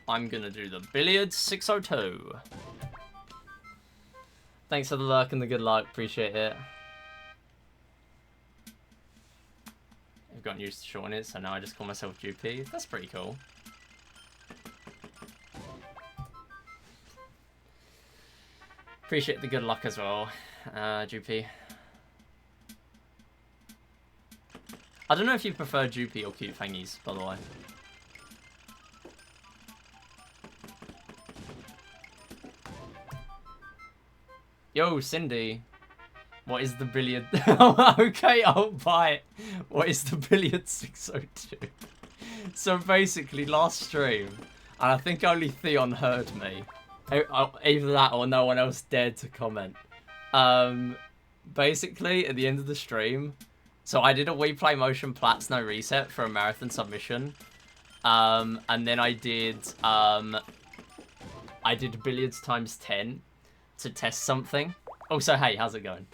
I'm gonna do the Billiards 602. Thanks for the lurk and the good luck, appreciate it. I've gotten used to shortening it, so now I just call myself GP. That's pretty cool. Appreciate the good luck as well, GP. I don't know if you prefer GP or Cute Fangies, by the way. Yo, Cindy. What is the billiard? Okay, I'll buy it. What is the billiard 602? So basically, last stream, and I think only Theon heard me. Either that or no one else dared to comment. Basically, at the end of the stream, so I did a Wii Play Motion Plats No Reset for a marathon submission. And then I did billiards times 10 to test something. Also, hey, how's it going?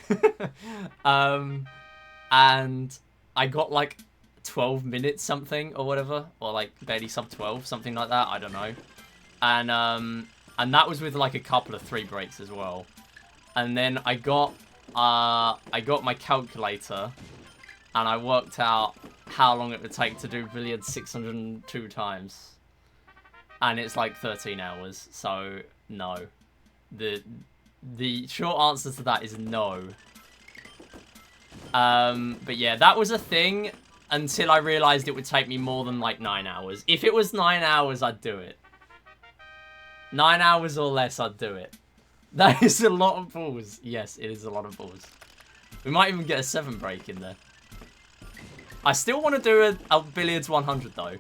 And I got like 12 minutes something or whatever, or like barely sub 12, something like that. I don't know. And that was with like a couple of 3 breaks as well. And then I got my calculator, and I worked out how long it would take to do billiards 602 times, and it's like 13 hours. So no, the short answer to that is no. But yeah, that was a thing until I realized it would take me more than like 9 hours. If it was 9 hours, I'd do it. 9 hours or less, I'd do it. That is a lot of balls. Yes, it is a lot of balls. We might even get a 7 break in there. I still want to do a billiards 100 though.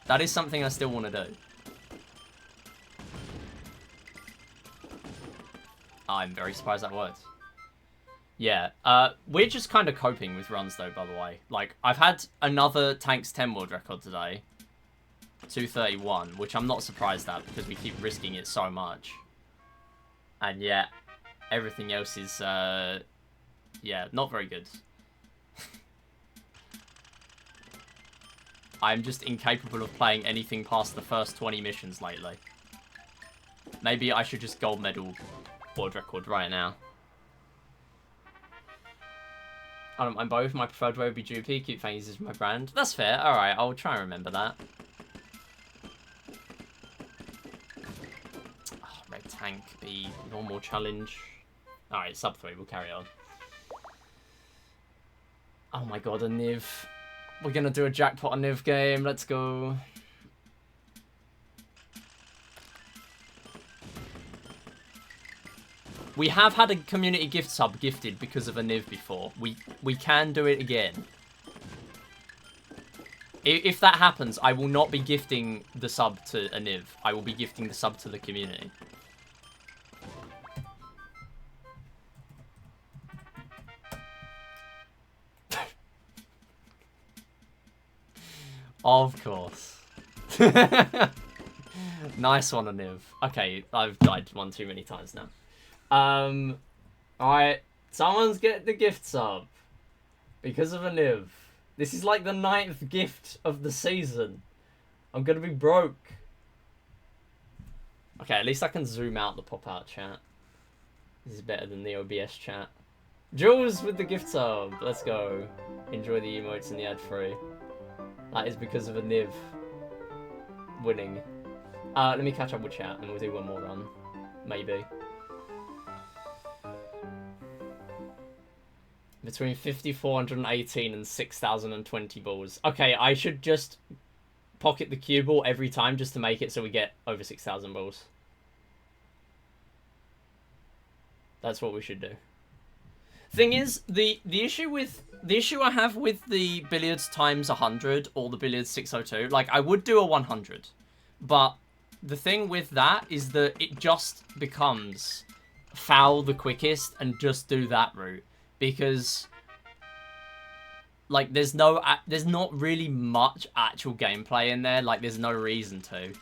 That is something I still want to do. I'm very surprised that worked. Yeah, we're just kind of coping with runs though, by the way. Like, I've had another Tanks 10 world record today. 231, which I'm not surprised at because we keep risking it so much. And yeah, everything else is, yeah, not very good. I'm just incapable of playing anything past the first 20 missions lately. Maybe I should just gold medal world record right now. I don't mind both. My preferred way would be GP. Cute Fangies is my brand. That's fair. Alright, I'll try and remember that. Oh, red tank, be normal challenge. Alright, sub 3, we'll carry on. Oh my god, a Niv. We're gonna do a jackpot on Niv game. Let's go. We have had a community gift sub gifted because of a Niv before. We can do it again. If that happens, I will not be gifting the sub to a Niv. I will be gifting the sub to the community. Of course. Nice one, a Niv. Okay, I've died one too many times now. Alright, someone's get the gift sub because of a Niv. This is like the 9th gift of the season. I'm gonna be broke. Okay, at least I can zoom out the pop-out chat. This is better than the OBS chat. Jules with the gift sub. Let's go. Enjoy the emotes and the ad-free. That is because of a Niv winning. Let me catch up with chat and we'll do one more run. Maybe. Between 5,418 and 6,020 balls. Okay, I should just pocket the cue ball every time just to make it so we get over 6,000 balls. That's what we should do. Thing is, the issue I have with the billiards times 100 or the billiards 602, like I would do a 100, but the thing with that is that it just becomes foul the quickest and just do that route. Because, like, there's not really much actual gameplay in there. Like, there's no reason to.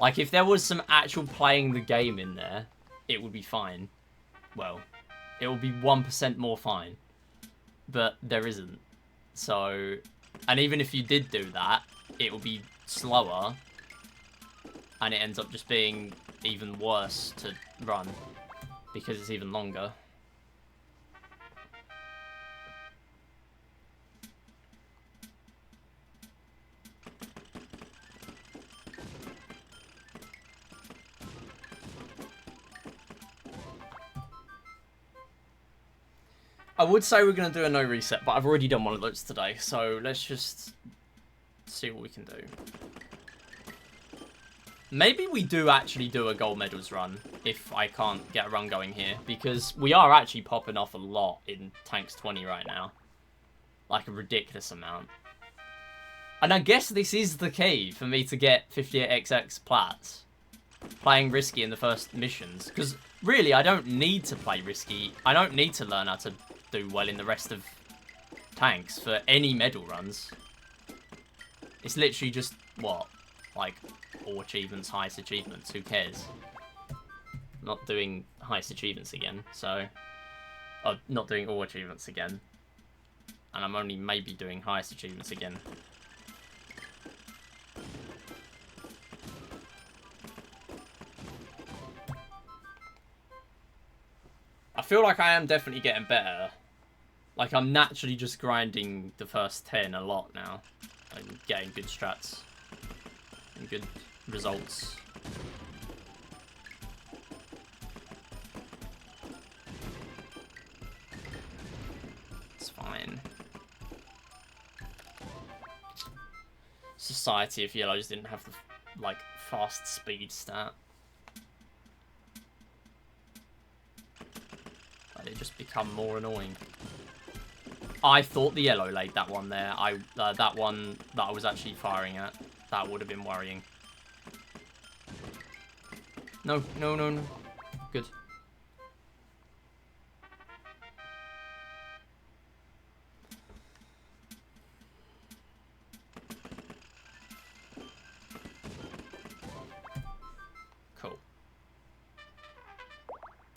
Like, if there was some actual playing the game in there, it would be fine. Well, it will be 1% more fine. But there isn't. So, and even if you did do that, it will be slower. And it ends up just being even worse to run. Because it's even longer. I would say we're going to do a no reset, but I've already done one of those today, so let's just see what we can do. Maybe we do actually do a gold medals run if I can't get a run going here, because we are actually popping off a lot in Tanks 20 right now. Like a ridiculous amount. And I guess this is the key for me to get 58XX plats. Playing risky in the first missions, because really I don't need to play risky. I don't need to learn how to do well in the rest of tanks for any medal runs. It's literally just, what, like all achievements, highest achievements, who cares? I'm not doing highest achievements again, so I'm not doing all achievements again, and I'm only maybe doing highest achievements again. I feel like I am definitely getting better. Like, I'm naturally just grinding the first 10 a lot now. And getting good strats. And good results. It's fine. Society of Yellows didn't have the, like, fast speed stat. They just become more annoying. I thought the yellow laid that one there. That one that I was actually firing at. That would have been worrying. No, no, no, no. Good. Cool.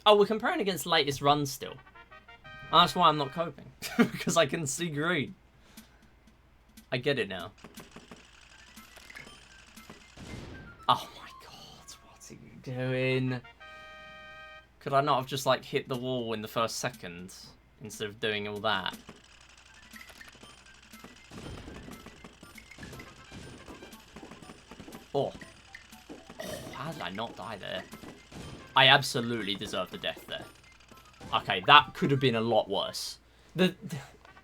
Oh, we're comparing against latest runs still. And that's why I'm not coping. Because I can see green. I get it now. Oh my god, what's he doing? Could I not have just, like, hit the wall in the first second instead of doing all that? Oh. How did I not die there? I absolutely deserve the death there. Okay, that could have been a lot worse.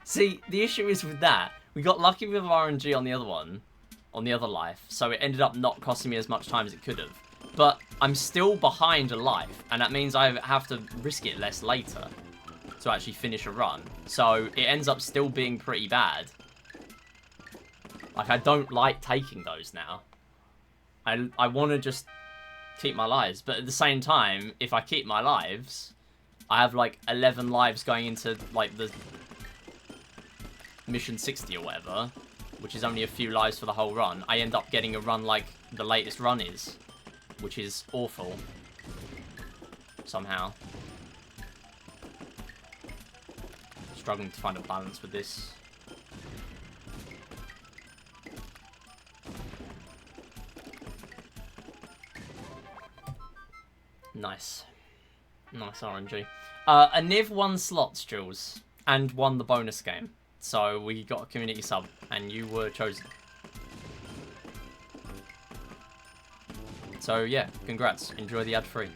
See, the issue is with that, we got lucky with RNG on the other one, on the other life, so it ended up not costing me as much time as it could have. But I'm still behind a life, and that means I have to risk it less later to actually finish a run. So it ends up still being pretty bad. Like, I don't like taking those now. I want to just keep my lives, but at the same time, if I keep my lives, I have like 11 lives going into like the mission 60 or whatever, which is only a few lives for the whole run. I end up getting a run like the latest run is, which is awful somehow. Struggling to find a balance with this. Nice. Nice RNG. A Niv won slots, Jules, and won the bonus game. So we got a community sub, and you were chosen. So yeah, congrats. Enjoy the ad-free.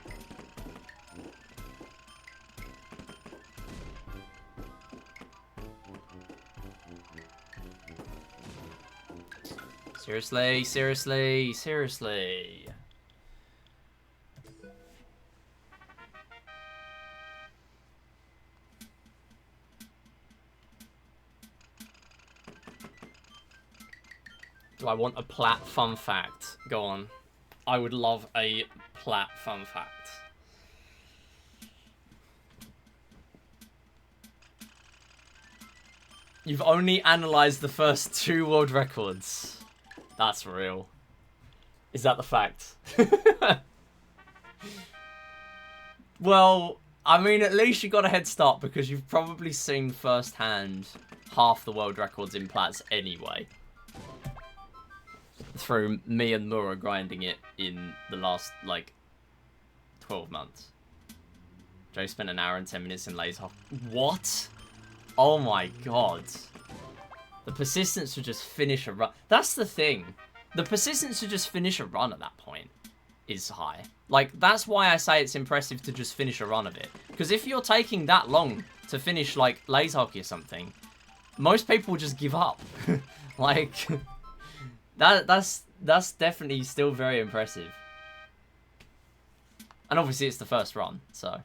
Seriously, seriously, seriously. Do I want a plat fun fact? Go on. I would love a plat fun fact. You've only analysed the first 2 world records. That's real. Is that the fact? Well, I mean, at least you got a head start because you've probably seen firsthand half the world records in plats anyway. Through me and Laura grinding it in the last, like, 12 months. Joe spent an hour and 10 minutes in laser hockey. What? Oh my god. The persistence to just finish a run. That's the thing. The persistence to just finish a run at that point is high. Like, that's why I say it's impressive to just finish a run of it. Because if you're taking that long to finish, like, laser hockey or something, most people will just give up. Like, that's definitely still very impressive. And obviously it's the first run, so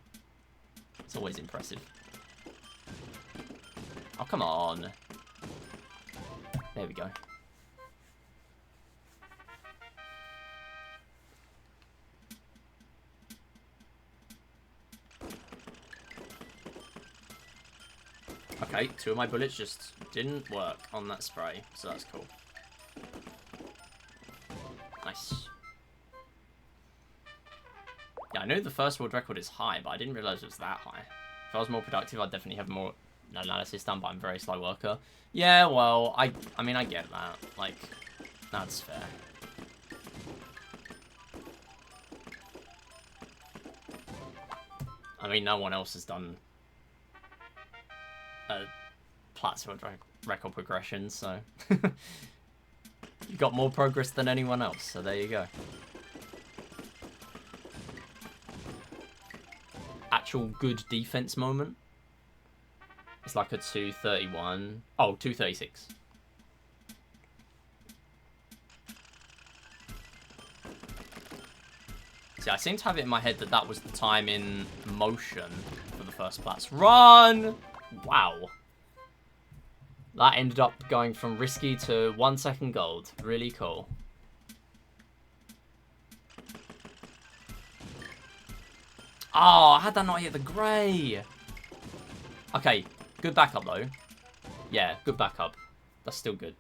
it's always impressive. Oh, come on. There we go. Okay, 2 of my bullets just didn't work on that spray, so that's cool. Nice. Yeah, I know the first world record is high, but I didn't realise it was that high. If I was more productive, I'd definitely have more analysis done, but I'm a very slow worker. Yeah, well, I mean, I get that. Like, that's fair. I mean, no one else has done a Plat's world record progression, so... You got more progress than anyone else, so there you go. Actual good defense moment. It's like a 231. Oh, 236. See, I seem to have it in my head that that was the time in motion for the first Plat's run. Wow. That ended up going from risky to 1 second gold. Really cool. Oh, how did I not hit the grey? Okay, good backup though. Yeah, good backup. That's still good.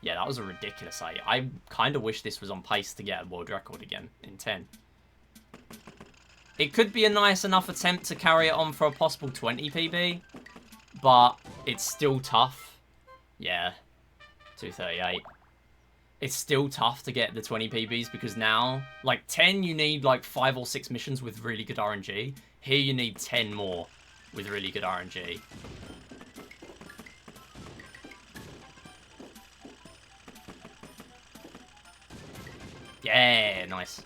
Yeah, that was a ridiculous 8. I kind of wish this was on pace to get a world record again in 10. It could be a nice enough attempt to carry it on for a possible 20 PB. But it's still tough. Yeah, 238. It's still tough to get the 20 PBs because now, like 10, you need like 5 or 6 missions with really good RNG. Here you need 10 more with really good RNG. Yeah, nice.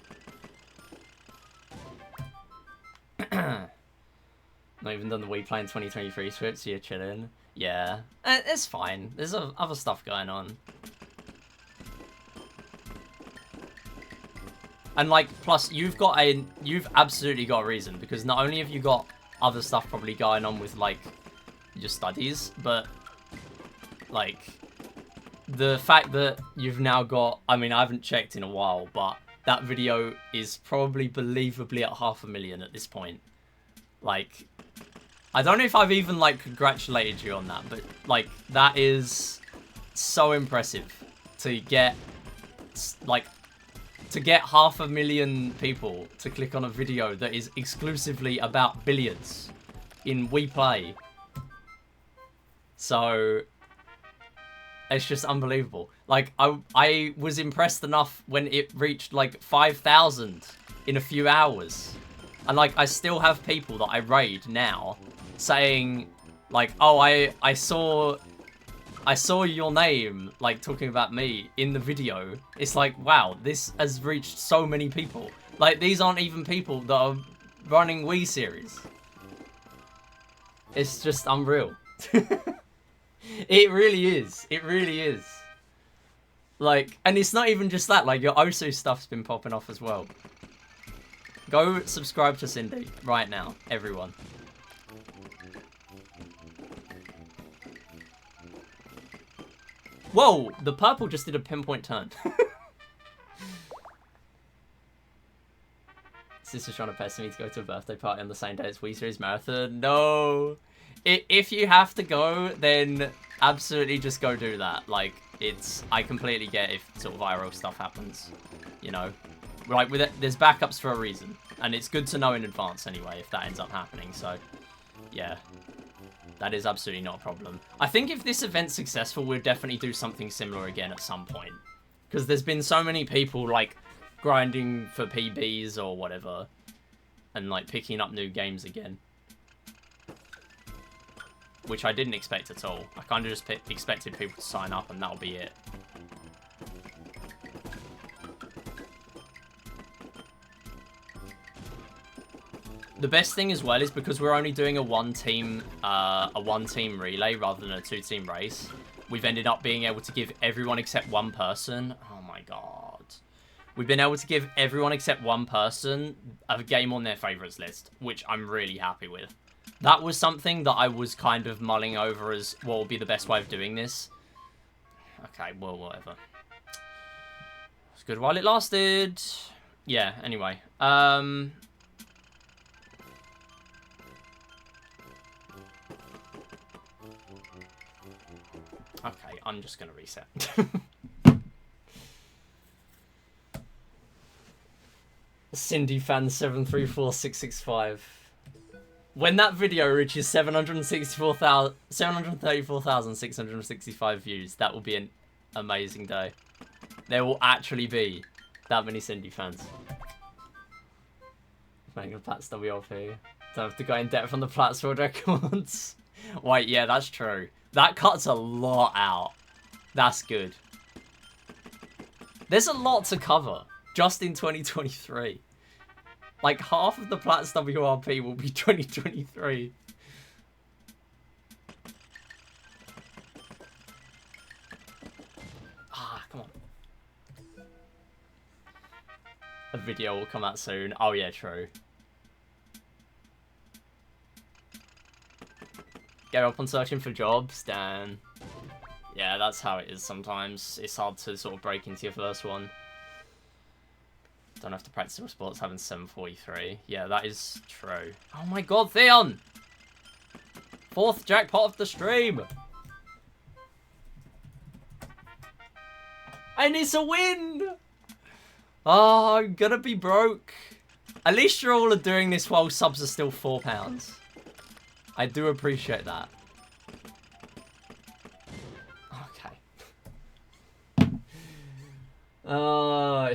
Not even done the Wii Play in 2023 script, so you're chilling. Yeah, it's fine. There's other stuff going on. And like, plus you've absolutely got a reason, because not only have you got other stuff probably going on with like your studies, but like the fact that you've now got, I mean, I haven't checked in a while, but that video is probably believably at 500,000 at this point. Like, I don't know if I've even, like, congratulated you on that, but, like, that is so impressive to get, like, to get 500,000 people to click on a video that is exclusively about billiards in Wii Play. So, it's just unbelievable. Like, I was impressed enough when it reached, like, 5,000 in a few hours. And, like, I still have people that I raid now saying, like, oh, I saw your name, like, talking about me in the video. It's like, wow, this has reached so many people. Like, these aren't even people that are running Wii series. It's just unreal. It really is. It really is. Like, and it's not even just that. Like, your Osu stuff's been popping off as well. Go subscribe to Cindy right now, everyone. Whoa, the purple just did a pinpoint turn. Sister's trying to pester me to go to a birthday party on the same day as Wii Series Marathon. No. If you have to go, then absolutely just go do that. Like, I completely get if sort of IRL stuff happens, you know. Like, with it, there's backups for a reason. And it's good to know in advance anyway if that ends up happening. So, yeah. That is absolutely not a problem. I think if this event's successful, we'll definitely do something similar again at some point. Because there's been so many people, like, grinding for PBs or whatever. And, like, picking up new games again. Which I didn't expect at all. I kind of just expected people to sign up and that'll be it. The best thing as well is because we're only doing a one-team relay rather than a two-team race. We've ended up being able to give everyone except one person. Oh my god. We've been able to give everyone except one person a game on their favorites list, which I'm really happy with. That was something that I was kind of mulling over as what would be the best way of doing this. Okay, well, whatever. It's good while it lasted. Yeah, anyway. Okay, I'm just going to reset. Cindy fan 734665. When that video reaches 734,665 views, that will be an amazing day. There will actually be that many Cindy fans. Making Platts WLP. Don't have to go in depth on the Platts world records. Wait, yeah, that's true. That cuts a lot out. That's good. There's a lot to cover just in 2023. Like, half of the Platts WRP will be 2023. Ah, come on. A video will come out soon. Oh, yeah, true. Get up on searching for jobs, Dan. Yeah, that's how it is sometimes. It's hard to sort of break into your first one. Don't have to practice your sports having 743. Yeah, that is true. Oh my god, Theon! 4th jackpot of the stream! I need to win! Oh, I'm gonna be broke. At least you all are doing this while subs are still £4. I do appreciate that. Okay.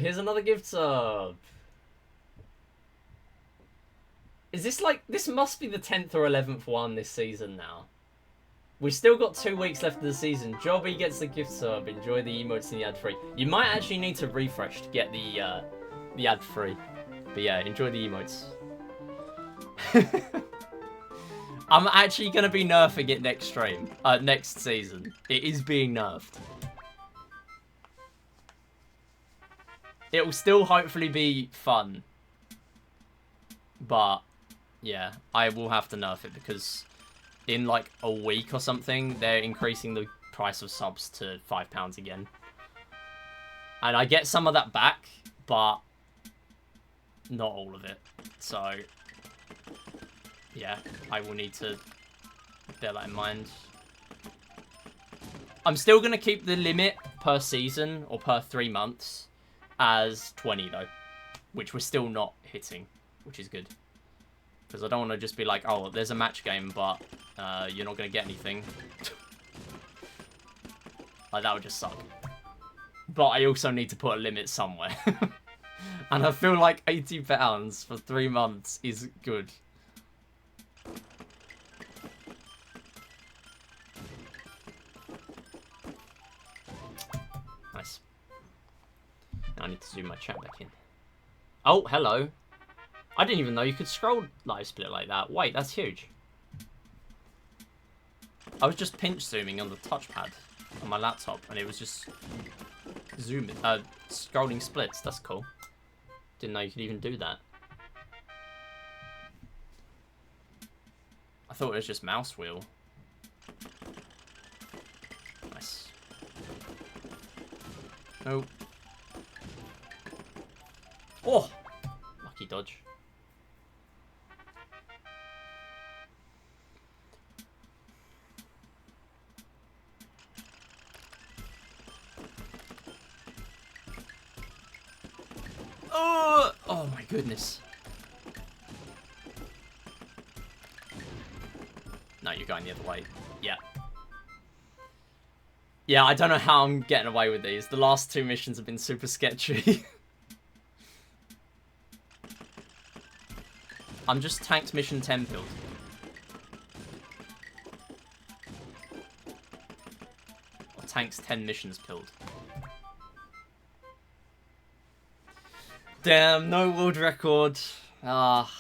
Here's another gift sub. Is this like... This must be the 10th or 11th one this season now. We've still got 2 weeks left of the season. Jobby gets the gift sub. Enjoy the emotes and the ad-free. You might actually need to refresh to get the ad-free. But yeah, enjoy the emotes. I'm actually going to be nerfing it next stream. Next season. It is being nerfed. It will still hopefully be fun. But, yeah, I will have to nerf it because in like a week or something, they're increasing the price of subs to £5 again. And I get some of that back, but not all of it. So, yeah, I will need to bear that in mind. I'm still going to keep the limit per season or per 3 months as 20 though, which we're still not hitting, which is good. Because I don't want to just be like, oh, there's a match game, but you're not going to get anything. Like, that would just suck. But I also need to put a limit somewhere. And I feel like £80 for 3 months is good. Nice. Now I need to zoom my chat back in. Oh, hello. I didn't even know you could scroll live split like that. Wait, that's huge. I was just pinch zooming on the touchpad on my laptop and it was just zooming, scrolling splits. That's cool. Didn't know you could even do that. I thought it was just mouse wheel. Nice. Nope. Oh! Lucky dodge. goodness. No, you're going the other way. Yeah. Yeah, I don't know how I'm getting away with these. The last 2 missions have been super sketchy. I'm just tanked mission 10 build. Or tanks 10 missions pilled. Damn, no world record. Ah,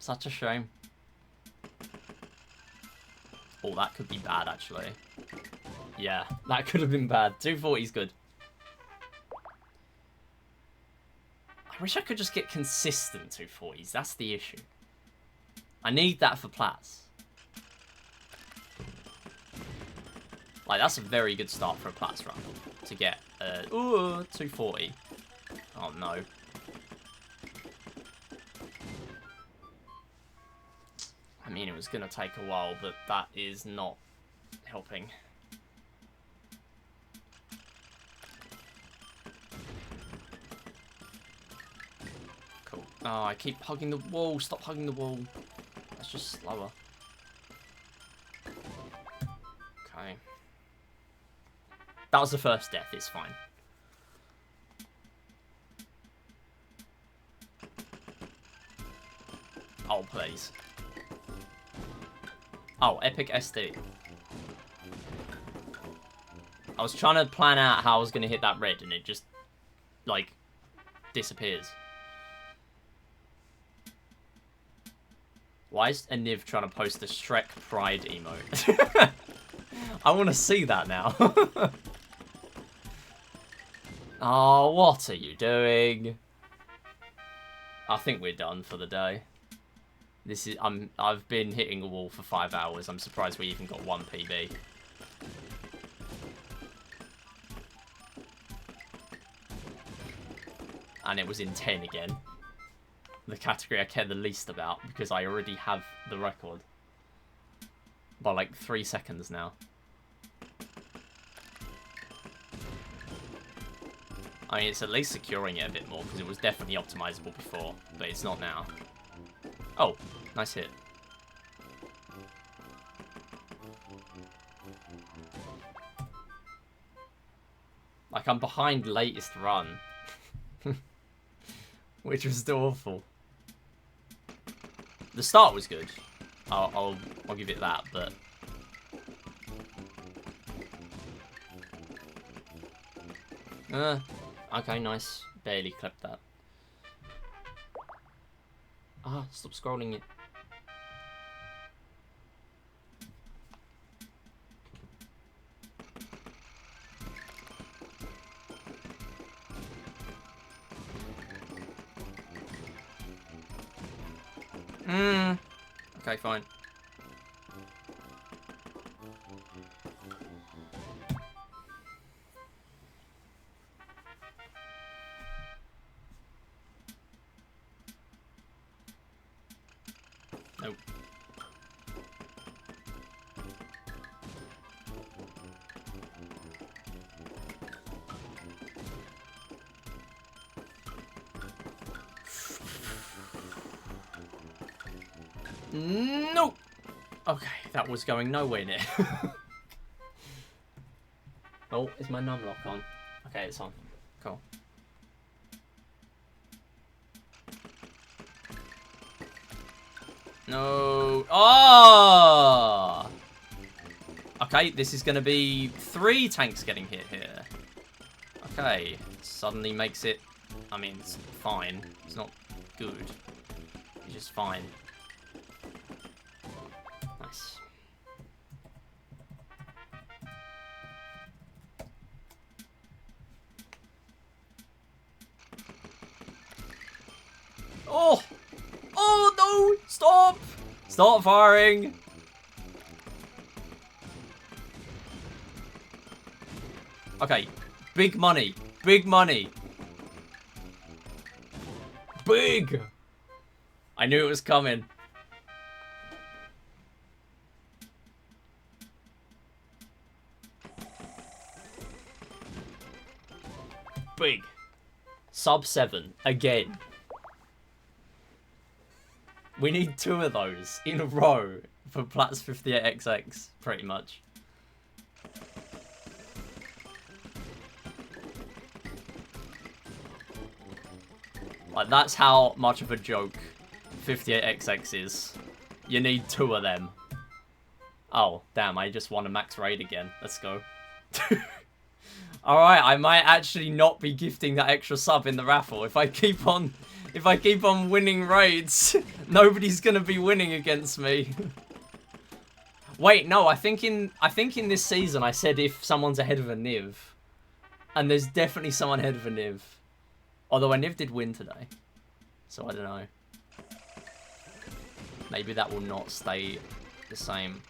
such a shame. Oh, that could be bad, actually. Yeah, that could have been bad. 240's good. I wish I could just get consistent 240s. That's the issue. I need that for Platts. Like, that's a very good start for a Platts run. To get, 240. Oh, no. I mean, it was going to take a while, but that is not helping. Cool. Oh, I keep hugging the wall. Stop hugging the wall. That's just slower. Okay. That was the first death. It's fine. Oh, please. Oh, epic SD. I was trying to plan out how I was going to hit that red, and it just, like, disappears. Why is Aniv trying to post the Shrek Pride emote? I want to see that now. Oh, what are you doing? I think we're done for the day. This is I've been hitting a wall for 5 hours. I'm surprised we even got 1 PB. And it was in 10 again. The category I care the least about because I already have the record. By like 3 seconds now. I mean, it's at least securing it a bit more because it was definitely optimizable before, but it's not now. Oh, nice hit. Like, I'm behind latest run. Which was still awful. The start was good. I'll give it that, but... okay, nice. Barely clipped that. Ah, stop scrolling it. Okay, fine. Nope. No! Okay, that was going nowhere near. Oh, is my num lock on? Okay, it's on. Cool. No. Oh! Okay, this is going to be 3 tanks getting hit here. Okay, suddenly makes it... I mean, it's fine. It's not good. It's just fine. Nice. Oh! Oh, no! Stop! Stop firing! Okay. Big money. Big money. Big! I knew it was coming. Big. Sub 7. Again. We need 2 of those in a row for Platts 58XX, pretty much. Like, that's how much of a joke 58XX is. You need 2 of them. Oh, damn, I just won a max raid again. Let's go. Alright, I might actually not be gifting that extra sub in the raffle. If I keep on winning raids, nobody's gonna be winning against me. Wait, no, I think in this season I said if someone's ahead of a Niv. And there's definitely someone ahead of a Niv. Although a Niv did win today. So I don't know. Maybe that will not stay the same.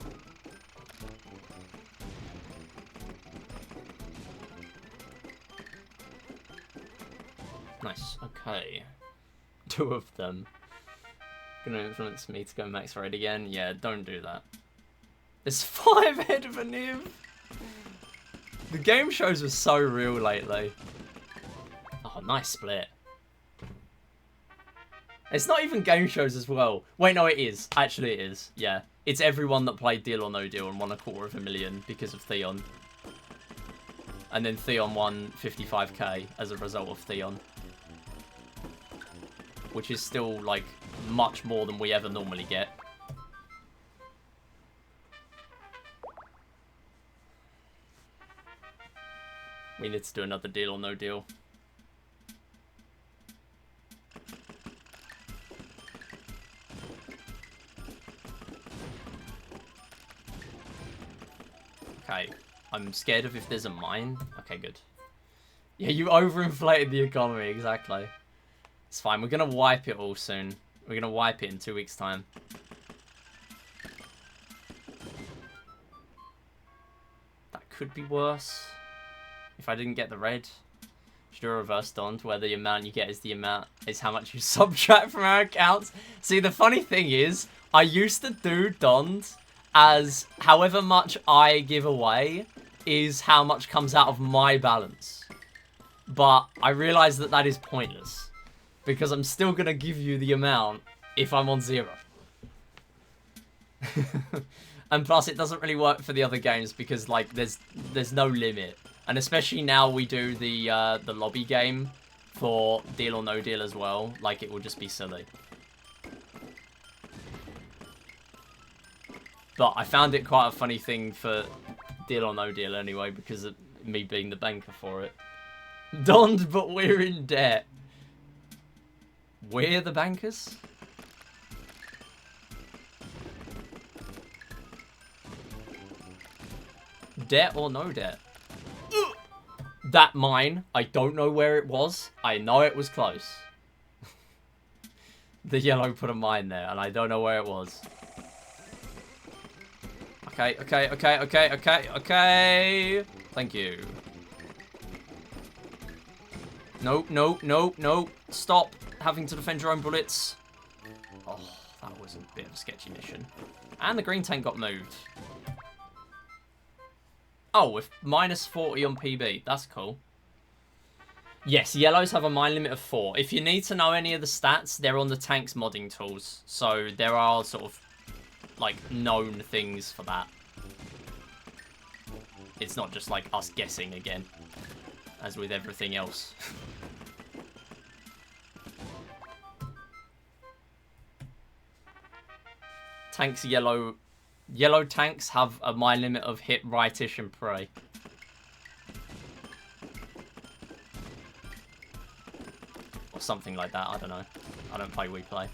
Nice, okay. 2 of them. Gonna influence me to go max raid again? Yeah, don't do that. There's 5 ahead of a Niv! The game shows were so real lately. Oh, nice split. It's not even game shows as well. Wait, no, it is. Actually, it is. Yeah. It's everyone that played Deal or No Deal and won 250,000 because of Theon. And then Theon won 55k as a result of Theon. Which is still, like, much more than we ever normally get. We need to do another Deal or No Deal. Okay, I'm scared of if there's a mine. Okay, good. Yeah, you overinflated the economy, exactly. It's fine, we're gonna wipe it all soon. We're gonna wipe it in 2 weeks' time. That could be worse. If I didn't get the red. Should do a reverse Dond, where the amount you get is how much you subtract from our accounts. See, the funny thing is, I used to do Dond as however much I give away is how much comes out of my balance. But I realize that that is pointless. Because I'm still going to give you the amount if I'm on 0. And plus, it doesn't really work for the other games because, like, there's no limit. And especially now we do the lobby game for Deal or No Deal as well. Like, it will just be silly. But I found it quite a funny thing for Deal or No Deal anyway, because of me being the banker for it. Donned, but we're in debt. We're the bankers? Debt or no debt? That mine, I don't know where it was. I know it was close. The yellow put a mine there, and I don't know where it was. Okay, okay, okay, okay, okay, okay. Thank you. Nope, nope, nope, nope. Stop having to defend your own bullets. Oh, that was a bit of a sketchy mission. And the green tank got moved. Oh, with minus 40 on PB. That's cool. Yes, yellows have a mine limit of 4. If you need to know any of the stats, they're on the tanks modding tools. So there are sort of, like, known things for that. It's not just, like, us guessing again. As with everything else. Tanks yellow. Yellow tanks have a mine limit of hit, rightish, and pray. Or something like that, I don't know. I don't play Wii Play.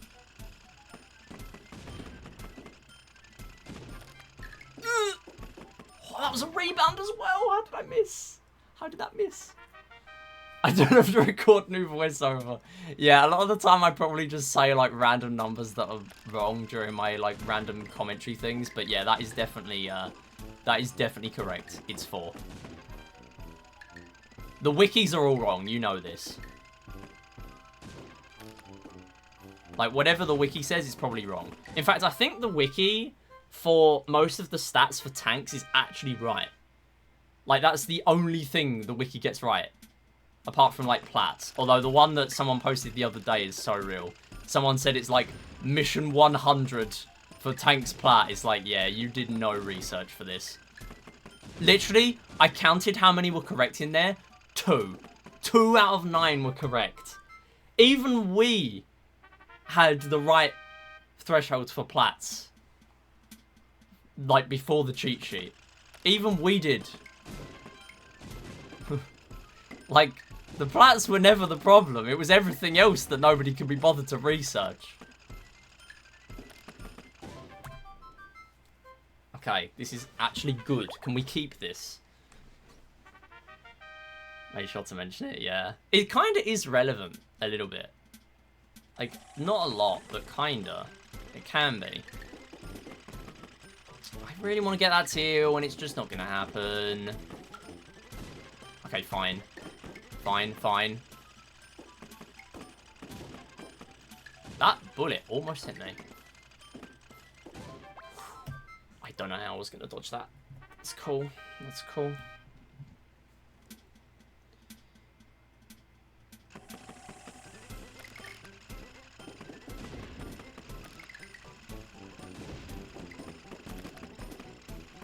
Oh, that was a rebound as well! How did I miss? How did that miss? I don't have to record new voiceover. Yeah, a lot of the time I probably just say, like, random numbers that are wrong during my, like, random commentary things. But yeah, that is definitely correct. It's 4. The wikis are all wrong, you know this. Like, whatever the wiki says is probably wrong. In fact, I think the wiki for most of the stats for tanks is actually right. Like, that's the only thing the wiki gets right. Apart from, like, plats. Although the one that someone posted the other day is so real. someone said it's like mission 100 for Tanks Plat. It's like, yeah, you did no research for this. Literally, I counted how many were correct in there. 2. 2 out of 9 were correct. Even we had the right thresholds for plats. Like, before the cheat sheet. Even we did. Like, the plats were never the problem. It was everything else that nobody could be bothered to research. Okay, this is actually good. Can we keep this? Made sure to mention it, yeah. It kind of is relevant, a little bit. Like, not a lot, but kinda. It can be. I really want to get that teal, and it's just not going to happen. Okay, fine. Fine, fine. That bullet almost hit me. I don't know how I was going to dodge that. It's cool. That's cool.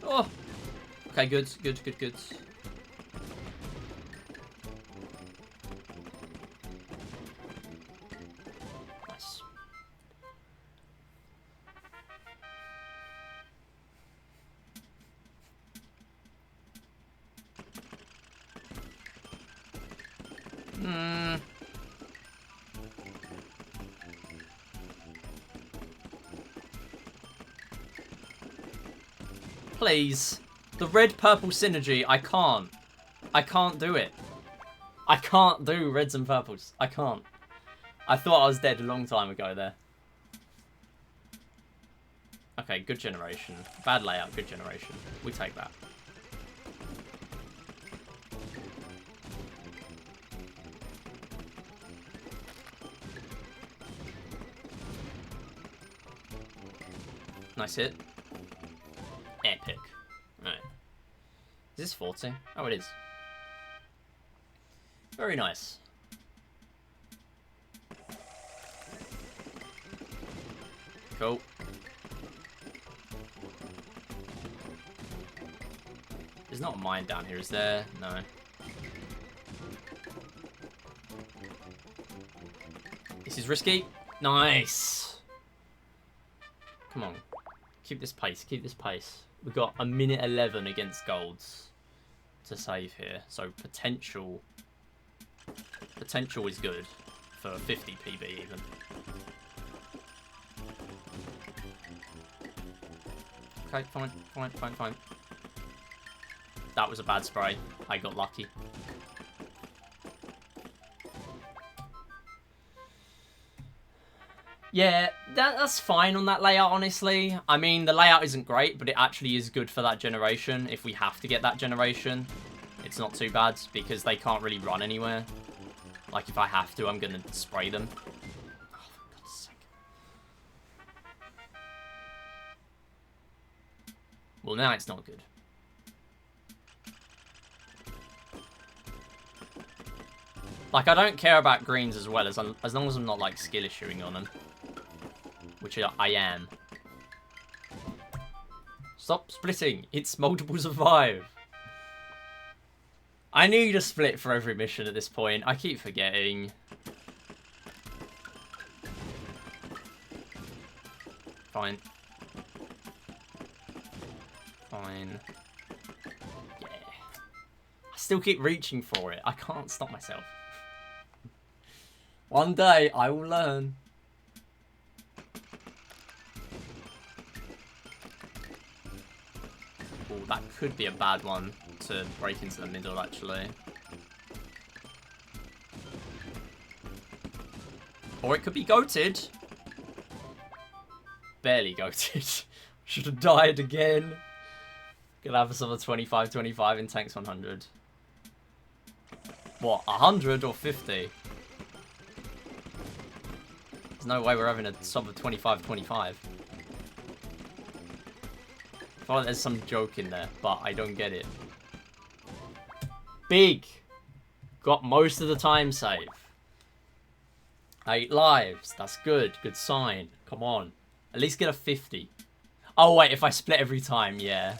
Oh! Okay, good, good, good, good. Nice. Please. The red-purple synergy, I can't. I can't do it. I can't do reds and purples. I can't. I thought I was dead a long time ago there. Okay, good generation. Bad layout, good generation. We take that. Nice hit. Epic. Right. Is this 40? Oh, it is. Very nice. Cool. There's not a mine down here, is there? No. This is risky. Nice. Come on. Keep this pace. Keep this pace. We've got a minute 11 against golds to save here. So potential is good for 50 PB even. Okay, fine, fine, fine, fine. That was a bad spray. I got lucky. Yeah, that's fine on that layout, honestly. I mean, the layout isn't great, but it actually is good for that generation. If we have to get that generation, it's not too bad, because they can't really run anywhere. Like, if I have to, I'm going to spray them. Oh, for God's sake. Well, now it's not good. Like, I don't care about greens as well, as long as I'm not, like, skill issuing on them. Which I am. Stop splitting. It's multiples of 5. I need a split for every mission at this point. I keep forgetting. Fine. Fine. Yeah. I still keep reaching for it. I can't stop myself. One day, I will learn. Oh, that could be a bad one to break into the middle, actually. Or it could be goated. Barely goated. Should have died again. Gonna have us on a 25-25 in Tanks 100. What, 100 or 50? There's no way we're having a sub of 25-25. I feel like there's some joke in there, but I don't get it. Big. Got most of the time save. 8 lives. That's good. Good sign. Come on. At least get a 50. Oh, wait. If I split every time, yeah.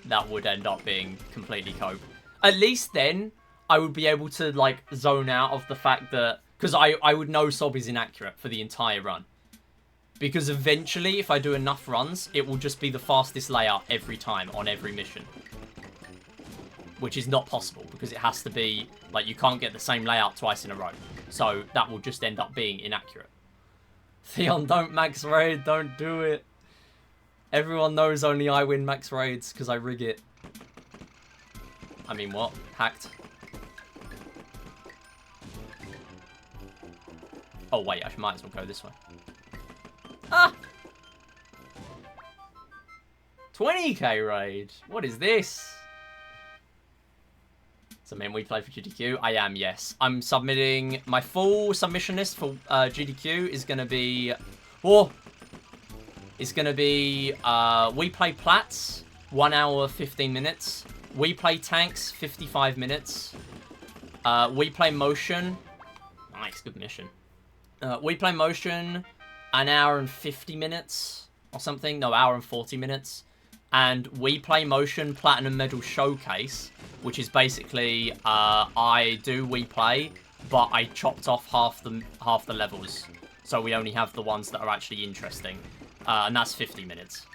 That would end up being completely cope. At least then, I would be able to, like, zone out of the fact that... Because I would know Sob is inaccurate for the entire run. Because eventually, if I do enough runs, it will just be the fastest layout every time on every mission. Which is not possible, because it has to be... Like, you can't get the same layout twice in a row. So, that will just end up being inaccurate. Theon, don't max raid. Don't do it. Everyone knows only I win max raids, because I rig it. I mean, what? Hacked. Oh, wait. I might as well go this way. Ah! 20k raid. What is this? So, man, we play for GDQ. I am, yes. I'm submitting... My full submission list for GDQ is going to be... Oh! It's going to be Wii Play Plats, 1 hour, 15 minutes. Wii Play Tanks, 55 minutes. Wii Play Motion. Nice, good mission. Wii Play Motion, 1 hour and 50 minutes or something. No, hour and 40 minutes. And Wii Play Motion Platinum Medal Showcase, which is basically I do Wii Play, but I chopped off half the levels, so we only have the ones that are actually interesting, and that's 50 minutes.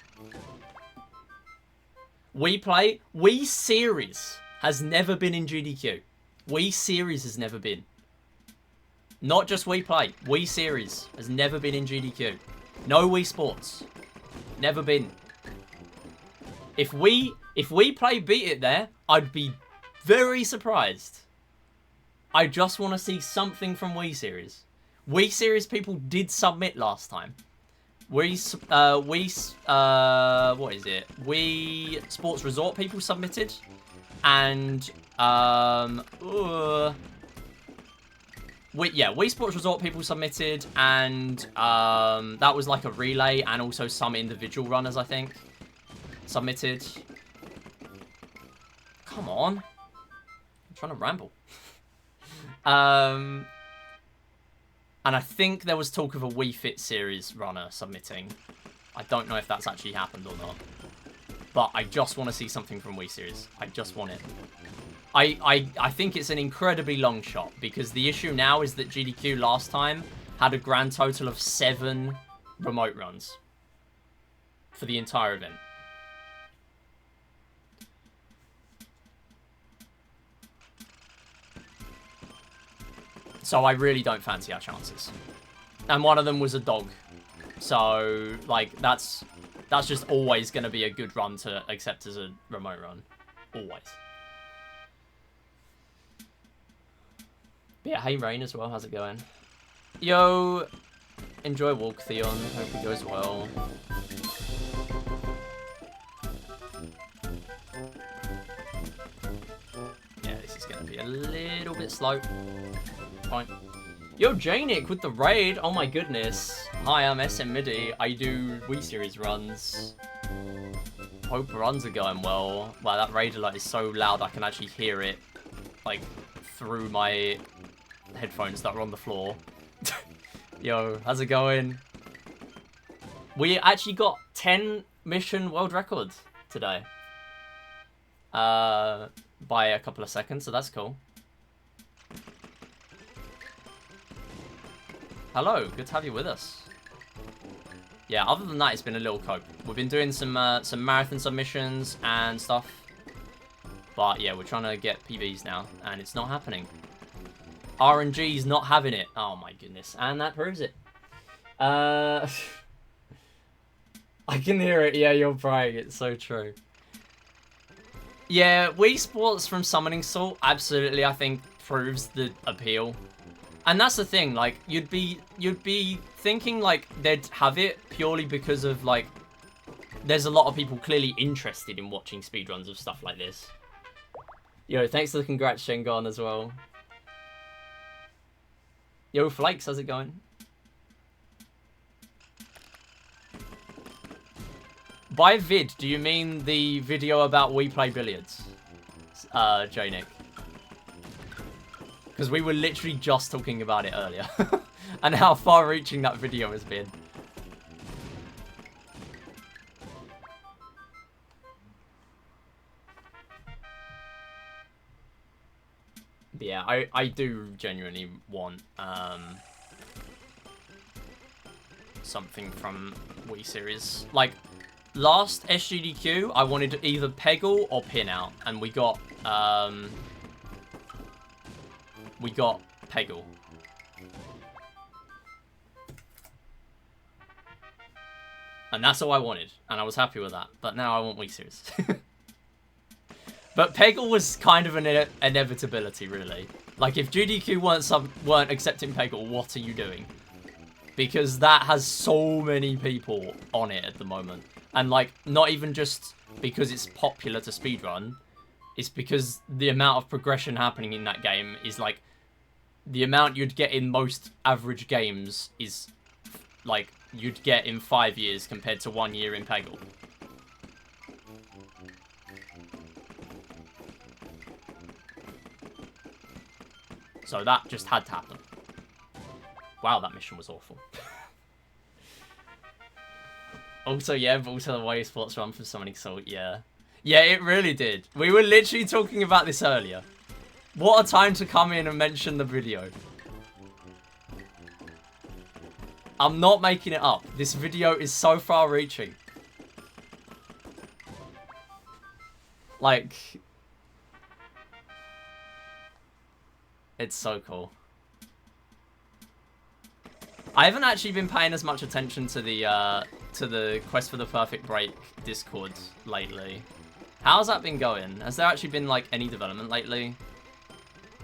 Wii Play, Wii Series has never been in GDQ. Wii Series has never been. Not just Wii Play. Wii Series has never been in GDQ. No Wii Sports. Never been. If Wii Play beat it there, I'd be very surprised. I just want to see something from Wii Series. Wii Series people did submit last time. What is it? Wii Sports Resort people submitted. And, Wii Sports Resort people submitted, and that was like a relay, and also some individual runners, I think, submitted. Come on. I'm trying to ramble. And I think there was talk of a Wii Fit Series runner submitting. I don't know if that's actually happened or not. But I just want to see something from Wii Series. I just want it. I think it's an incredibly long shot, because the issue now is that GDQ last time had a grand total of 7 remote runs for the entire event. So I really don't fancy our chances. And one of them was a dog. So, like, that's just always going to be a good run to accept as a remote run. Always. But yeah, hey Rain as well, how's it going? Yo, enjoy walk, Theon, hope it goes well. Yeah, this is going to be a little bit slow. Fine. Yo, Janik with the raid, oh my goodness. Hi, I'm SM Midi, I do Wii Series runs. Hope runs are going well. Wow, that raid alert is so loud I can actually hear it, like, through my headphones that are on the floor. Yo, how's it going? We actually got 10 mission world records today. By a couple of seconds, so that's cool. Hello, good to have you with us. Yeah, other than that, it's been a little cope. We've been doing some marathon submissions and stuff. But yeah, we're trying to get PBs now, and it's not happening. RNG's not having it. Oh my goodness, and that proves it. I can hear it. Yeah, you're praying. It's so true. Yeah, Wii Sports from Summoning Salt absolutely, I think, proves the appeal. And that's the thing, like, you'd be thinking, like, they'd have it purely because of, like, there's a lot of people clearly interested in watching speedruns of stuff like this. Yo, thanks for the congrats, Shengon, as well. Yo, Flakes, how's it going? By vid, do you mean the video about We Play Billiards? J-Nick. Because we were literally just talking about it earlier. And how far-reaching that video has been. But yeah, I do genuinely want something from Wii series. Like, last SGDQ, I wanted either Peggle or Pinout, and we got Peggle. And that's all I wanted, and I was happy with that. But now I want Wii series. But Peggle was kind of an inevitability, really. Like, if GDQ weren't accepting Peggle, what are you doing? Because that has so many people on it at the moment. And, like, not even just because it's popular to speedrun. It's because the amount of progression happening in that game is, like, the amount you'd get in most average games is, like, you'd get in 5 years compared to 1 year in Peggle. So that just had to happen. Wow, that mission was awful. Also, yeah, but also the way sports run for Sonic Salt, yeah. Yeah, it really did. We were literally talking about this earlier. What a time to come in and mention the video. I'm not making it up. This video is so far-reaching. Like... It's so cool. I haven't actually been paying as much attention to the Quest for the Perfect Break Discord lately. How's that been going? Has there actually been, like, any development lately?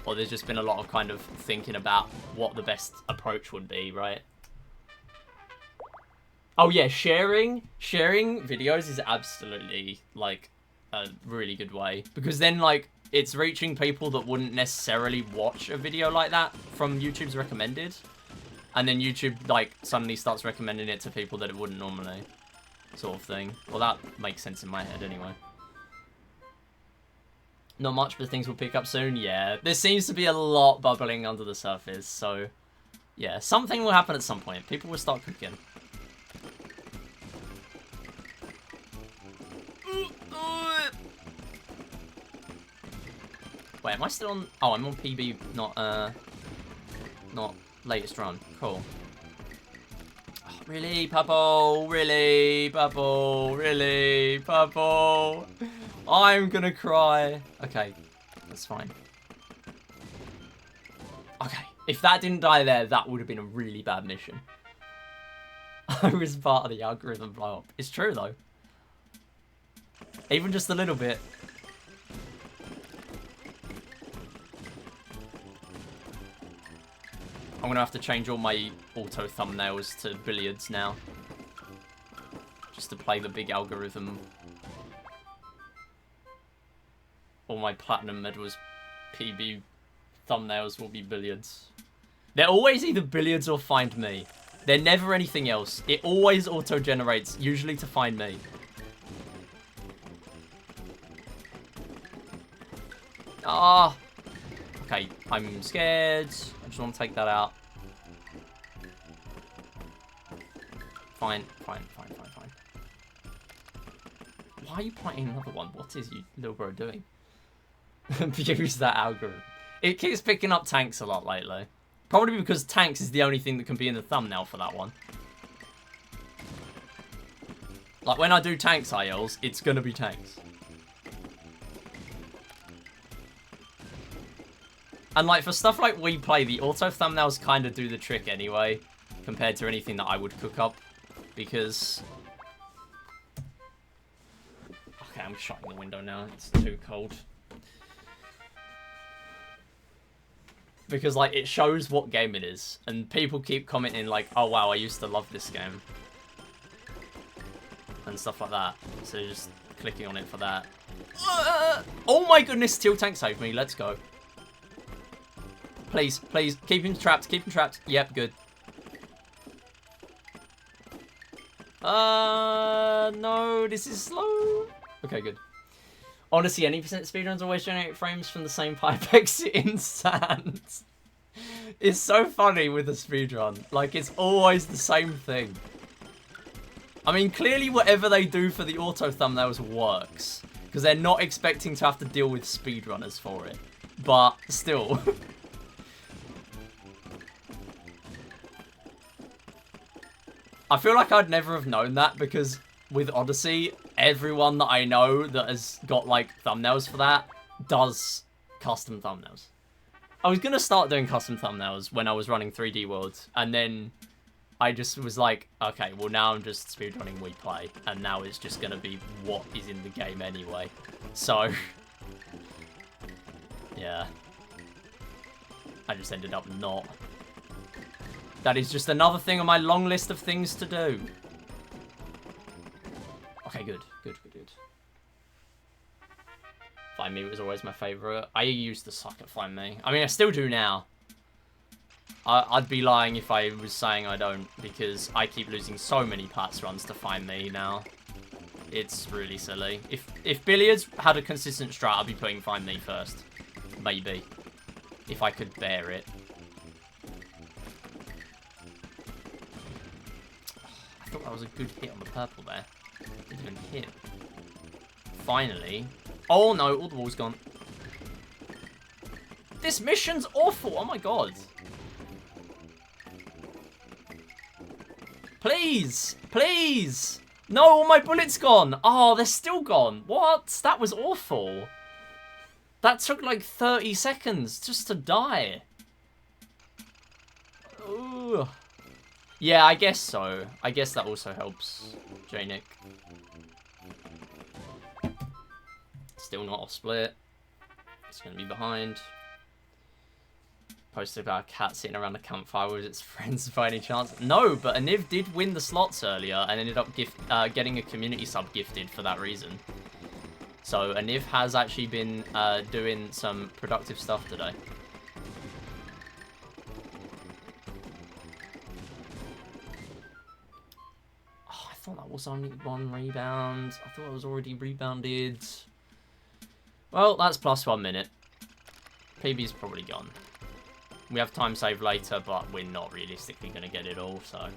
Or there's just been a lot of kind of thinking about what the best approach would be, right? Oh yeah, sharing videos is absolutely, like, a really good way. Because then, like, it's reaching people that wouldn't necessarily watch a video like that from YouTube's recommended. And then YouTube, like, suddenly starts recommending it to people that it wouldn't normally. Sort of thing. Well, that makes sense in my head anyway. Not much, but things will pick up soon. Yeah, there seems to be a lot bubbling under the surface. So, yeah, something will happen at some point. People will start cooking. Wait, am I still on... Oh, I'm on PB, not latest run. Cool. Oh, really, Purple? Really, Purple? Really, Purple? I'm gonna cry. Okay, that's fine. Okay, if that didn't die there, that would have been a really bad mission. I was part of the algorithm blow up. It's true, though. Even just a little bit. I'm gonna have to change all my auto thumbnails to billiards now. Just to play the big algorithm. All my platinum medals PB thumbnails will be billiards. They're always either billiards or find me. They're never anything else. It always auto-generates, usually to find me. Ah. Okay, I'm scared. I just want to take that out. Fine. Why are you playing another one? What is you little bro doing? Use that algorithm. It keeps picking up tanks a lot lately. Probably because tanks is the only thing that can be in the thumbnail for that one. Like, when I do tanks ILs, it's gonna be tanks. And, like, for stuff like Wii Play, the auto thumbnails kind of do the trick anyway, compared to anything that I would cook up, because... Okay, I'm shutting the window now, it's too cold. Because, like, it shows what game it is, and people keep commenting, like, oh wow, I used to love this game. And stuff like that. So just clicking on it for that. Oh my goodness, Steel Tank saved me, let's go. Please, please, keep him trapped, keep him trapped. Yep, good. No, this is slow. Okay, good. Honestly, any percent speedruns always generate frames from the same pipe exit in sand. It's so funny with a speedrun. Like, it's always the same thing. I mean, clearly whatever they do for the auto thumbnails works. Because they're not expecting to have to deal with speedrunners for it. But, still. I feel like I'd never have known that because with Odyssey, everyone that I know that has got, like, thumbnails for that does custom thumbnails. I was going to start doing custom thumbnails when I was running 3D Worlds, and then I just was like, okay, well, now I'm just speedrunning Wii Play, and now it's just going to be what is in the game anyway. So, yeah. I just ended up not. That is just another thing on my long list of things to do. Okay, good. Good. Find Me was always my favourite. I used to suck at Find Me. I mean, I still do now. I'd be lying if I was saying I don't, because I keep losing so many parts runs to Find Me now. It's really silly. If Billiards had a consistent strat, I'd be putting Find Me first. Maybe. If I could bear it. I thought that was a good hit on the purple there. Didn't even hit. Finally. Oh no, all the wall's gone. This mission's awful. Oh my god. Please. Please. No, all my bullets gone. Oh, they're still gone. What? That was awful. That took like 30 seconds just to die. Ooh. Yeah, I guess so. I guess that also helps, J-Nick. Still not off split. It's going to be behind. Posted about a cat sitting around a campfire with its friends by any chance. No, but Aniv did win the slots earlier and ended up getting a community sub gifted for that reason. So Aniv has actually been doing some productive stuff today. Oh, I thought that was only one rebound. I thought it was already rebounded. Well, that's plus 1 minute. PB's probably gone. We have time save later, but we're not realistically going to get it all, so...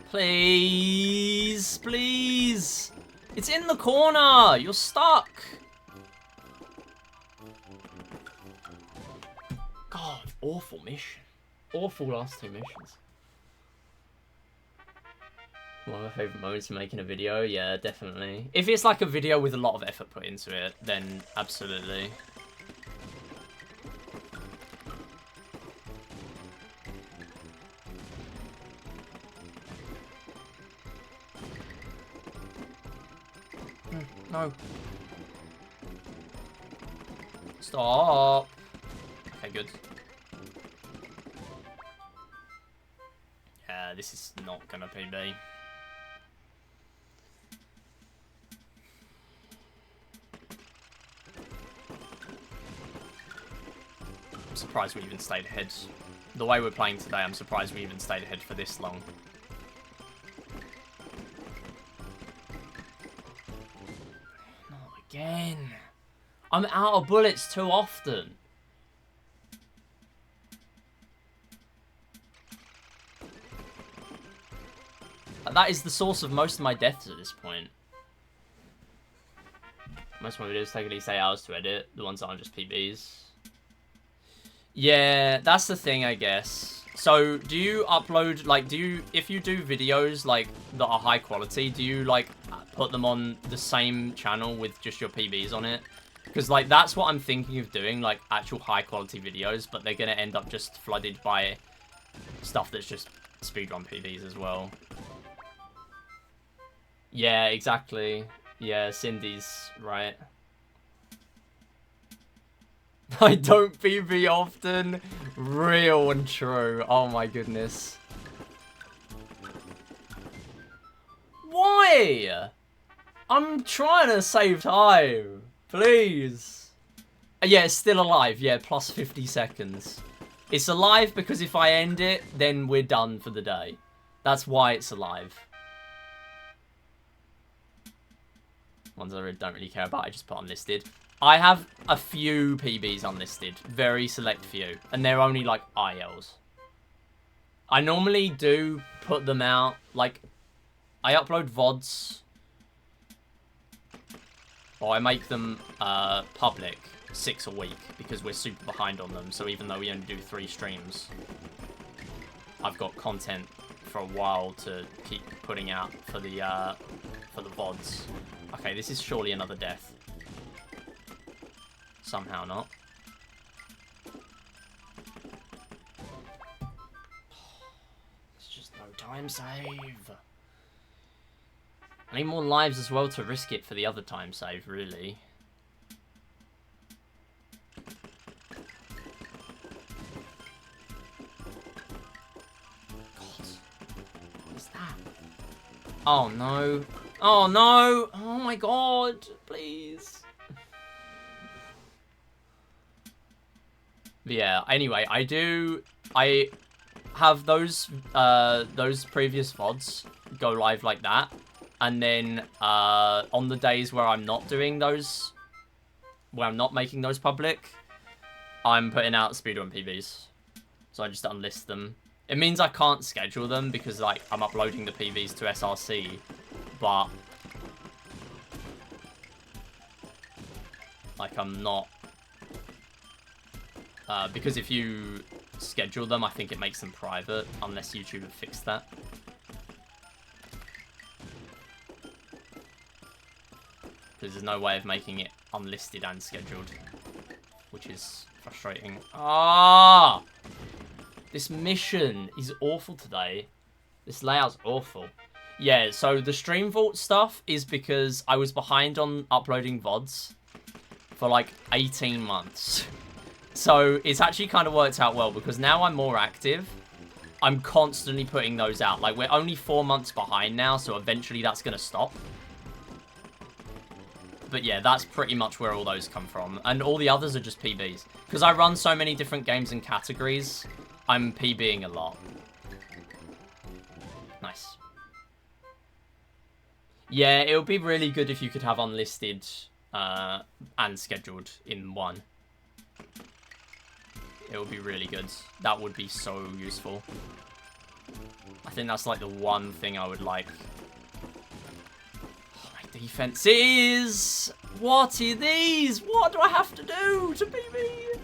Please, please. It's in the corner. You're stuck. God, awful mission. Awful last two missions. One of my favourite moments in making a video? Yeah, definitely. If it's like a video with a lot of effort put into it, then absolutely. No. Stop. Okay, good. Yeah, this is not gonna PB. I'm surprised we even stayed ahead. The way we're playing today, I'm surprised we even stayed ahead for this long. Again. I'm out of bullets too often. That is the source of most of my deaths at this point. Most of my videos take at least 8 hours to edit. The ones that aren't just PBs. Yeah, that's the thing, I guess. So, do you upload, like, if you do videos, like, that are high quality, do you, like, put them on the same channel with just your PBs on it? Because, like, that's what I'm thinking of doing, like, actual high quality videos, but they're going to end up just flooded by stuff that's just speedrun PBs as well. Yeah, exactly. Yeah, Cindy's right. I don't PB often. Real and true. Oh my goodness. Why? I'm trying to save time. Please. Yeah, it's still alive. Yeah, plus 50 seconds. It's alive because if I end it, then we're done for the day. That's why it's alive. Ones I don't really care about, I just put unlisted. I have a few PBs unlisted. Very select few. And they're only, like, ILs. I normally do put them out. Like, I upload VODs. Or I make them public 6 a week. Because we're super behind on them. So even though we only do 3 streams, I've got content for a while to keep putting out for the VODs. Okay, this is surely another death. Somehow not. It's just no time save. I need more lives as well to risk it for the other time save, really. God. What is that? Oh no. Oh no! Oh my god! Please. But yeah, anyway, I have those previous VODs go live like that. And then on the days where I'm not doing those, where I'm not making those public, I'm putting out speedrun PBs. So I just unlist them. It means I can't schedule them because like I'm uploading the PBs to SRC. But like I'm not because if you schedule them, I think it makes them private unless YouTube have fixed that. Because there's no way of making it unlisted and scheduled, which is frustrating. Ah, this mission is awful today. This layout's awful. Yeah, so the Stream Vault stuff is because I was behind on uploading VODs for like 18 months. So it's actually kind of worked out well because now I'm more active. I'm constantly putting those out. Like we're only 4 months behind now, so eventually that's going to stop. But yeah, that's pretty much where all those come from. And all the others are just PBs. Because I run so many different games and categories, I'm PBing a lot. Nice. Yeah, it would be really good if you could have unlisted and scheduled in one. It would be really good. That would be so useful. I think that's like the one thing I would like. Oh, my defenses! What are these? What do I have to do to PB?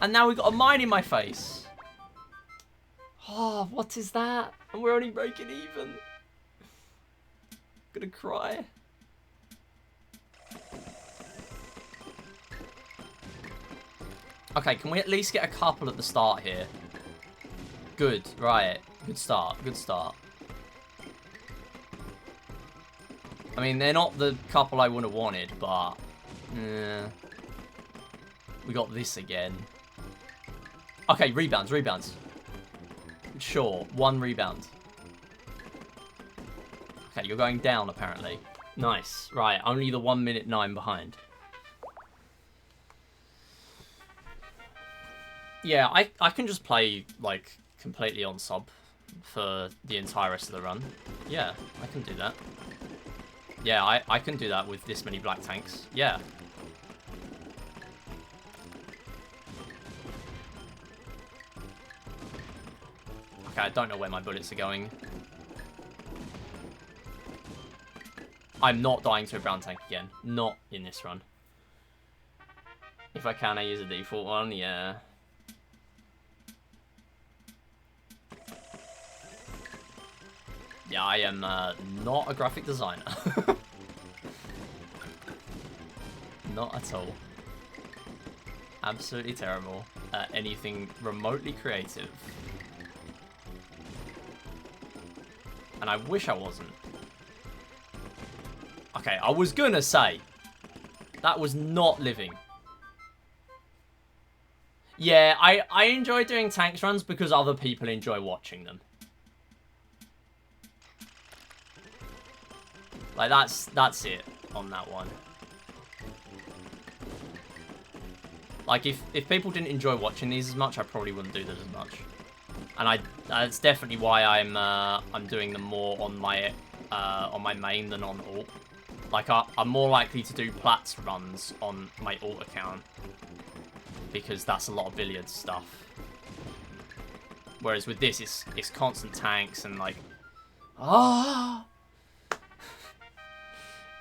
And now we've got a mine in my face. Oh, what is that? And we're only breaking even. Gonna cry. Okay, can we at least get a couple at the start here? Good, right. Good start, good start. I mean, they're not the couple I would have wanted, but... we got this again. Okay, rebounds, rebounds. Sure, 1 rebound. Okay, you're going down, apparently. Nice. Right, only the 1 minute 9 behind. Yeah, I can just play, like, completely on sub for the entire rest of the run. Yeah, I can do that. Yeah, I can do that with this many black tanks. Yeah. Okay, I don't know where my bullets are going. I'm not dying to a brown tank again. Not in this run. If I can, I use a default one, yeah. Yeah, I am not a graphic designer. Not at all. Absolutely terrible at anything remotely creative. And I wish I wasn't. Okay, I was gonna say, that was not living. Yeah, I enjoy doing tanks runs because other people enjoy watching them. Like, that's it on that one. Like, if people didn't enjoy watching these as much, I probably wouldn't do this as much. And that's definitely why I'm doing them more on my main than on alt. Like, I'm more likely to do Platts runs on my alt account because that's a lot of billiards stuff. Whereas with this, it's constant tanks and like,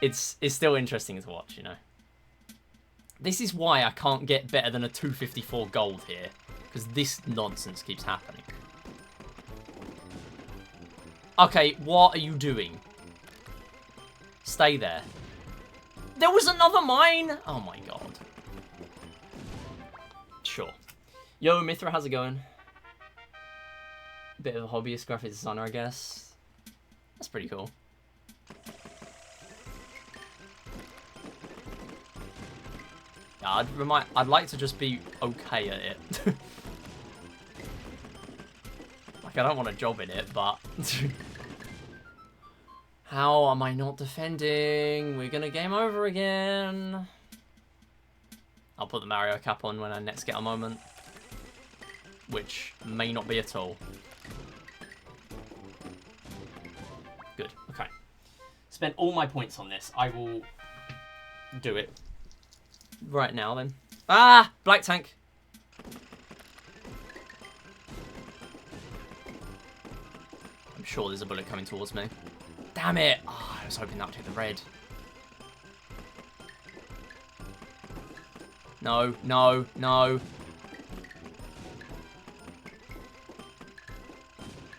it's still interesting to watch, you know. This is why I can't get better than a 254 gold here, because this nonsense keeps happening. Okay, what are you doing? Stay there. There was another mine! Oh my god. Sure. Yo, Mithra, how's it going? Bit of a hobbyist graphic designer, I guess. That's pretty cool. Yeah, I'd like to just be okay at it. Like, I don't want a job in it, but... How am I not defending? We're gonna game over again. I'll put the Mario cap on when I next get a moment. Which may not be at all. Good, okay. Spent all my points on this. I will do it right now then. Ah! Black tank! I'm sure there's a bullet coming towards me. Damn it! Oh, I was hoping that would hit the red. No, no, no.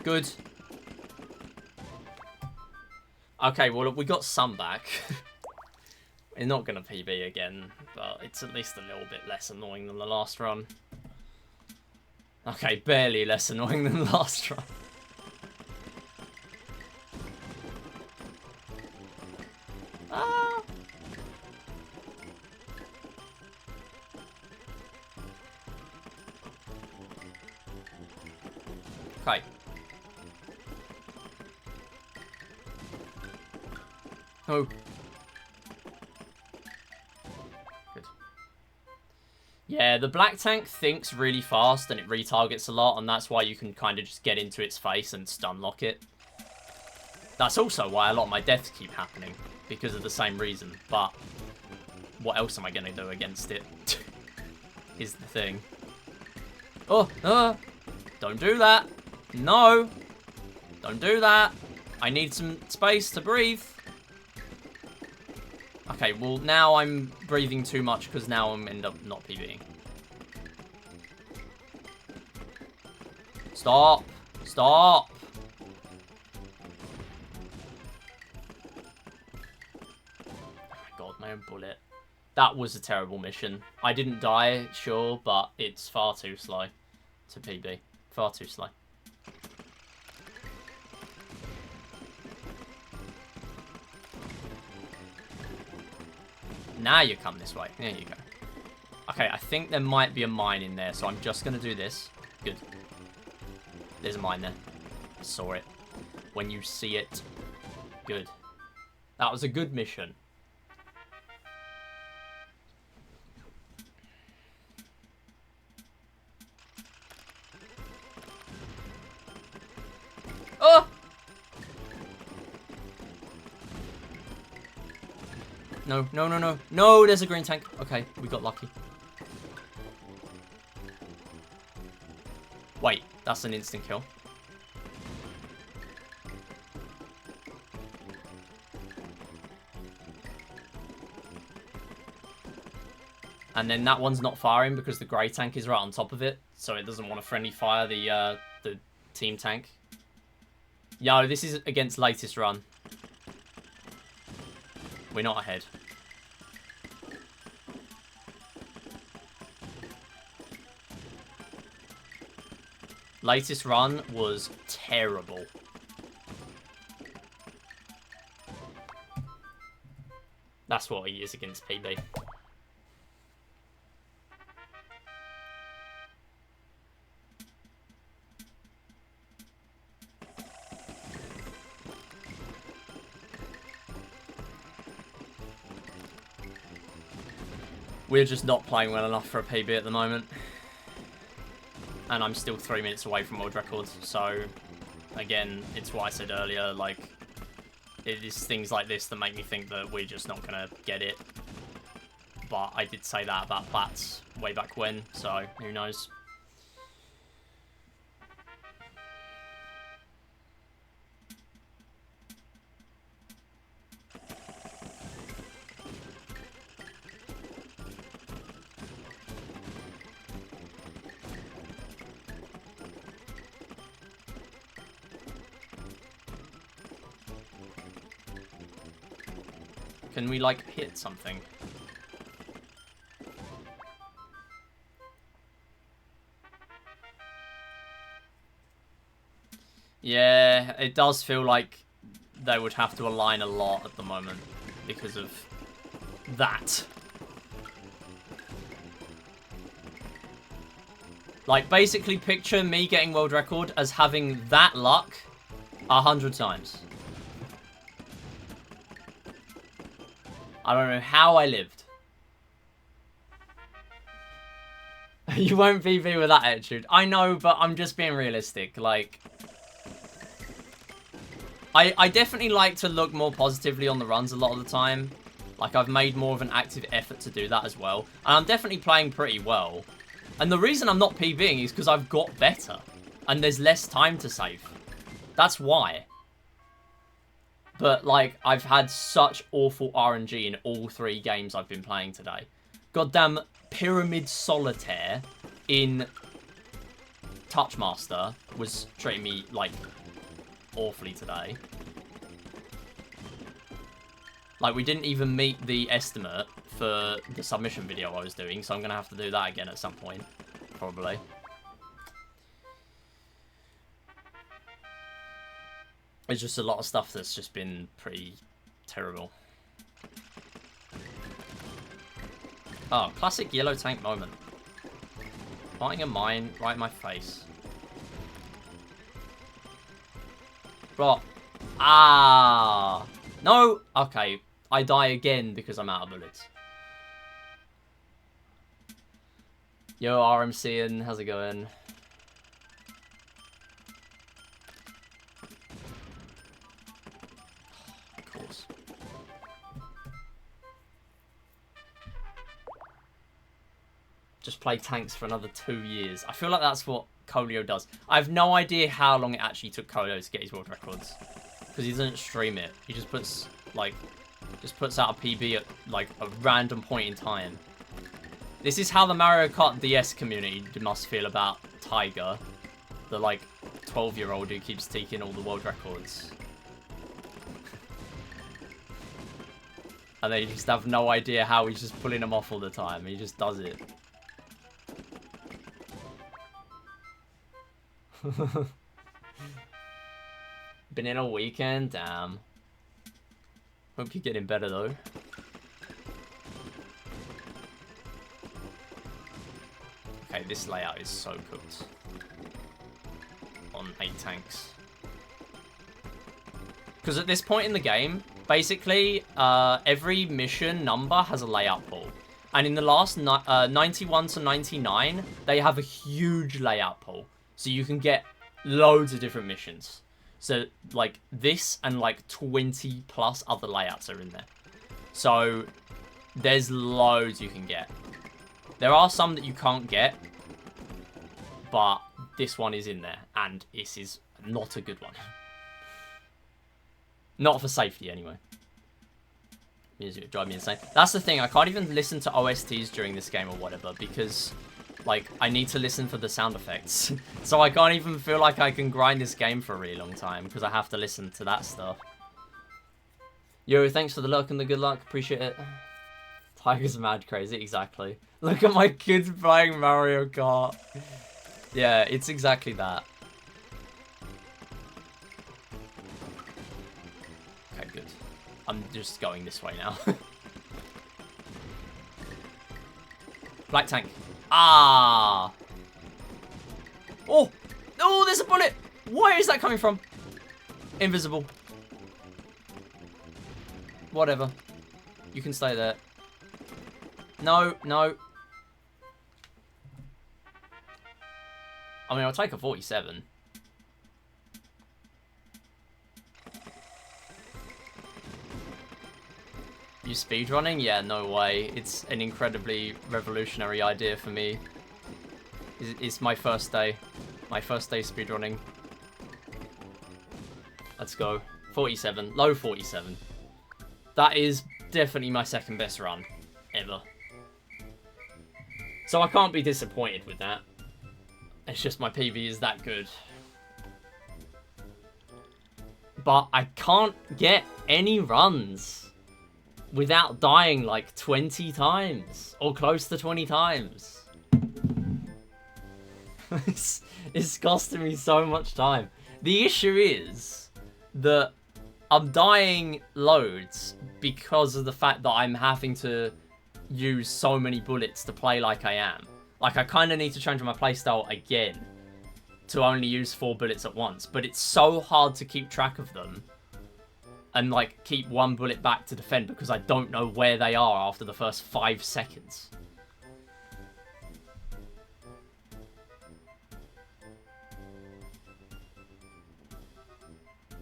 Good. Okay, well, we got some back. We're not going to PB again, but it's at least a little bit less annoying than the last run. Okay, barely less annoying than the last run. Ah! Okay. Oh. Good. Yeah, the black tank thinks really fast and it retargets a lot, and that's why you can kind of just get into its face and stun lock it. That's also why a lot of my deaths keep happening, because of the same reason. But what else am I going to do against it? Is the thing. Oh, don't do that. No. Don't do that. I need some space to breathe. Okay, well, now I'm breathing too much because now I'm end up not PBing. Stop. Stop. Oh my god, my own bullet. That was a terrible mission. I didn't die, sure, but it's far too slow to PB. Far too slow. Now you come this way. There you go. Okay, I think there might be a mine in there, so I'm just going to do this. Good. There's a mine there. I saw it. When you see it. Good. That was a good mission. Oh! No, no, no, no. No, there's a green tank. Okay, we got lucky. Wait, that's an instant kill. And then that one's not firing because the grey tank is right on top of it, so it doesn't want to friendly fire the team tank. Yo, this is against latest run. We're not ahead. Latest run was terrible. That's what he is against PB. We're just not playing well enough for a PB at the moment. And I'm still 3 minutes away from world records. So, again, it's what I said earlier. Like, it is things like this that make me think that we're just not going to get it. But I did say that about Bats way back when. So, who knows. Can we, like, hit something? Yeah, it does feel like they would have to align a lot at the moment because of that. Like, basically picture me getting world record as having that luck 100 times. I don't know how I lived. You won't PB with that attitude. I know, but I'm just being realistic. Like, I definitely like to look more positively on the runs a lot of the time. Like, I've made more of an active effort to do that as well. And I'm definitely playing pretty well. And the reason I'm not PBing is because I've got better. And there's less time to save. That's why. But, like, I've had such awful RNG in all 3 games I've been playing today. Goddamn Pyramid Solitaire in TouchMaster was treating me, like, awfully today. Like, we didn't even meet the estimate for the submission video I was doing, so I'm going to have to do that again at some point, probably. It's just a lot of stuff that's just been pretty terrible. Oh, classic yellow tank moment. Fighting a mine right in my face. Bro. Ah. No. Okay. I die again because I'm out of bullets. Yo, RMCing. How's it going? Of course. Just play tanks for another 2 years. I feel like that's what Colio does. I have no idea how long it actually took Colio to get his world records. Because he doesn't stream it. He just puts, like, out a PB at, like, a random point in time. This is how the Mario Kart DS community must feel about Tiger. The, like, 12-year-old who keeps taking all the world records. And they just have no idea how he's just pulling them off all the time. He just does it. Been in a weekend? Damn. Hope you're getting better, though. Okay, this layout is so cooked. On 8 tanks. Because at this point in the game, basically, every mission number has a layout pool. And in the last 91 to 99, they have a huge layout pool. So you can get loads of different missions. So, like, this and, like, 20 plus other layouts are in there. So, there's loads you can get. There are some that you can't get. But this one is in there. And this is not a good one. Not for safety, anyway. Music would drive me insane. That's the thing. I can't even listen to OSTs during this game or whatever. Because, like, I need to listen for the sound effects. So I can't even feel like I can grind this game for a really long time. Because I have to listen to that stuff. Yo, thanks for the luck and the good luck. Appreciate it. Tiger's mad crazy. Exactly. Look at my kids playing Mario Kart. Yeah, it's exactly that. Okay, good. I'm just going this way now. Black tank. Ah! Oh! Oh, there's a bullet! Where is that coming from? Invisible. Whatever. You can stay there. No, no. I mean, I'll take a 47. You speedrunning? Yeah, no way. It's an incredibly revolutionary idea for me. It's my first day. My first day speedrunning. Let's go. 47. Low 47. That is definitely my second best run ever. So I can't be disappointed with that. It's just my PB is that good. But I can't get any runs without dying like 20 times. Or close to 20 times. It's costing me so much time. The issue is that I'm dying loads because of the fact that I'm having to use so many bullets to play like I am. Like, I kind of need to change my playstyle again to only use 4 bullets at once. But it's so hard to keep track of them and, like, keep 1 bullet back to defend because I don't know where they are after the first 5 seconds.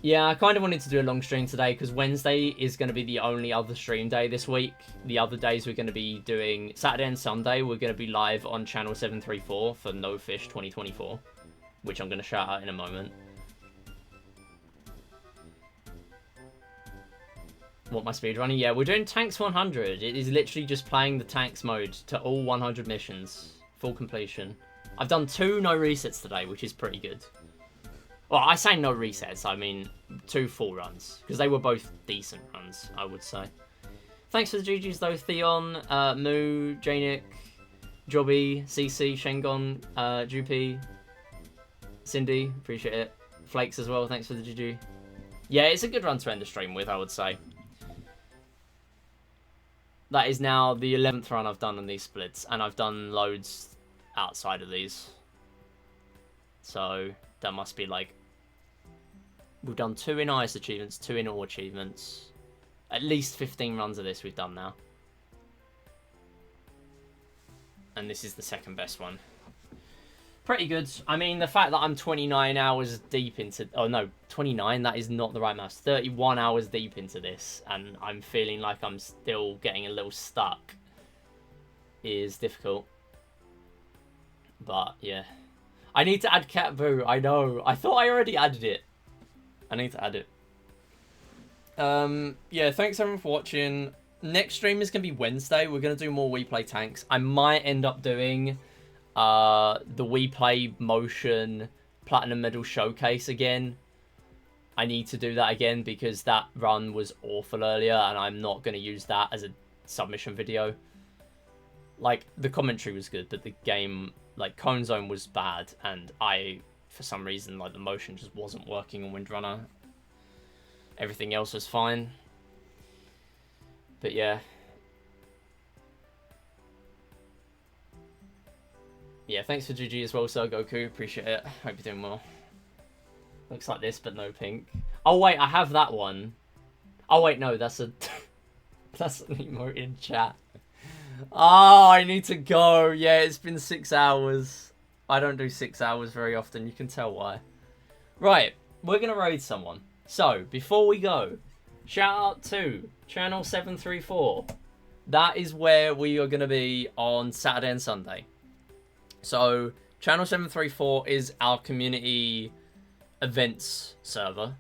Yeah, I kind of wanted to do a long stream today because Wednesday is going to be the only other stream day this week. The other days we're going to be doing Saturday and Sunday. We're going to be live on channel 734 for No Fish 2024, which I'm going to shout out in a moment. What, my speedrunning? Yeah, we're doing Tanks 100. It is literally just playing the Tanks mode to all 100 missions. Full completion. I've done 2 no resets today, which is pretty good. Well, I say no resets, I mean 2 full runs. Because they were both decent runs, I would say. Thanks for the GGs though, Theon, Moo, Janik, Jobby, CC, Shengon, Jupi, Cindy, appreciate it. Flakes as well, thanks for the GG. Yeah, it's a good run to end the stream with, I would say. That is now the 11th run I've done on these splits, and I've done loads outside of these. So, that must be like... We've done 2 in IS achievements, 2 in all achievements. At least 15 runs of this we've done now. And this is the second best one. Pretty good. I mean, the fact that I'm 29 hours deep into... Oh, no, 29? That is not the right math. 31 hours deep into this, and I'm feeling like I'm still getting a little stuck is difficult. But, yeah. I need to add Cat Boo. I know. I thought I already added it. I need to add it. Yeah, thanks everyone for watching. Next stream is going to be Wednesday. We're going to do more Wii Play Tanks. I might end up doing the Wii Play Motion Platinum Medal Showcase again. I need to do that again because that run was awful earlier and I'm not going to use that as a submission video. Like, the commentary was good, but the game, like, Cone Zone was bad and for some reason, like, the motion just wasn't working on Windrunner. Everything else was fine. But yeah. Yeah, thanks for GG as well, Sir Goku. Appreciate it. Hope you're doing well. Looks like this, but no pink. Oh, wait, I have that one. Oh, wait, no, that's a... that's an emote in chat. Oh, I need to go. Yeah, it's been 6 hours. I don't do 6 hours very often. You can tell why. Right, we're going to raid someone. So, before we go, shout out to channel 734. That is where we are going to be on Saturday and Sunday. So, channel 734 is our community events server.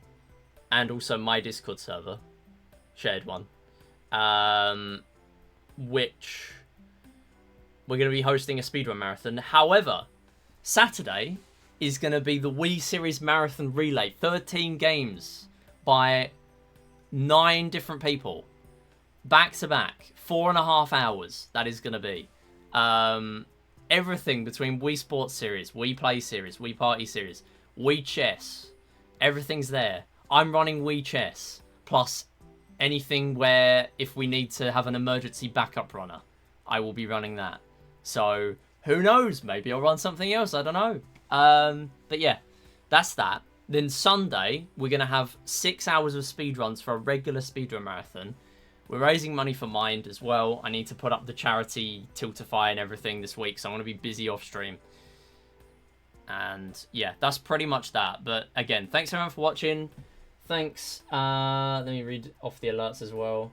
And also my Discord server. Shared one. Which we're going to be hosting a speedrun marathon. However, Saturday is going to be the Wii Series Marathon Relay. 13 games by 9 different people. Back to back. 4.5 hours that is going to be. Everything between Wii Sports Series, Wii Play Series, Wii Party Series, Wii Chess. Everything's there. I'm running Wii Chess. Plus anything where if we need to have an emergency backup runner, I will be running that. So, who knows? Maybe I'll run something else. I don't know. But yeah, that's that. Then Sunday, we're going to have 6 hours of speedruns for a regular speedrun marathon. We're raising money for Mind as well. I need to put up the charity Tiltify and everything this week, so I'm going to be busy off stream. And yeah, that's pretty much that. But again, thanks everyone for watching. Thanks. Let me read off the alerts as well.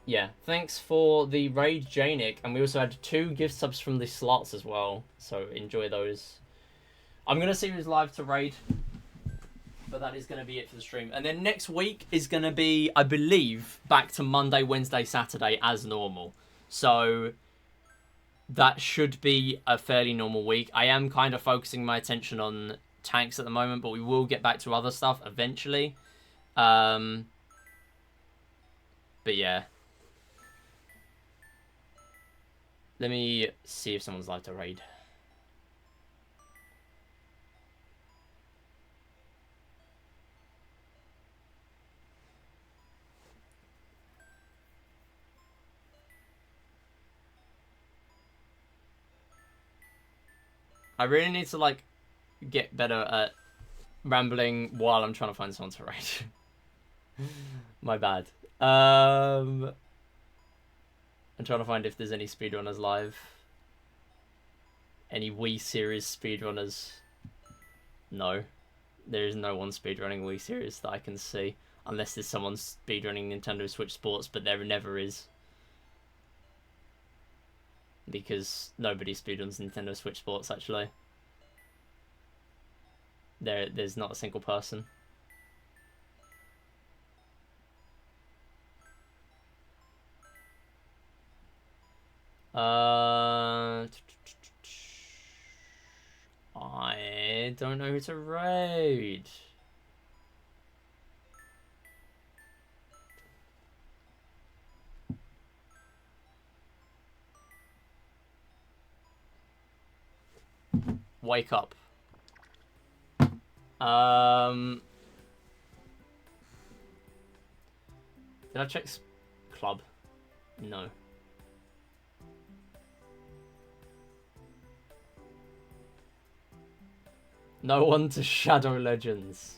Yeah, thanks for the raid, Janik. And we also had 2 gift subs from the slots as well. So enjoy those. I'm going to see who's live to raid. But that is going to be it for the stream. And then next week is going to be, I believe, back to Monday, Wednesday, Saturday as normal. So that should be a fairly normal week. I am kind of focusing my attention on tanks at the moment, but we will get back to other stuff eventually. But yeah. Let me see if someone's live to raid. I really need to, like, get better at rambling while I'm trying to find someone to raid. My bad. I'm trying to find if there's any speedrunners live. Any Wii Series speedrunners. No. There is no one speedrunning Wii Series that I can see. Unless there's someone speedrunning Nintendo Switch Sports, but there never is. Because nobody speedruns Nintendo Switch Sports, actually. There's not a single person. I don't know who to raid. Wake up. Did I check club? No. No one to Shadow Legends.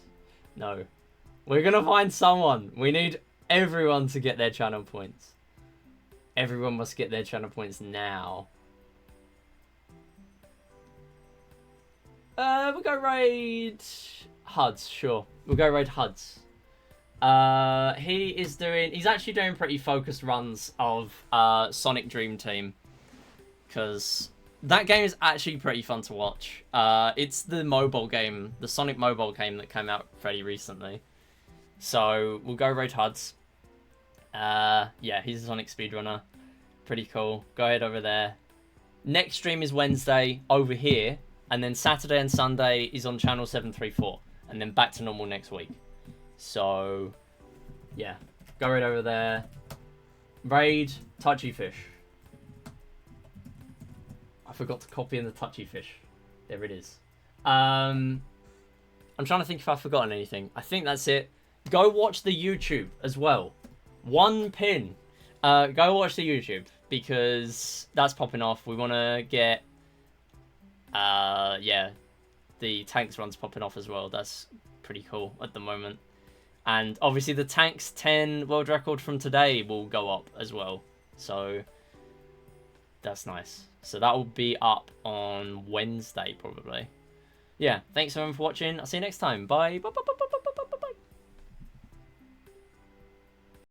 No. We're gonna find someone. We need everyone to get their channel points. Everyone must get their channel points now. We'll go raid Huds, sure. We'll go raid Huds. He's actually doing pretty focused runs of Sonic Dream Team. Because that game is actually pretty fun to watch. It's the mobile game, the Sonic mobile game that came out fairly recently. So we'll go raid Huds. Yeah, he's a Sonic speedrunner. Pretty cool. Go ahead over there. Next stream is Wednesday over here. And then Saturday and Sunday is on channel 734. And then back to normal next week. So, yeah. Go right over there. Raid Touchy Fish. I forgot to copy in the Touchy Fish. There it is. I'm trying to think if I've forgotten anything. I think that's it. Go watch the YouTube as well. One pin. Go watch the YouTube. Because that's popping off. We want to get... yeah, the Tanks run's popping off as well. That's pretty cool at the moment. And obviously the Tanks 10 world record from today will go up as well. So that's nice. So that will be up on Wednesday probably. Yeah, thanks everyone for watching. I'll see you next time. Bye. Bye. Bye. Bye.